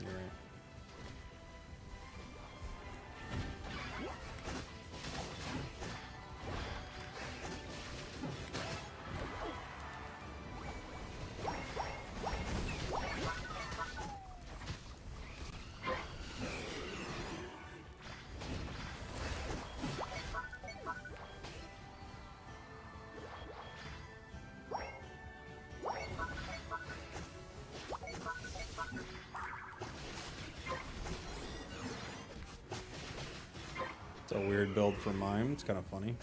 You're right. It's a weird build for mime. It's kind of funny.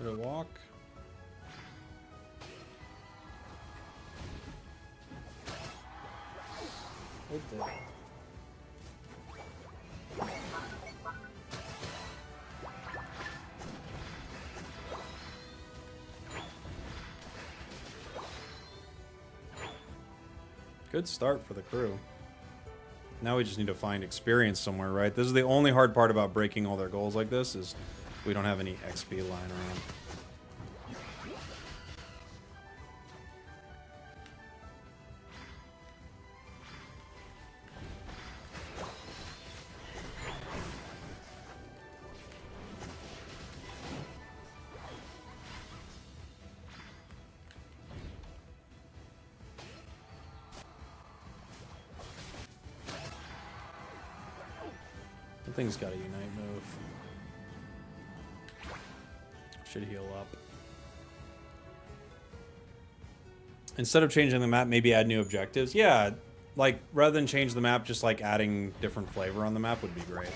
to walk. What the? Good start for the crew. Now we just need to find experience somewhere, right? This is the only hard part about breaking all their goals like this is we don't have any XP lying around. I think he's got a unite move. Should heal up. Instead of changing the map, maybe add new objectives. Yeah, like rather than change the map, just like adding different flavor on the map would be great.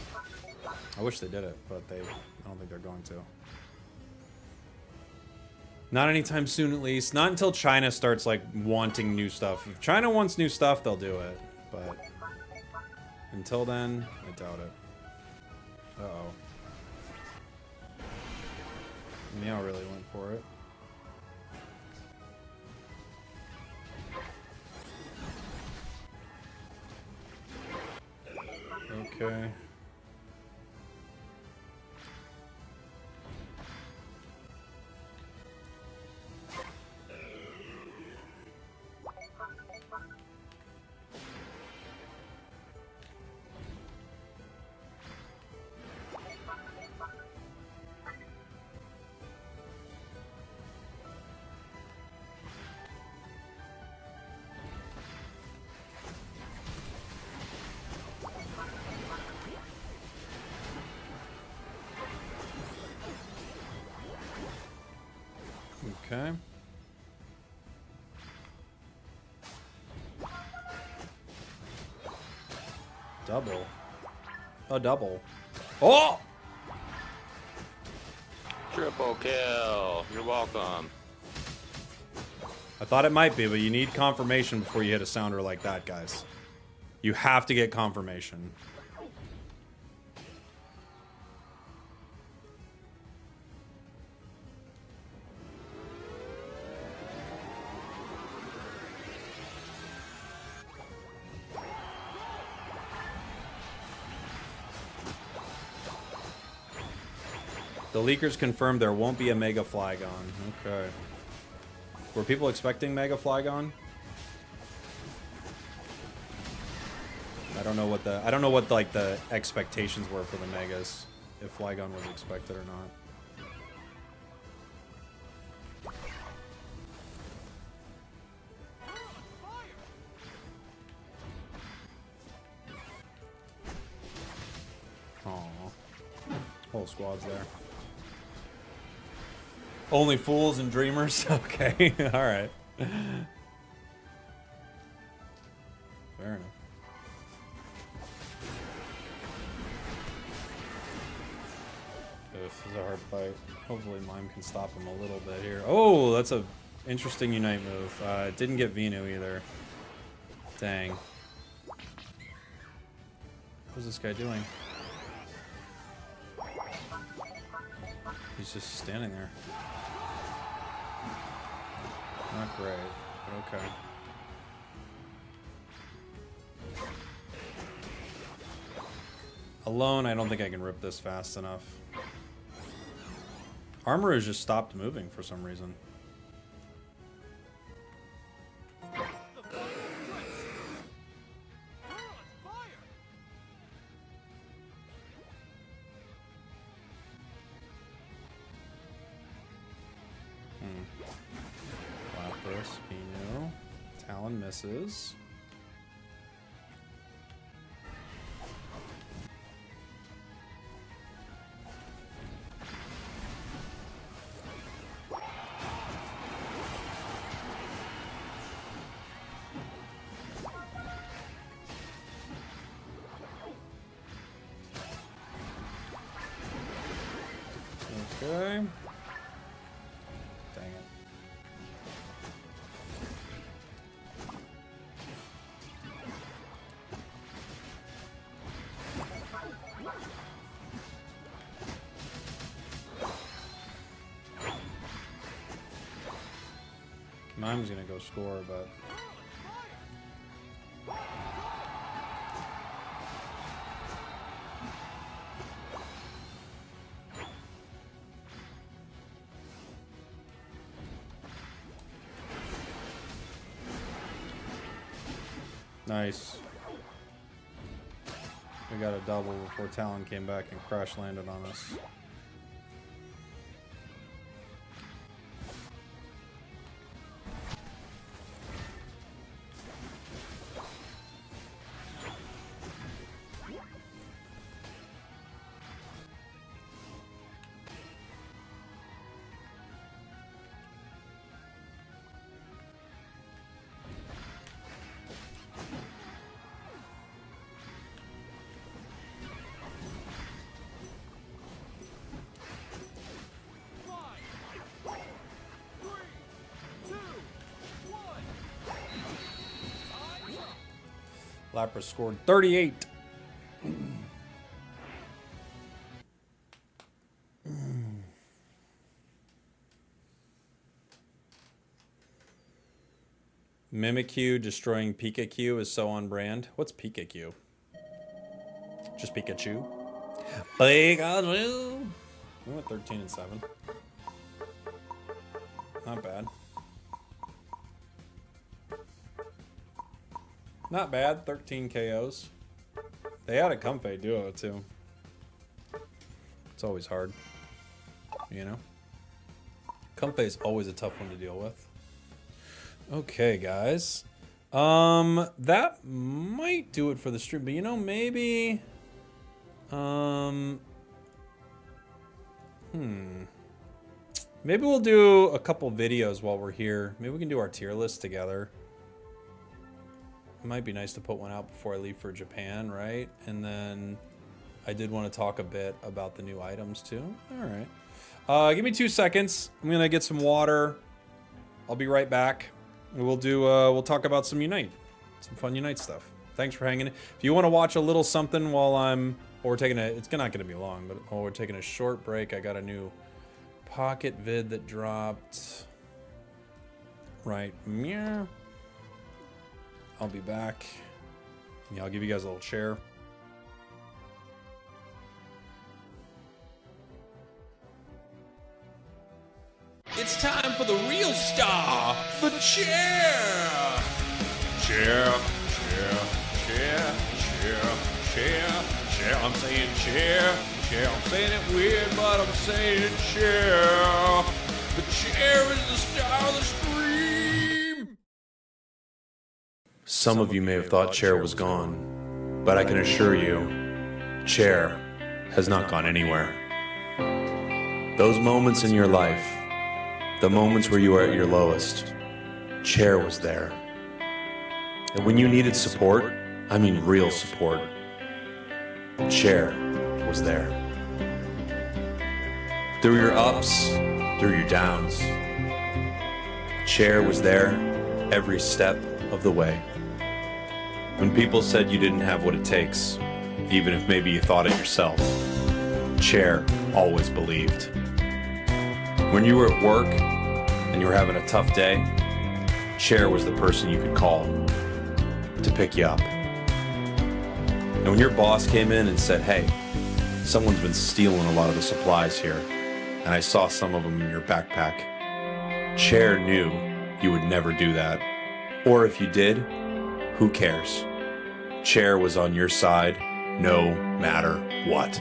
I wish they did it, but I don't think they're going to. Not anytime soon, at least. Not until China starts like wanting new stuff. If China wants new stuff, they'll do it. But until then, I doubt it. Uh-oh. Meow really went for it. Okay. Okay. Double. A double. Oh! Triple kill. You're welcome. I thought it might be, but you need confirmation before you hit a sounder like that, guys. You have to get confirmation. The leakers confirmed there won't be a Mega Flygon. Okay. Were people expecting Mega Flygon? I don't know what like the expectations were for the Megas, if Flygon was expected or not. Aww. Whole squad's there. Only fools and dreamers? Okay, alright. Fair enough. This is a hard fight. Hopefully Mime can stop him a little bit here. Oh, that's a interesting Unite move. Didn't get Venu either. Dang. What's this guy doing? He's just standing there. Not great, but okay. Alone, I don't think I can rip this fast enough. Armor has just stopped moving for some reason. Lapras, Venu, Talon misses. Okay. Mime's gonna go score, but nice. We got a double before Talon came back and crash landed on us. Lapras scored 38. Mimikyu destroying Pikachu is so on brand. What's Pikachu? Just Pikachu? Pikachu! We went 13 and 7. Not bad. Not bad, 13 KOs. They had a Comfey duo too. It's always hard, you know? Comfey is always a tough one to deal with. Okay, guys. That might do it for the stream, but you know, maybe... Maybe we'll do a couple videos while we're here. Maybe we can do our tier list together. It might be nice to put one out before I leave for Japan, right? And then I did want to talk a bit about the new items too. All right. Give me 2 seconds. I'm gonna get some water. I'll be right back. We'll do. We'll talk about some Unite, some fun Unite stuff. Thanks for hanging. If you want to watch a little something while I'm, or we're taking a, it's not gonna be long, but while we're taking a short break, I got a new Pocket vid that dropped. Right. Yeah. I'll be back. Yeah, I'll give you guys a little chair. It's time for the real star, the chair. Chair, chair, chair, chair, chair, chair. I'm saying chair, chair. I'm saying it weird, but I'm saying chair. The chair is the star of the stream. Some of you may have thought Chair was gone, but I can assure you, Chair has not gone anywhere. Those moments in your life, the moments where you were at your lowest, Chair was there. And when you needed support, I mean real support, Chair was there. Through your ups, through your downs, Chair was there every step of the way. When people said you didn't have what it takes, even if maybe you thought it yourself, Chair always believed. When you were at work and you were having a tough day, Chair was the person you could call to pick you up. And when your boss came in and said, hey, someone's been stealing a lot of the supplies here, and I saw some of them in your backpack, Chair knew you would never do that. Or if you did, who cares? Chair was on your side no matter what.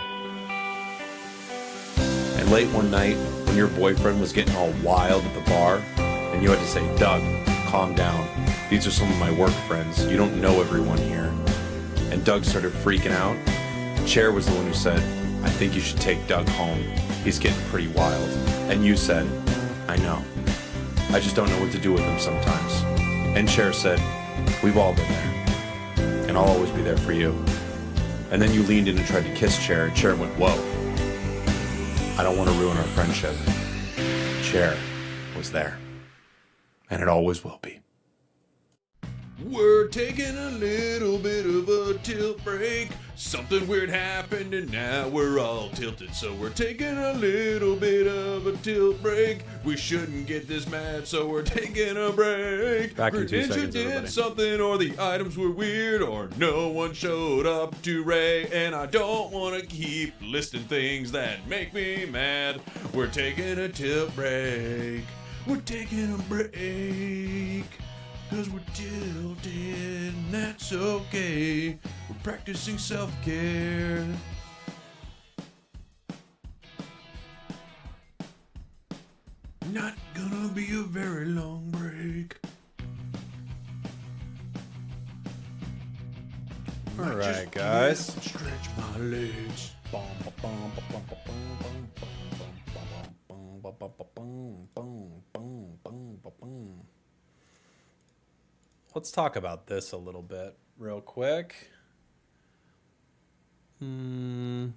And late one night, when your boyfriend was getting all wild at the bar, and you had to say, Doug, calm down. These are some of my work friends. You don't know everyone here. And Doug started freaking out. Chair was the one who said, I think you should take Doug home. He's getting pretty wild. And you said, I know. I just don't know what to do with him sometimes. And Chair said, we've all been there. And I'll always be there for you. And then you leaned in and tried to kiss Chair, and Chair went, whoa. I don't want to ruin our friendship. Chair was there. And it always will be. We're taking a little bit of a tilt break. Something weird happened and now we're all tilted. So we're taking a little bit of a tilt break. We shouldn't get this mad, so we're taking a break. Back in 2 Greninja seconds, did everybody. something, or the items were weird, or no one showed up to Ray. And I don't want to keep listing things that make me mad. We're taking a tilt break. We're taking a break. Cause we're tilted, and that's okay. We're practicing self-care. Not gonna be a very long break. All right, guys. Stretch my legs. Let's talk about this a little bit real quick. This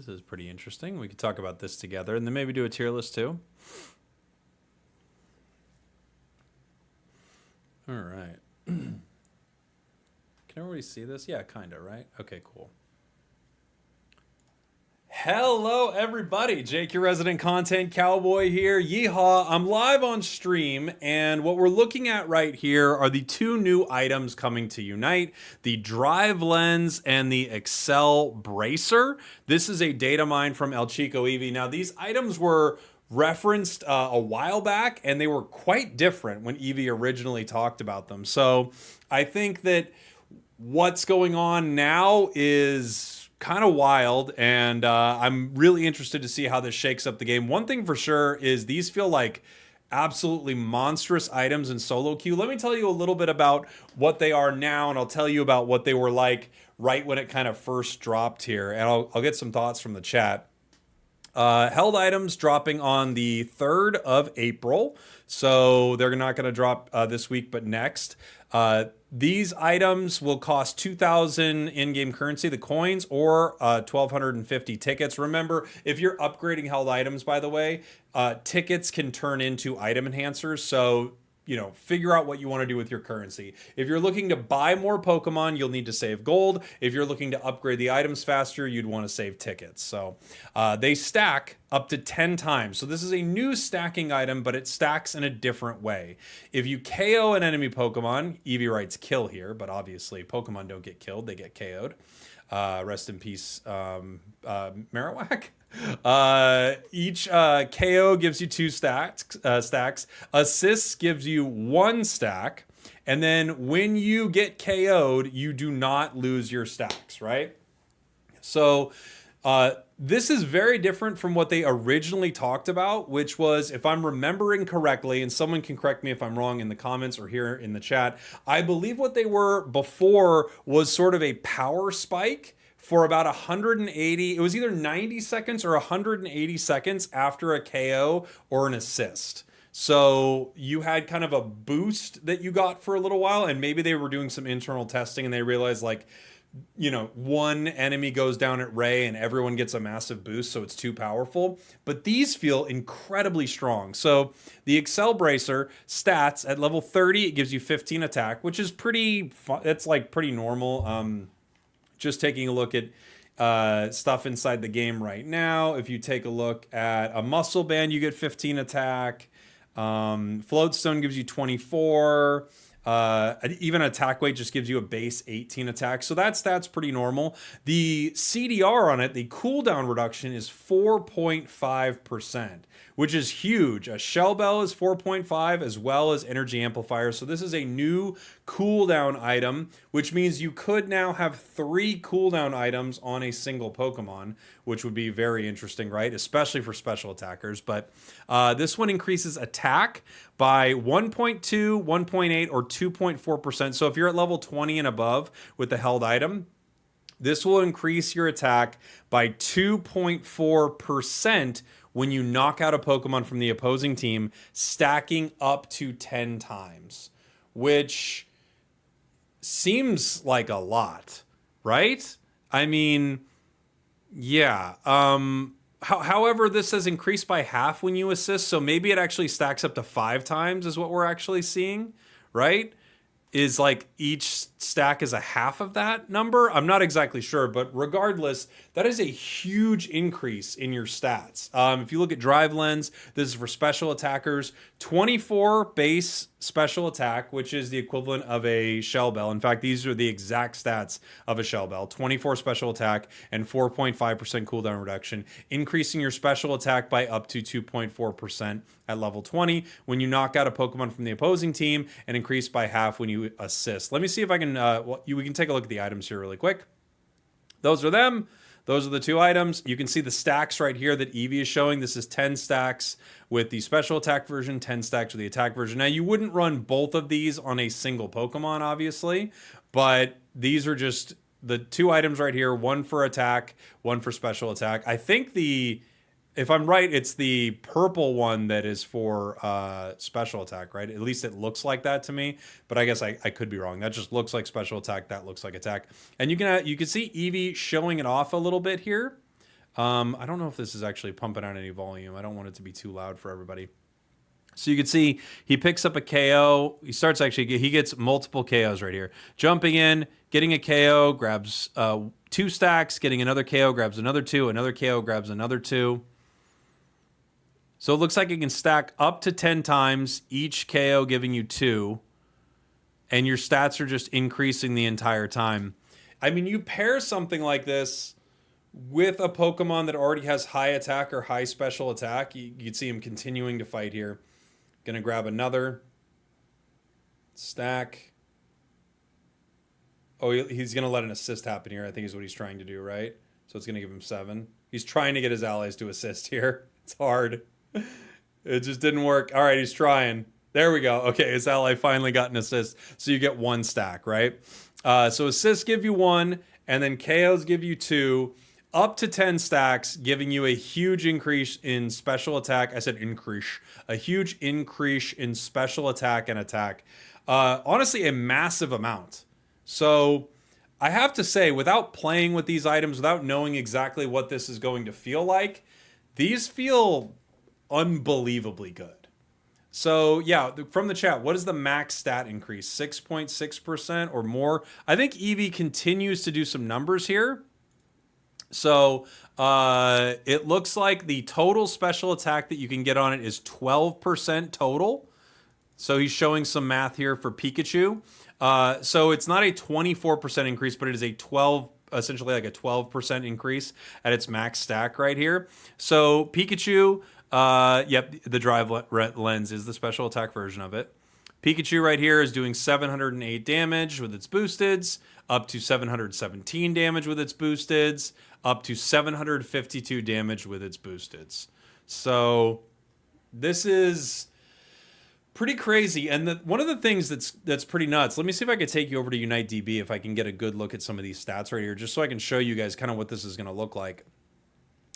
is pretty interesting. We could talk about this together and then maybe do a tier list too. All right. Can everybody see this? Yeah, kind of, right? Okay, cool. Hello, everybody. Jake, your resident content cowboy here. Yeehaw. I'm live on stream, and what we're looking at right here are the two new items coming to Unite, the Drive Lens and the Excel Bracer. This is a data mine from El Chico Eevee. Now, these items were referenced a while back, and they were quite different when Eevee originally talked about them. So I think that what's going on now is kind of wild, and I'm really interested to see how this shakes up the game. One thing for sure is these feel like absolutely monstrous items in solo queue. Let me tell you a little bit about what they are now, and I'll tell you about what they were like right when it kind of first dropped here, and I'll get some thoughts from the chat. Held items dropping on the 3rd of April, so they're not going to drop this week but next. These items will cost 2,000 in-game currency, the coins, or 1,250 tickets. Remember, if you're upgrading held items, by the way, tickets can turn into item enhancers, so figure out what you want to do with your currency. If you're looking to buy more Pokemon, you'll need to save gold. If you're looking to upgrade the items faster, you'd want to save tickets. So they stack up to 10 times. So this is a new stacking item, but it stacks in a different way. If you KO an enemy Pokemon, Eevee writes kill here, but obviously Pokemon don't get killed, they get KO'd. Rest in peace, Marowak. Each KO gives you 2 stacks. Assists gives you 1 stack. And then when you get KO'd, you do not lose your stacks, right? So this is very different from what they originally talked about, which was, if I'm remembering correctly, and someone can correct me if I'm wrong in the comments or here in the chat, I believe what they were before was sort of a power spike for about 180, it was either 90 seconds or 180 seconds after a KO or an assist. So you had kind of a boost that you got for a little while, and maybe they were doing some internal testing and they realized, like, one enemy goes down at Ray and everyone gets a massive boost, so it's too powerful. But these feel incredibly strong. So the Excel Bracer stats at level 30, it gives you 15 attack, which is pretty, it's like pretty normal. Just taking a look at stuff inside the game right now. If you take a look at a muscle band, you get 15 attack. Floatstone gives you 24. Even attack weight just gives you a base 18 attack. So that's pretty normal. The CDR on it, the cooldown reduction, is 4.5%, which is huge. A Shell Bell is 4.5 as well as Energy Amplifier. So this is a new cooldown item, which means you could now have 3 cooldown items on a single Pokemon, which would be very interesting, right? Especially for special attackers. But this one increases attack by 1.2, 1.8, or 2.4%. So if you're at level 20 and above with the held item, this will increase your attack by 2.4% when you knock out a Pokemon from the opposing team, stacking up to 10 times, which seems like a lot, right? I mean, yeah. However, this says increase by half when you assist, so maybe it actually stacks up to 5 times is what we're actually seeing, right? Is like each stack is a half of that number. I'm not exactly sure, but regardless, that is a huge increase in your stats. If you look at Drive Lens, this is for special attackers, 24 base special attack, which is the equivalent of a Shell Bell. In fact, these are the exact stats of a Shell Bell. 24 special attack and 4.5% cooldown reduction, increasing your special attack by up to 2.4% at level 20 when you knock out a Pokemon from the opposing team, and increase by half when you assist. Let me see if I can, we can take a look at the items here really quick. Those are them. Those are the 2 items. You can see the stacks right here that Eevee is showing. This is 10 stacks with the special attack version, 10 stacks with the attack version. Now, you wouldn't run both of these on a single Pokemon, obviously, but these are just the 2 items right here, one for attack, one for special attack. I think if I'm right, it's the purple one that is for special attack, right? At least it looks like that to me, but I guess I could be wrong. That just looks like special attack. That looks like attack. And you can see Eevee showing it off a little bit here. I don't know if this is actually pumping out any volume. I don't want it to be too loud for everybody. So you can see he picks up a KO. He gets multiple KOs right here. Jumping in, getting a KO, grabs 2 stacks, getting another KO, grabs another 2, another KO, grabs another 2. So it looks like it can stack up to 10 times, each KO giving you 2, and your stats are just increasing the entire time. I mean, you pair something like this with a Pokemon that already has high attack or high special attack, you'd see him continuing to fight here. Gonna grab another stack. Oh, he's gonna let an assist happen here, I think is what he's trying to do, right? So it's gonna give him 7. He's trying to get his allies to assist here. It's hard. It just didn't work. All right, he's trying. There we go. Okay, his ally finally got an assist. So you get 1 stack, right? So assists give you 1, and then KOs give you 2, up to 10 stacks, giving you a huge increase in special attack. I said increase. A huge increase in special attack and attack. Honestly, a massive amount. So I have to say, without playing with these items, without knowing exactly what this is going to feel like, these feel unbelievably good. So yeah, from the chat, what is the max stat increase? 6.6% or more? I think Eevee continues to do some numbers here. So it looks like the total special attack that you can get on it is 12% total. So he's showing some math here for Pikachu. So it's not a 24% increase, but it is essentially like a 12% increase at its max stack right here. So Pikachu, yep, the Drive Lens is the special attack version of it. Pikachu right here is doing 708 damage with its boosteds, up to 717 damage with its boosteds, up to 752 damage with its boosteds. So this is pretty crazy. And one of the things that's pretty nuts, let me see if I could take you over to Unite DB if I can get a good look at some of these stats right here, just so I can show you guys kind of what this is going to look like.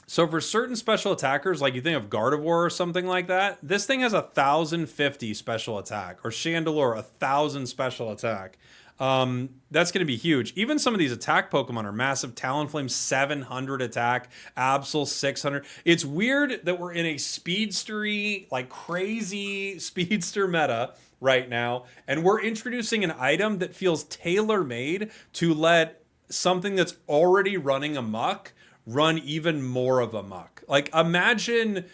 So for certain special attackers, like you think of Gardevoir or something like that, this thing has 1,050 special attack, or Chandelure 1,000 special attack. That's going to be huge. Even some of these attack Pokemon are massive. Talonflame 700 attack, Absol 600. It's weird that we're in a speedstery, like crazy speedster meta right now, and we're introducing an item that feels tailor-made to let something that's already running amok run even more of amok. Like imagine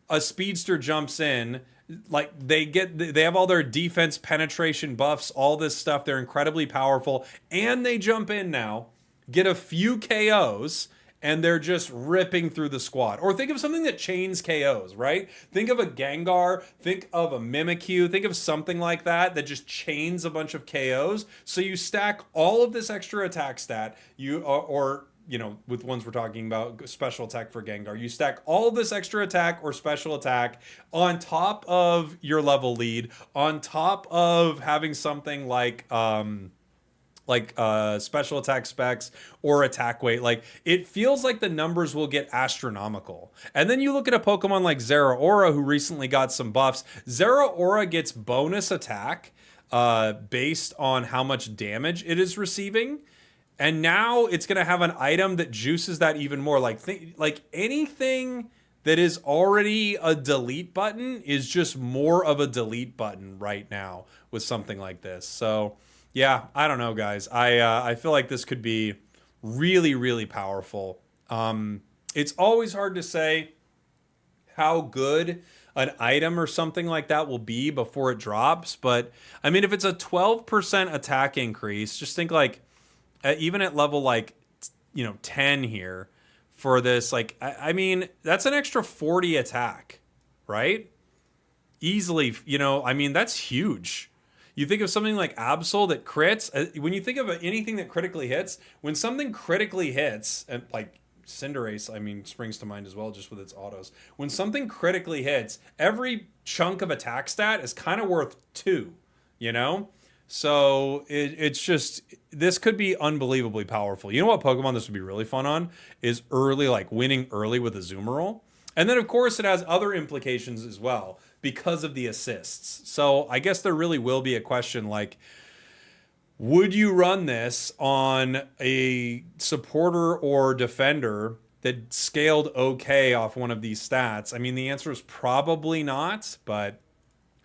a speedster jumps in, like they have all their defense penetration buffs, all this stuff, they're incredibly powerful, and they jump in now, get a few KOs, and they're just ripping through the squad. Or think of something that chains KOs, right? Think of a Gengar, think of a Mimikyu, think of something like that just chains a bunch of KOs. So you stack all of this extra attack stat, or you know, with ones we're talking about, special attack for Gengar, you stack all this extra attack or special attack on top of your level lead, on top of having something like special attack specs or attack weight. Like, it feels like the numbers will get astronomical. And then you look at a Pokemon like Zeraora, who recently got some buffs. Zeraora gets bonus attack based on how much damage it is receiving. And now it's going to have an item that juices that even more. Like anything that is already a delete button is just more of a delete button right now with something like this. So yeah, I don't know, guys. I feel like this could be really, really powerful. It's always hard to say how good an item or something like that will be before it drops. But I mean, if it's a 12% attack increase, just think like even at level like, 10 here for this, like, I mean, that's an extra 40 attack, right? Easily, I mean, that's huge. You think of something like Absol that crits. When you think of anything that critically hits, when something critically hits, and like Cinderace, I mean, springs to mind as well, just with its autos. When something critically hits, every chunk of attack stat is kind of worth 2, So it's just, this could be unbelievably powerful. You know what Pokemon this would be really fun on? Is early, like winning early with a Zoomerol. And then, of course, it has other implications as well because of the assists. So I guess there really will be a question like, would you run this on a supporter or defender that scaled okay off one of these stats? I mean, the answer is probably not, but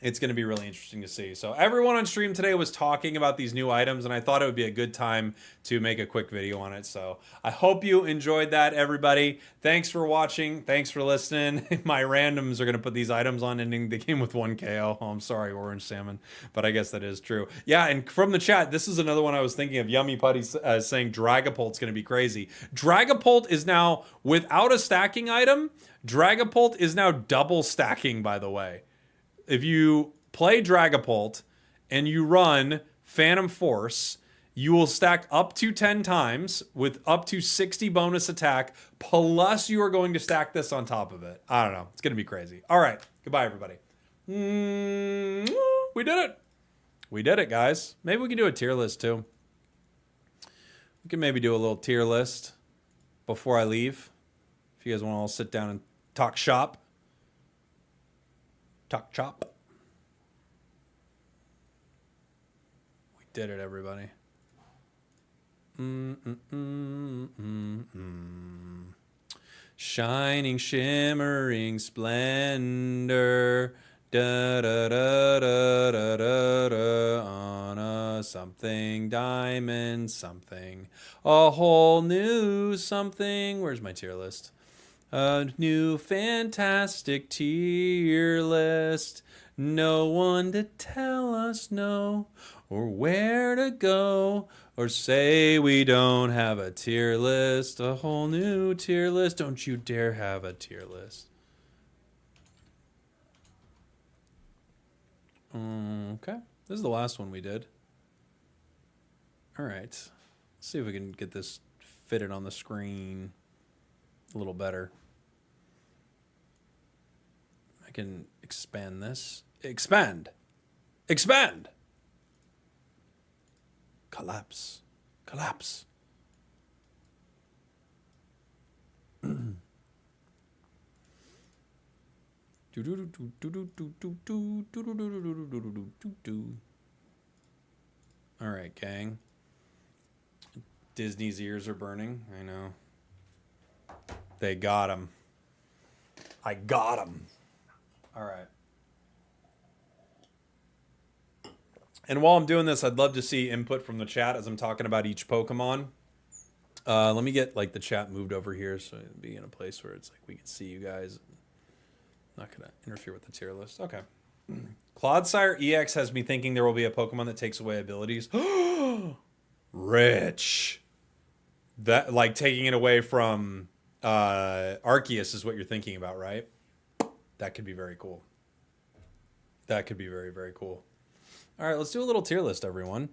it's going to be really interesting to see. So everyone on stream today was talking about these new items, and I thought it would be a good time to make a quick video on it. So I hope you enjoyed that, everybody. Thanks for watching. Thanks for listening. My randoms are going to put these items on ending the game with 1 KO. Oh, I'm sorry, Orange Salmon, but I guess that is true. Yeah, and from the chat, this is another one I was thinking of. Yummy Putty saying Dragapult's going to be crazy. Dragapult is now, without a stacking item, Dragapult is now double stacking, by the way. If you play Dragapult and you run Phantom Force, you will stack up to 10 times with up to 60 bonus attack, plus you are going to stack this on top of it. I don't know. It's going to be crazy. All right. Goodbye, everybody. We did it. We did it, guys. Maybe we can do a tier list, too. We can maybe do a little tier list before I leave. If you guys want to all sit down and talk shop. Talk chop. We did it, everybody. Shining, shimmering splendor. Da da da da da da da on a something diamond something. A whole new something. Where's my tier list? A new fantastic tier list. No one to tell us no, or where to go, or say we don't have a tier list. A whole new tier list. Don't you dare have a tier list. Okay. This is the last one we did. All right. Let's see if we can get this fitted on the screen a little better. I can expand this. Expand. Expand. Collapse. Collapse. All right, gang. Disney's ears are burning. I know. They got him. I got him. All right. And while I'm doing this, I'd love to see input from the chat as I'm talking about each Pokemon. Let me get like the chat moved over here so it'll be in a place where it's like we can see you guys. Not gonna interfere with the tier list. Okay. Clodsire EX has me thinking there will be a Pokemon that takes away abilities. Rich. That like taking it away from Arceus is what you're thinking about, right? That could be very cool. That could be very, very cool. All right, let's do a little tier list, everyone.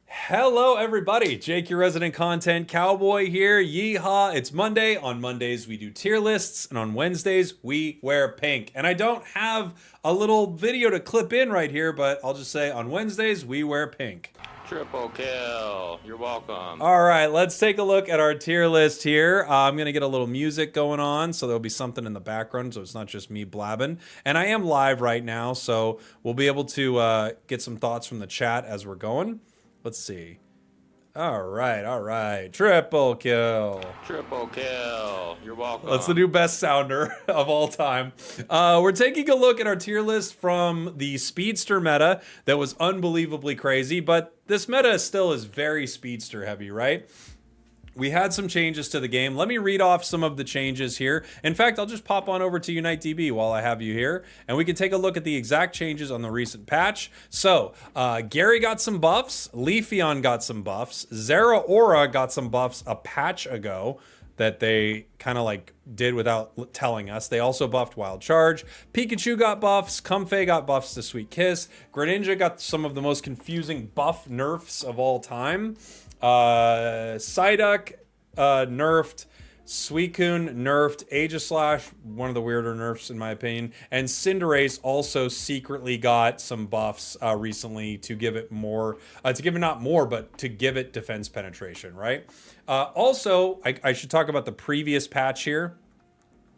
Hello, everybody. Jake, your resident content cowboy here. Yeehaw. It's Monday. On Mondays, we do tier lists. And on Wednesdays, we wear pink. And I don't have a little video to clip in right here, but I'll just say on Wednesdays, we wear pink. Triple kill. You're welcome. All right, let's take a look at our tier list here. I'm going to get a little music going on, so there'll be something in the background, so it's not just me blabbing. And I am live right now, so we'll be able to get some thoughts from the chat as we're going. Let's see. All right. Triple kill. Triple kill. You're welcome. That's the new best sounder of all time. We're taking a look at our tier list from the Speedster meta that was unbelievably crazy, but this meta still is very Speedster heavy, right? We had some changes to the game. Let me read off some of the changes here. In fact, I'll just pop on over to UniteDB while I have you here, and we can take a look at the exact changes on the recent patch. So, Gary got some buffs, Leafeon got some buffs, Zeraora got some buffs a patch ago that they kind of like did without telling us. They also buffed Wild Charge. Pikachu got buffs. Comfey got buffs to Sweet Kiss. Greninja got some of the most confusing buff nerfs of all time. Psyduck nerfed, Suicune nerfed, Aegislash, one of the weirder nerfs in my opinion, and Cinderace also secretly got some buffs recently to give it more, to give it not more, but to give it defense penetration, right? Also, I should talk about the previous patch here,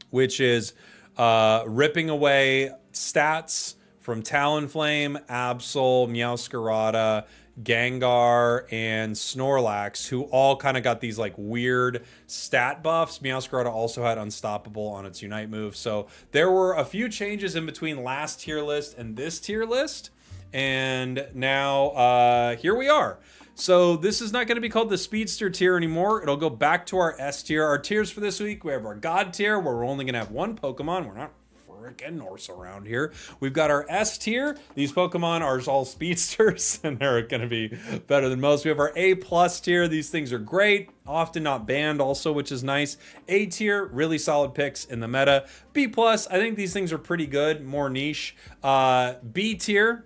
which is ripping away stats from Talonflame, Absol, Meowscarada, Gengar, and Snorlax, who all kind of got these like weird stat buffs. Meowscarada also had Unstoppable on its Unite move. So there were a few changes in between last tier list and this tier list. And now here we are. So this is not going to be called the Speedster tier anymore. It'll go back to our S tier. Our tiers for this week, we have our God tier, where we're only going to have one Pokemon. We're not freaking Norse around here. We've got our S tier. These Pokemon are all speedsters, and they're going to be better than most. We have our A plus tier. These things are great, often not banned also, which is nice. A tier, really solid picks in the meta. B plus, I think these things are pretty good, more niche. B tier.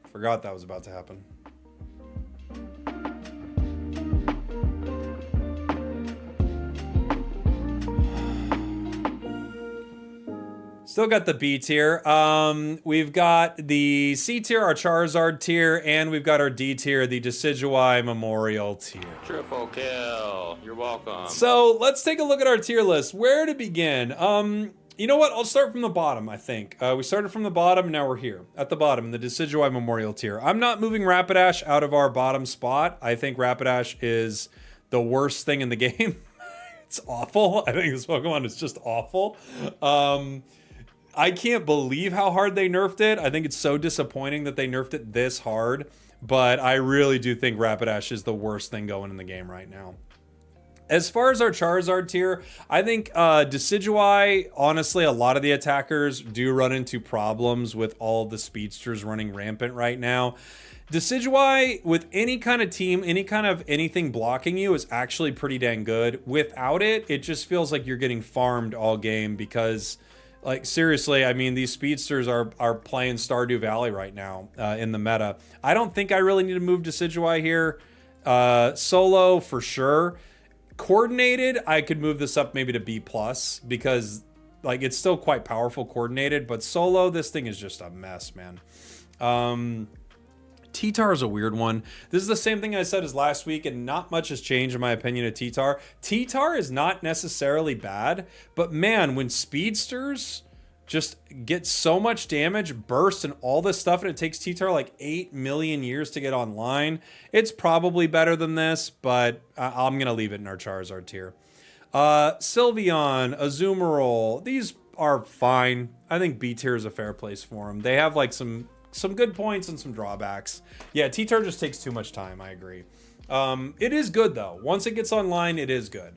Forgot that was about to happen. Still got the B tier. We've got the C tier, our Charizard tier, and we've got our D tier, the Decidueye Memorial tier. Triple kill. You're welcome. So let's take a look at our tier list. Where to begin? You know what? I'll start from the bottom, I think. We started from the bottom, and now we're here. At the bottom, the Decidueye Memorial tier. I'm not moving Rapidash out of our bottom spot. I think Rapidash is the worst thing in the game. It's awful. I think this Pokemon is just awful. I can't believe how hard they nerfed it. I think it's so disappointing that they nerfed it this hard, but I really do think Rapidash is the worst thing going in the game right now. As far as our Charizard tier, I think Decidueye, honestly, a lot of the attackers do run into problems with all the speedsters running rampant right now. Decidueye, with any kind of team, any kind of anything blocking you, is actually pretty dang good. Without it, it just feels like you're getting farmed all game because... like, seriously, I mean, these speedsters are playing Stardew Valley right now in the meta. I don't think I really need to move Decidueye here. Solo, for sure. Coordinated, I could move this up maybe to B+, because, like, it's still quite powerful coordinated. But solo, this thing is just a mess, man. T-Tar is a weird one. This is the same thing I said as last week, and not much has changed in my opinion of T-Tar. T-Tar is not necessarily bad, but man, when speedsters just get so much damage, burst, and all this stuff, and it takes T-Tar like 8 million years to get online, it's probably better than this, but I'm going to leave it in our Charizard tier. Sylveon, Azumarill, these are fine. I think B tier is a fair place for them. They have like some good points and some drawbacks. Yeah, T-Tar just takes too much time, I agree. It is good, though. Once it gets online, it is good.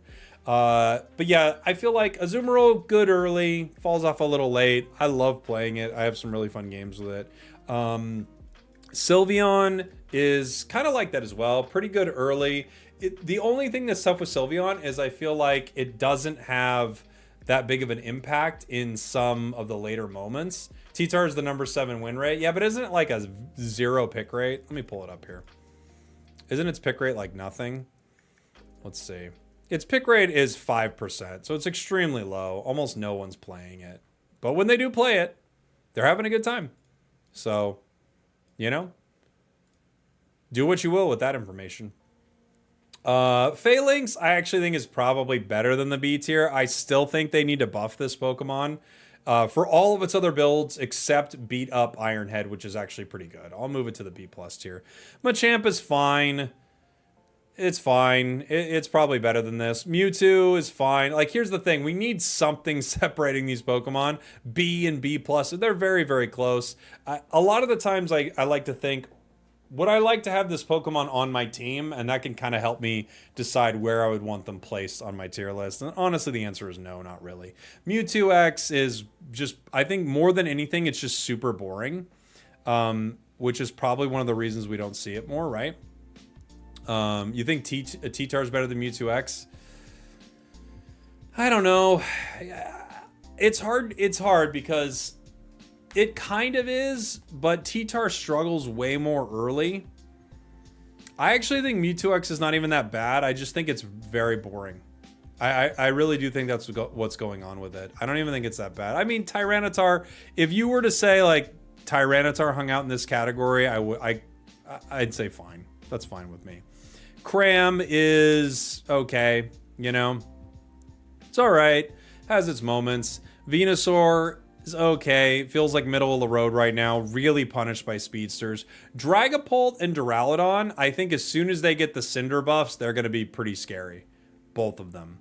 But yeah, I feel like Azumarill, good early, falls off a little late. I love playing it. I have some really fun games with it. Sylveon is kind of like that as well. Pretty good early. The only thing that's tough with Sylveon is I feel like it doesn't have that big of an impact in some of the later moments. T-Tar is the number 7 win rate. Yeah, but isn't it like a 0 pick rate? Let me pull it up here. Isn't its pick rate like nothing? Let's see. Its pick rate is 5%, so it's extremely low. Almost no one's playing it. But when they do play it, they're having a good time. So, you know, do what you will with that information. Phalanx, I actually think is probably better than the B tier. I still think they need to buff this Pokemon. for all of its other builds except beat up Ironhead, which is actually pretty good. I'll move it to the B+ tier. Machamp is fine. It's fine. It's probably better than this. Mewtwo is fine. Like, here's the thing. We need something separating these Pokemon. B and B+. They're very, very close. A lot of the times I like to think, would I like to have this Pokemon on my team? And that can kind of help me decide where I would want them placed on my tier list. And honestly, the answer is no, not really. Mewtwo X is just, I think more than anything, it's just super boring. Which is probably one of the reasons we don't see it more, right? You think T-Tar is better than Mewtwo X? I don't know. It's hard because it kind of is, but T-Tar struggles way more early. I actually think Mewtwo X is not even that bad. I just think it's very boring. I really do think that's what's going on with it. I don't even think it's that bad. I mean, Tyranitar, if you were to say, like, Tyranitar hung out in this category, I'd say fine. That's fine with me. Cram is okay, you know. It's all right. Has its moments. Venusaur is okay. Feels like middle of the road right now. Really punished by speedsters. Dragapult and Duraludon, I think as soon as they get the Cinder buffs, they're going to be pretty scary. Both of them.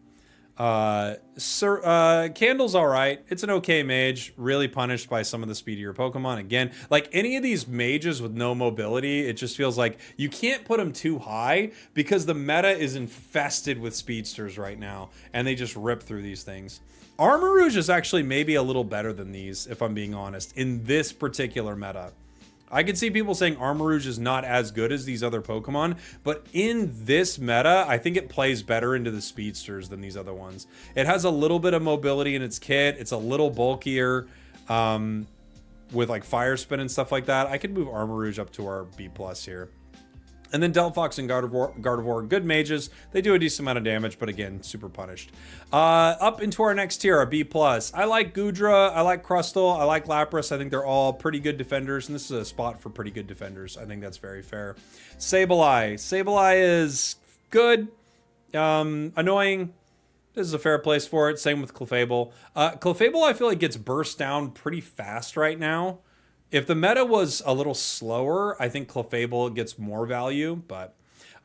Candle's all right. It's an okay mage. Really punished by some of the speedier Pokemon. Again, like any of these mages with no mobility, it just feels like you can't put them too high because the meta is infested with speedsters right now, and they just rip through these things. Armarouge is actually maybe a little better than these, if I'm being honest, in this particular meta. I could see people saying Armarouge is not as good as these other Pokemon, but in this meta, I think it plays better into the speedsters than these other ones. It has a little bit of mobility in its kit. It's a little bulkier with like Fire Spin and stuff like that. I could move Armarouge up to our B+ here. And then Delphox and Gardevoir, good mages. They do a decent amount of damage, but again, super punished. Up into our next tier, our B+. I like Goodra, I like Crustle, I like Lapras. I think they're all pretty good defenders, and this is a spot for pretty good defenders. I think that's very fair. Sableye. Sableye is good. Annoying. This is a fair place for it. Same with Clefable. Clefable, I feel like gets burst down pretty fast right now. If the meta was a little slower, I think Clefable gets more value, but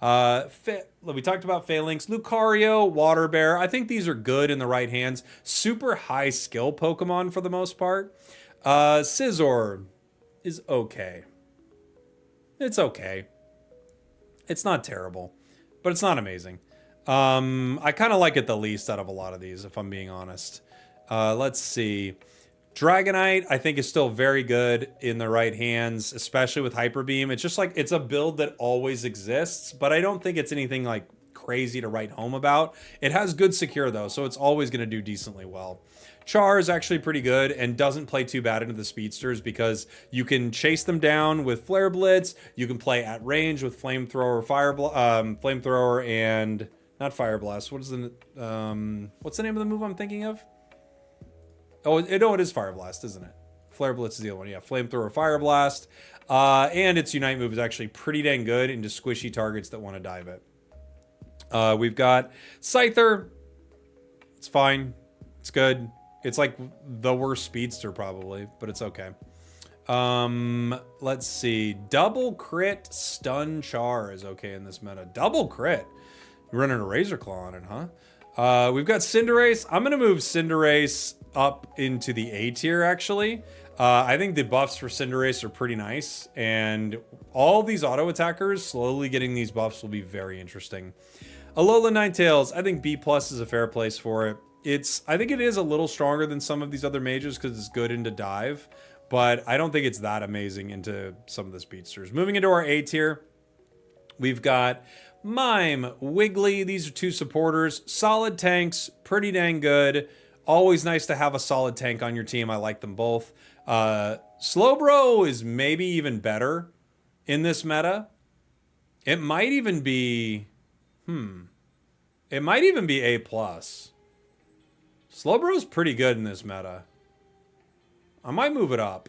we talked about Phalanx, Lucario, Water Bear. I think these are good in the right hands. Super high skill Pokemon for the most part. Scizor is okay. It's okay. It's not terrible, but it's not amazing. I kind of like it the least out of a lot of these, if I'm being honest. Let's see. Dragonite, I think, is still very good in the right hands, especially with Hyper Beam. It's just like, it's a build that always exists, but I don't think it's anything like crazy to write home about. It has good secure though, so it's always going to do decently well. Char is actually pretty good and doesn't play too bad into the speedsters because you can chase them down with Flare Blitz. You can play at range with Flamethrower, Flamethrower, and not Fire Blast. What's the name of the move I'm thinking of? Oh, it is Fire Blast, isn't it? Flare Blitz is the other one. Yeah, Flamethrower, Fire Blast. And its Unite move is actually pretty dang good into squishy targets that want to dive it. We've got Scyther. It's fine. It's good. It's like the worst speedster probably, but it's okay. Let's see. Double crit stun Char is okay in this meta. Double crit. You're running a Razor Claw on it, huh? We've got Cinderace. I'm going to move Cinderace up into the A tier, actually. I think the buffs for Cinderace are pretty nice, and all these auto attackers slowly getting these buffs will be very interesting. Alola Ninetales, I think B+ is a fair place for it. I think it is a little stronger than some of these other mages because it's good into dive, but I don't think it's that amazing into some of the speedsters. Moving into our A tier, we've got Mime, Wiggly. These are two supporters. Solid tanks, pretty dang good. Always nice to have a solid tank on your team. I like them both. Slowbro is maybe even better in this meta. It might even be... It might even be A+. Slowbro's pretty good in this meta. I might move it up.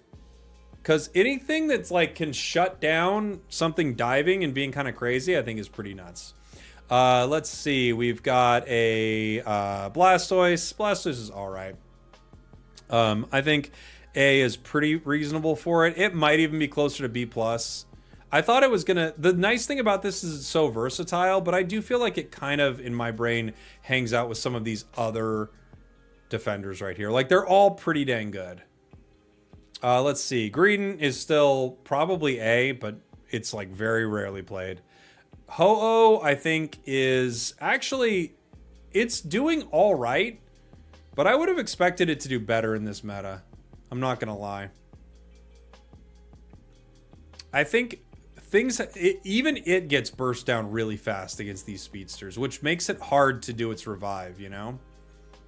Because anything that's like can shut down something diving and being kind of crazy, I think is pretty nuts. Let's see. We've got a Blastoise. Blastoise is all right. I think A is pretty reasonable for it. It might even be closer to B+. I thought it was gonna... The nice thing about this is it's so versatile, but I do feel like it kind of, in my brain, hangs out with some of these other defenders right here. Like, they're all pretty dang good. Let's see. Greedon is still probably A, but it's, like, very rarely played. Ho-Oh, I think, is actually... It's doing all right, but I would have expected it to do better in this meta. I'm not gonna lie. I think even it gets burst down really fast against these speedsters, which makes it hard to do its revive, you know?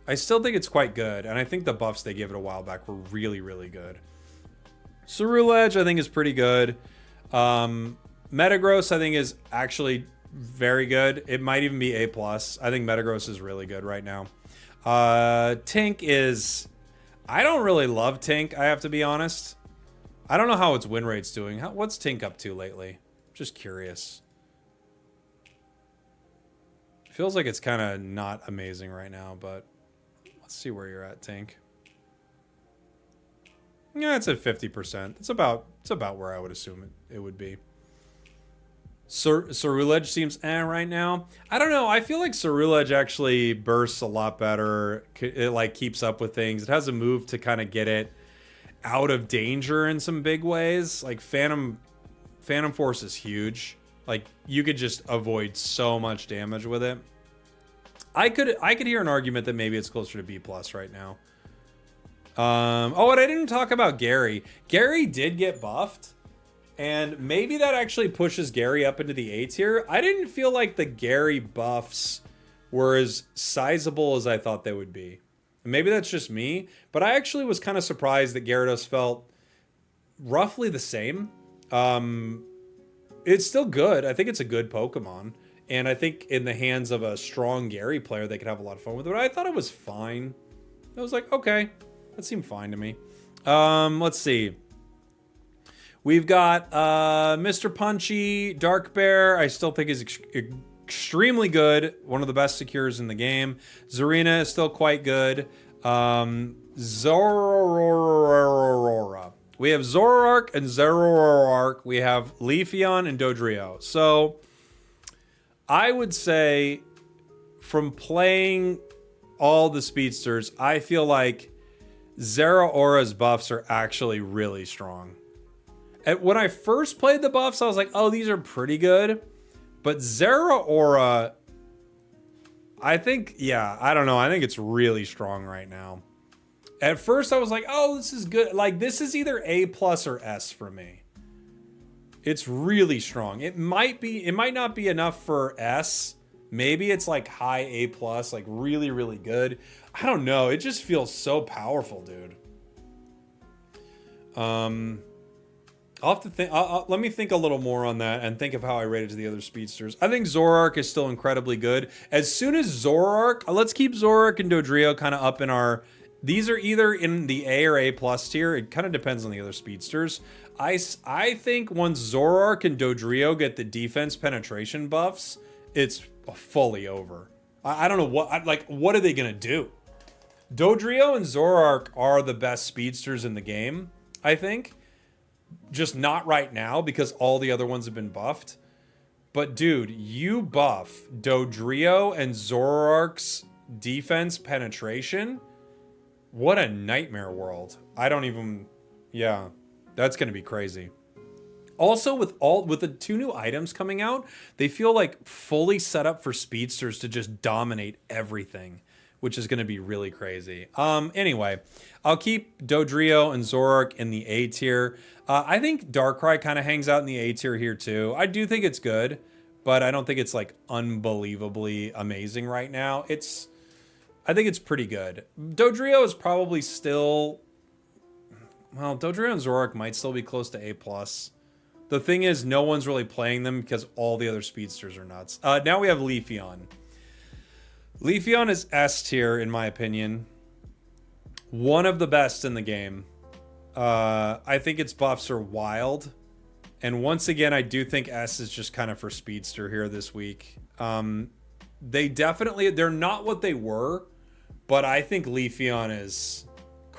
I still think it's quite good, and I think the buffs they gave it a while back were really, really good. Ceruledge, I think, is pretty good. Metagross, I think, is actually very good. It might even be A+. I think Metagross is really good right now. Tink is... I don't really love Tink, I have to be honest. I don't know how its win rate's doing. What's Tink up to lately? Just curious. Feels like it's kind of not amazing right now, but let's see where you're at, Tink. Yeah, it's at 50%. It's about where I would assume it would be. Ceruledge seems right now. I don't know. I feel like Ceruledge actually bursts a lot better. It like keeps up with things. It has a move to kind of get it out of danger in some big ways. Like Phantom Force is huge. Like you could just avoid so much damage with it. I could hear an argument that maybe it's closer to B+ right now. Oh, and I didn't talk about Gary. Gary did get buffed. And maybe that actually pushes Gary up into the A tier. I didn't feel like the Gary buffs were as sizable as I thought they would be. Maybe that's just me, but I actually was kind of surprised that Gyarados felt roughly the same. It's still good. I think it's a good Pokemon. And I think in the hands of a strong Gary player, they could have a lot of fun with it. But I thought it was fine. I was like, okay, that seemed fine to me. Let's see. We've got Mr. Punchy, Dark Bear. I still think is extremely good. One of the best secures in the game. Zarina is still quite good. Zoroark. We have Zoroark and Zoroark. We have Leafeon and Dodrio. So I would say from playing all the speedsters, I feel like Zeraora's buffs are actually really strong. And when I first played the buffs, I was like, oh, these are pretty good. But Zeraora, I think, yeah, I don't know. I think it's really strong right now. At first, I was like, oh, this is good. Like, this is either A+ or S for me. It's really strong. It might not be enough for S. Maybe it's like high A+, like really, really good. I don't know. It just feels so powerful, dude. I'll have to think. Let me think a little more on that and think of how I rated to the other speedsters. I think Zoroark is still incredibly good. As soon as Zoroark, let's keep Zoroark and Dodrio kind of up in our... These are either in the A or A+ tier. It kind of depends on the other speedsters. I think once Zoroark and Dodrio get the defense penetration buffs, it's fully over. I don't know what... what are they going to do? Dodrio and Zoroark are the best speedsters in the game, I think. Just not right now because all the other ones have been buffed. But dude, you buff Dodrio and Zoroark's defense penetration. What a nightmare world. I don't even... Yeah, that's going to be crazy. Also, with the 2 new items coming out, they feel like fully set up for speedsters to just dominate everything, which is going to be really crazy. Anyway, I'll keep Dodrio and Zoroark in the A tier. I think Darkrai kind of hangs out in the A tier here too. I do think it's good, but I don't think it's like unbelievably amazing right now. I think it's pretty good. Dodrio is probably still... Well, Dodrio and Zoroark might still be close to A+. The thing is, no one's really playing them because all the other speedsters are nuts. Now we have Leafeon. Leafeon is S tier, in my opinion. One of the best in the game. I think its buffs are wild. And once again, I do think S is just kind of for speedster here this week. They're not what they were, but I think Leafeon is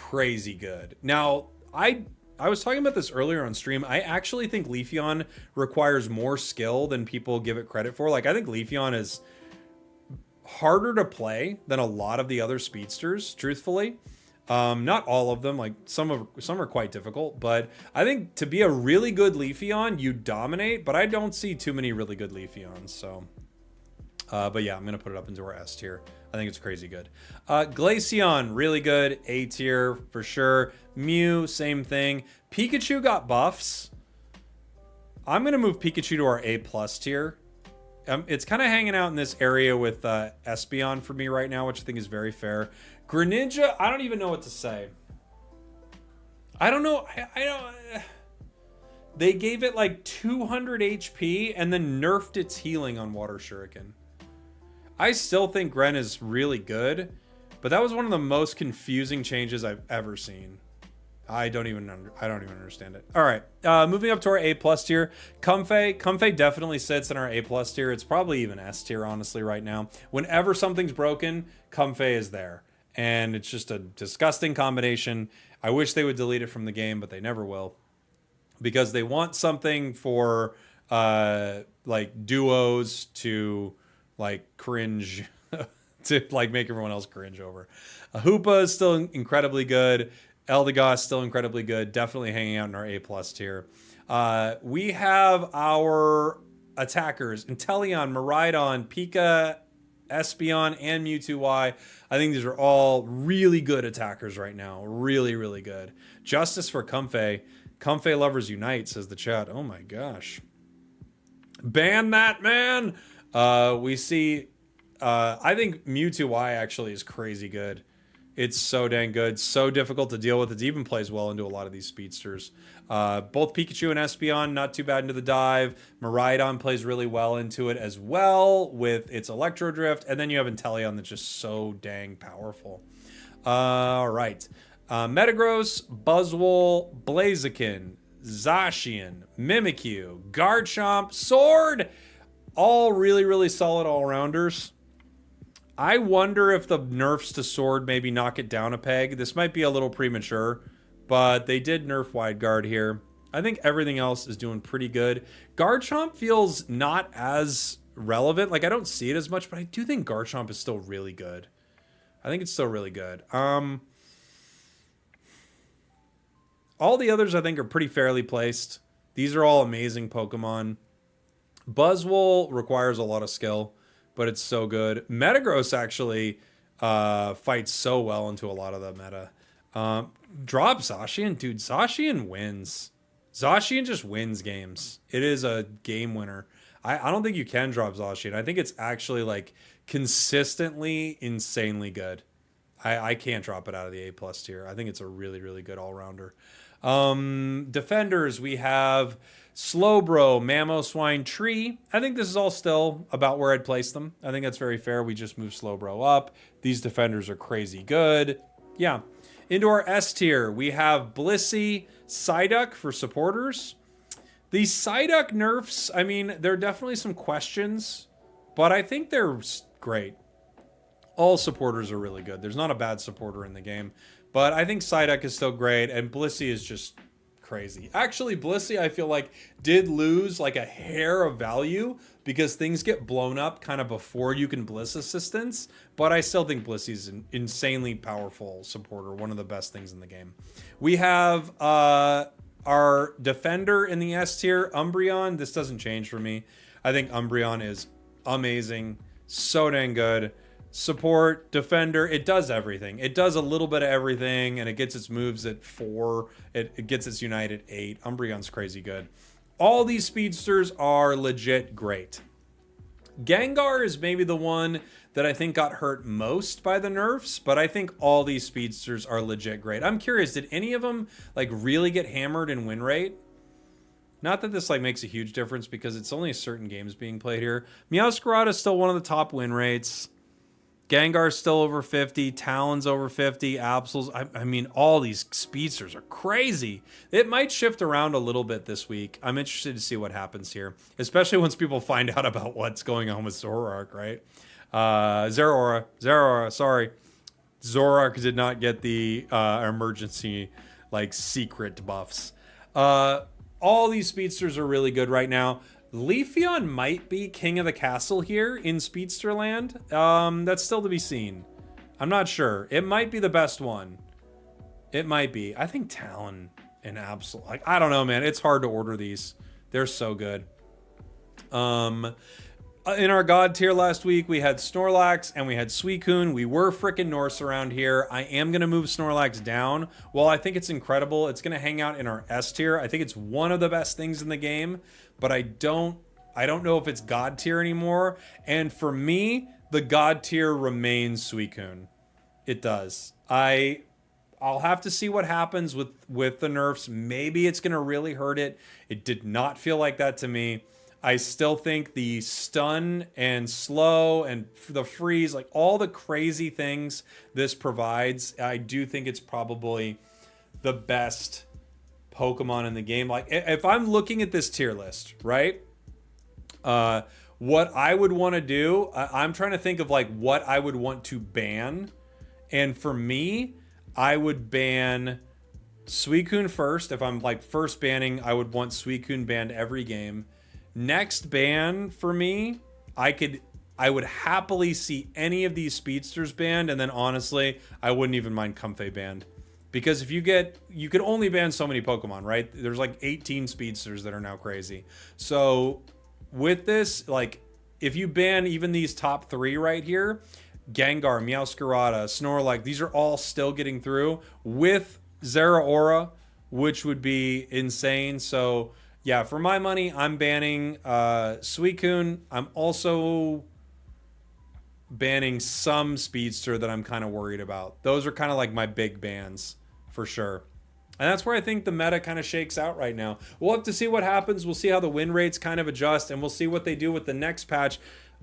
crazy good. Now, I was talking about this earlier on stream. I actually think Leafeon requires more skill than people give it credit for. Like, I think Leafeon is harder to play than a lot of the other speedsters, truthfully. Not all of them, like some are quite difficult, but I think to be a really good Leafeon, you dominate, but I don't see too many really good Leafeons, so. But yeah, I'm going to put it up into our S tier. I think it's crazy good. Glaceon, really good. A tier for sure. Mew, same thing. Pikachu got buffs. I'm going to move Pikachu to our A+ tier. It's kind of hanging out in this area with Espeon for me right now, which I think is very fair. Greninja, I don't even know what to say. I don't know. I don't. They gave it like 200 HP and then nerfed its healing on Water Shuriken. I still think Gren is really good, but that was one of the most confusing changes I've ever seen. I don't even understand it. All right, moving up to our A+ tier. Comfey definitely sits in our A+ tier. It's probably even S tier, honestly, right now. Whenever something's broken, Comfey is there. And it's just a disgusting combination. I wish they would delete it from the game, but they never will. Because they want something for, like, duos to, like, cringe, to, like, make everyone else cringe over. Hoopa is still incredibly good. Eldegoss still incredibly good. Definitely hanging out in our A+ tier. We have our attackers. Inteleon, Miraidon, Pika, Espeon, and Mewtwo-Y. I think these are all really good attackers right now. Really, really good. Justice for Comfey. Comfey lovers unite, says the chat. Oh my gosh. Ban that, man! We see... I think Mewtwo-Y actually is crazy good. It's so dang good. So difficult to deal with. It even plays well into a lot of these speedsters. Both Pikachu and Espeon, not too bad into the dive. Miraidon plays really well into it as well with its Electro Drift. And then you have Inteleon that's just so dang powerful. All right. Metagross, Buzzwole, Blaziken, Zacian, Mimikyu, Garchomp, Sword. All really, really solid all-rounders. I wonder if the nerfs to Sword maybe knock it down a peg. This might be a little premature, but they did nerf Wide Guard here. I think everything else is doing pretty good. Garchomp feels not as relevant. Like, I don't see it as much, but I do think Garchomp is still really good. I think it's still really good. All the others, I think, are pretty fairly placed. These are all amazing Pokemon. Buzzwole requires a lot of skill, but it's so good. Metagross actually fights so well into a lot of the meta. Drop Zacian. Dude, Zacian wins. Zacian just wins games. It is a game winner. I don't think you can drop Zacian. I think it's actually, like, consistently insanely good. I can't drop it out of the A+ tier. I think it's a really, really good all-rounder. Defenders, we have Slowbro, Mamoswine, Tree. I think this is all still about where I'd place them. I think that's very fair. We just moved Slowbro up. These defenders are crazy good. Yeah. Into our S tier, we have Blissey, Psyduck for supporters. The Psyduck nerfs, I mean, there are definitely some questions, but I think they're great. All supporters are really good. There's not a bad supporter in the game, but I think Psyduck is still great, and Blissey is just crazy. Actually, Blissey, I feel like, did lose like a hair of value because things get blown up kind of before you can Bliss Assistance, but I still think Blissey's an insanely powerful supporter, one of the best things in the game. We have our defender in the S tier, Umbreon. This doesn't change for me. I think Umbreon is amazing, so dang good. Support, defender, it does everything. It does a little bit of everything, and it gets its moves at 4. It gets its Unite at 8. Umbreon's crazy good. All these speedsters are legit great. Gengar is maybe the one that I think got hurt most by the nerfs, but I think all these speedsters are legit great. I'm curious, did any of them like really get hammered in win rate? Not that this like makes a huge difference because it's only certain games being played here. Meowscarada is still one of the top win rates. Gengar's still over 50, Talon's over 50, Absol's. I mean, all these speedsters are crazy. It might shift around a little bit this week. I'm interested to see what happens here, especially once people find out about what's going on with Zoroark, right? Zeraora, sorry. Zorak did not get the emergency, like, secret buffs. All these speedsters are really good right now. Leafeon might be king of the castle here in Speedsterland. That's still to be seen. I'm not sure. It might be the best one. It might be. I think Talon and Absol. Like, I don't know, man. It's hard to order these. They're so good. In our God tier last week, we had Snorlax and we had Suicune. We were freaking Norse around here. I am going to move Snorlax down. While I think it's incredible, it's going to hang out in our S tier. I think it's one of the best things in the game, but I don't know if it's God tier anymore. And for me, the God tier remains Suicune. It does. I'll have to see what happens with the nerfs. Maybe it's going to really hurt it. It did not feel like that to me. I still think the stun and slow and the freeze, like all the crazy things this provides, I do think it's probably the best Pokemon in the game. Like, if I'm looking at this tier list, right? What I would want to do, I'm trying to think of like what I would want to ban. And for me, I would ban Suicune first. If I'm like first banning, I would want Suicune banned every game. Next ban for me, I would happily see any of these speedsters banned, and then honestly, I wouldn't even mind Comfey banned. Because if you could only ban so many Pokemon, right? There's like 18 speedsters that are now crazy. So with this, like, if you ban even these top 3 right here, Gengar, Meowscarada, Snorlax, these are all still getting through with Zeraora, which would be insane. So yeah, for my money, I'm banning Suicune. I'm also banning some speedster that I'm kind of worried about. Those are kind of like my big bans for sure. And that's where I think the meta kind of shakes out right now. We'll have to see what happens. We'll see how the win rates kind of adjust, and we'll see what they do with the next patch.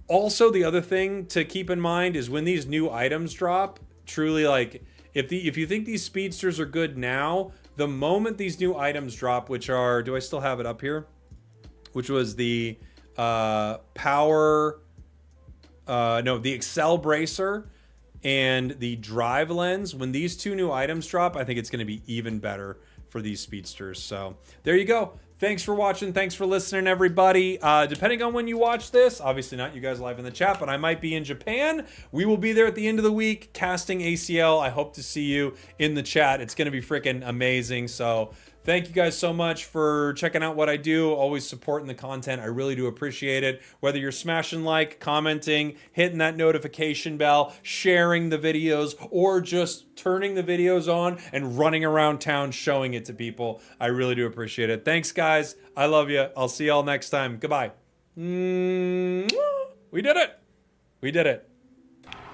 Also, the other thing to keep in mind is when these new items drop, truly, like, if you think these speedsters are good now, the moment these new items drop, which are, do I still have it up here? Which was the the Excel Bracer and the Drive Lens. When these 2 new items drop, I think it's going to be even better for these speedsters. So there you go. Thanks for watching. Thanks for listening, everybody. Depending on when you watch this, obviously not you guys live in the chat, but I might be in Japan. We will be there at the end of the week casting ACL. I hope to see you in the chat. It's going to be freaking amazing. So thank you guys so much for checking out what I do, always supporting the content. I really do appreciate it. Whether you're smashing like, commenting, hitting that notification bell, sharing the videos, or just turning the videos on and running around town showing it to people, I really do appreciate it. Thanks, guys. I love you. I'll see y'all next time. Goodbye. We did it. We did it.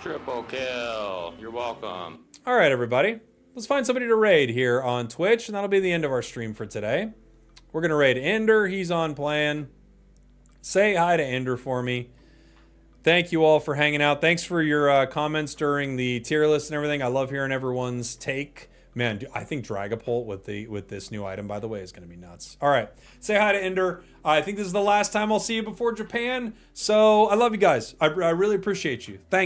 Triple kill. You're welcome. All right, everybody. Let's find somebody to raid here on Twitch, and that'll be the end of our stream for today. We're going to raid Ender. He's on playing. Say hi to Ender for me. Thank you all for hanging out. Thanks for your comments during the tier list and everything. I love hearing everyone's take. Man, I think Dragapult with this new item, by the way, is going to be nuts. All right. Say hi to Ender. I think this is the last time I'll see you before Japan. So I love you guys. I really appreciate you. Thanks.